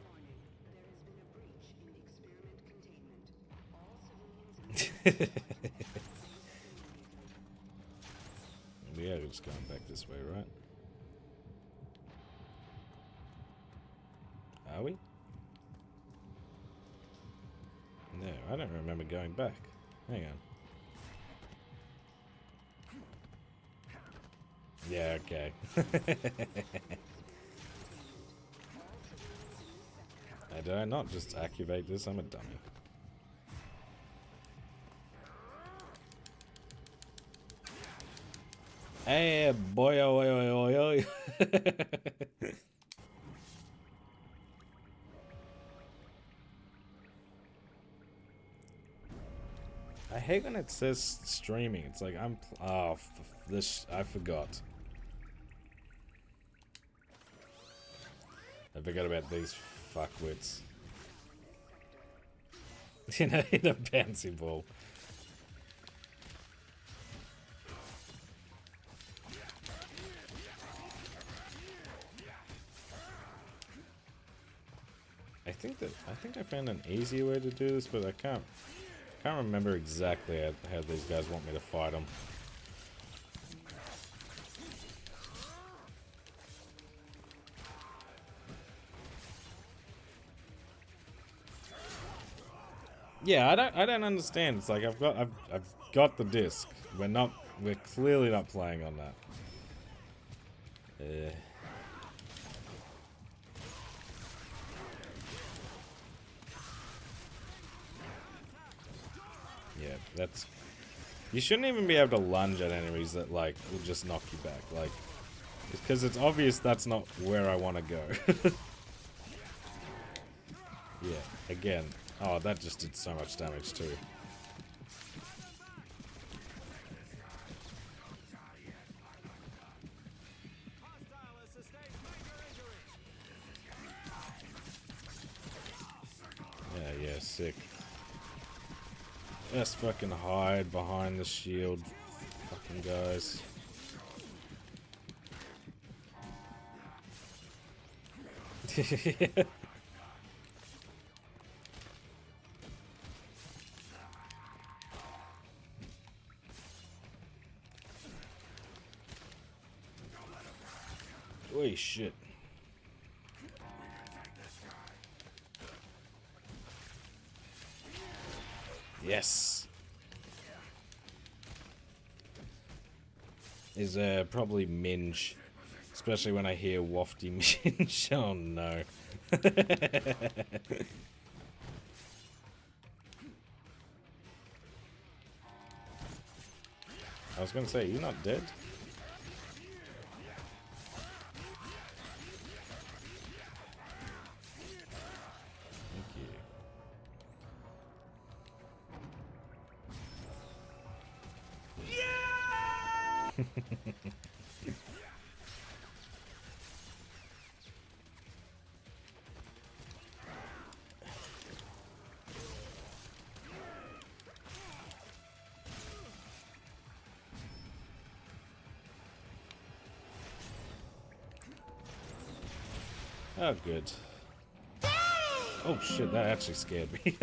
Warning. There has been a breach in the experiment containment. All civilians in We are just going back this way, right? Are we? No, I don't remember going back. Hang on. Yeah, okay. Did I not just activate this? I'm a dummy. Hey, boy, oi, oi, oi, oi. I hate when it says streaming. It's like I'm. Oh, this. I forgot. I forgot about these fuckwits. In a bouncy ball. I think I found an easier way to do this, but I can't remember exactly how these guys want me to fight them. Yeah, I don't understand. It's like I've got the disc. We're clearly not playing on that. Yeah, that's... You shouldn't even be able to lunge at enemies that, like, will just knock you back. Like, because it's obvious that's not where I want to go. Yeah, again. Oh, that just did so much damage, too. Yeah, sick. Let's fucking hide behind the shield, fucking guys. Holy shit. Yes. Is probably Minge. Especially when I hear wafty Minge. Oh no. I was gonna say, you're not dead? Thank you. Oh, good. Oh shit, that actually scared me.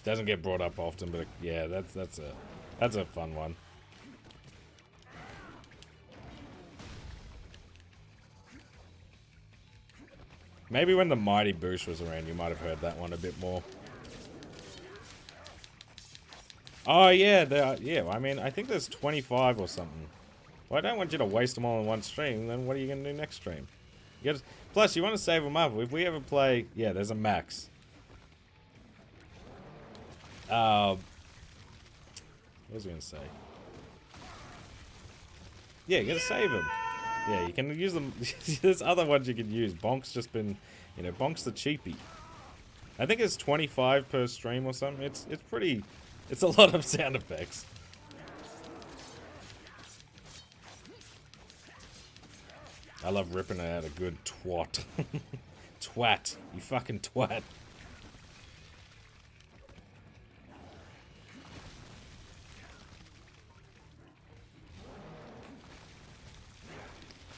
Doesn't get brought up often, but yeah, that's a fun one. Maybe when the Mighty Boosh was around, you might have heard that one a bit more. Oh yeah, yeah. I mean, I think there's 25 or something. Well, I don't want you to waste them all in one stream. Then what are you gonna do next stream? Plus, you want to save them up. If we ever play, yeah, there's a max. What was I gonna say? Yeah, you gotta save them. Yeah, you can use them. There's other ones you can use. Bonk's just been, you know, Bonk's the cheapie. I think it's 25 per stream or something. It's pretty. It's a lot of sound effects. I love ripping it out a good twat. Twat. You fucking twat.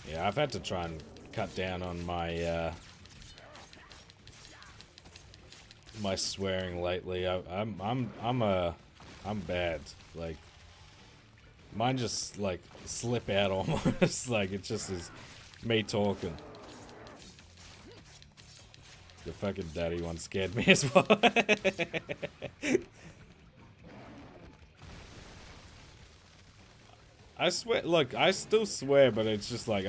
Yeah, I've had to try and cut down on my my swearing lately. I'm bad. Like mine just like slip out almost. Like it just is me talking. The fucking daddy one scared me as well. I swear, look, I still swear, but it's just like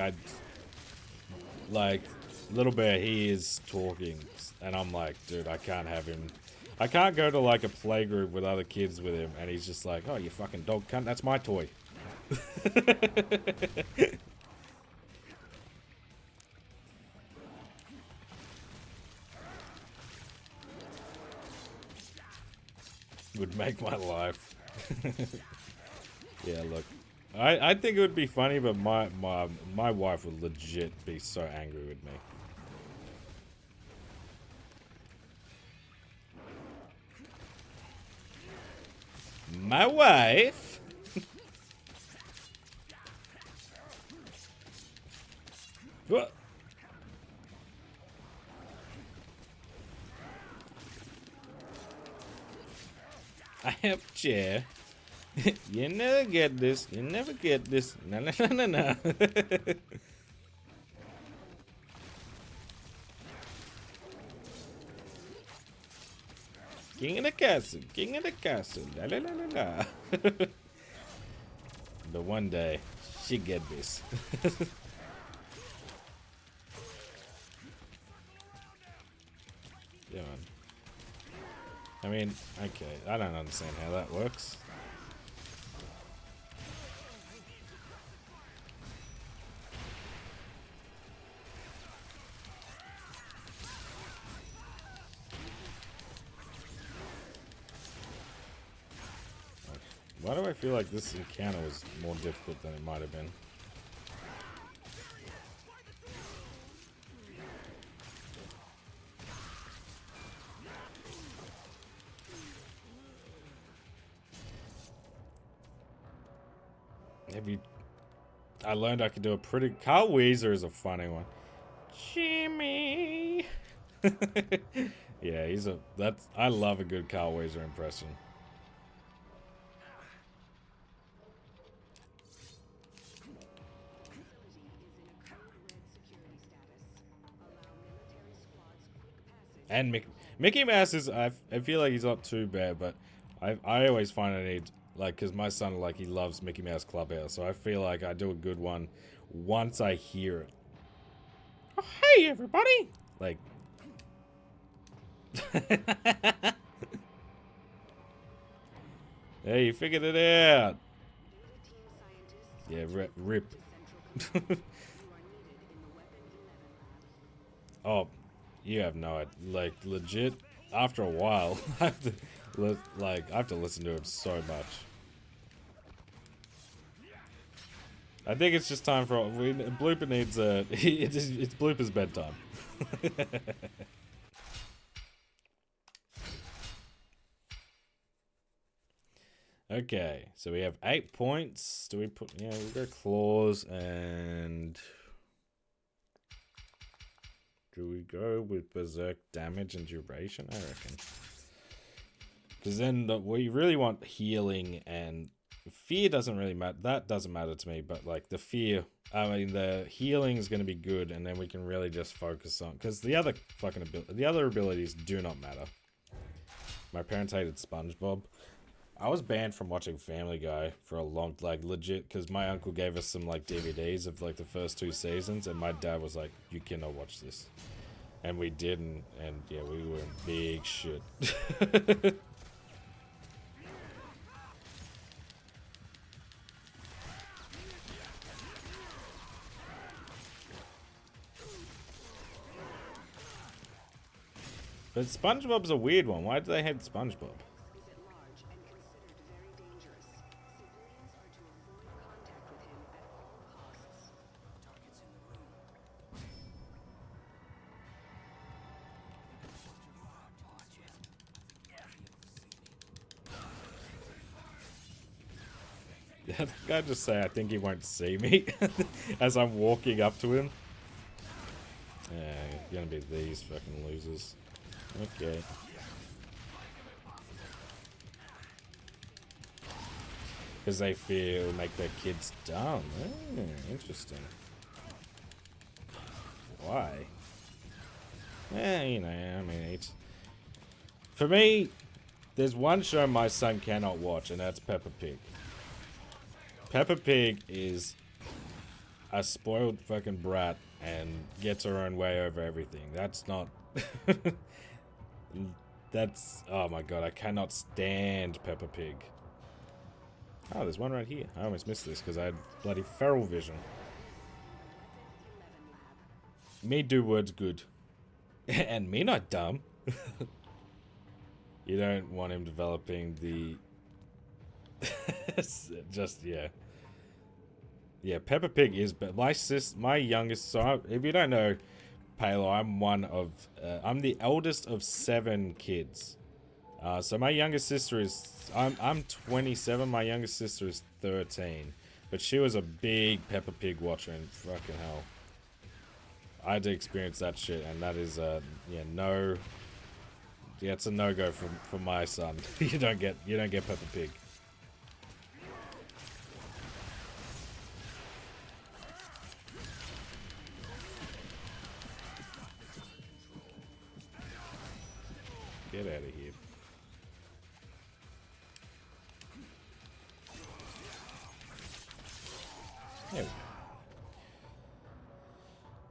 like, Little Bear, he is talking, and I'm like, dude, I can't have him. I can't go to like a playgroup with other kids with him, and he's just like, oh, you fucking dog cunt, that's my toy. Would make my life. Yeah, look. I think it would be funny, but my wife would legit be so angry with me. My wife? What? I have chair. You never get this. You never get this. No, no, no, no, no. King of the castle. King of the castle. La la la la la. But one day, she get this. Yeah, man. I mean, okay. I don't understand how that works. Why do I feel like this encounter was more difficult than it might have been? Maybe I learned I could do a pretty. Carl Weezer is a funny one. Jimmy. Yeah, I love a good Carl Weezer impression. And Mickey Mouse is, I feel like he's not too bad, but I always find I need, like, because my son, like, he loves Mickey Mouse Clubhouse, so I feel like I do a good one once I hear it. Oh, hey, everybody! Like, hey, you figured it out! Yeah, rip. Oh, you have no idea. Like, legit, after a while, I have to listen to him so much. I think it's just time for Blooper needs it's Blooper's bedtime. Okay, so we have 8 points. Do we put... Yeah, we'll go claws and... Do we go with berserk damage and duration? I reckon. Because then we really want healing, and fear doesn't really matter. That doesn't matter to me, but like the fear... I mean, the healing is going to be good, and then we can really just focus on... Because the other abilities do not matter. My parents hated SpongeBob. I was banned from watching Family Guy for a long... Like, legit, because my uncle gave us some, like, DVDs of, like, the first 2 seasons, and my dad was like, you cannot watch this. And we didn't, and yeah, we were in big shit. But SpongeBob's a weird one. Why do they hate SpongeBob? Is at large and considered very dangerous. Civilians are to avoid contact with him at all costs. Target's in the room. Yeah, the guy just say, I think he won't see me as I'm walking up to him. Yeah, it's gonna be these fucking losers. Okay. Because they fear it'll make their kids dumb. Oh, interesting. Why? Yeah, you know, I mean, it's... For me, there's one show my son cannot watch, and that's Peppa Pig. Peppa Pig is a spoiled fucking brat and gets her own way over everything. That's not... That's... Oh my god, I cannot stand Peppa Pig. Oh, there's one right here. I almost missed this because I had bloody feral vision. Me do words good. And me not dumb. You don't want him developing the... Just, yeah. Yeah, Peppa Pig is... But my youngest... So if you don't know, Palo, I'm one of... I'm the eldest of 7 kids. So my youngest sister is... I'm 27. My youngest sister is 13. But she was a big Peppa Pig watcher, and fucking hell. I had to experience that shit, and that is, yeah, no... Yeah, it's a no-go for my son. You don't get Peppa Pig. Get out of here. There we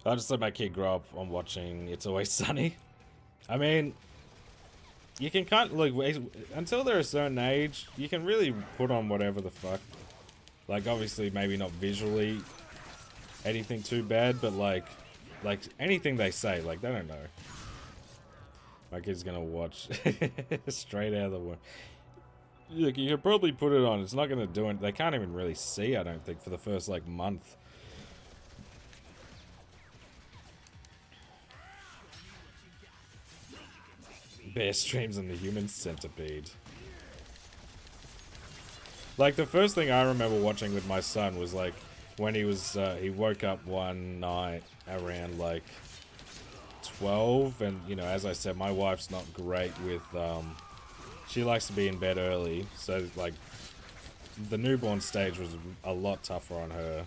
go. I just let my kid grow up on watching It's Always Sunny. I mean, you can kind of, look, until they're a certain age, you can really put on whatever the fuck. Like, obviously, maybe not visually anything too bad, but like anything they say, like, they don't know. My kid's gonna watch straight out of the window. Look, you could probably put it on. It's not gonna do it. They can't even really see, I don't think, for the first, like, month. Bear streams in the Human Centipede. Like, the first thing I remember watching with my son was, like, when he was, he woke up one night around, like, 12, and, you know, as I said, my wife's not great with, she likes to be in bed early, so, like, the newborn stage was a lot tougher on her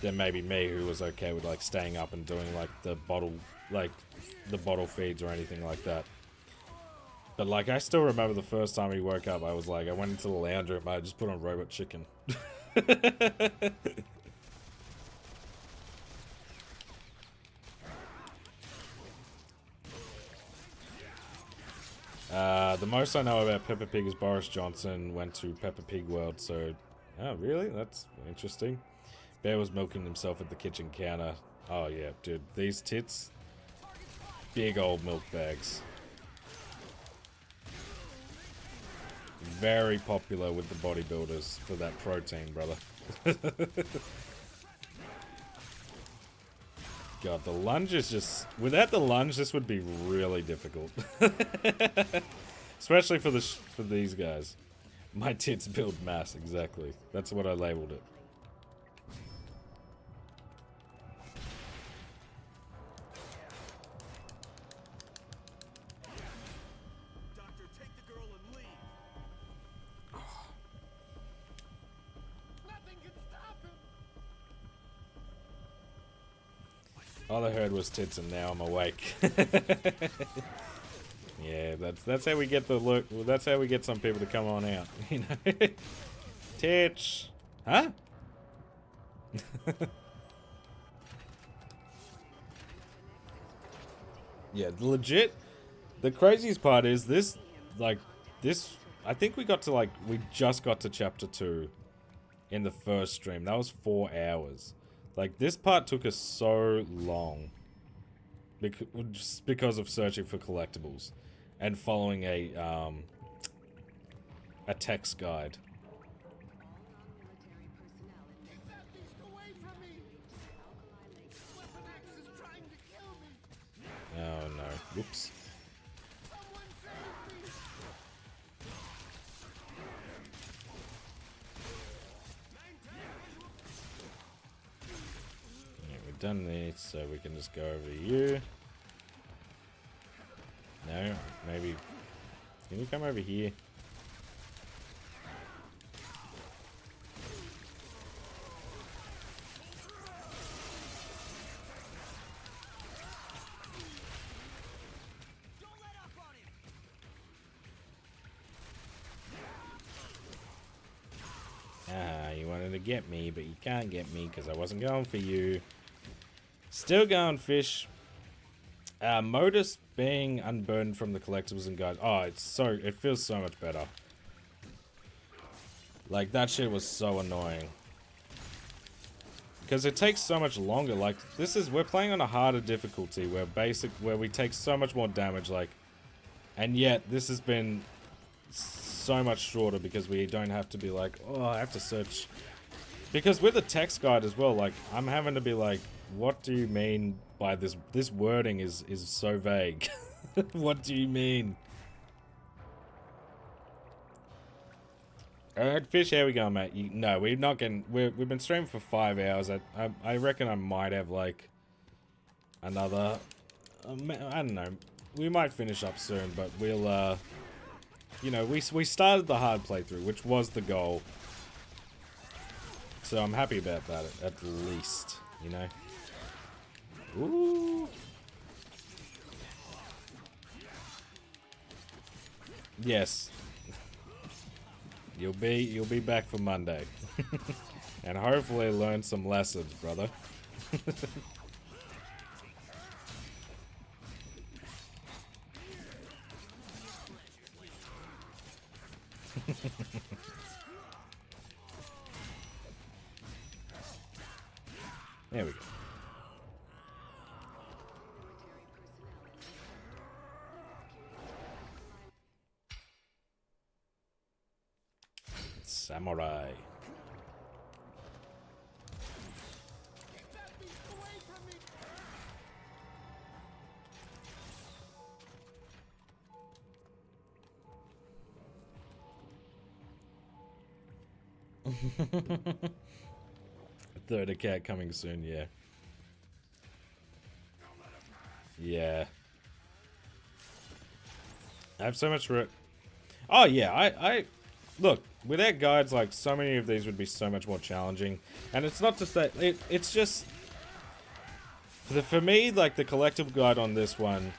than maybe me, who was okay with, like, staying up and doing, like, the bottle feeds or anything like that. But, like, I still remember the first time he woke up, I was like, I went into the lounge room, I just put on Robot Chicken. The most I know about Peppa Pig is Boris Johnson went to Peppa Pig World, so... Oh, really? That's interesting. Bear was milking himself at the kitchen counter. Oh, yeah, dude. These tits... Big old milk bags. Very popular with the bodybuilders for that protein, brother. God, the lunge is just... Without the lunge, this would be really difficult. Especially for these guys. My tits build mass, exactly. That's what I labeled it. Doctor, take the girl and leave. Nothing can stop him. All I heard was tits, and now I'm awake. Yeah, that's how we get the look. Well, that's how we get some people to come on out. You know, tits, huh? Yeah, legit. The craziest part is this, like, this. I think we got to we just got to chapter 2 in the first stream. That was 4 hours. Like, this part took us so long just because of searching for collectibles and following a text guide. Non-military personnel in Get that beast away from me. Alkali Lake. Weapon X is trying to kill me. Oh no! Whoops. Someone save me. Yeah, we've done this, so we can just go over to you. No, maybe. Can you come over here? Don't let up on him. Ah, you wanted to get me, but you can't get me because I wasn't going for you. Still going, fish. Modus being unburdened from the collectibles and guides. Oh, it feels so much better. Like, that shit was so annoying. Because it takes so much longer. Like, we're playing on a harder difficulty where we take so much more damage, like, and yet this has been so much shorter because we don't have to be like, oh, I have to search. Because with the text guide as well, like, I'm having to be like, what do you mean by this? This wording is so vague. What do you mean? Alright, fish, how we going, mate? No, we're not getting... We've been streaming for 5 hours. I reckon I might have, like, another... I don't know. We might finish up soon, but we'll, you know, we started the hard playthrough, which was the goal. So I'm happy about that, at least, you know? Ooh. Yes. You'll be back for Monday. And hopefully learn some lessons, brother. There we go. Samurai. Get that beast away from me. Third account coming soon, yeah. Yeah. I have so much for it. Oh yeah, I look, without guides, like, so many of these would be so much more challenging. And it's not to say it's just for me, like, the collectible guide on this one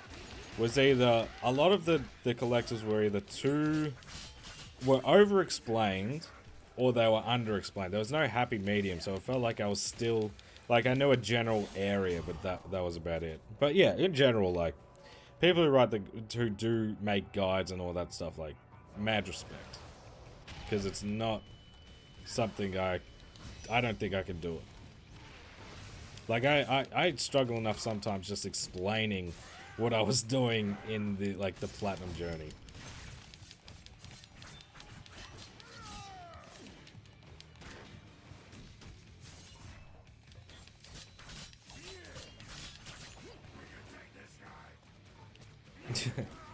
was either a lot of the collectors were either were over explained or they were under explained. There was no happy medium, so it felt like I was still, like, I knew a general area, but that was about it. But yeah, in general, like, people who do make guides and all that stuff, like, mad respect, because it's not something I don't think I can do it. Like, I struggle enough sometimes just explaining what I was doing in the Platinum Journey.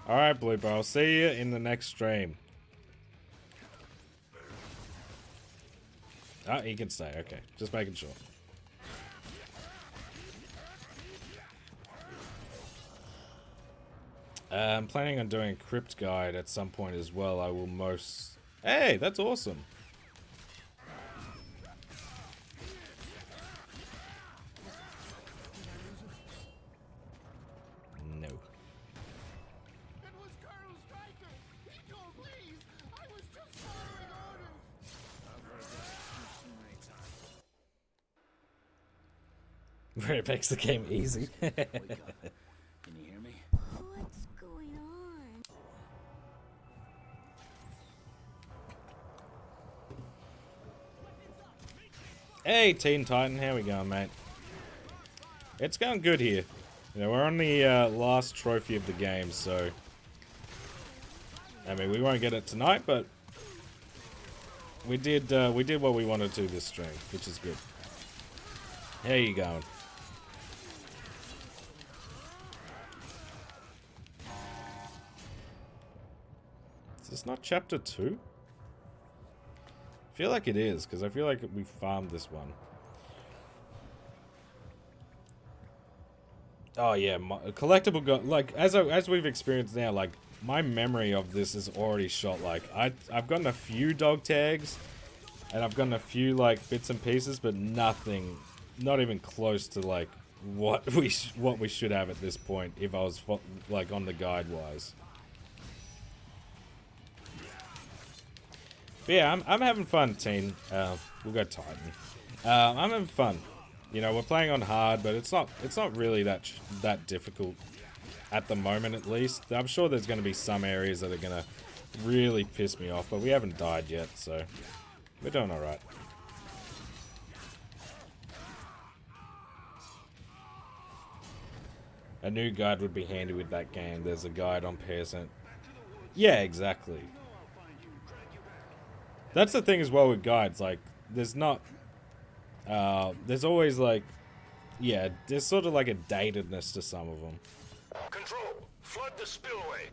Alright, Blooper, I'll see you in the next stream. Ah, he can stay. Okay, just making sure. I'm planning on doing a crypt guide at some point as well. I will most... Hey, that's awesome. No. It was Colonel Stryker. He told Lee's. I was just following orders. I've heard that too many times. Where it makes the game easy. Wake up. Can you hear me? What's going on? Hey, Teen Titan, how we going, mate? It's going good here. You know, we're on the last trophy of the game, so... I mean, we won't get it tonight, but... We did what we wanted to this stream, which is good. How you going? Is this not chapter 2? I feel like it is, because I feel like we farmed this one. Oh yeah, collectible like as we've experienced now, like my memory of this is already shot. Like I've gotten a few dog tags, and I've gotten a few like bits and pieces, but nothing, not even close to like what we should have at this point if I was like on the guide wise. But yeah, I'm having fun, Teen. We'll go Titan. I'm having fun. You know, we're playing on hard, but it's not really that difficult at the moment, at least. I'm sure there's going to be some areas that are going to really piss me off, but we haven't died yet, so we're doing all right. A new guide would be handy with that game. There's a guide on PSN. Yeah, exactly. That's the thing as well with guides. Like, there's not... there's always like, yeah, there's sort of like a datedness to some of them. Control, flood the spillway.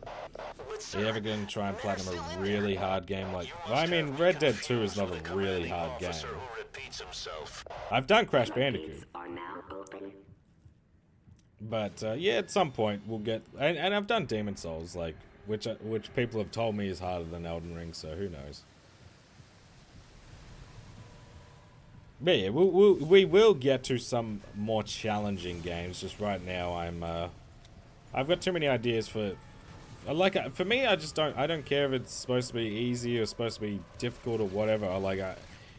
Are you ever going to try and platinum a really hard game like... Well, I mean, Red Dead 2 is not a really hard game. I've done Crash Bandicoot. Are now open. But, yeah, at some point we'll get... And I've done Demon Souls, like, which people have told me is harder than Elden Ring, so who knows. But yeah, we will get to some more challenging games. Just right now, I've got too many ideas for me. I don't care if it's supposed to be easy or supposed to be difficult or whatever.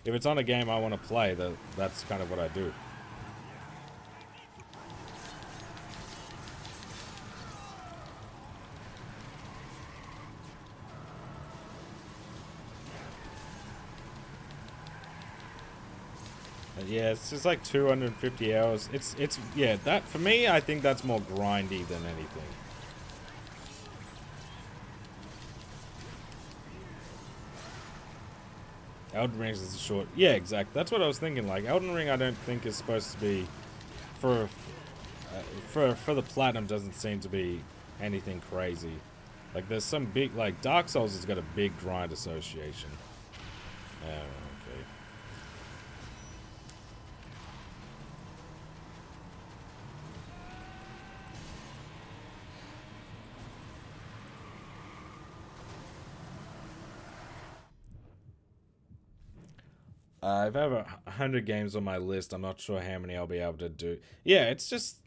If it's on a game I want to play, that's kind of what I do. Yeah, it's just like 250 hours. It's yeah, that for me, I think that's more grindy than anything. Elden Ring is short. Yeah, exactly. That's what I was thinking. Like Elden Ring, I don't think is supposed to be for the platinum. Doesn't seem to be anything crazy. Like there's some big, like Dark Souls has got a big grind association. Okay. I've over 100 games on my list. I'm not sure how many I'll be able to do. Yeah, it's just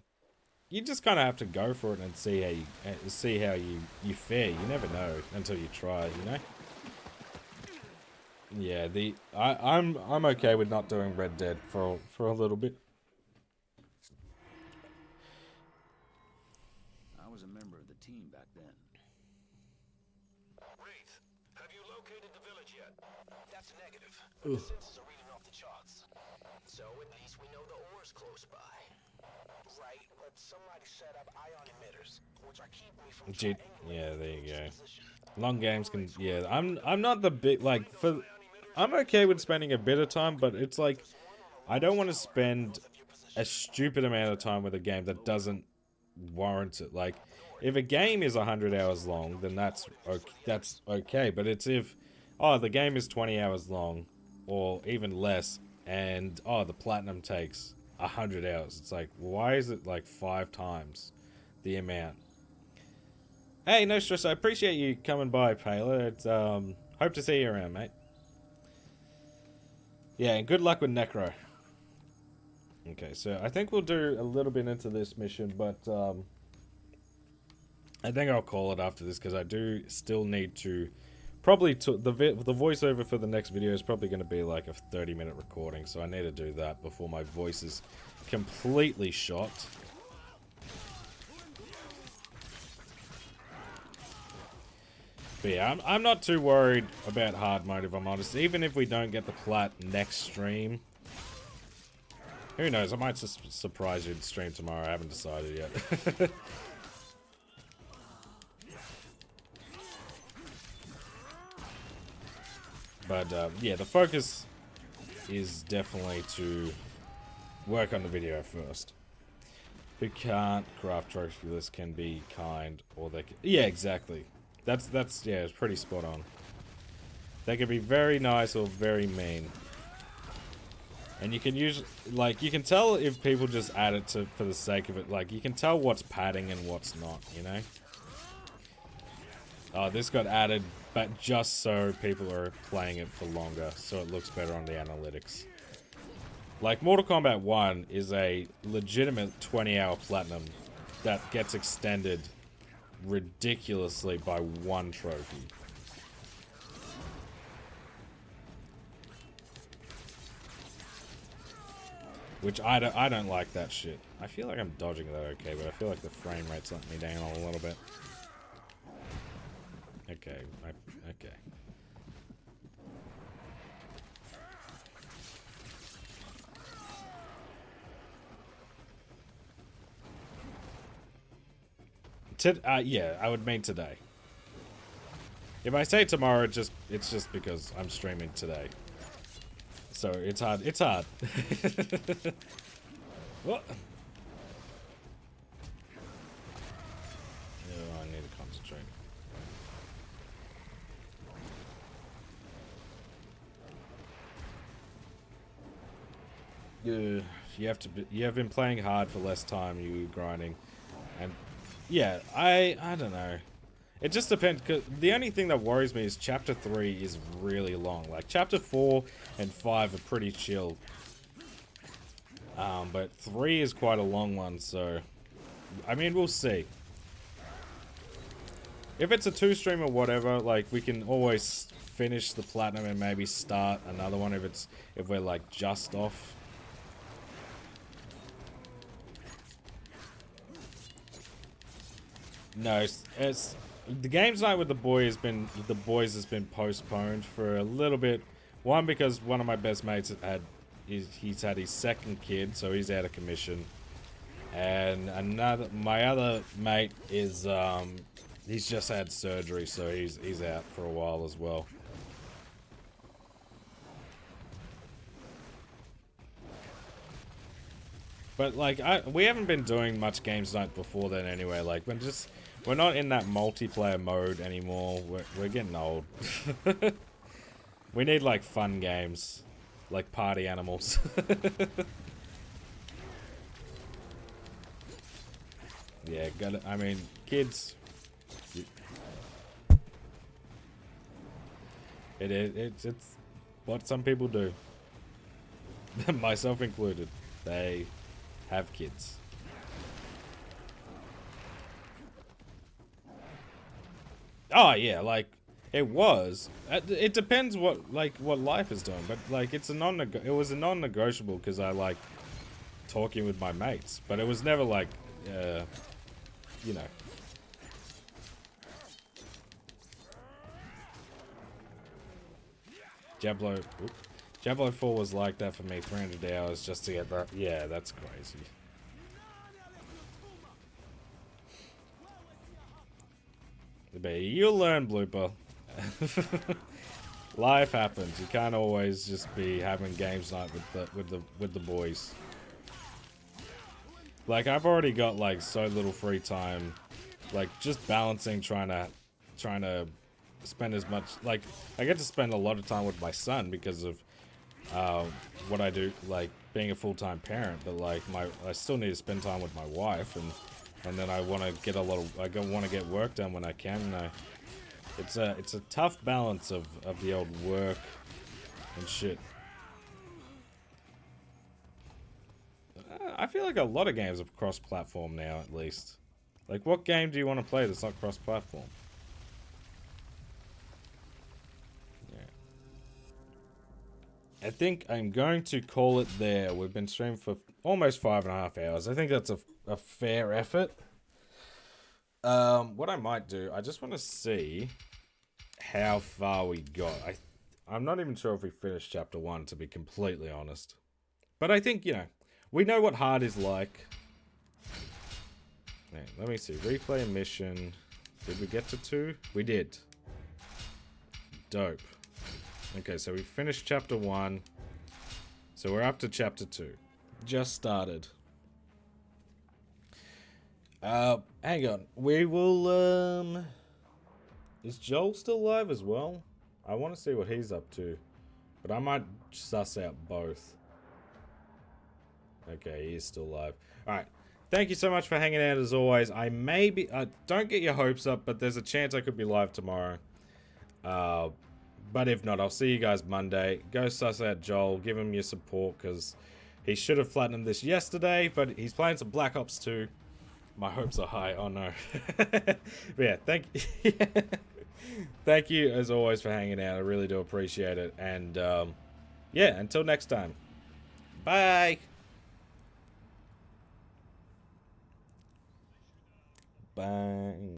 you just kind of have to go for it and see how you fare. You never know until you try, you know. Yeah, I'm okay with not doing Red Dead for a little bit. I was a member of the team back then. Wraith, have you located the village yet? That's negative. The sensors are reading off the charts. So at least we know the ore's close by. Right, but somebody set up ion emitters, which are keeping me from Yeah, there you go. Long games can, yeah. I'm not the big I'm okay with spending a bit of time, but it's like I don't want to spend a stupid amount of time with a game that doesn't warrant it. Like if a game is 100 hours long, then that's okay. But it's if the game is 20 hours long or even less, and oh, the platinum takes 100 hours. It's like, why is it like 5 times the amount? Hey, no stress. I appreciate you coming by, Paler. It's hope to see you around, mate. Yeah, and good luck with Necro. Okay, so I think we'll do a little bit into this mission, but I think I'll call it after this because I do still need to probably the voiceover for the next video is probably going to be like a 30-minute recording, so I need to do that before my voice is completely shot. But yeah, I'm not too worried about hard mode, if I'm honest. Even if we don't get the plat next stream, who knows? I might just surprise you in stream tomorrow. I haven't decided yet. But yeah, the focus is definitely to work on the video first. Who can't craft trophy lists can be kind, or they can... Yeah, exactly. That's yeah, it's pretty spot on. They can be very nice or very mean. And you can use, like, you can tell if people just add it for the sake of it. Like, you can tell what's padding and what's not, you know? Oh, this got added, but just so people are playing it for longer, so it looks better on the analytics. Like, Mortal Kombat 1 is a legitimate 20-hour platinum that gets extended ridiculously by 1 trophy. Which I don't like that shit. I feel like I'm dodging that okay, but I feel like the frame rate's letting me down a little bit. Okay, okay. Yeah, I would mean today. If I say tomorrow, it's just because I'm streaming today. So it's hard. It's hard. What? Oh, I need to concentrate. You have been playing hard for less time. You grinding, and yeah, I don't know. It just depends. Cause the only thing that worries me is Chapter 3 is really long. Like Chapter 4 and 5 are pretty chill, but 3 is quite a long one. So, I mean, we'll see. If it's a 2-stream or whatever, like we can always finish the platinum and maybe start another one if we're like just off. No, it's the games night with the boys has been postponed for a little bit. One, because one of my best mates he's had his second kid, so he's out of commission, and my other mate is he's just had surgery, so he's out for a while as well. But like we haven't been doing much games night before then anyway. Like we're not in that multiplayer mode anymore. We're getting old. We need like fun games, like party animals. Yeah, I mean, kids. It's what some people do, myself included. They have kids. Oh yeah, like it was. It depends what life is doing, but like it was a non-negotiable because I like talking with my mates, but it was never like, you know. Diablo 4 was like that for me. 300 hours just to get that. Yeah, that's crazy. But you'll learn, Blooper. Life happens. You can't always just be having games night with the boys. Like I've already got like so little free time, like just balancing, trying to spend as much. Like I get to spend a lot of time with my son because of what I do, like being a full-time parent, but like I still need to spend time with my wife, and then I want to get want to get work done when I can. It's a tough balance of the old work and shit. I feel like a lot of games are cross-platform now, at least. Like, what game do you want to play that's not cross-platform? I think I'm going to call it there. We've been streaming for almost 5.5 hours. I think that's a fair effort. What I might do, I just want to see how far we got. I'm not even sure if we finished chapter 1, to be completely honest. But I think, you know, we know what hard is like. Yeah, let me see. Replay mission. Did we get to 2? We did. Dope. Okay, so we finished chapter 1. So we're up to chapter 2. Just started. Hang on. We will, is Joel still alive as well? I want to see what he's up to. But I might suss out both. Okay, he is still alive. Alright. Thank you so much for hanging out as always. I may be... don't get your hopes up, but there's a chance I could be live tomorrow. But if not, I'll see you guys Monday. Go suss out Joel. Give him your support, because he should have platinumed this yesterday, but he's playing some Black Ops 2. My hopes are high. Oh, no. But yeah, thank you, as always, for hanging out. I really do appreciate it. And, yeah, until next time. Bye. Bye.